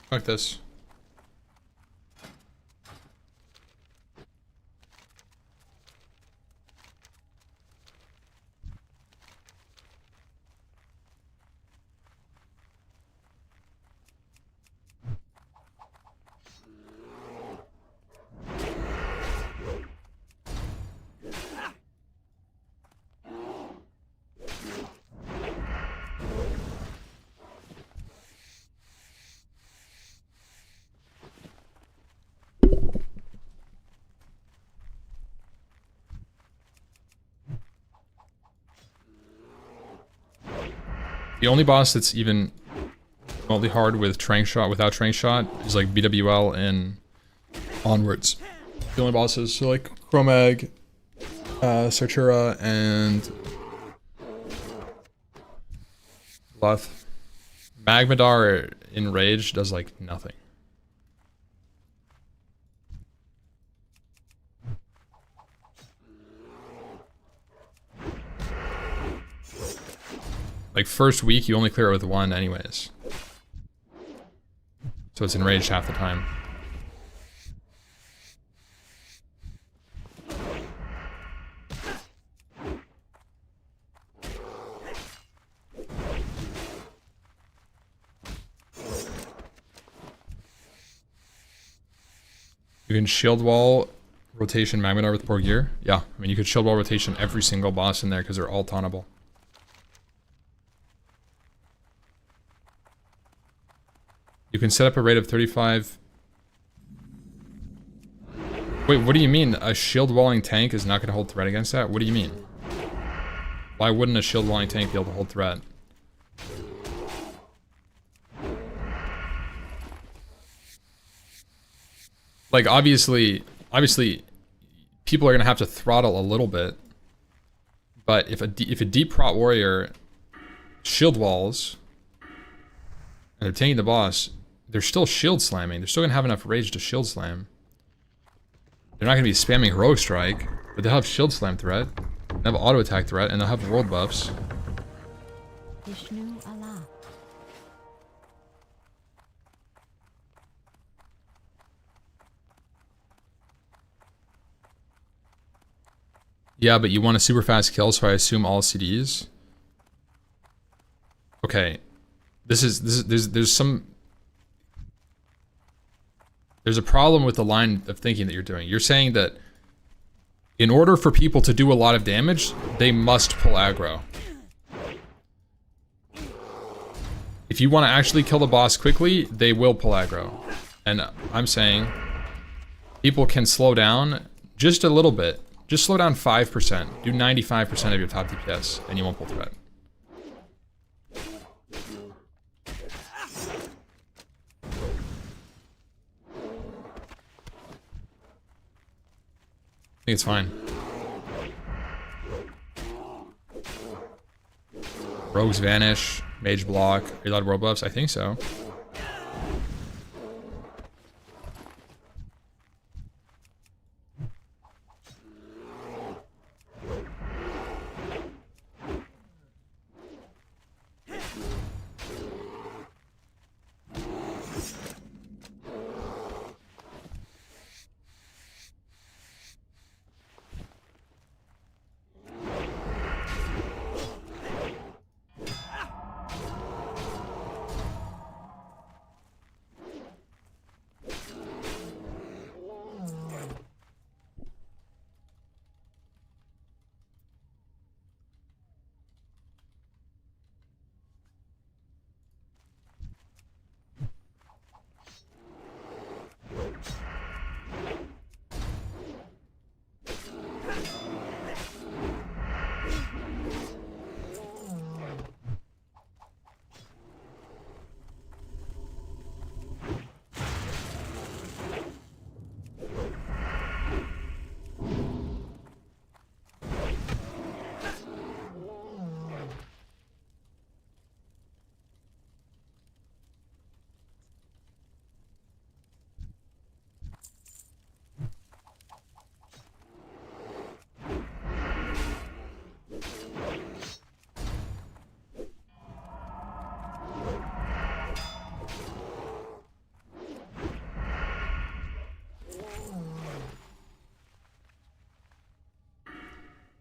Fuck this. The only boss that's even remotely hard with Trank Shot, without Trank Shot, is like BWL and onwards. The only bosses, so like Chromag, Sartura, and Leth. Magmadar in Rage does like nothing. Like first week, you only clear it with one anyways. So it's enraged half the time. You can shield wall rotation Magmadar with poor gear. Yeah, I mean you could shield wall rotation every single boss in there because they're all tauntable. You can set up a rate of 35. Wait, what do you mean? A shield walling tank is not going to hold threat against that? What do you mean? Why wouldn't a shield walling tank be able to hold threat? Like, obviously, people are going to have to throttle a little bit. But if a deep prot warrior shield walls and they're tanking the boss, they're still shield slamming. They're still going to have enough rage to shield slam. They're not going to be spamming heroic strike, but they'll have shield slam threat, they'll have auto attack threat, and they'll have world buffs. Vishnu Allah. Yeah, but you want a super fast kill, so I assume all CDs. Okay, there's a problem with the line of thinking that you're doing. You're saying that in order for people to do a lot of damage, they must pull aggro. If you want to actually kill the boss quickly, they will pull aggro. And I'm saying people can slow down just a little bit. Just slow down 5%. Do 95% of your top DPS, and you won't pull threat. I think it's fine. Rogues vanish, mage block. Are you allowed world buffs? I think so.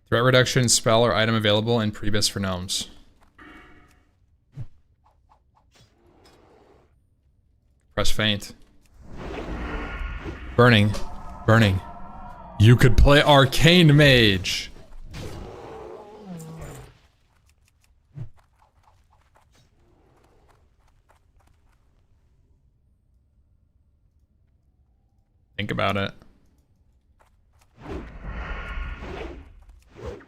Threat reduction spell or item available in Prebis for gnomes. Press feint. Burning. Burning. You could play Arcane Mage. Think about it.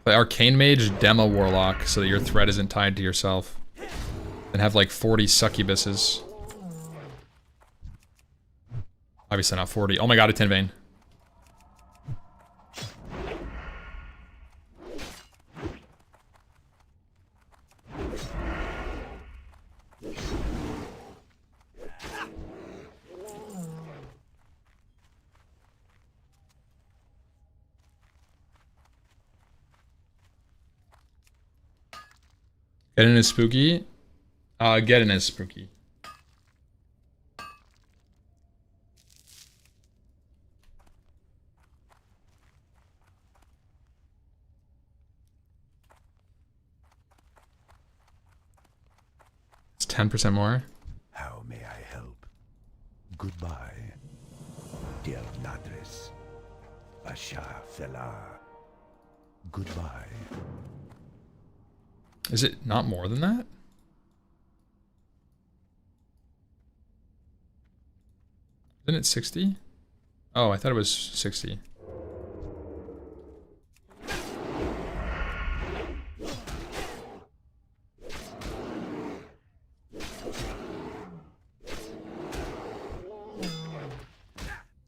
Play Arcane Mage, Demo Warlock, so that your threat isn't tied to yourself. than have like 40 succubuses. Obviously not 40. Oh my god, a tin vein. Get in is spooky. Get in is spooky. It's 10% more. How may I help? Goodbye, dear Ladris. Asha Fela. Goodbye. Is it not more than that? Isn't it 60? Oh, I thought it was 60.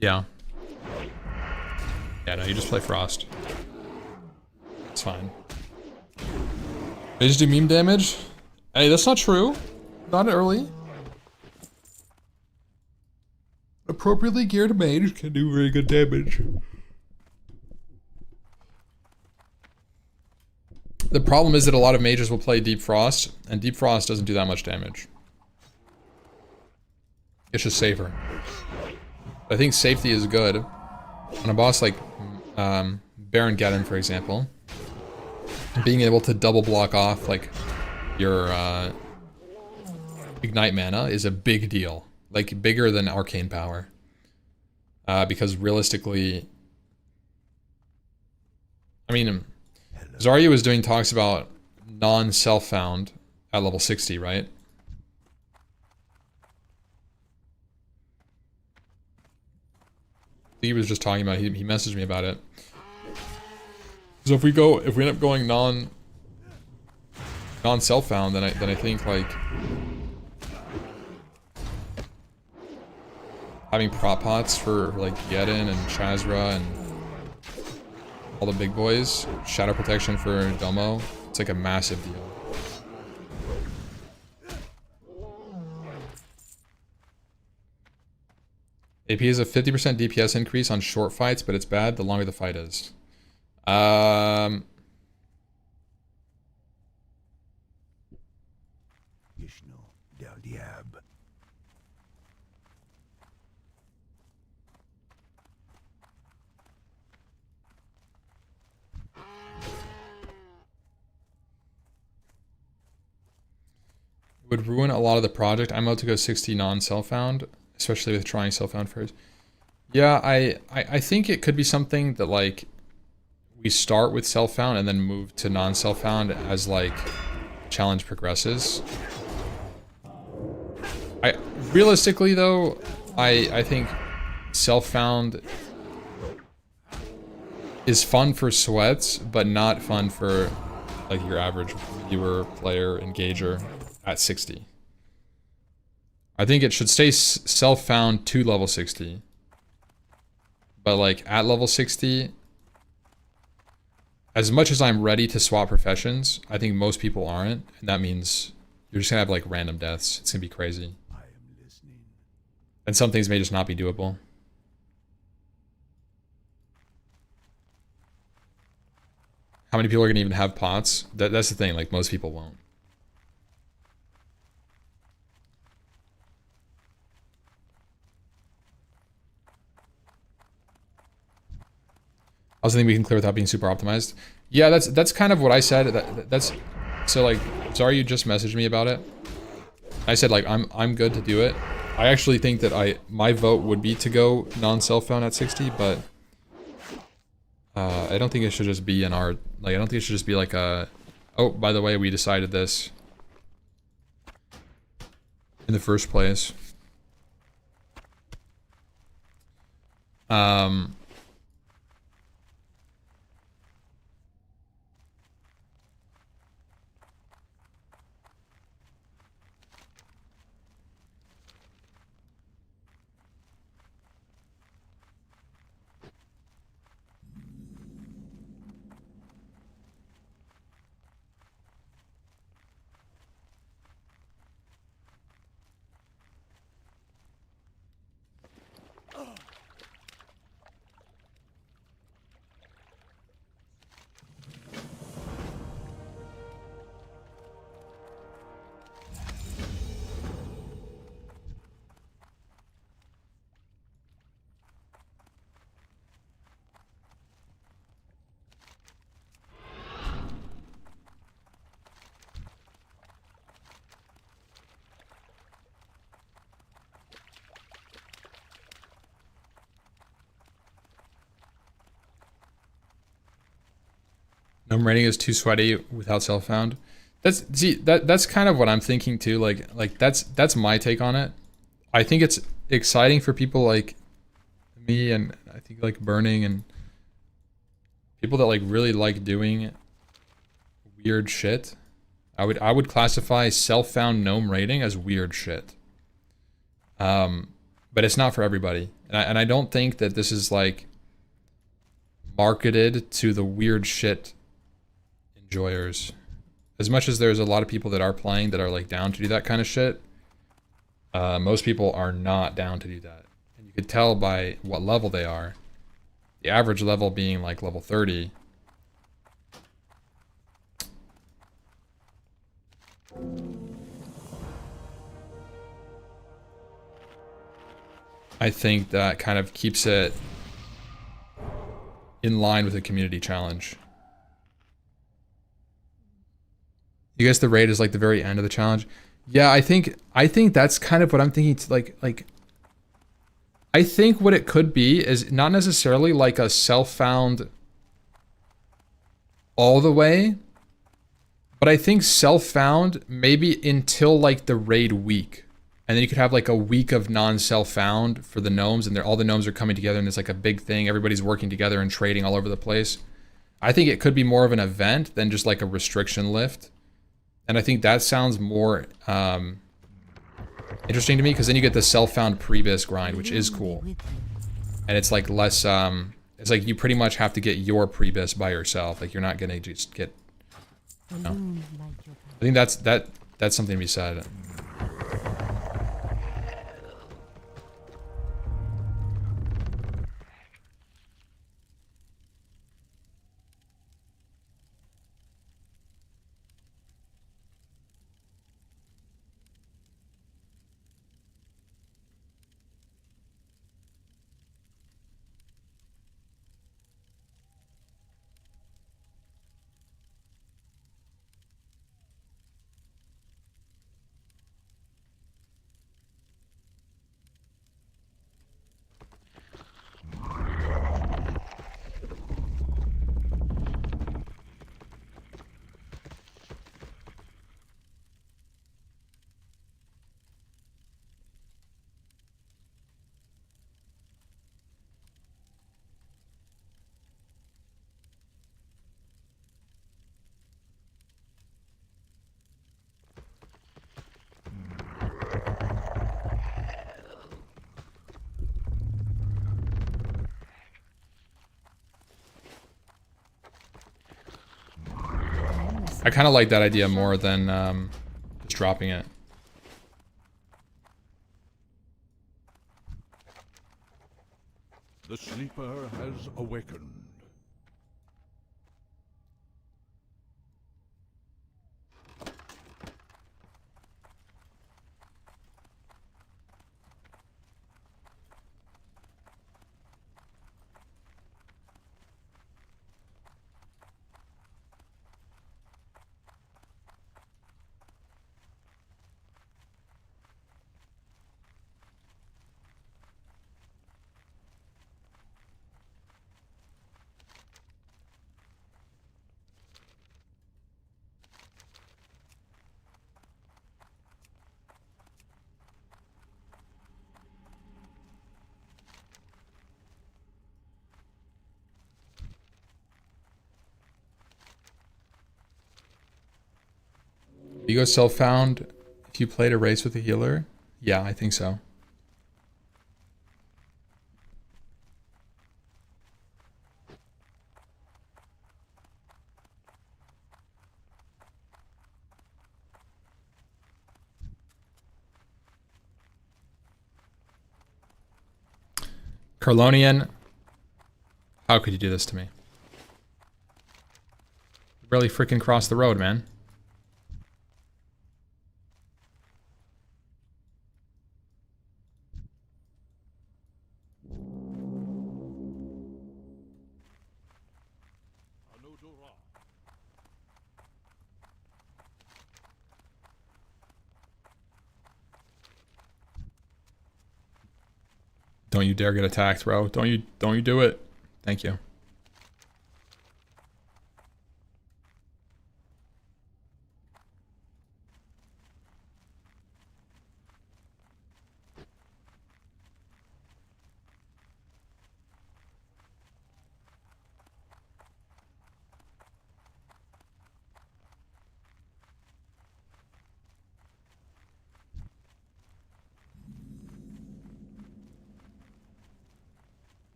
Yeah. Yeah, no, you just play Frost. It's fine. They just do meme damage? Hey, that's not true. Not early. Appropriately geared mage can do very good damage. The problem is that a lot of mages will play Deep Frost, and Deep Frost doesn't do that much damage. It's just safer. I think safety is good. On a boss like Baron Geddon, for example, being able to double block off like your ignite mana is a big deal. Like bigger than arcane power. Because realistically, I mean, Zarya was doing talks about non-self-found at level 60, right? He was just talking about, he messaged me about it. So if we end up going non-self-found, then I think like having prop pots for like Yedin and Shazra and all the big boys, shadow protection for Domo, it's like a massive deal. AP is a 50% DPS increase on short fights, but it's bad the longer the fight is. Vishnu Del Diab. Would ruin a lot of the project. I'm about to go 60 non-self-found, especially with trying self-found first. Yeah, I think it could be something that like we start with self-found and then move to non-self-found as like challenge progresses. Realistically though, I think self-found is fun for sweats, but not fun for like your average viewer, player, engager at 60. I think it should stay self-found to level 60. But like at level 60, as much as I'm ready to swap professions, I think most people aren't, and that means you're just gonna have like random deaths. It's gonna be crazy. I am listening. And some things may just not be doable. How many people are gonna even have pots? That's the thing, like most people won't. I also think we can clear without being super optimized. Yeah, that's kind of what I said. That's so like sorry you just messaged me about it. I said like I'm good to do it. I actually think that my vote would be to go non-self-found at 60, but I don't think it should just be in our like I don't think it should just be like a oh by the way we decided this in the first place. Gnome rating is too sweaty without self-found. That's kind of what I'm thinking too. Like that's my take on it. I think it's exciting for people like me, and I think like Burning and people that like really like doing weird shit. I would classify self-found gnome raiding as weird shit. But it's not for everybody, and I don't think that this is like marketed to the weird shit enjoyers. As much as there's a lot of people that are playing that are like down to do that kind of shit, most people are not down to do that. And you could tell by what level they are. The average level being like level 30. I think that kind of keeps it in line with a community challenge. You guess the raid is like the very end of the challenge? Yeah, I think that's kind of what I'm thinking. Like I think what it could be is not necessarily like a self-found all the way, but I think self-found maybe until like the raid week. And then you could have like a week of non-self-found for the gnomes, and all the gnomes are coming together and it's like a big thing. Everybody's working together and trading all over the place. I think it could be more of an event than just like a restriction lift. And I think that sounds more interesting to me, because then you get the self-found pre-bis grind, which is cool. And it's like less, it's like you pretty much have to get your pre-bis by yourself. Like you're not gonna just get, you know. I think that's something to be said. I kind of like that idea more than just dropping it. The sleeper has awakened. You go self-found if you played a race with a healer? Yeah, I think so. Carlonian, how could you do this to me? You barely freaking crossed the road, man. Don't you dare get attacked, bro. Don't you do it. Thank you.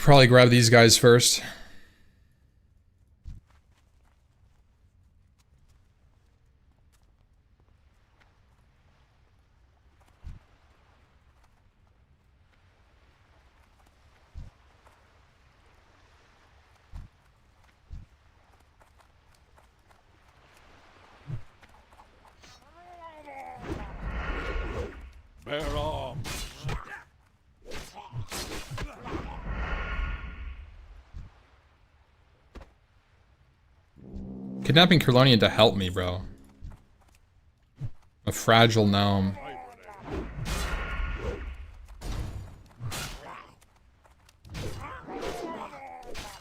probably grab these guys first. Bear arms. Kidnapping Kurlonian to help me, bro. A fragile gnome.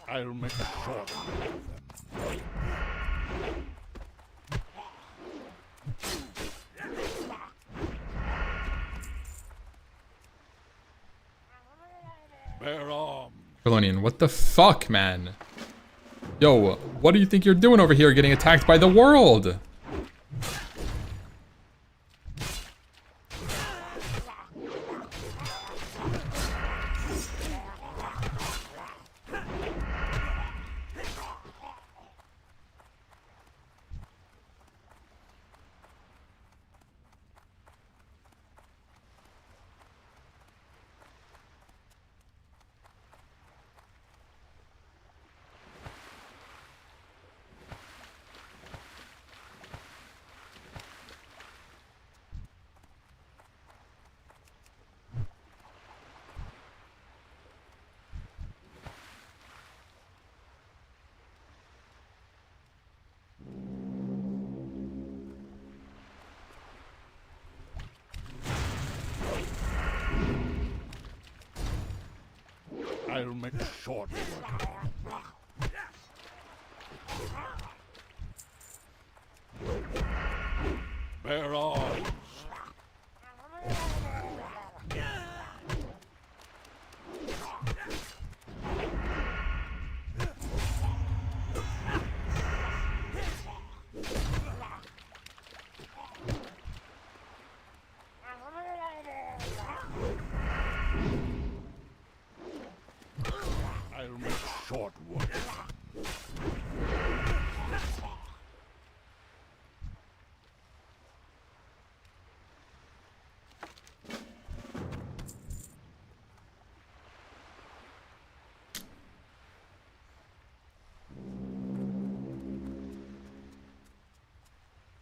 I'll make a short work of them. Bear arms. Kurlonian, what the fuck, man? Yo, what do you think you're doing over here getting attacked by the world? I'll make a short work of them. Bear arms. I'll make short work of them.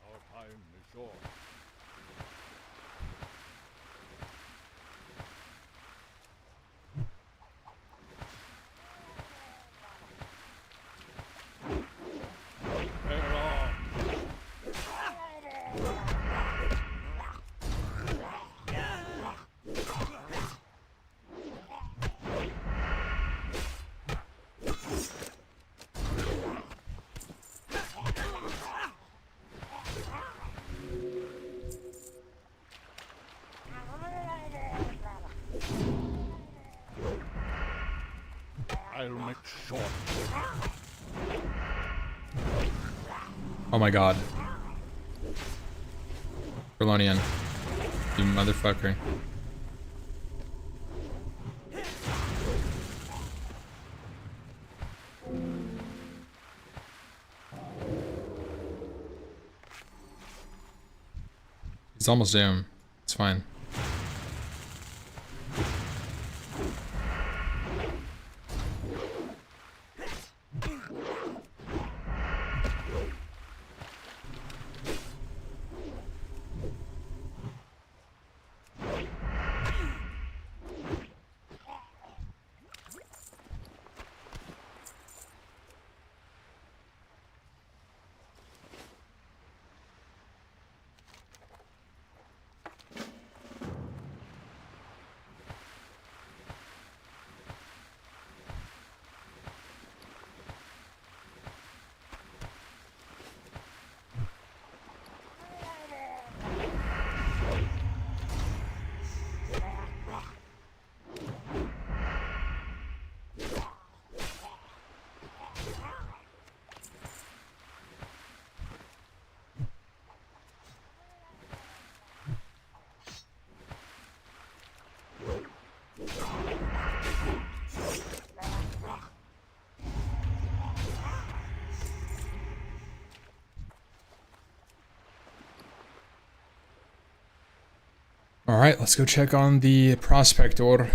Our time is short. Bear arms. I'll make short work. Oh my god. Kurlonian. You motherfucker. He's almost doomed. It's fine. All right, let's go check on the prospector.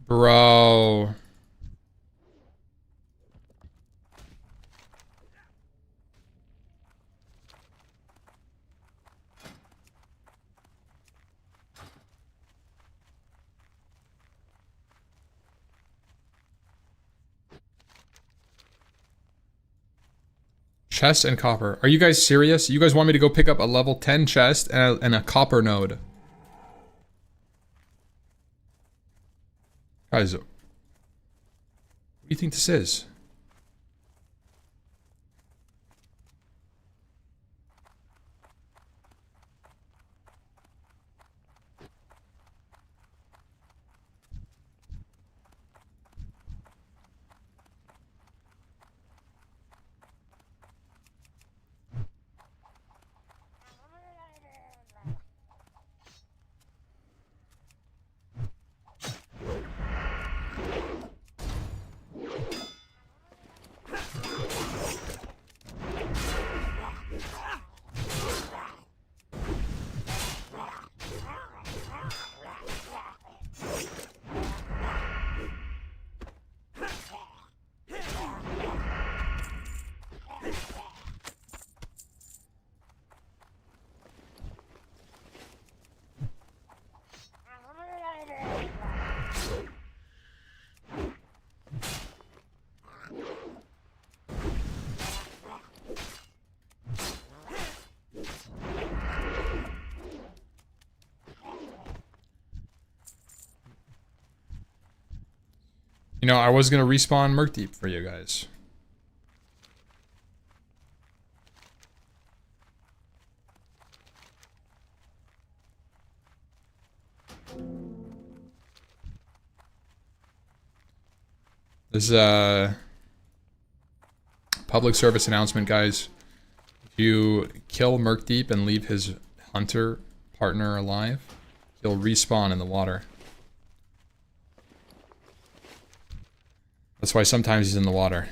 Bro. Chest and copper. Are you guys serious? You guys want me to go pick up a level 10 chest and a copper node? Guys, what do you think this is? You know, I was gonna respawn Merc Deep for you guys. This is a public service announcement, guys. If you kill Merc Deep and leave his hunter partner alive, he'll respawn in the water. That's why sometimes he's in the water.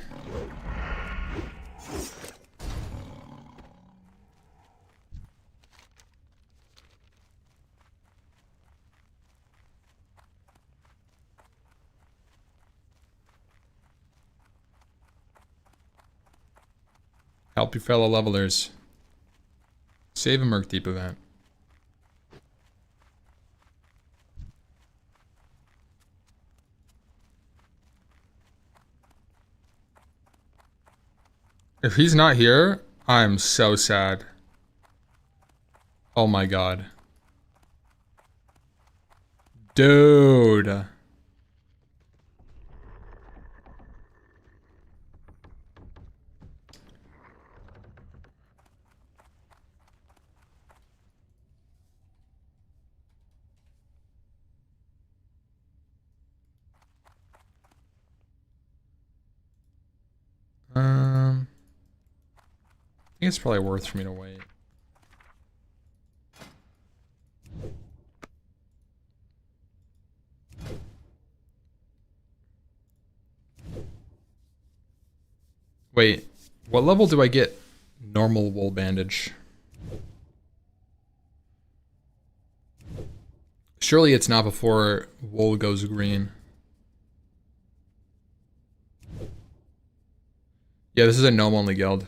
Help your fellow levelers. Save a Merc Deep event. If he's not here, I'm so sad. Oh my god. Dude. I think it's probably worth for me to wait. Wait, what level do I get normal wool bandage? Surely it's not before wool goes green. Yeah, this is a gnome only guild.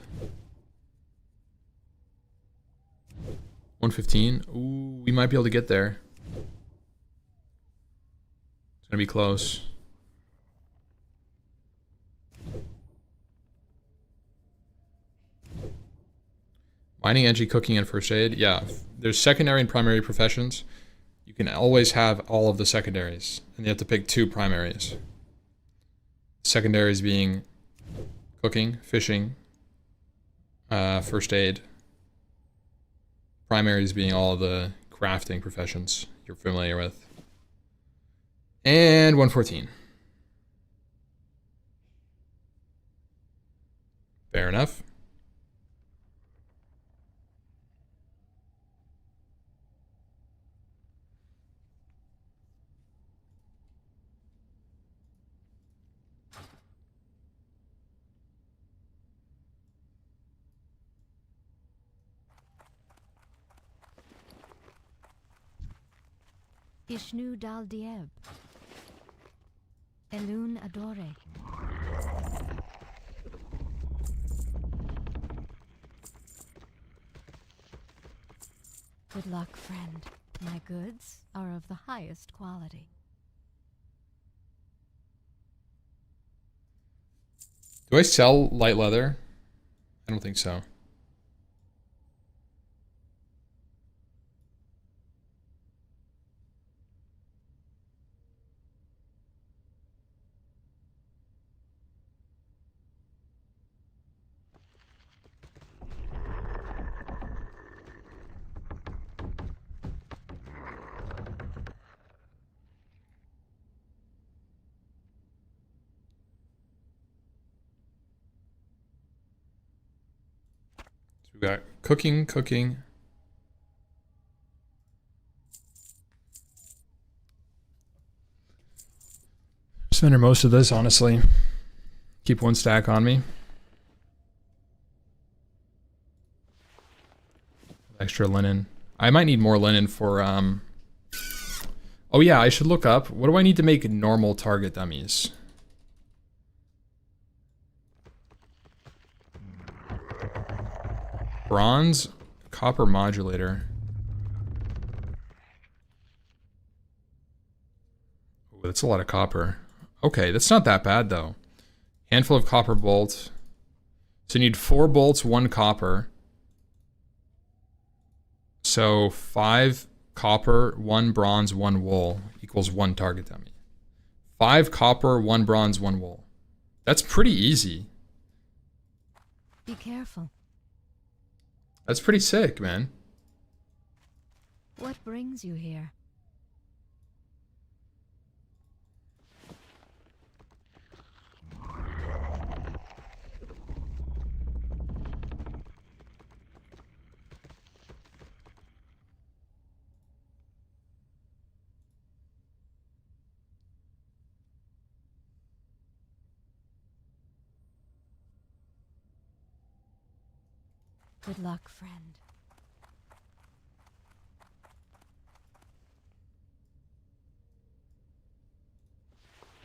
115. Ooh, we might be able to get there. It's gonna be close. Mining, energy, cooking, and first aid. Yeah, there's secondary and primary professions. You can always have all of the secondaries, and you have to pick 2 primaries. Secondaries being cooking, fishing, first aid. Primaries being all of the crafting professions you're familiar with. And 114. Fair enough. Ishnu dal dieb. Elun adore. Good luck, friend. My goods are of the highest quality. Do I sell light leather? I don't think so. We got cooking. Spending most of this, honestly. Keep 1 stack on me. Extra linen. I might need more linen for, Oh yeah, I should look up. What do I need to make normal target dummies? Bronze, copper modulator. Ooh, that's a lot of copper. Okay, that's not that bad though. Handful of copper bolts. So you need 4 bolts, 1 copper. So 5 copper, 1 bronze, 1 wool equals 1 target dummy. 5 copper, 1 bronze, 1 wool. That's pretty easy. Be careful. That's pretty sick, man. What brings you here? Good luck, friend.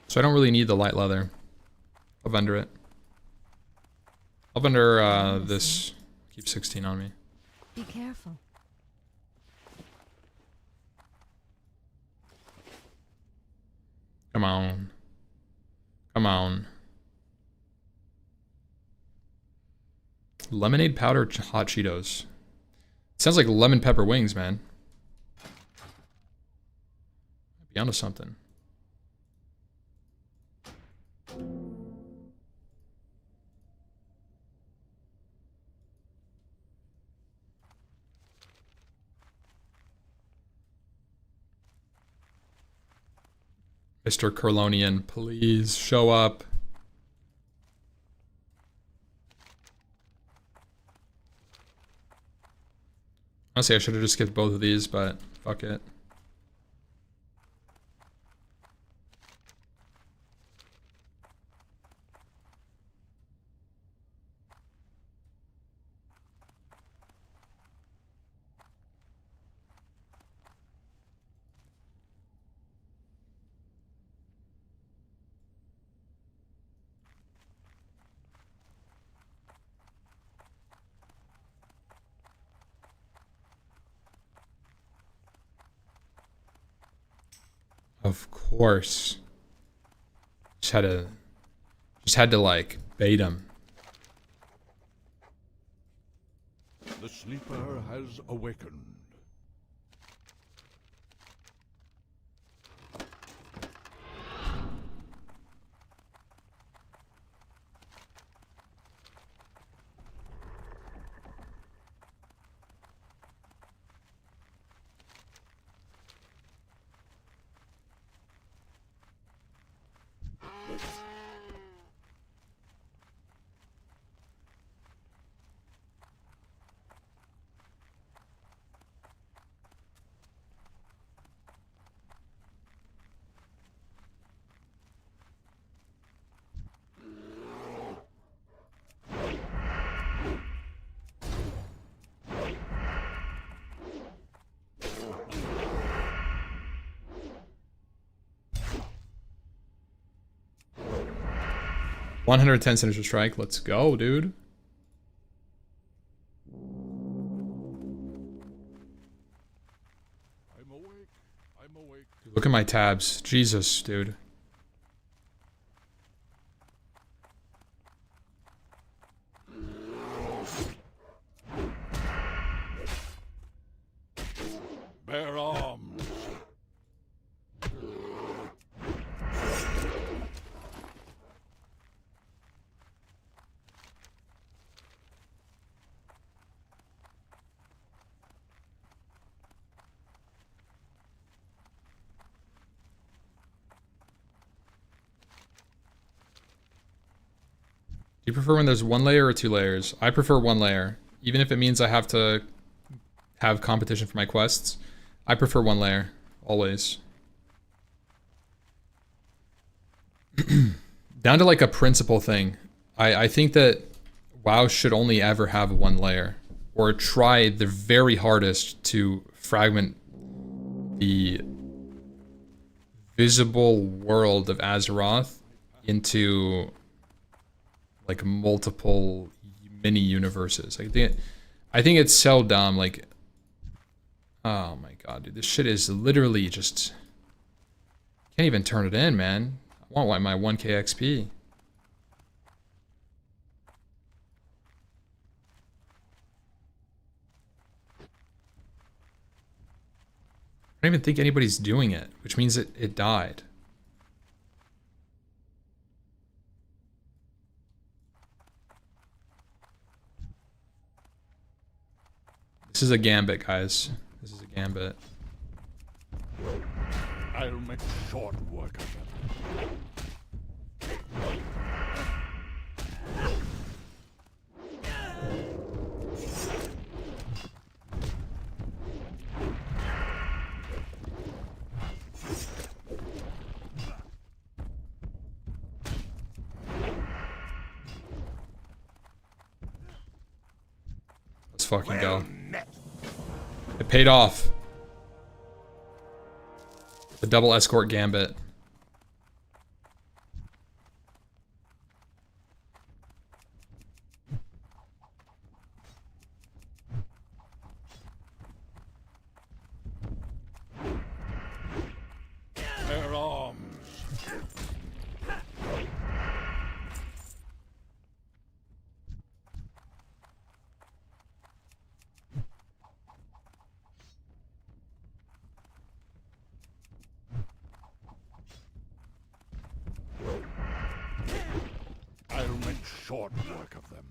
So I don't really need the light leather. I'll vendor it. I'll vendor this. Keep 16 on me. Be careful. Come on. Come on. Lemonade powder hot Cheetos. Sounds like lemon pepper wings, man. Be onto something. Mr. Curlonian, please show up. Honestly, I should have just skipped both of these, but fuck it. Of course. Just had to like bait him. The sleeper has awakened. $110 Sinister Strike. Let's go, dude. I'm awake. I'm awake. Look at my tabs. Jesus, dude. Bear arms. Do you prefer when there's one layer or two layers? I prefer one layer. Even if it means I have to have competition for my quests, I prefer one layer. Always. Down to like a principle thing. I think that WoW should only ever have one layer. Or try the very hardest to fragment the visible world of Azeroth into like multiple mini universes. I think it's so dumb. Like, oh my god, dude, this shit is literally just can't even turn it in, man. I want my 1k XP. I don't even think anybody's doing it, which means it died. This is a gambit, guys. This is a gambit. I'll make short work of them. Let's fucking go. It paid off. The double escort gambit. Bear arms. I'll make short work of them.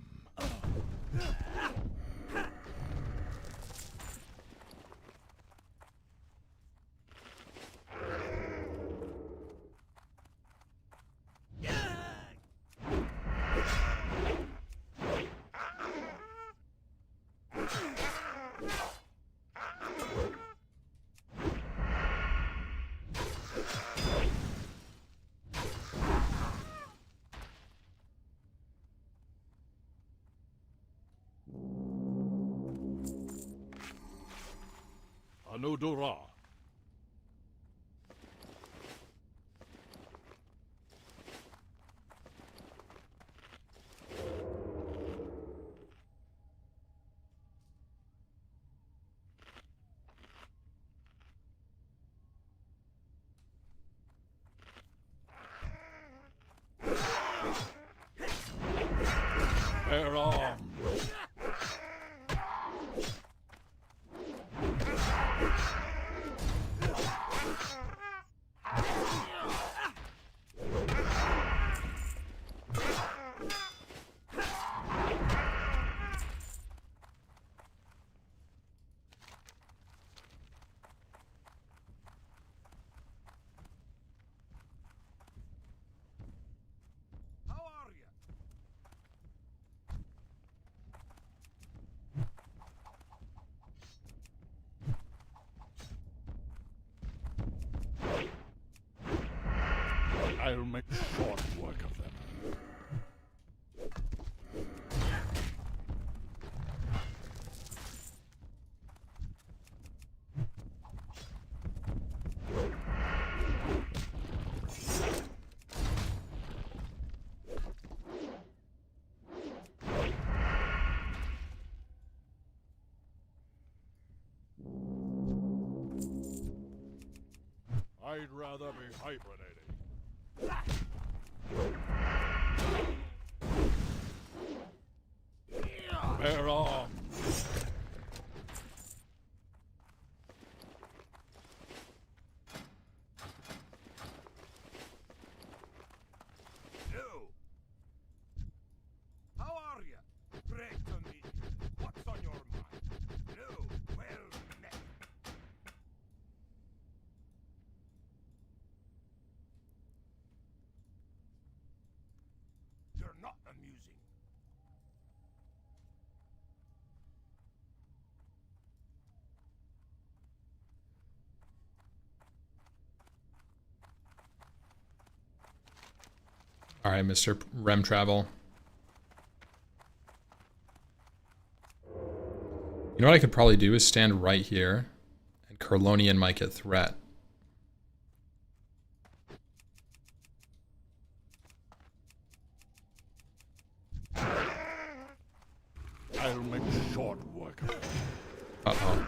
Anudura. I'll make short work of them. I'd rather be hibernating. Bear arms. Hello. How are you? Great to meet you. What's on your mind? Hello. Well met. You're not amusing. All right, Mr. Rem Travel. You know what I could probably do is stand right here, and Kerlonian might get threat. I'll make short work of them. Uh-oh.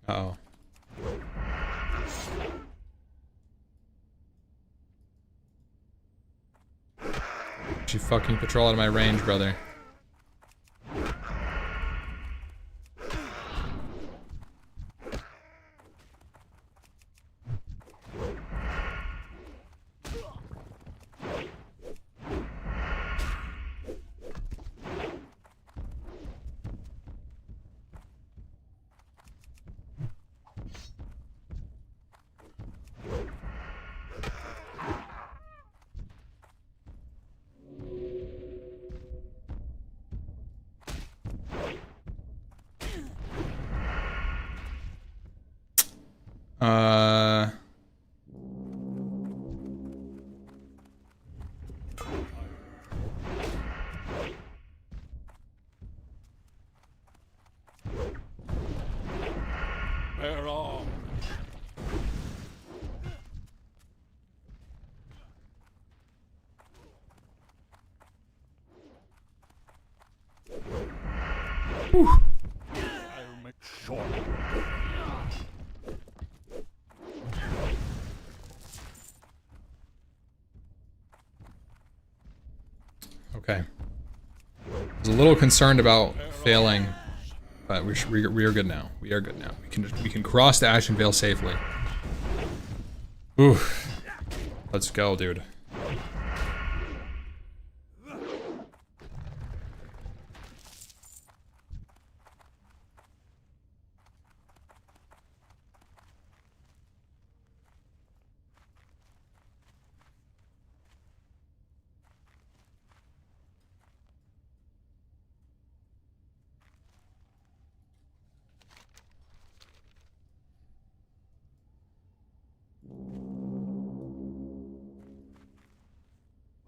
Uh-oh. You fucking patrol out of my range, brother. Uh... Bear arms. I'll make short work of them. Okay. I was a little concerned about failing, but we are good now. We are good now. We can cross the Ashen Vale safely. Oof. Let's go, dude.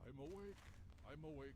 I'm awake. I'm awake.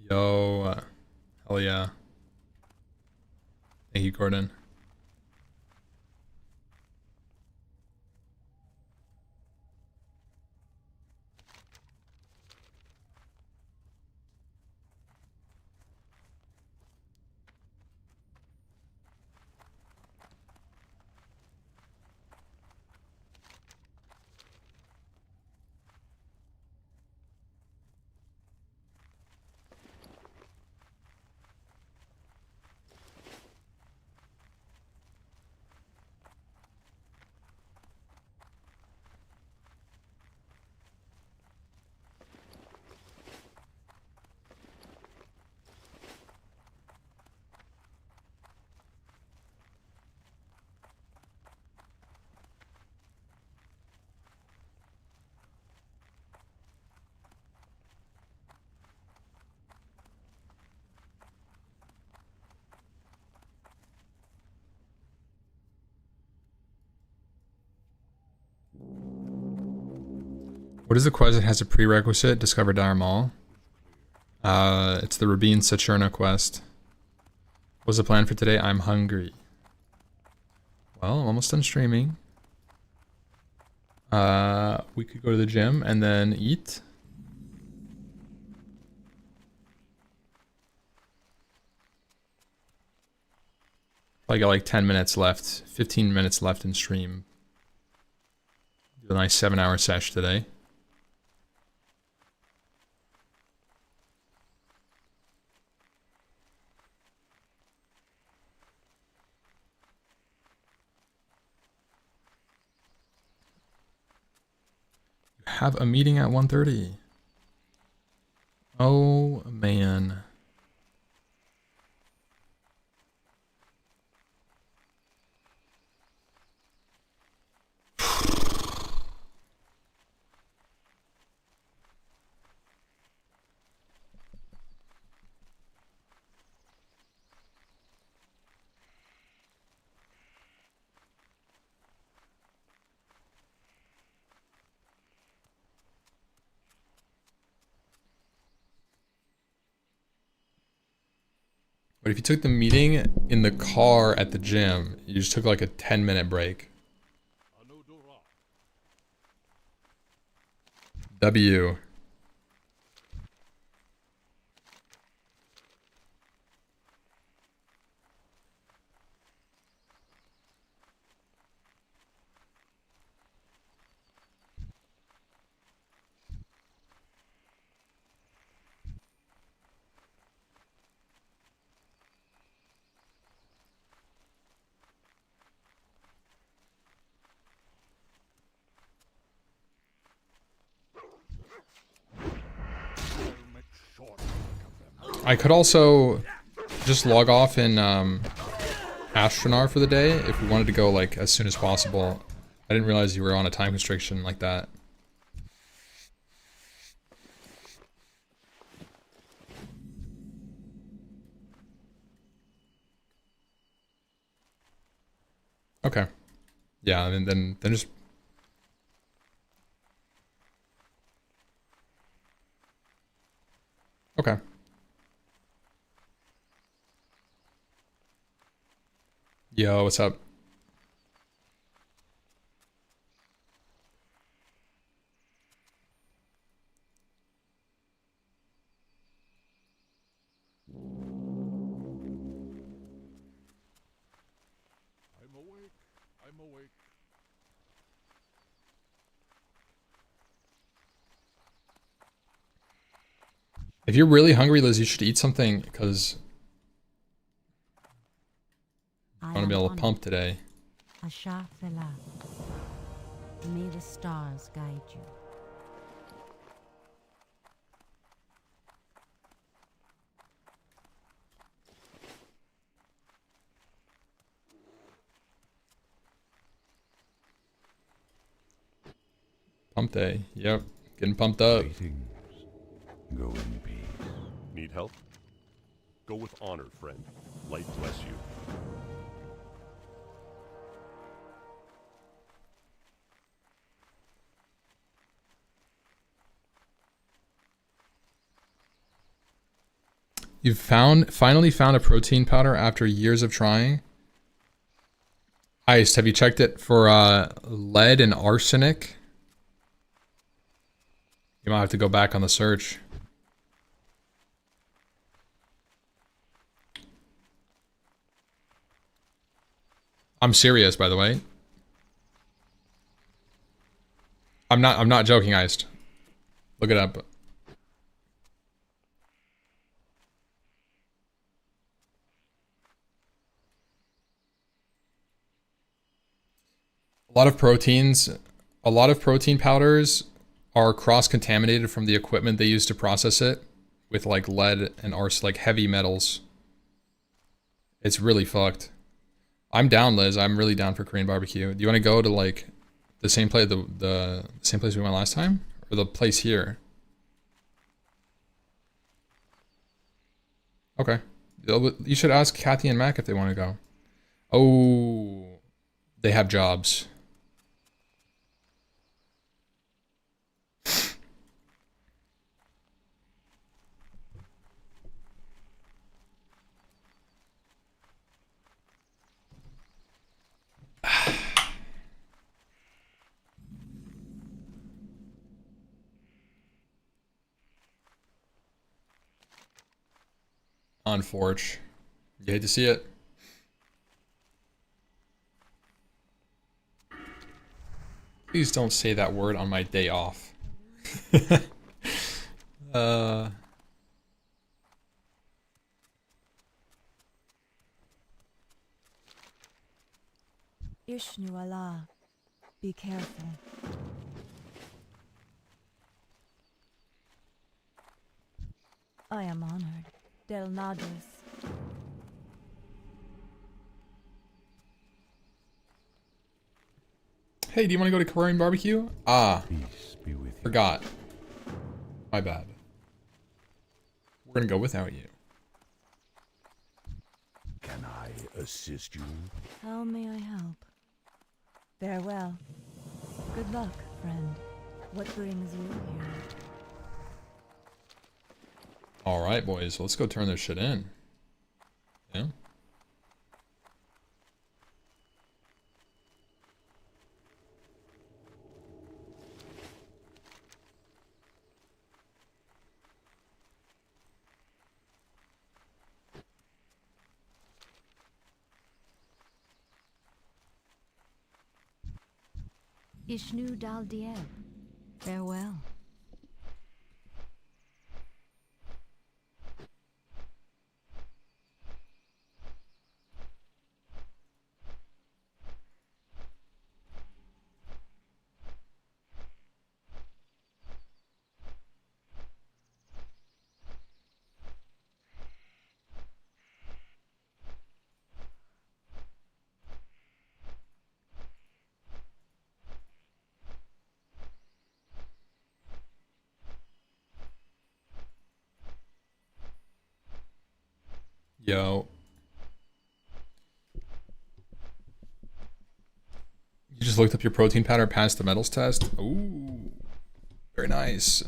Yo, hell yeah. Thank you, Gordon. What is the quest that has a prerequisite? Discover Dire Mall. It's the Rabin Saturna quest. What's the plan for today? I'm hungry. Well, I'm almost done streaming. We could go to the gym and then eat. I got like 10 minutes left, 15 minutes left in stream. Do a nice 7-hour sesh today. You have a meeting at 1:30. Oh man. But if you took the meeting in the car at the gym, you just took like a 10-minute break. W. I could also just log off in Astronar for the day if we wanted to go like as soon as possible. I didn't realize you were on a time constriction like that. Okay. Yeah, and then just okay. Yo, what's up? I'm awake. I'm awake. If you're really hungry, Liz, you should eat something because I want to be able to pump today. Asha Fela. May the stars guide you. Pump day. Yep. Getting pumped up. Greetings. Go in peace. Need help? Go with honor, friend. Light bless you. You've finally found a protein powder after years of trying. Iced, have you checked it for lead and arsenic? You might have to go back on the search. I'm serious, by the way. I'm not joking, Iced. Look it up. A lot of protein powders are cross-contaminated from the equipment they use to process it with like lead and like heavy metals. It's really fucked. I'm down, Liz. I'm really down for Korean barbecue. Do you want to go to like the same place the same place we went last time, or the place here? Okay. You should ask Kathy and Mac if they want to go. Oh, they have jobs. Unfortunate. You hate to see it. Please don't say that word on my day off. Ishnu Allah. Be careful. I am honored. Del Nadis. Hey, do you want to go to Korean barbecue? Ah, Peace be with you. forgot. My bad. We're gonna go without you. Can I assist you? How may I help? Farewell. Good luck, friend. What brings you here? Alright, boys, let's go turn this shit in. Yeah? Ishnu Dal Dieb. Farewell. Yo. You just looked up your protein powder, passed the metals test? Ooh. Very nice.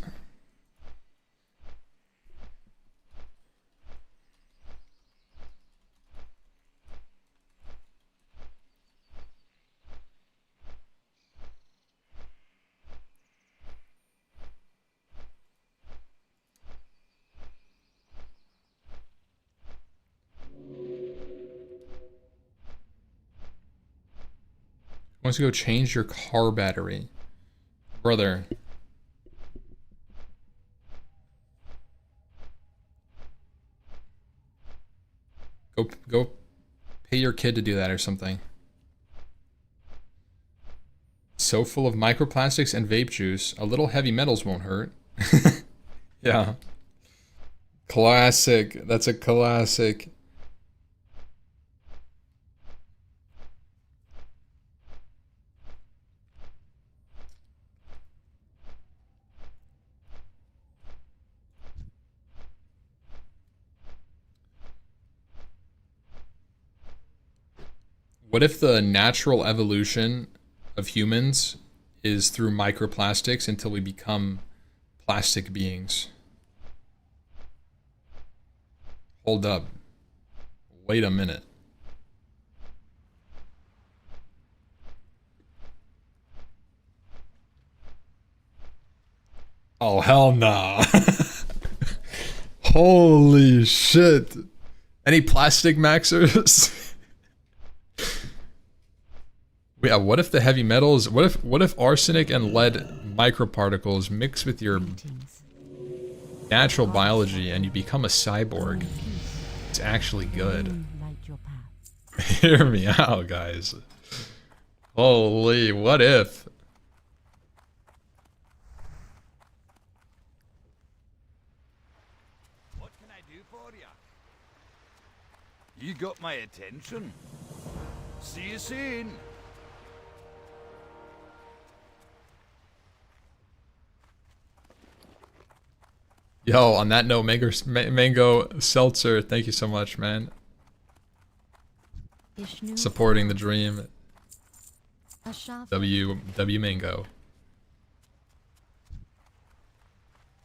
Wants to go change your car battery. Brother. Go pay your kid to do that or something. So full of microplastics and vape juice. A little heavy metals won't hurt. Yeah. Classic. That's a classic. What if the natural evolution of humans is through microplastics until we become plastic beings? Hold up. Wait a minute. Oh, hell nah. Holy shit. Any plastic maxers? Yeah, what if the heavy metals, what if arsenic and lead microparticles mix with your natural biology and you become a cyborg? It's actually good. Light your path. Hear me out, guys. Holy, what if? What can I do for you? You got my attention. See you soon. Yo, on that note, Mango Seltzer, thank you so much, man. Ishnu. Supporting the dream. Ashafa. W Mango.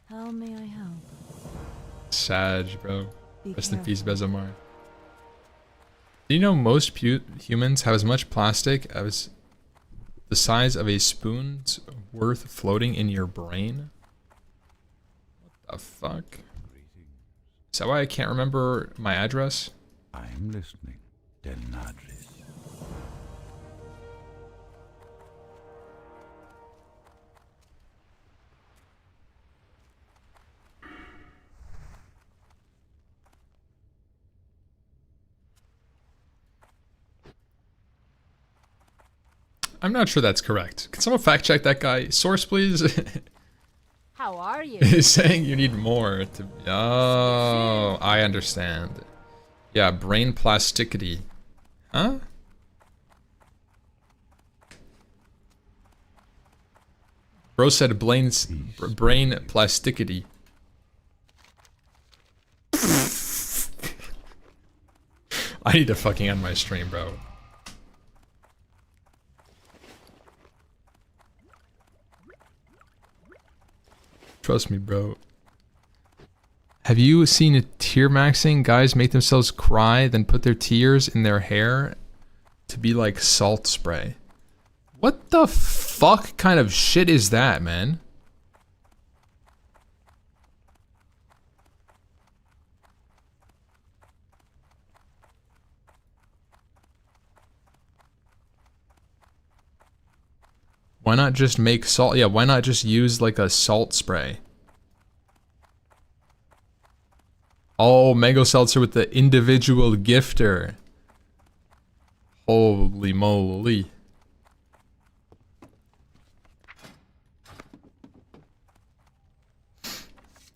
How may I help? Sag, bro. Be Rest in careful. peace, Bezomar. Do you know most humans have as much plastic as the size of a spoon's worth floating in your brain? What the fuck? Is that why I can't remember my address? I'm listening, Delnadris. I'm not sure that's correct. Can someone fact check that guy? Source, please. How are you? He's saying you need more to. Oh, I understand. Yeah, brain plasticity. Huh? Bro said brain plasticity. I need to fucking end my stream, bro. Trust me, bro. Have you seen tear maxing? Guys make themselves cry, then put their tears in their hair to be like salt spray. What the fuck kind of shit is that, man? Why not just make salt? Yeah, why not just use like a salt spray? Oh, mango seltzer with the individual gifter. Holy moly.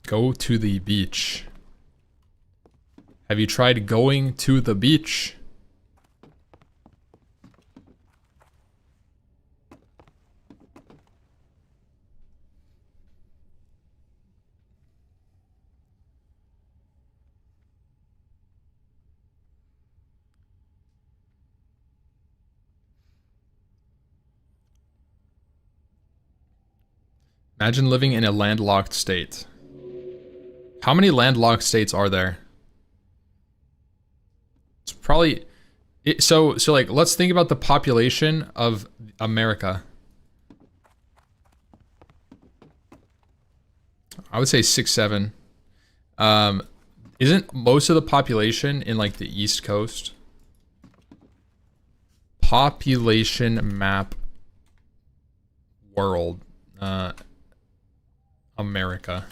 Go to the beach. Have you tried going to the beach? Imagine living in a landlocked state. How many landlocked states are there? It's probably... So like, let's think about the population of America. I would say 6, 7. Isn't most of the population in like the East Coast? Population map world. America.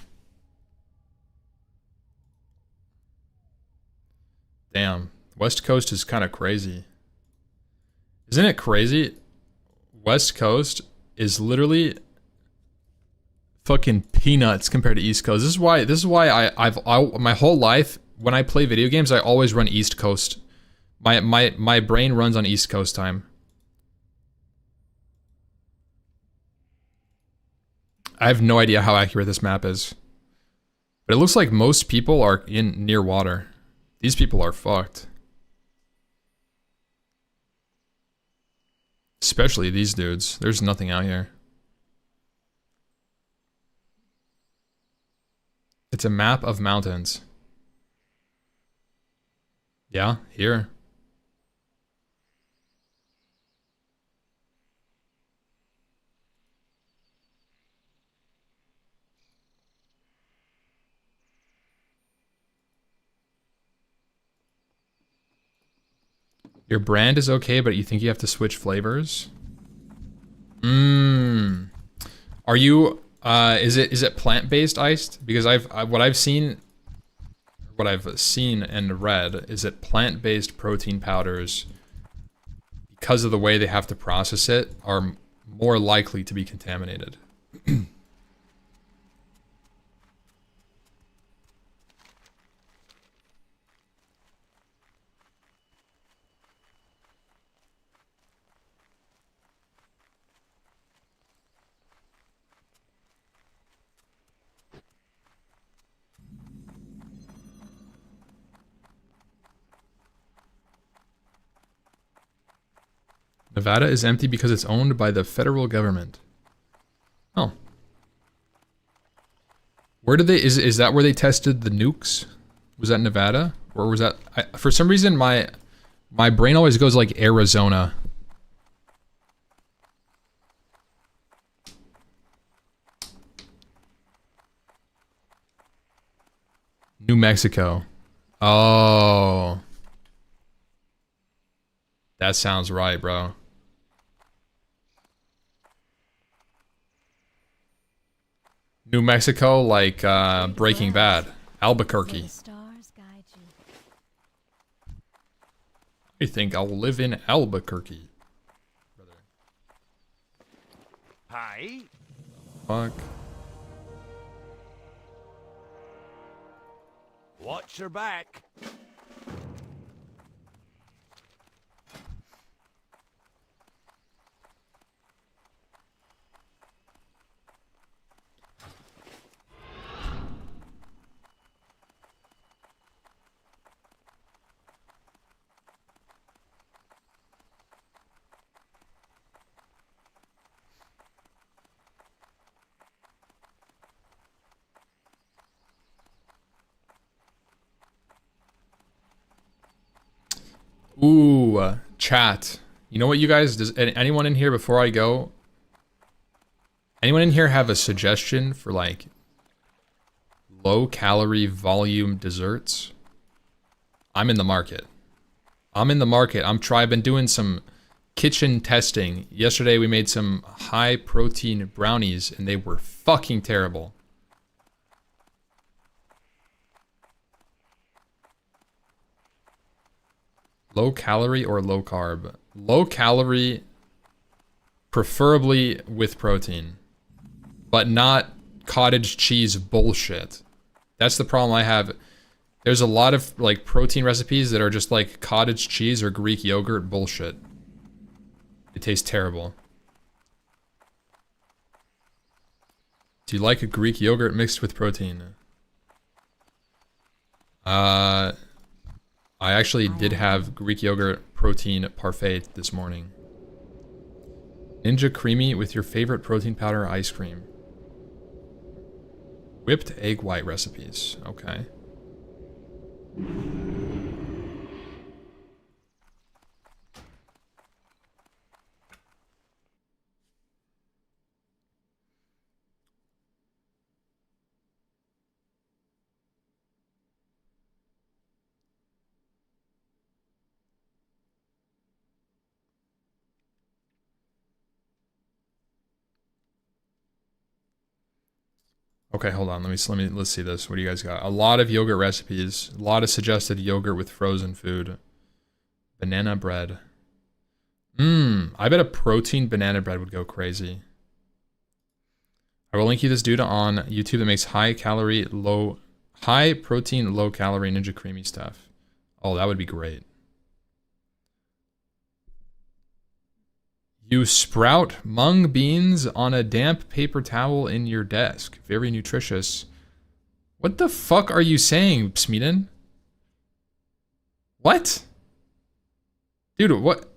Damn. West Coast is kind of crazy. Isn't it crazy? West Coast is literally fucking peanuts compared to East Coast. This is why I've my whole life when I play video games I always run East Coast. My brain runs on East Coast time. I have no idea how accurate this map is. But it looks like most people are in near water. These people are fucked. Especially these dudes. There's nothing out here. It's a map of mountains. Yeah, here. Your brand is okay, but you think you have to switch flavors? Are you is it plant-based iced? Because what I've seen and read is that plant-based protein powders, because of the way they have to process it, are more likely to be contaminated. Nevada is empty because it's owned by the federal government. Oh. Where did they... Is that where they tested the nukes? Was that Nevada? Or was that... for some reason, my brain always goes like Arizona. New Mexico. Oh. That sounds right, bro. New Mexico, like Breaking Bad. Albuquerque. Stars guide you. I think I'll live in Albuquerque. Brother. Hi. Fuck. Watch your back. Ooh, chat. You know what, you guys? Does anyone in here, before I go, anyone in here have a suggestion for like low calorie volume desserts? I'm in the market. I'm in the market. I've been doing some kitchen testing. Yesterday we made some high protein brownies and they were fucking terrible. Low calorie or low carb? Low calorie, preferably with protein, but not cottage cheese bullshit. That's the problem I have. There's a lot of like protein recipes that are just like cottage cheese or Greek yogurt bullshit. It tastes terrible. Do you like a Greek yogurt mixed with protein? I actually did have Greek yogurt protein parfait this morning. Ninja creamy with your favorite protein powder ice cream. Whipped egg white recipes. Okay. Okay, hold on. Let's see this. What do you guys got? A lot of yogurt recipes. A lot of suggested yogurt with frozen food. Banana bread. I bet a protein banana bread would go crazy. I will link you this dude on YouTube that makes high protein, low calorie Ninja Creamy stuff. Oh, that would be great. You sprout mung beans on a damp paper towel in your desk. Very nutritious. What the fuck are you saying, Smeden? What? Dude, what?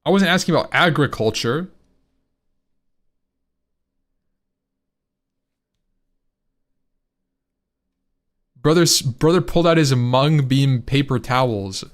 I wasn't asking about agriculture. Brother pulled out his mung bean paper towels.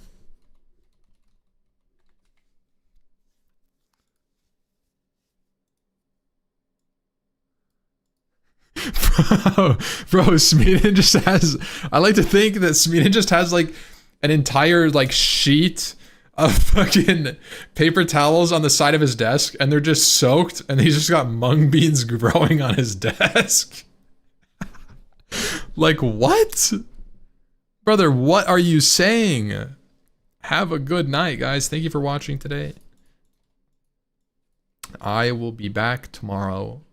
Bro, Smeden just has, I like to think that Smeden just has like an entire like sheet of fucking paper towels on the side of his desk and they're just soaked and he's just got mung beans growing on his desk. Like what? Brother, what are you saying? Have a good night, guys. Thank you for watching today. I will be back tomorrow.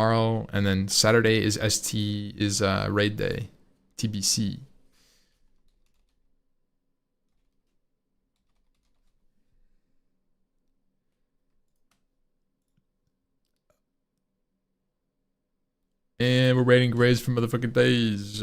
And then Saturday is raid day, TBC. And we're raiding grades for motherfucking days.